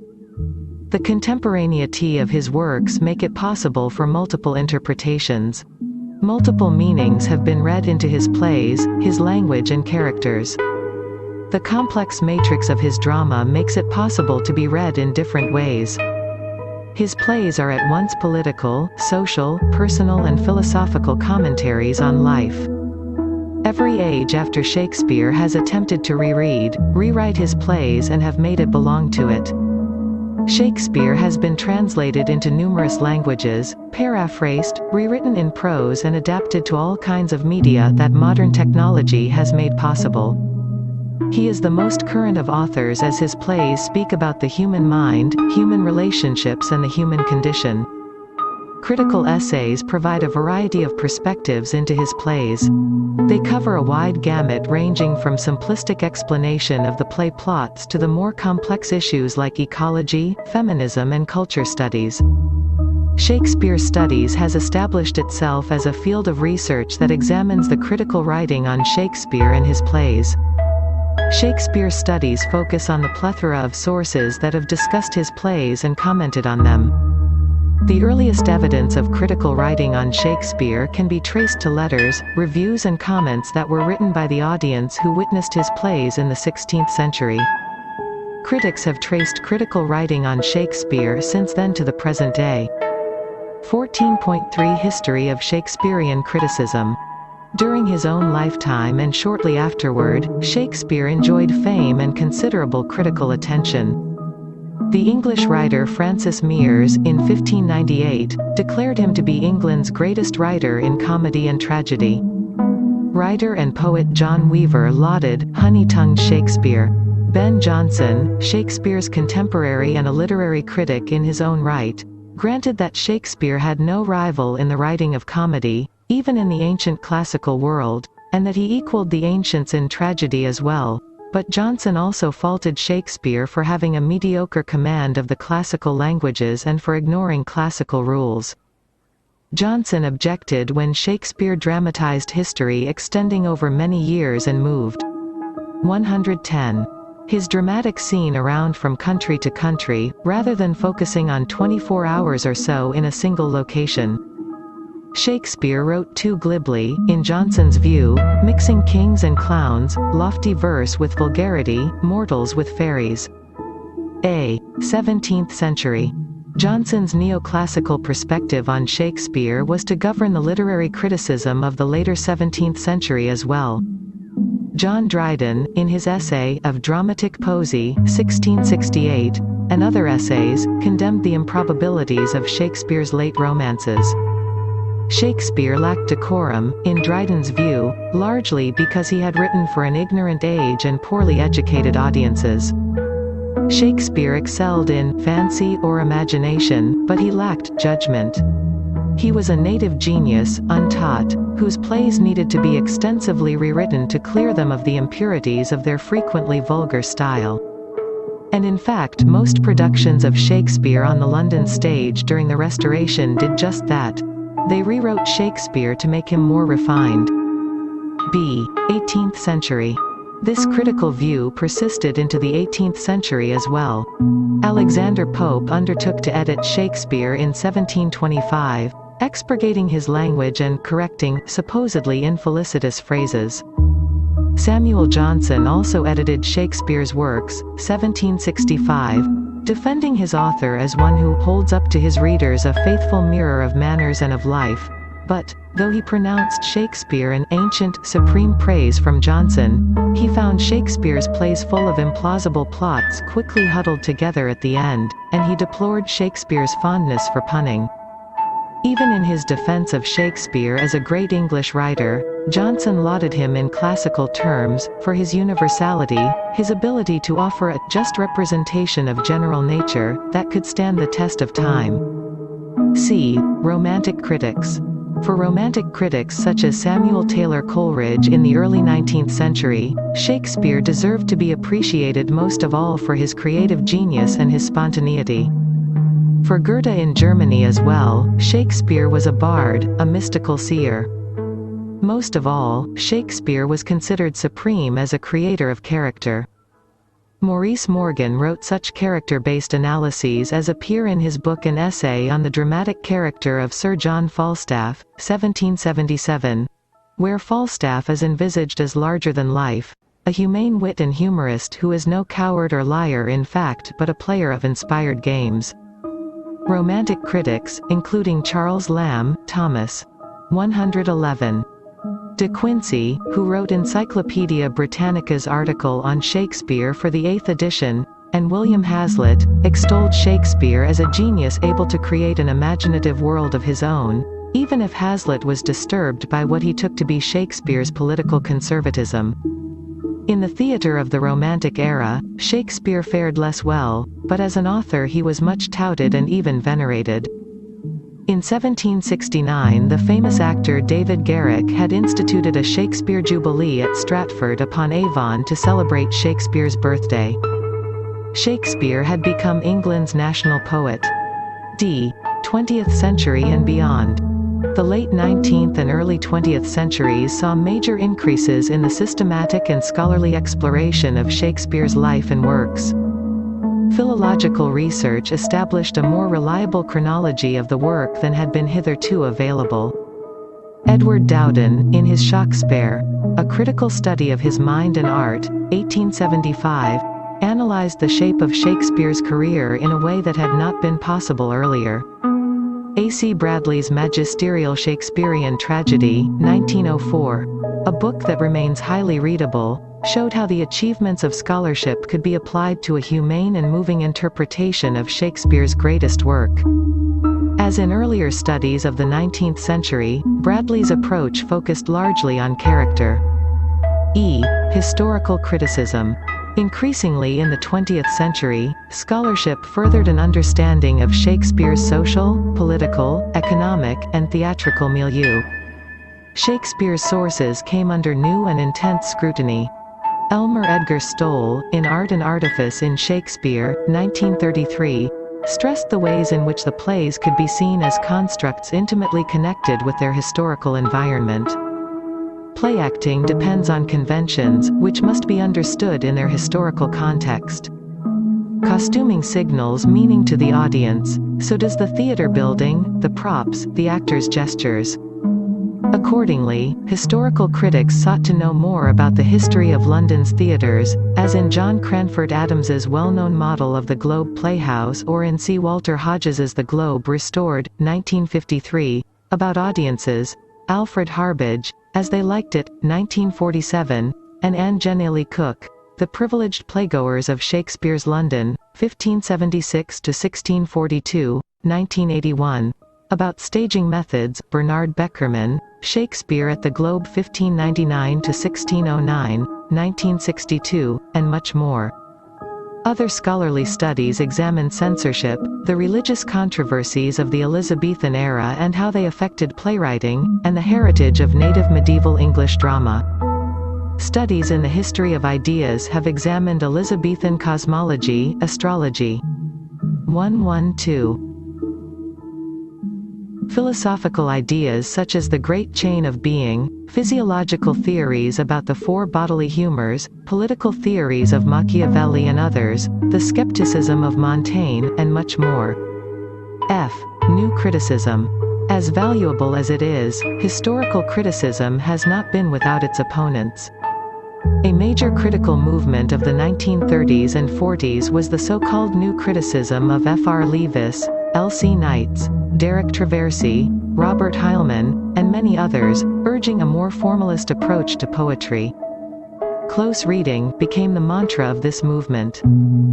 The contemporaneity of his works make it possible for multiple interpretations. Multiple meanings have been read into his plays, his language and characters. The complex matrix of his drama makes it possible to be read in different ways. His plays are at once political, social, personal and philosophical commentaries on life. Every age after Shakespeare has attempted to rewrite his plays and have made it belong to it. Shakespeare has been translated into numerous languages, paraphrased, rewritten in prose and adapted to all kinds of media that modern technology has made possible. He is the most current of authors as his plays speak about the human mind, human relationships and the human condition. Critical essays provide a variety of perspectives into his plays. They cover a wide gamut ranging from simplistic explanation of the play plots to the more complex issues like ecology, feminism and culture studies. Shakespeare Studies has established itself as a field of research that examines the critical writing on Shakespeare and his plays. Shakespeare Studies focus on the plethora of sources that have discussed his plays and commented on them. The earliest evidence of critical writing on Shakespeare can be traced to letters, reviews and comments that were written by the audience who witnessed his plays in the 16th century. Critics have traced critical writing on Shakespeare since then to the present day. 14.3 History of Shakespearean criticism. During his own lifetime and shortly afterward, Shakespeare enjoyed fame and considerable critical attention. The English writer Francis Mears, in 1598, declared him to be England's greatest writer in comedy and tragedy. Writer and poet John Weaver lauded honey-tongued Shakespeare. Ben Jonson, Shakespeare's contemporary and a literary critic in his own right, granted that Shakespeare had no rival in the writing of comedy, even in the ancient classical world, and that he equaled the ancients in tragedy as well. But Jonson also faulted Shakespeare for having a mediocre command of the classical languages and for ignoring classical rules. Jonson objected when Shakespeare dramatized history extending over many years and moved. 110. his dramatic scene around from country to country, rather than focusing on 24 hours or so in a single location. Shakespeare wrote too glibly, in Johnson's view, mixing kings and clowns, lofty verse with vulgarity, mortals with fairies. 17th century. Johnson's neoclassical perspective on Shakespeare was to govern the literary criticism of the later 17th century as well. John Dryden, in his essay Of Dramatic Poesy, 1668, and other essays, condemned the improbabilities of Shakespeare's late romances. Shakespeare lacked decorum, in Dryden's view, largely because he had written for an ignorant age and poorly educated audiences. Shakespeare excelled in fancy or imagination, but he lacked judgment. He was a native genius, untaught, whose plays needed to be extensively rewritten to clear them of the impurities of their frequently vulgar style. And in fact, most productions of Shakespeare on the London stage during the Restoration did just that. They rewrote Shakespeare to make him more refined. 18th century. This critical view persisted into the 18th century as well. Alexander Pope undertook to edit Shakespeare in 1725, expurgating his language and correcting, supposedly infelicitous phrases. Samuel Johnson also edited Shakespeare's works, 1765, defending his author as one who holds up to his readers a faithful mirror of manners and of life. But, though he pronounced Shakespeare an ancient, supreme praise from Johnson, he found Shakespeare's plays full of implausible plots quickly huddled together at the end, and he deplored Shakespeare's fondness for punning. Even in his defense of Shakespeare as a great English writer, Johnson lauded him in classical terms, for his universality, his ability to offer a just representation of general nature, that could stand the test of time. Romantic critics. For Romantic critics such as Samuel Taylor Coleridge in the early 19th century, Shakespeare deserved to be appreciated most of all for his creative genius and his spontaneity. For Goethe in Germany as well, Shakespeare was a bard, a mystical seer. Most of all, Shakespeare was considered supreme as a creator of character. Maurice Morgan wrote such character-based analyses as appear in his book An Essay on the Dramatic Character of Sir John Falstaff, 1777, where Falstaff is envisaged as larger than life, a humane wit and humorist who is no coward or liar in fact but a player of inspired games. Romantic critics, including Charles Lamb, Thomas. 111. De Quincey, who wrote Encyclopaedia Britannica's article on Shakespeare for the 8th edition, and William Hazlitt, extolled Shakespeare as a genius able to create an imaginative world of his own, even if Hazlitt was disturbed by what he took to be Shakespeare's political conservatism. In the theatre of the Romantic era, Shakespeare fared less well, but as an author he was much touted and even venerated. In 1769 the famous actor David Garrick had instituted a Shakespeare Jubilee at Stratford-upon-Avon to celebrate Shakespeare's birthday. Shakespeare had become England's national poet. 20th century and beyond. The late 19th and early 20th centuries saw major increases in the systematic and scholarly exploration of Shakespeare's life and works. Philological research established a more reliable chronology of the work than had been hitherto available. Edward Dowden, in his Shakespeare, A Critical Study of His Mind and Art, 1875, analyzed the shape of Shakespeare's career in a way that had not been possible earlier. A.C. Bradley's Magisterial Shakespearean Tragedy, 1904, a book that remains highly readable, showed how the achievements of scholarship could be applied to a humane and moving interpretation of Shakespeare's greatest work. As in earlier studies of the 19th century, Bradley's approach focused largely on character. Historical criticism. Increasingly in the 20th century, scholarship furthered an understanding of Shakespeare's social, political, economic, and theatrical milieu. Shakespeare's sources came under new and intense scrutiny. Elmer Edgar Stoll, in Art and Artifice in Shakespeare, 1933, stressed the ways in which the plays could be seen as constructs intimately connected with their historical environment. play acting depends on conventions, which must be understood in their historical context. Costuming signals meaning to the audience, so does the theater building, the props, the actors' gestures. Accordingly, historical critics sought to know more about the history of London's theatres, as in John Cranford Adams's well-known model of the Globe Playhouse or in C. Walter Hodges's The Globe Restored, 1953, about audiences, Alfred Harbidge, As They Liked It, 1947, and Anne Jennelly Cook, The Privileged Playgoers of Shakespeare's London, 1576–1642, 1981, about staging methods, Bernard Beckerman, Shakespeare at the Globe 1599–1609, 1962, and much more. Other scholarly studies examine censorship, the religious controversies of the Elizabethan era and how they affected playwriting, and the heritage of native medieval English drama. Studies in the history of ideas have examined Elizabethan cosmology, astrology. 112. Philosophical ideas such as the Great Chain of Being, physiological theories about the four bodily humors, political theories of Machiavelli and others, the skepticism of Montaigne, and much more. F. New criticism. As valuable as it is, historical criticism has not been without its opponents. A major critical movement of the 1930s and 40s was the so-called New Criticism of F. R. Leavis, L. C. Knights, Derek Traversy, Robert Heilman, and many others, urging a more formalist approach to poetry. Close reading became the mantra of this movement.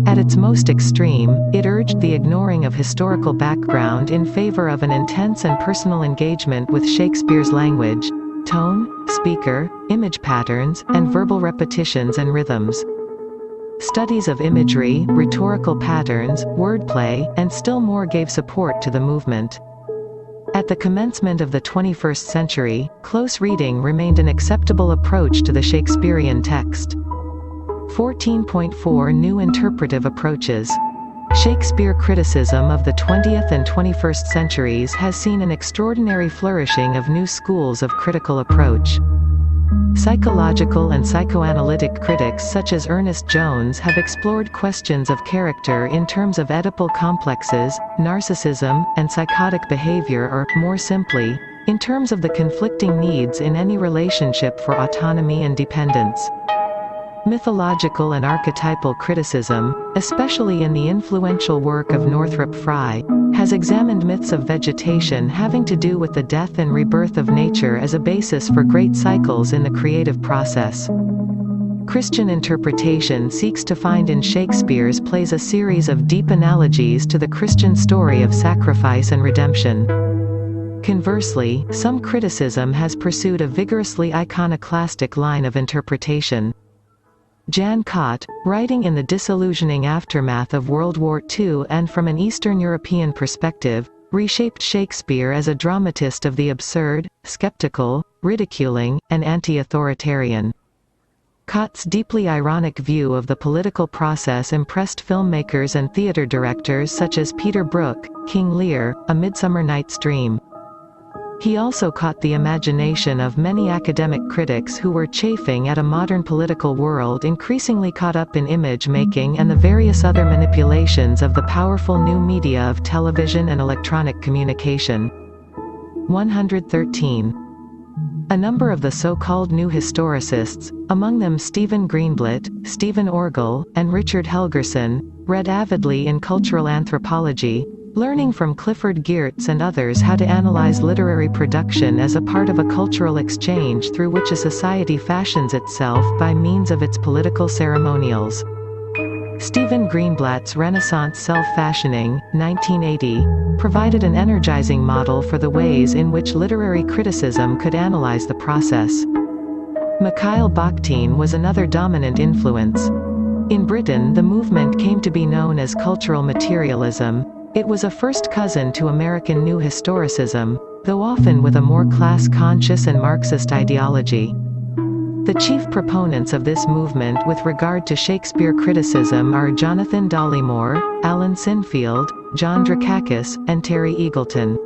At its most extreme, it urged the ignoring of historical background in favor of an intense and personal engagement with Shakespeare's language, tone, speaker, image patterns, and verbal repetitions and rhythms. Studies of imagery, rhetorical patterns, wordplay, and still more gave support to the movement. At the commencement of the 21st century, close reading remained an acceptable approach to the Shakespearean text. 14.4 New interpretive approaches. Shakespeare criticism of the 20th and 21st centuries has seen an extraordinary flourishing of new schools of critical approach. Psychological and psychoanalytic critics such as Ernest Jones have explored questions of character in terms of Oedipal complexes, narcissism, and psychotic behavior or, more simply, in terms of the conflicting needs in any relationship for autonomy and dependence. Mythological and archetypal criticism, especially in the influential work of Northrop Frye, has examined myths of vegetation having to do with the death and rebirth of nature as a basis for great cycles in the creative process. Christian interpretation seeks to find in Shakespeare's plays a series of deep analogies to the Christian story of sacrifice and redemption. Conversely, some criticism has pursued a vigorously iconoclastic line of interpretation. Jan Kott, writing in the disillusioning aftermath of World War II and from an Eastern European perspective, reshaped Shakespeare as a dramatist of the absurd, skeptical, ridiculing, and anti-authoritarian. Kott's deeply ironic view of the political process impressed filmmakers and theater directors such as Peter Brook, King Lear, A Midsummer Night's Dream. He also caught the imagination of many academic critics who were chafing at a modern political world increasingly caught up in image-making and the various other manipulations of the powerful new media of television and electronic communication. 113. A number of the so-called new historicists, among them Stephen Greenblatt, Stephen Orgel, and Richard Helgerson, read avidly in cultural anthropology, learning from Clifford Geertz and others how to analyze literary production as a part of a cultural exchange through which a society fashions itself by means of its political ceremonials. Stephen Greenblatt's Renaissance Self-Fashioning, 1980, provided an energizing model for the ways in which literary criticism could analyze the process. Mikhail Bakhtin was another dominant influence. In Britain, the movement came to be known as cultural materialism. It was a first cousin to American New Historicism, though often with a more class-conscious and Marxist ideology. The chief proponents of this movement with regard to Shakespeare criticism are Jonathan Dollymore, Alan Sinfield, John Drakakis, and Terry Eagleton.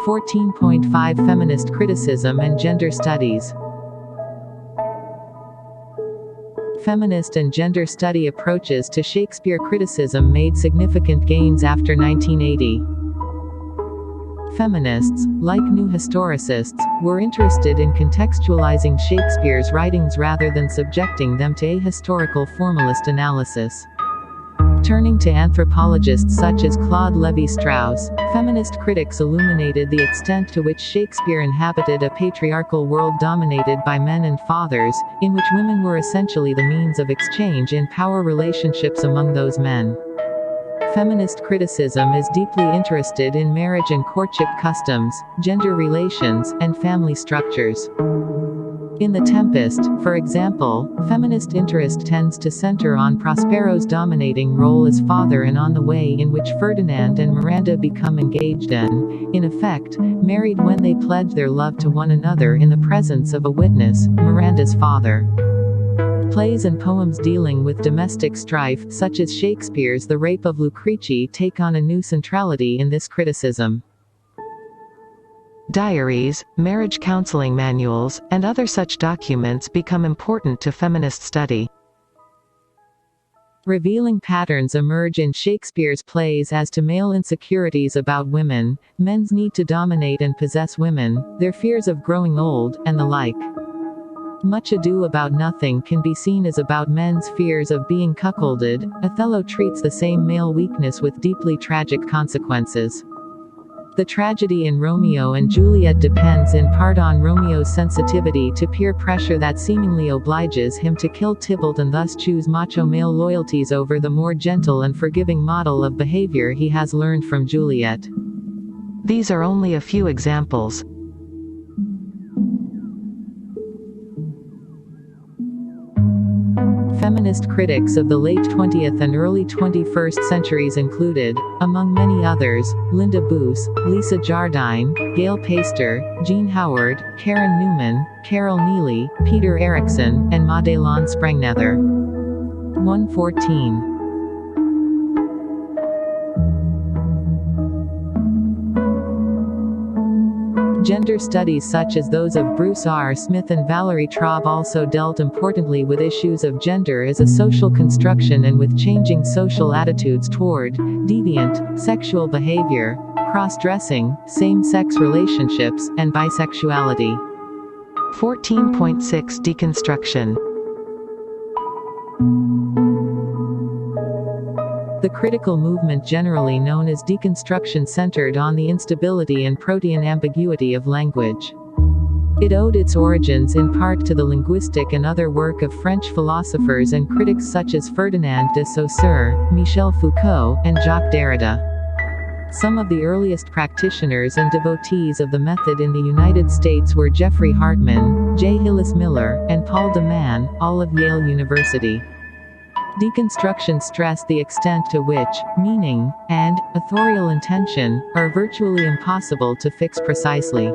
14.5 Feminist criticism and gender studies. Feminist and gender study approaches to Shakespeare criticism made significant gains after 1980. Feminists, like new historicists, were interested in contextualizing Shakespeare's writings rather than subjecting them to ahistorical formalist analysis. Turning to anthropologists such as Claude Lévi-Strauss, feminist critics illuminated the extent to which Shakespeare inhabited a patriarchal world dominated by men and fathers, in which women were essentially the means of exchange in power relationships among those men. Feminist criticism is deeply interested in marriage and courtship customs, gender relations, and family structures. In The Tempest, for example, feminist interest tends to center on Prospero's dominating role as father and on the way in which Ferdinand and Miranda become engaged and, in effect, married when they pledge their love to one another in the presence of a witness, Miranda's father. Plays and poems dealing with domestic strife, such as Shakespeare's The Rape of Lucrece, take on a new centrality in this criticism. Diaries, marriage counseling manuals, and other such documents become important to feminist study. Revealing patterns emerge in Shakespeare's plays as to male insecurities about women, men's need to dominate and possess women, their fears of growing old, and the like. Much Ado About Nothing can be seen as about men's fears of being cuckolded. Othello treats the same male weakness with deeply tragic consequences. The tragedy in Romeo and Juliet depends in part on Romeo's sensitivity to peer pressure that seemingly obliges him to kill Tybalt and thus choose macho male loyalties over the more gentle and forgiving model of behavior he has learned from Juliet. These are only a few examples. Feminist critics of the late 20th and early 21st centuries included, among many others, Linda Boos, Lisa Jardine, Gail Paster, Jean Howard, Karen Newman, Carol Neely, Peter Erickson, and Madeleine Sprengnether. 114. Gender studies such as those of Bruce R. Smith and Valerie Traub also dealt importantly with issues of gender as a social construction and with changing social attitudes toward deviant, sexual behavior, cross-dressing, same-sex relationships, and bisexuality. 14.6 Deconstruction. The critical movement generally known as deconstruction centered on the instability and protean ambiguity of language. It owed its origins in part to the linguistic and other work of French philosophers and critics such as Ferdinand de Saussure, Michel Foucault, and Jacques Derrida. Some of the earliest practitioners and devotees of the method in the United States were Jeffrey Hartman, J. Hillis Miller, and Paul de Man, all of Yale University. Deconstruction stressed the extent to which meaning and authorial intention are virtually impossible to fix precisely.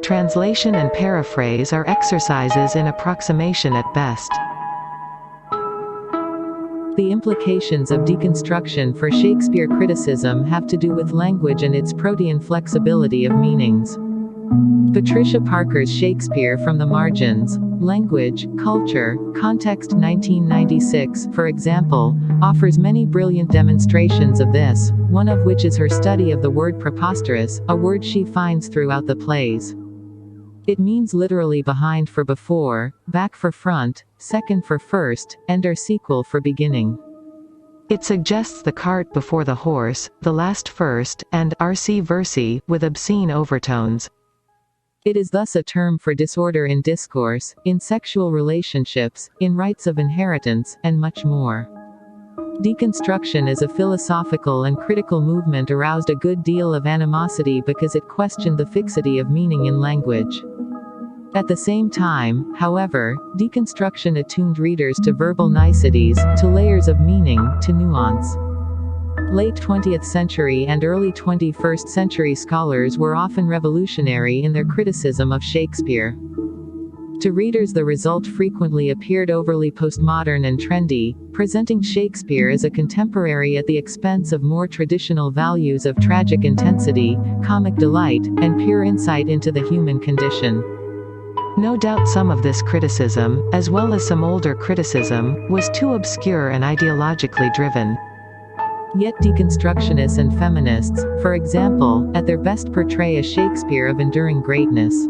Translation and paraphrase are exercises in approximation at best. The implications of deconstruction for Shakespeare criticism have to do with language and its protean flexibility of meanings. Patricia Parker's Shakespeare from the Margins, Language, Culture, Context 1996, for example, offers many brilliant demonstrations of this, one of which is her study of the word preposterous, a word she finds throughout the plays. It means literally behind for before, back for front, second for first, and or sequel for beginning. It suggests the cart before the horse, the last first, and RC versi, with obscene overtones. It is thus a term for disorder in discourse, in sexual relationships, in rights of inheritance, and much more. Deconstruction as a philosophical and critical movement aroused a good deal of animosity because it questioned the fixity of meaning in language. At the same time, however, deconstruction attuned readers to verbal niceties, to layers of meaning, to nuance. Late 20th century and early 21st century scholars were often revolutionary in their criticism of Shakespeare. To readers, the result frequently appeared overly postmodern and trendy, presenting Shakespeare as a contemporary at the expense of more traditional values of tragic intensity, comic delight, and pure insight into the human condition. No doubt some of this criticism, as well as some older criticism, was too obscure and ideologically driven. Yet deconstructionists and feminists, for example, at their best portray a Shakespeare of enduring greatness.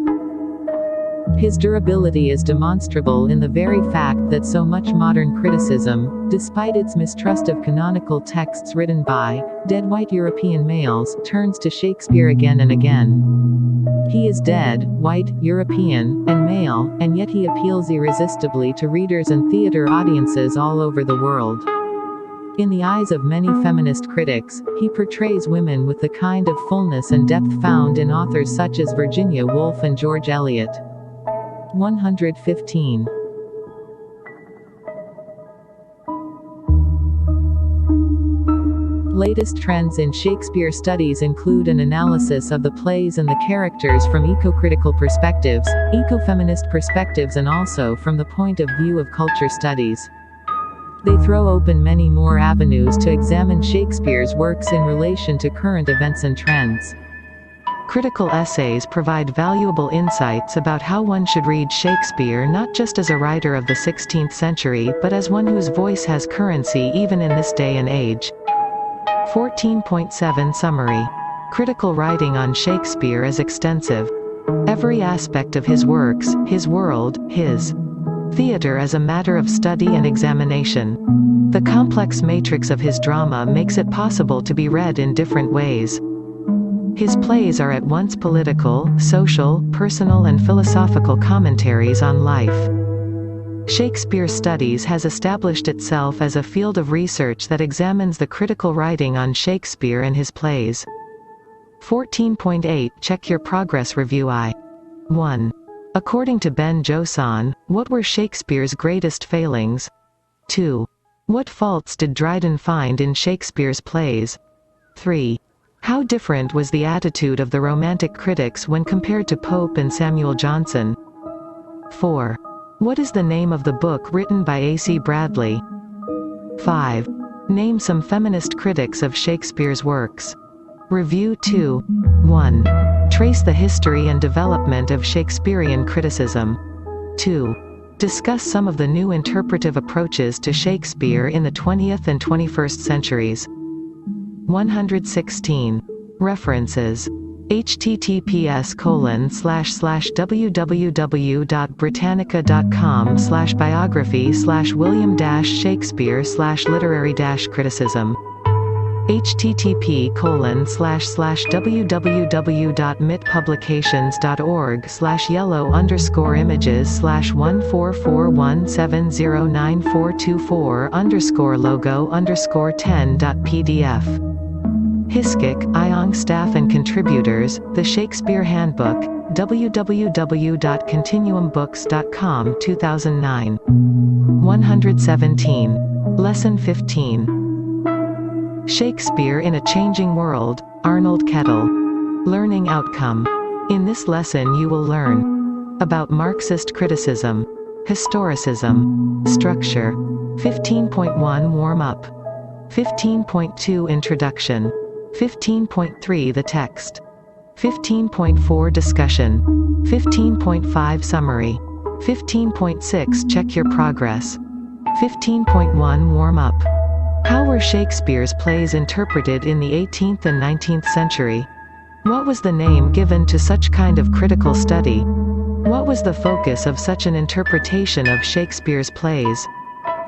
His durability is demonstrable in the very fact that so much modern criticism, despite its mistrust of canonical texts written by dead white European males, turns to Shakespeare again and again. He is dead, white, European, and male, and yet he appeals irresistibly to readers and theater audiences all over the world. In the eyes of many feminist critics, he portrays women with the kind of fullness and depth found in authors such as Virginia Woolf and George Eliot. 115. Latest trends in Shakespeare studies include an analysis of the plays and the characters from eco-critical perspectives, eco-feminist perspectives, and also from the point of view of culture studies. They throw open many more avenues to examine Shakespeare's works in relation to current events and trends. Critical essays provide valuable insights about how one should read Shakespeare not just as a writer of the 16th century but as one whose voice has currency even in this day and age. 14.7 Summary. Critical writing on Shakespeare is extensive. Every aspect of his works, his world, his theater is a matter of study and examination. The complex matrix of his drama makes it possible to be read in different ways. His plays are at once political, social, personal and philosophical commentaries on life. Shakespeare Studies has established itself as a field of research that examines the critical writing on Shakespeare and his plays. 14.8 Check your progress review. 1. According to Ben Joson, what were Shakespeare's greatest failings? 2. What faults did Dryden find in Shakespeare's plays? 3. How different was the attitude of the Romantic critics when compared to Pope and Samuel Johnson? 4. What is the name of the book written by A.C. Bradley? 5. Name some feminist critics of Shakespeare's works. Review 2. 1. Trace the history and development of Shakespearean criticism. 2. Discuss some of the new interpretive approaches to Shakespeare in the 20th and 21st centuries. 116. References. https://www.britannica.com/biography/William-Shakespeare/literary-criticism. http://yellow_images/14417094244_logo_10.pdf. Hiskik, Iong Staff and Contributors, The Shakespeare Handbook, www.continuumbooks.com 2009. 117. Lesson 15. Shakespeare in a Changing World, Arnold Kettle. Learning Outcome. In this lesson you will learn about Marxist criticism, historicism, structure. 15.1 Warm-up. 15.2 Introduction. 15.3 The text. 15.4 Discussion. 15.5 Summary. 15.6 Check your progress. 15.1 Warm-up. How were Shakespeare's plays interpreted in the 18th and 19th century? What was the name given to such kind of critical study? What was the focus of such an interpretation of Shakespeare's plays?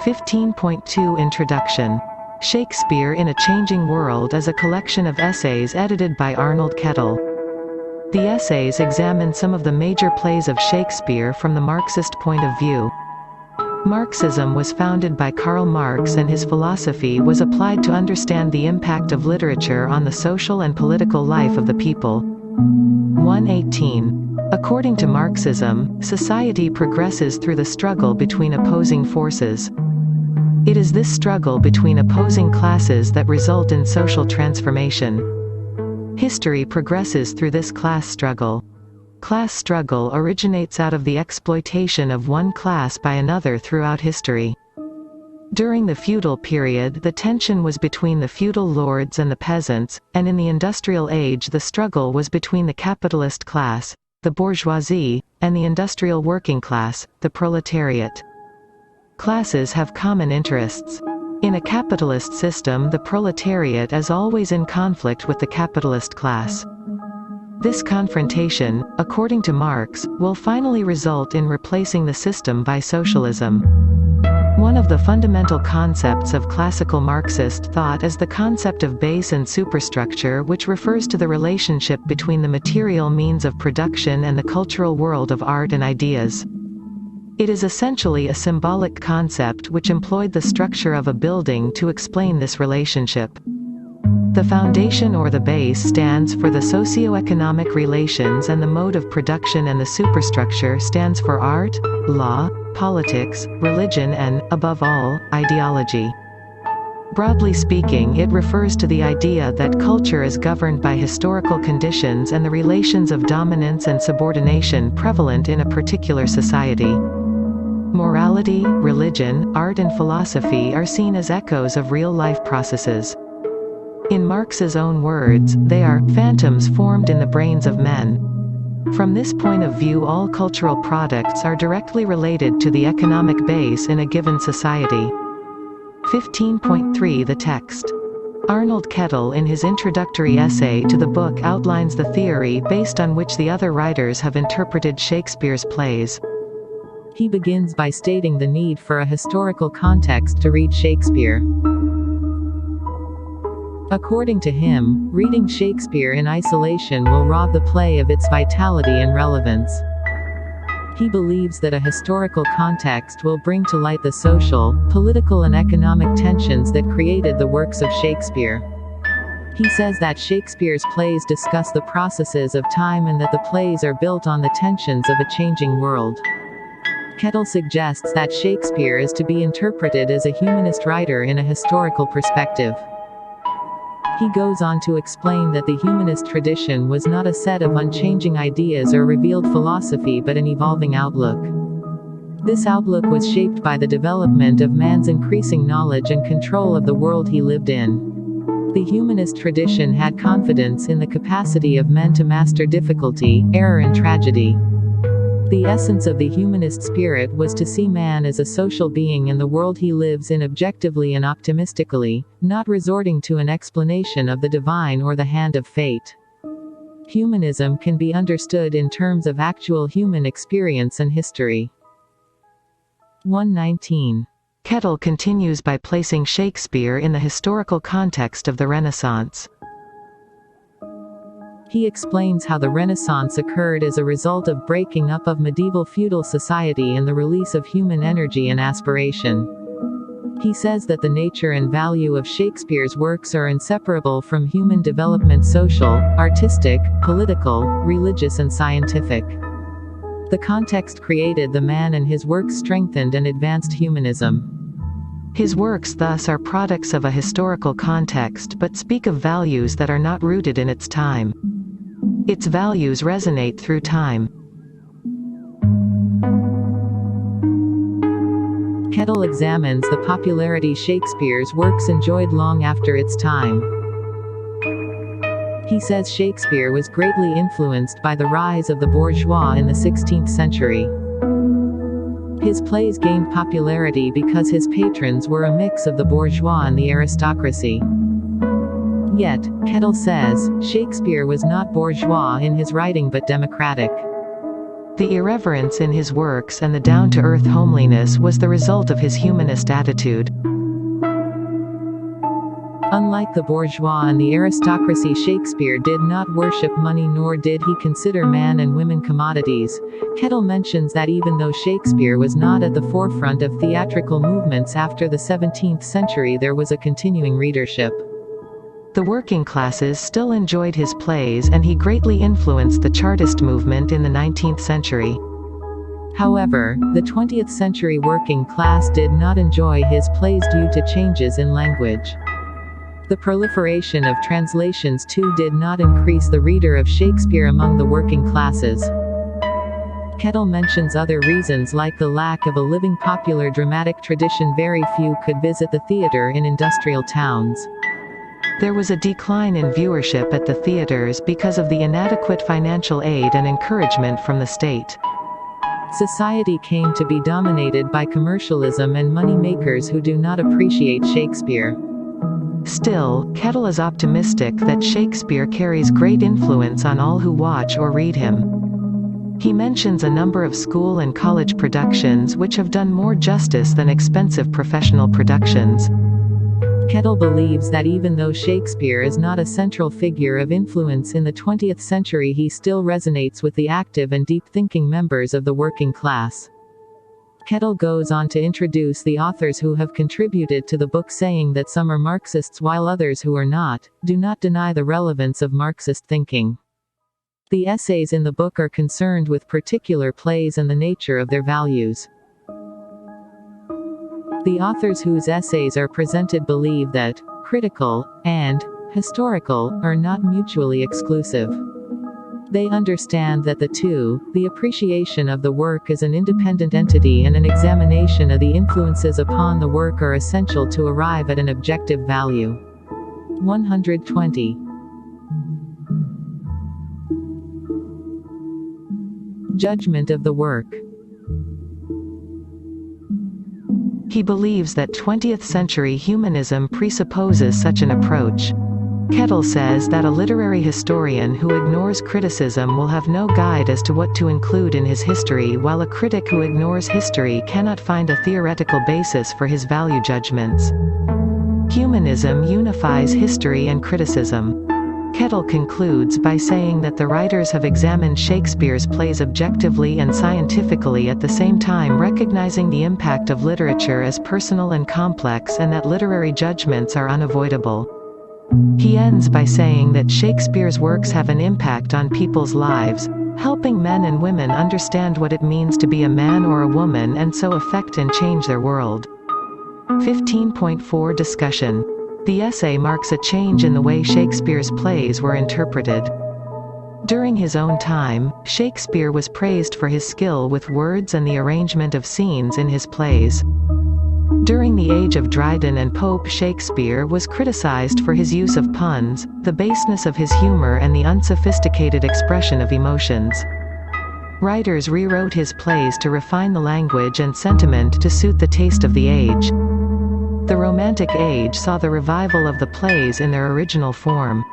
15.2 Introduction. Shakespeare in a Changing World is a collection of essays edited by Arnold Kettle. The essays examine some of the major plays of Shakespeare from the Marxist point of view. Marxism was founded by Karl Marx and his philosophy was applied to understand the impact of literature on the social and political life of the people. 118. According to Marxism, society progresses through the struggle between opposing forces. It is this struggle between opposing classes that result in social transformation. History progresses through this class struggle. Class struggle originates out of the exploitation of one class by another throughout history. During the feudal period, the tension was between the feudal lords and the peasants, and in the industrial age the struggle was between the capitalist class, the bourgeoisie, and the industrial working class, the proletariat. Classes have common interests. In a capitalist system, the proletariat is always in conflict with the capitalist class. This confrontation, according to Marx, will finally result in replacing the system by socialism. One of the fundamental concepts of classical Marxist thought is the concept of base and superstructure, which refers to the relationship between the material means of production and the cultural world of art and ideas. It is essentially a symbolic concept which employed the structure of a building to explain this relationship. The foundation or the base stands for the socio-economic relations and the mode of production, and the superstructure stands for art, law, politics, religion and, above all, ideology. Broadly speaking, it refers to the idea that culture is governed by historical conditions and the relations of dominance and subordination prevalent in a particular society. Morality, religion, art and philosophy are seen as echoes of real-life processes. In Marx's own words, they are phantoms formed in the brains of men. From this point of view, all cultural products are directly related to the economic base in a given society. 15.3 The text. Arnold Kettle in his introductory essay to the book outlines the theory based on which the other writers have interpreted Shakespeare's plays. He begins by stating the need for a historical context to read Shakespeare. According to him, reading Shakespeare in isolation will rob the play of its vitality and relevance. He believes that a historical context will bring to light the social, political and economic tensions that created the works of Shakespeare. He says that Shakespeare's plays discuss the processes of time and that the plays are built on the tensions of a changing world. Kettle suggests that Shakespeare is to be interpreted as a humanist writer in a historical perspective. He goes on to explain that the humanist tradition was not a set of unchanging ideas or revealed philosophy but an evolving outlook. This outlook was shaped by the development of man's increasing knowledge and control of the world he lived in. The humanist tradition had confidence in the capacity of men to master difficulty, error and tragedy. The essence of the humanist spirit was to see man as a social being in the world he lives in objectively and optimistically, not resorting to an explanation of the divine or the hand of fate. Humanism can be understood in terms of actual human experience and history. 119. Kettle continues by placing Shakespeare in the historical context of the Renaissance. He explains how the Renaissance occurred as a result of breaking up of medieval feudal society and the release of human energy and aspiration. He says that the nature and value of Shakespeare's works are inseparable from human development: social, artistic, political, religious and scientific. The context created the man and his works strengthened and advanced humanism. His works thus are products of a historical context but speak of values that are not rooted in its time. Its values resonate through time. Kettle examines the popularity Shakespeare's works enjoyed long after its time. He says Shakespeare was greatly influenced by the rise of the bourgeois in the 16th century. His plays gained popularity because his patrons were a mix of the bourgeois and the aristocracy. Yet, Kettle says, Shakespeare was not bourgeois in his writing but democratic. The irreverence in his works and the down-to-earth homeliness was the result of his humanist attitude. Unlike the bourgeois and the aristocracy, Shakespeare did not worship money nor did he consider man and women commodities. Kettle mentions that even though Shakespeare was not at the forefront of theatrical movements after the 17th century, there was a continuing readership. The working classes still enjoyed his plays and he greatly influenced the Chartist movement in the 19th century. However, the 20th century working class did not enjoy his plays due to changes in language. The proliferation of translations too did not increase the reader of Shakespeare among the working classes. Kettle mentions other reasons like the lack of a living popular dramatic tradition. Very few could visit the theater in industrial towns. There was a decline in viewership at the theaters because of the inadequate financial aid and encouragement from the state. Society came to be dominated by commercialism and money-makers who do not appreciate Shakespeare. Still, Kettle is optimistic that Shakespeare carries great influence on all who watch or read him. He mentions a number of school and college productions which have done more justice than expensive professional productions. Kettle believes that even though Shakespeare is not a central figure of influence in the 20th century, he still resonates with the active and deep-thinking members of the working class. Kettle goes on to introduce the authors who have contributed to the book, saying that some are Marxists while others who are not, do not deny the relevance of Marxist thinking. The essays in the book are concerned with particular plays and the nature of their values. The authors whose essays are presented believe that critical and historical are not mutually exclusive. They understand that the appreciation of the work as an independent entity and an examination of the influences upon the work are essential to arrive at an objective value. 120. Judgment of the work. He believes that 20th century humanism presupposes such an approach. Kettle says that a literary historian who ignores criticism will have no guide as to what to include in his history, while a critic who ignores history cannot find a theoretical basis for his value judgments. Humanism unifies history and criticism. Kettle concludes by saying that the writers have examined Shakespeare's plays objectively and scientifically, at the same time recognizing the impact of literature as personal and complex, and that literary judgments are unavoidable. He ends by saying that Shakespeare's works have an impact on people's lives, helping men and women understand what it means to be a man or a woman and so affect and change their world. 15.4 Discussion. The essay marks a change in the way Shakespeare's plays were interpreted. During his own time, Shakespeare was praised for his skill with words and the arrangement of scenes in his plays. During the age of Dryden and Pope, Shakespeare was criticized for his use of puns, the baseness of his humor, and the unsophisticated expression of emotions. Writers rewrote his plays to refine the language and sentiment to suit the taste of the age. The Romantic Age saw the revival of the plays in their original form.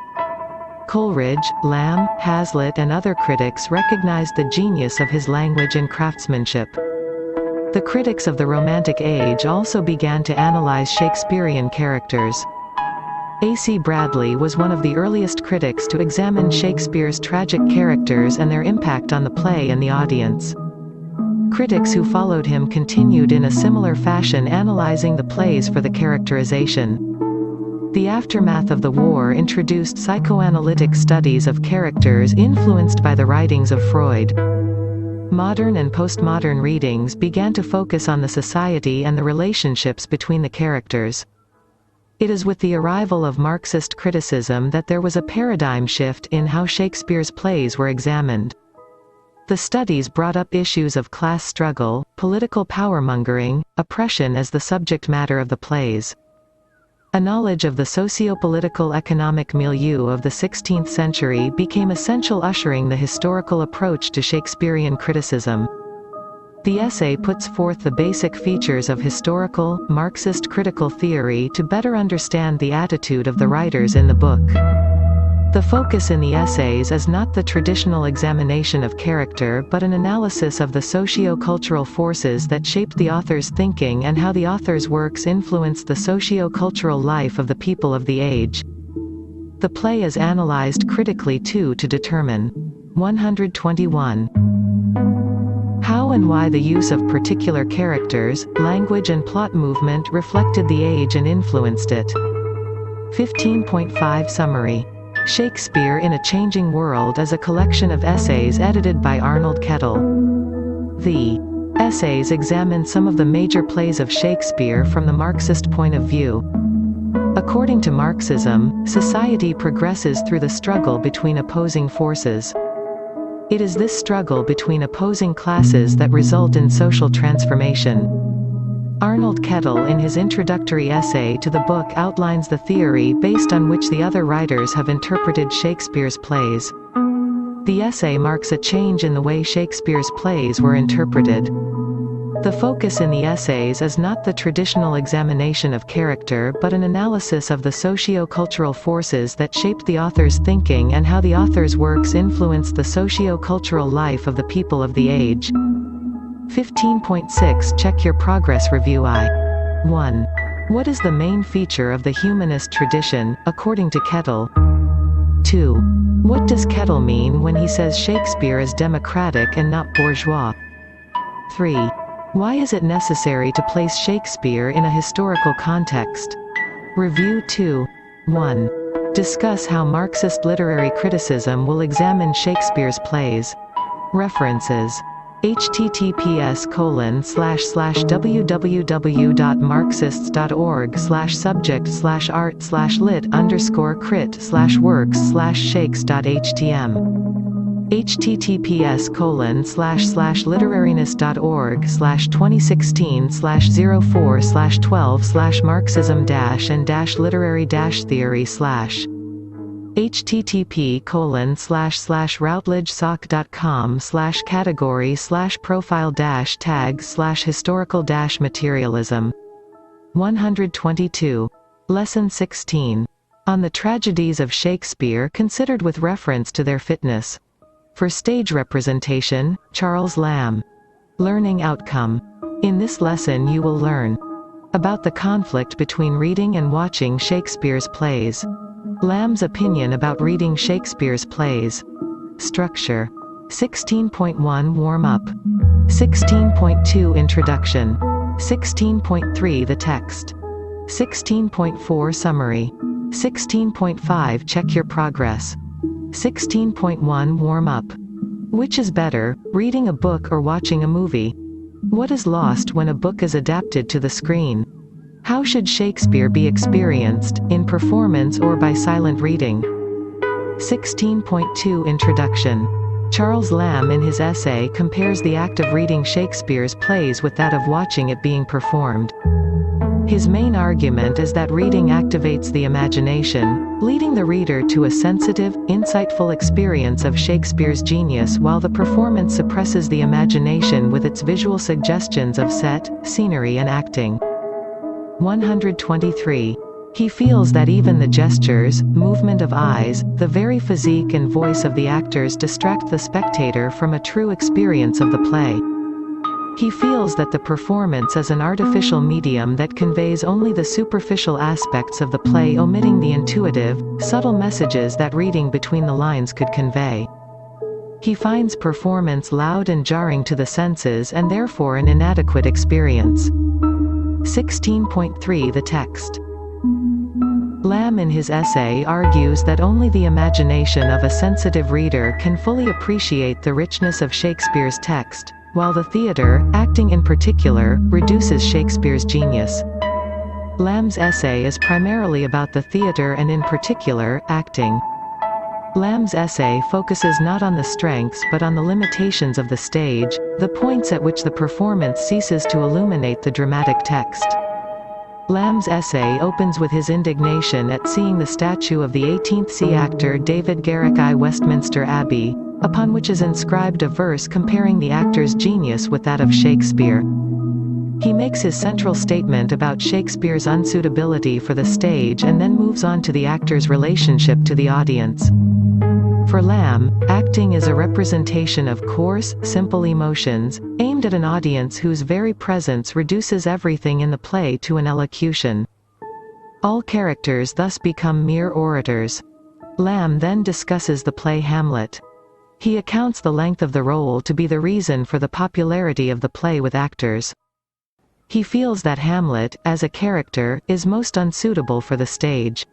Coleridge, Lamb, Hazlitt and other critics recognized the genius of his language and craftsmanship. The critics of the Romantic Age also began to analyze Shakespearean characters. A.C. Bradley was one of the earliest critics to examine Shakespeare's tragic characters and their impact on the play and the audience. Critics who followed him continued in a similar fashion, analyzing the plays for the characterization. The aftermath of the war introduced psychoanalytic studies of characters influenced by the writings of Freud. Modern and postmodern readings began to focus on the society and the relationships between the characters. It is with the arrival of Marxist criticism that there was a paradigm shift in how Shakespeare's plays were examined. The studies brought up issues of class struggle, political powermongering, oppression as the subject matter of the plays. A knowledge of the socio-political economic milieu of the 16th century became essential, ushering the historical approach to Shakespearean criticism. The essay puts forth the basic features of historical, Marxist critical theory to better understand the attitude of the writers in the book. The focus in the essays is not the traditional examination of character, but an analysis of the socio-cultural forces that shaped the author's thinking and how the author's works influenced the socio-cultural life of the people of the age. The play is analyzed critically too to determine 121. How and why the use of particular characters, language and plot movement reflected the age and influenced it. 15.5 Summary. Shakespeare in a Changing World is a collection of essays edited by Arnold Kettle. The essays examine some of the major plays of Shakespeare from the Marxist point of view. According to Marxism, society progresses through the struggle between opposing forces. It is this struggle between opposing classes that result in social transformation. Arnold Kettle in his introductory essay to the book outlines the theory based on which the other writers have interpreted Shakespeare's plays. The essay marks a change in the way Shakespeare's plays were interpreted. The focus in the essays is not the traditional examination of character but an analysis of the socio-cultural forces that shaped the author's thinking and how the author's works influenced the socio-cultural life of the people of the age. 15.6 Check your progress review 1. What is the main feature of the humanist tradition, according to Kettle? 2. What does Kettle mean when he says Shakespeare is democratic and not bourgeois? 3. Why is it necessary to place Shakespeare in a historical context? Review 2. 1. Discuss how Marxist literary criticism will examine Shakespeare's plays. References. https:/www.marxist.org/subject/art/lit_crit/works/shakes.htm https://literariness.org/2016/04/12/marxism-and-literary-theory/ http://routledgesoc.com/category/profile-tag/historical-materialism 122. Lesson 16. On the tragedies of Shakespeare considered with reference to their fitness for stage representation, Charles Lamb. Learning outcome. In this lesson you will learn about the conflict between reading and watching Shakespeare's plays. Lamb's opinion about reading Shakespeare's plays. Structure. 16.1 Warm-up. 16.2 Introduction. 16.3 The text. 16.4 Summary. 16.5 Check your progress. 16.1 Warm-up. Which is better, reading a book or watching a movie? What is lost when a book is adapted to the screen? How should Shakespeare be experienced, in performance or by silent reading? 16.2 Introduction. Charles Lamb in his essay compares the act of reading Shakespeare's plays with that of watching it being performed. His main argument is that reading activates the imagination, leading the reader to a sensitive, insightful experience of Shakespeare's genius while the performance suppresses the imagination with its visual suggestions of set, scenery and acting. 123. He feels that even the gestures, movement of eyes, the very physique and voice of the actors distract the spectator from a true experience of the play. He feels that the performance is an artificial medium that conveys only the superficial aspects of the play, omitting the intuitive, subtle messages that reading between the lines could convey. He finds performance loud and jarring to the senses and therefore an inadequate experience. 16.3 The text. Lamb in his essay argues that only the imagination of a sensitive reader can fully appreciate the richness of Shakespeare's text, while the theatre, acting in particular, reduces Shakespeare's genius. Lamb's essay is primarily about the theatre and in particular, acting. Lamb's essay focuses not on the strengths but on the limitations of the stage, the points at which the performance ceases to illuminate the dramatic text. Lamb's essay opens with his indignation at seeing the statue of the 18th century actor David Garrick I Westminster Abbey, upon which is inscribed a verse comparing the actor's genius with that of Shakespeare. He makes his central statement about Shakespeare's unsuitability for the stage and then moves on to the actor's relationship to the audience. For Lamb, acting is a representation of coarse, simple emotions, aimed at an audience whose very presence reduces everything in the play to an elocution. All characters thus become mere orators. Lamb then discusses the play Hamlet. He accounts the length of the role to be the reason for the popularity of the play with actors. He feels that Hamlet, as a character, is most unsuitable for the stage.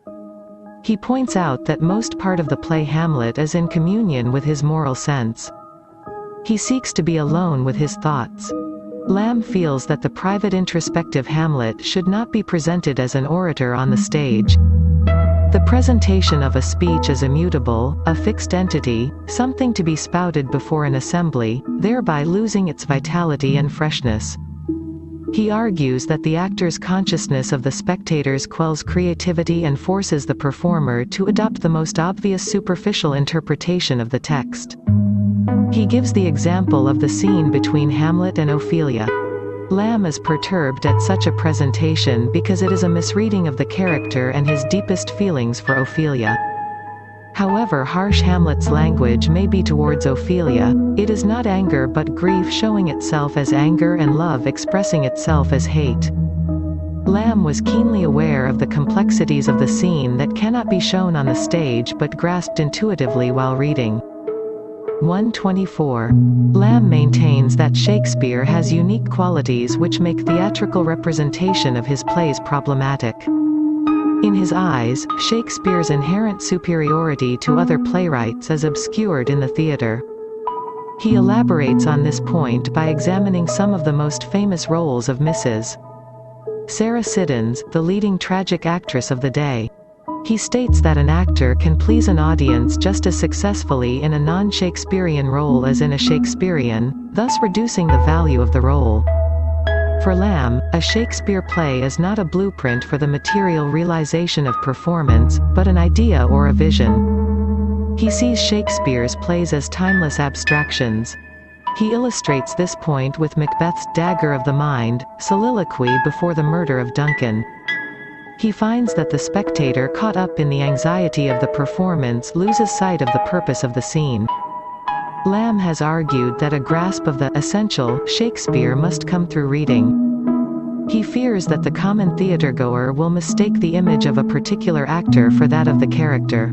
He points out that most part of the play Hamlet is in communion with his moral sense. He seeks to be alone with his thoughts. Lamb feels that the private introspective Hamlet should not be presented as an orator on the stage. The presentation of a speech is immutable, a fixed entity, something to be spouted before an assembly, thereby losing its vitality and freshness. He argues that the actor's consciousness of the spectators quells creativity and forces the performer to adopt the most obvious superficial interpretation of the text. He gives the example of the scene between Hamlet and Ophelia. Lamb is perturbed at such a presentation because it is a misreading of the character and his deepest feelings for Ophelia. However harsh Hamlet's language may be towards Ophelia, it is not anger but grief showing itself as anger and love expressing itself as hate. Lamb was keenly aware of the complexities of the scene that cannot be shown on the stage but grasped intuitively while reading. 124. Lamb maintains that Shakespeare has unique qualities which make theatrical representation of his plays problematic. In his eyes, Shakespeare's inherent superiority to other playwrights is obscured in the theatre. He elaborates on this point by examining some of the most famous roles of Mrs. Sarah Siddons, the leading tragic actress of the day. He states that an actor can please an audience just as successfully in a non-Shakespearean role as in a Shakespearean, thus reducing the value of the role. For Lamb, a Shakespeare play is not a blueprint for the material realization of performance, but an idea or a vision. He sees Shakespeare's plays as timeless abstractions. He illustrates this point with Macbeth's dagger of the mind, soliloquy before the murder of Duncan. He finds that the spectator caught up in the anxiety of the performance loses sight of the purpose of the scene. Lamb has argued that a grasp of the essential Shakespeare must come through reading. He fears that the common theatergoer will mistake the image of a particular actor for that of the character.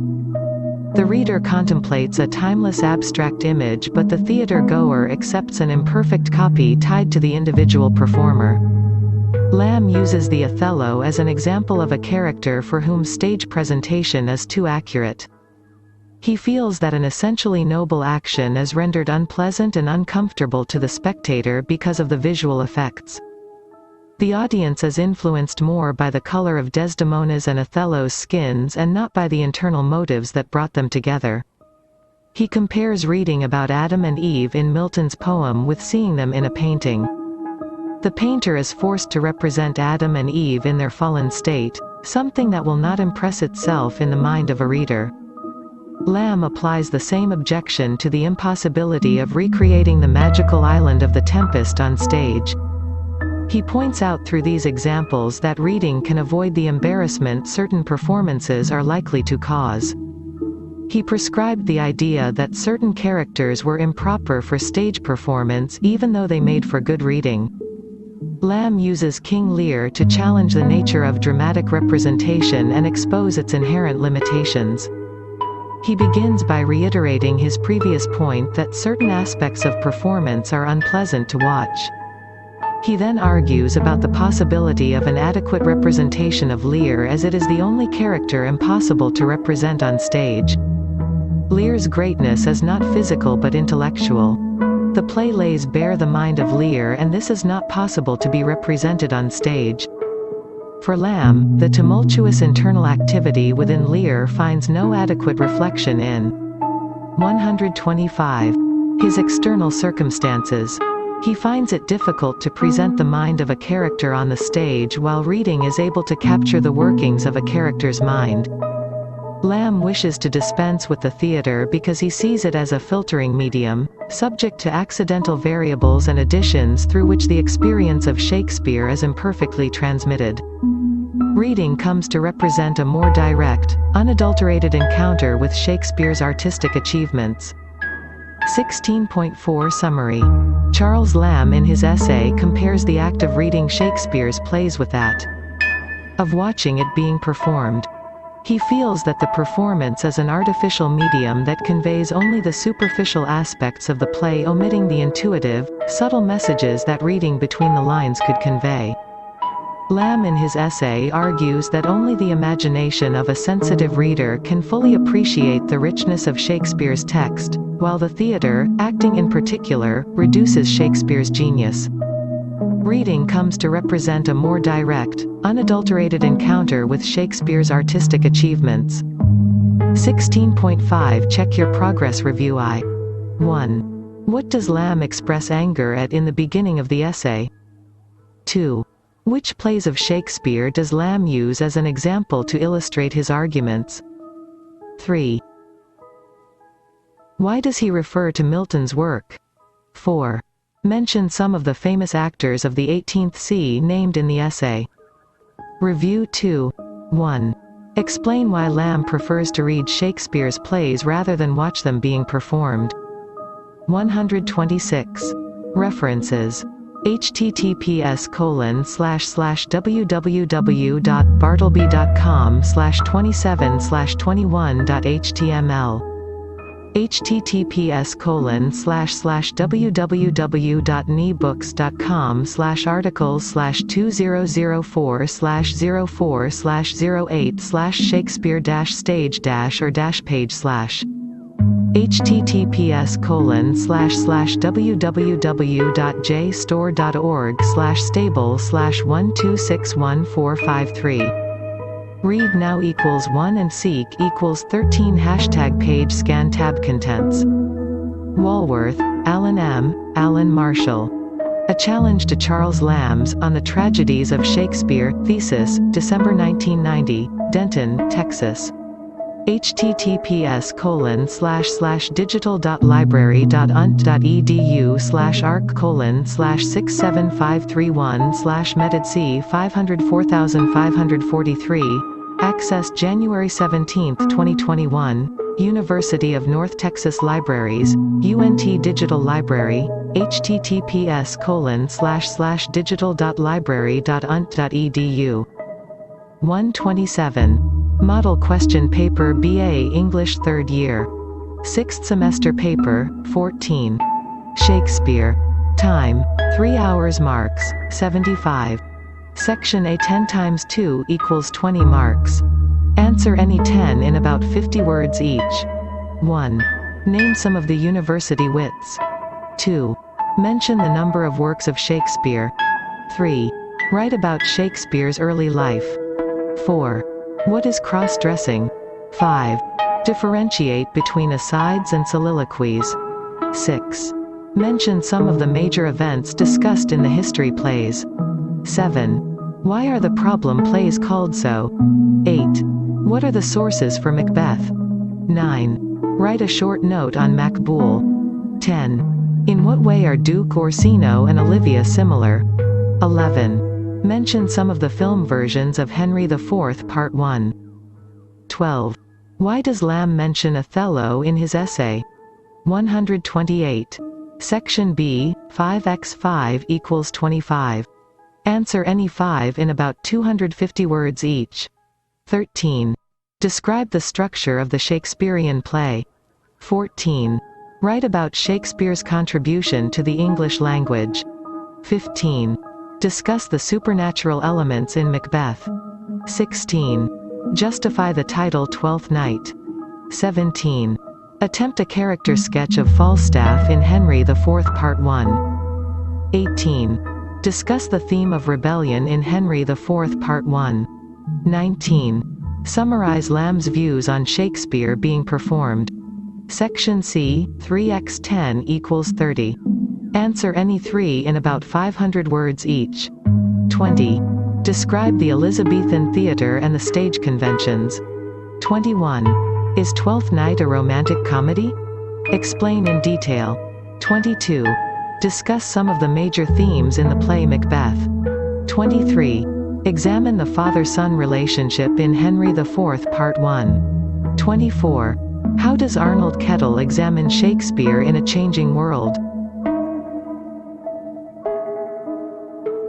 The reader contemplates a timeless abstract image but the theatergoer accepts an imperfect copy tied to the individual performer. Lamb uses the Othello as an example of a character for whom stage presentation is too accurate. He feels that an essentially noble action is rendered unpleasant and uncomfortable to the spectator because of the visual effects. The audience is influenced more by the color of Desdemona's and Othello's skins and not by the internal motives that brought them together. He compares reading about Adam and Eve in Milton's poem with seeing them in a painting. The painter is forced to represent Adam and Eve in their fallen state, something that will not impress itself in the mind of a reader. Lamb applies the same objection to the impossibility of recreating the magical island of the Tempest on stage. He points out through these examples that reading can avoid the embarrassment certain performances are likely to cause. He prescribed the idea that certain characters were improper for stage performance even though they made for good reading. Lamb uses King Lear to challenge the nature of dramatic representation and expose its inherent limitations. He begins by reiterating his previous point that certain aspects of performance are unpleasant to watch. He then argues about the possibility of an adequate representation of Lear as it is the only character impossible to represent on stage. Lear's greatness is not physical but intellectual. The play lays bare the mind of Lear and this is not possible to be represented on stage. For Lamb, the tumultuous internal activity within Lear finds no adequate reflection in 125. His external circumstances. He finds it difficult to present the mind of a character on the stage while reading is able to capture the workings of a character's mind. Lamb wishes to dispense with the theater because he sees it as a filtering medium, subject to accidental variables and additions through which the experience of Shakespeare is imperfectly transmitted. Reading comes to represent a more direct, unadulterated encounter with Shakespeare's artistic achievements. 16.4 Summary. Charles Lamb in his essay compares the act of reading Shakespeare's plays with that of watching it being performed. He feels that the performance is an artificial medium that conveys only the superficial aspects of the play, omitting the intuitive, subtle messages that reading between the lines could convey. Lamb in his essay argues that only the imagination of a sensitive reader can fully appreciate the richness of Shakespeare's text, while the theater, acting in particular, reduces Shakespeare's genius. Reading comes to represent a more direct, unadulterated encounter with Shakespeare's artistic achievements. 16.5 Check your progress review. 1. What does Lamb express anger at in the beginning of the essay? 2. Which plays of Shakespeare does Lamb use as an example to illustrate his arguments? 3. Why does he refer to Milton's work? 4. Mention some of the famous actors of the 18th C named in the essay. Review 2. 1. Explain why Lamb prefers to read Shakespeare's plays rather than watch them being performed. 126. References. https://www.bartleby.com/27/21.html https://www.nebooks.com/articles/2004/08/Shakespeare-stage- https://www.jstore.org/stable/1261453 Read now equals 1 and seek equals 13 hashtag page scan tab contents. Walworth, Alan M., Alan Marshall. A Challenge to Charles Lamb's On the Tragedies of Shakespeare, Thesis, December 1990, Denton, Texas. https://digital.library.unt.edu/arc:/67531/medidc 504,543 Access January 17, 2021 University of North Texas Libraries, UNT Digital Library, https://digital.library.unt.edu 127. Model Question Paper BA English 3rd Year. 6th Semester Paper, 14. Shakespeare. Time, 3 hours marks, 75. Section A 10 times 2 equals 20 marks. Answer any 10 in about 50 words each. 1. Name some of the university wits. 2. Mention the number of works of Shakespeare. 3. Write about Shakespeare's early life. 4. What is cross-dressing? 5. Differentiate between asides and soliloquies. 6. Mention some of the major events discussed in the history plays. 7. Why are the problem plays called so? 8. What are the sources for Macbeth? 9. Write a short note on Macbeth. 10. In what way are Duke Orsino and Olivia similar? 11. Mention some of the film versions of Henry IV Part 1. 12. Why does Lamb mention Othello in his essay? 128. Section B, 5x5 equals 25. Answer any 5 in about 250 words each. 13. Describe the structure of the Shakespearean play. 14. Write about Shakespeare's contribution to the English language. 15. Discuss the supernatural elements in Macbeth. 16. Justify the title Twelfth Night. 17. Attempt a character sketch of Falstaff in Henry IV Part 1. 18. Discuss the theme of rebellion in Henry IV Part 1. 19. Summarize Lamb's views on Shakespeare being performed. Section C, 3x10 equals 30. Answer any 3 in about 500 words each. 20. Describe the Elizabethan theatre and the stage conventions. 21. Is Twelfth Night a romantic comedy? Explain in detail. 22. Discuss some of the major themes in the play Macbeth. 23. Examine the father-son relationship in Henry IV Part 1. 24. How does Arnold Kettle examine Shakespeare in a changing world?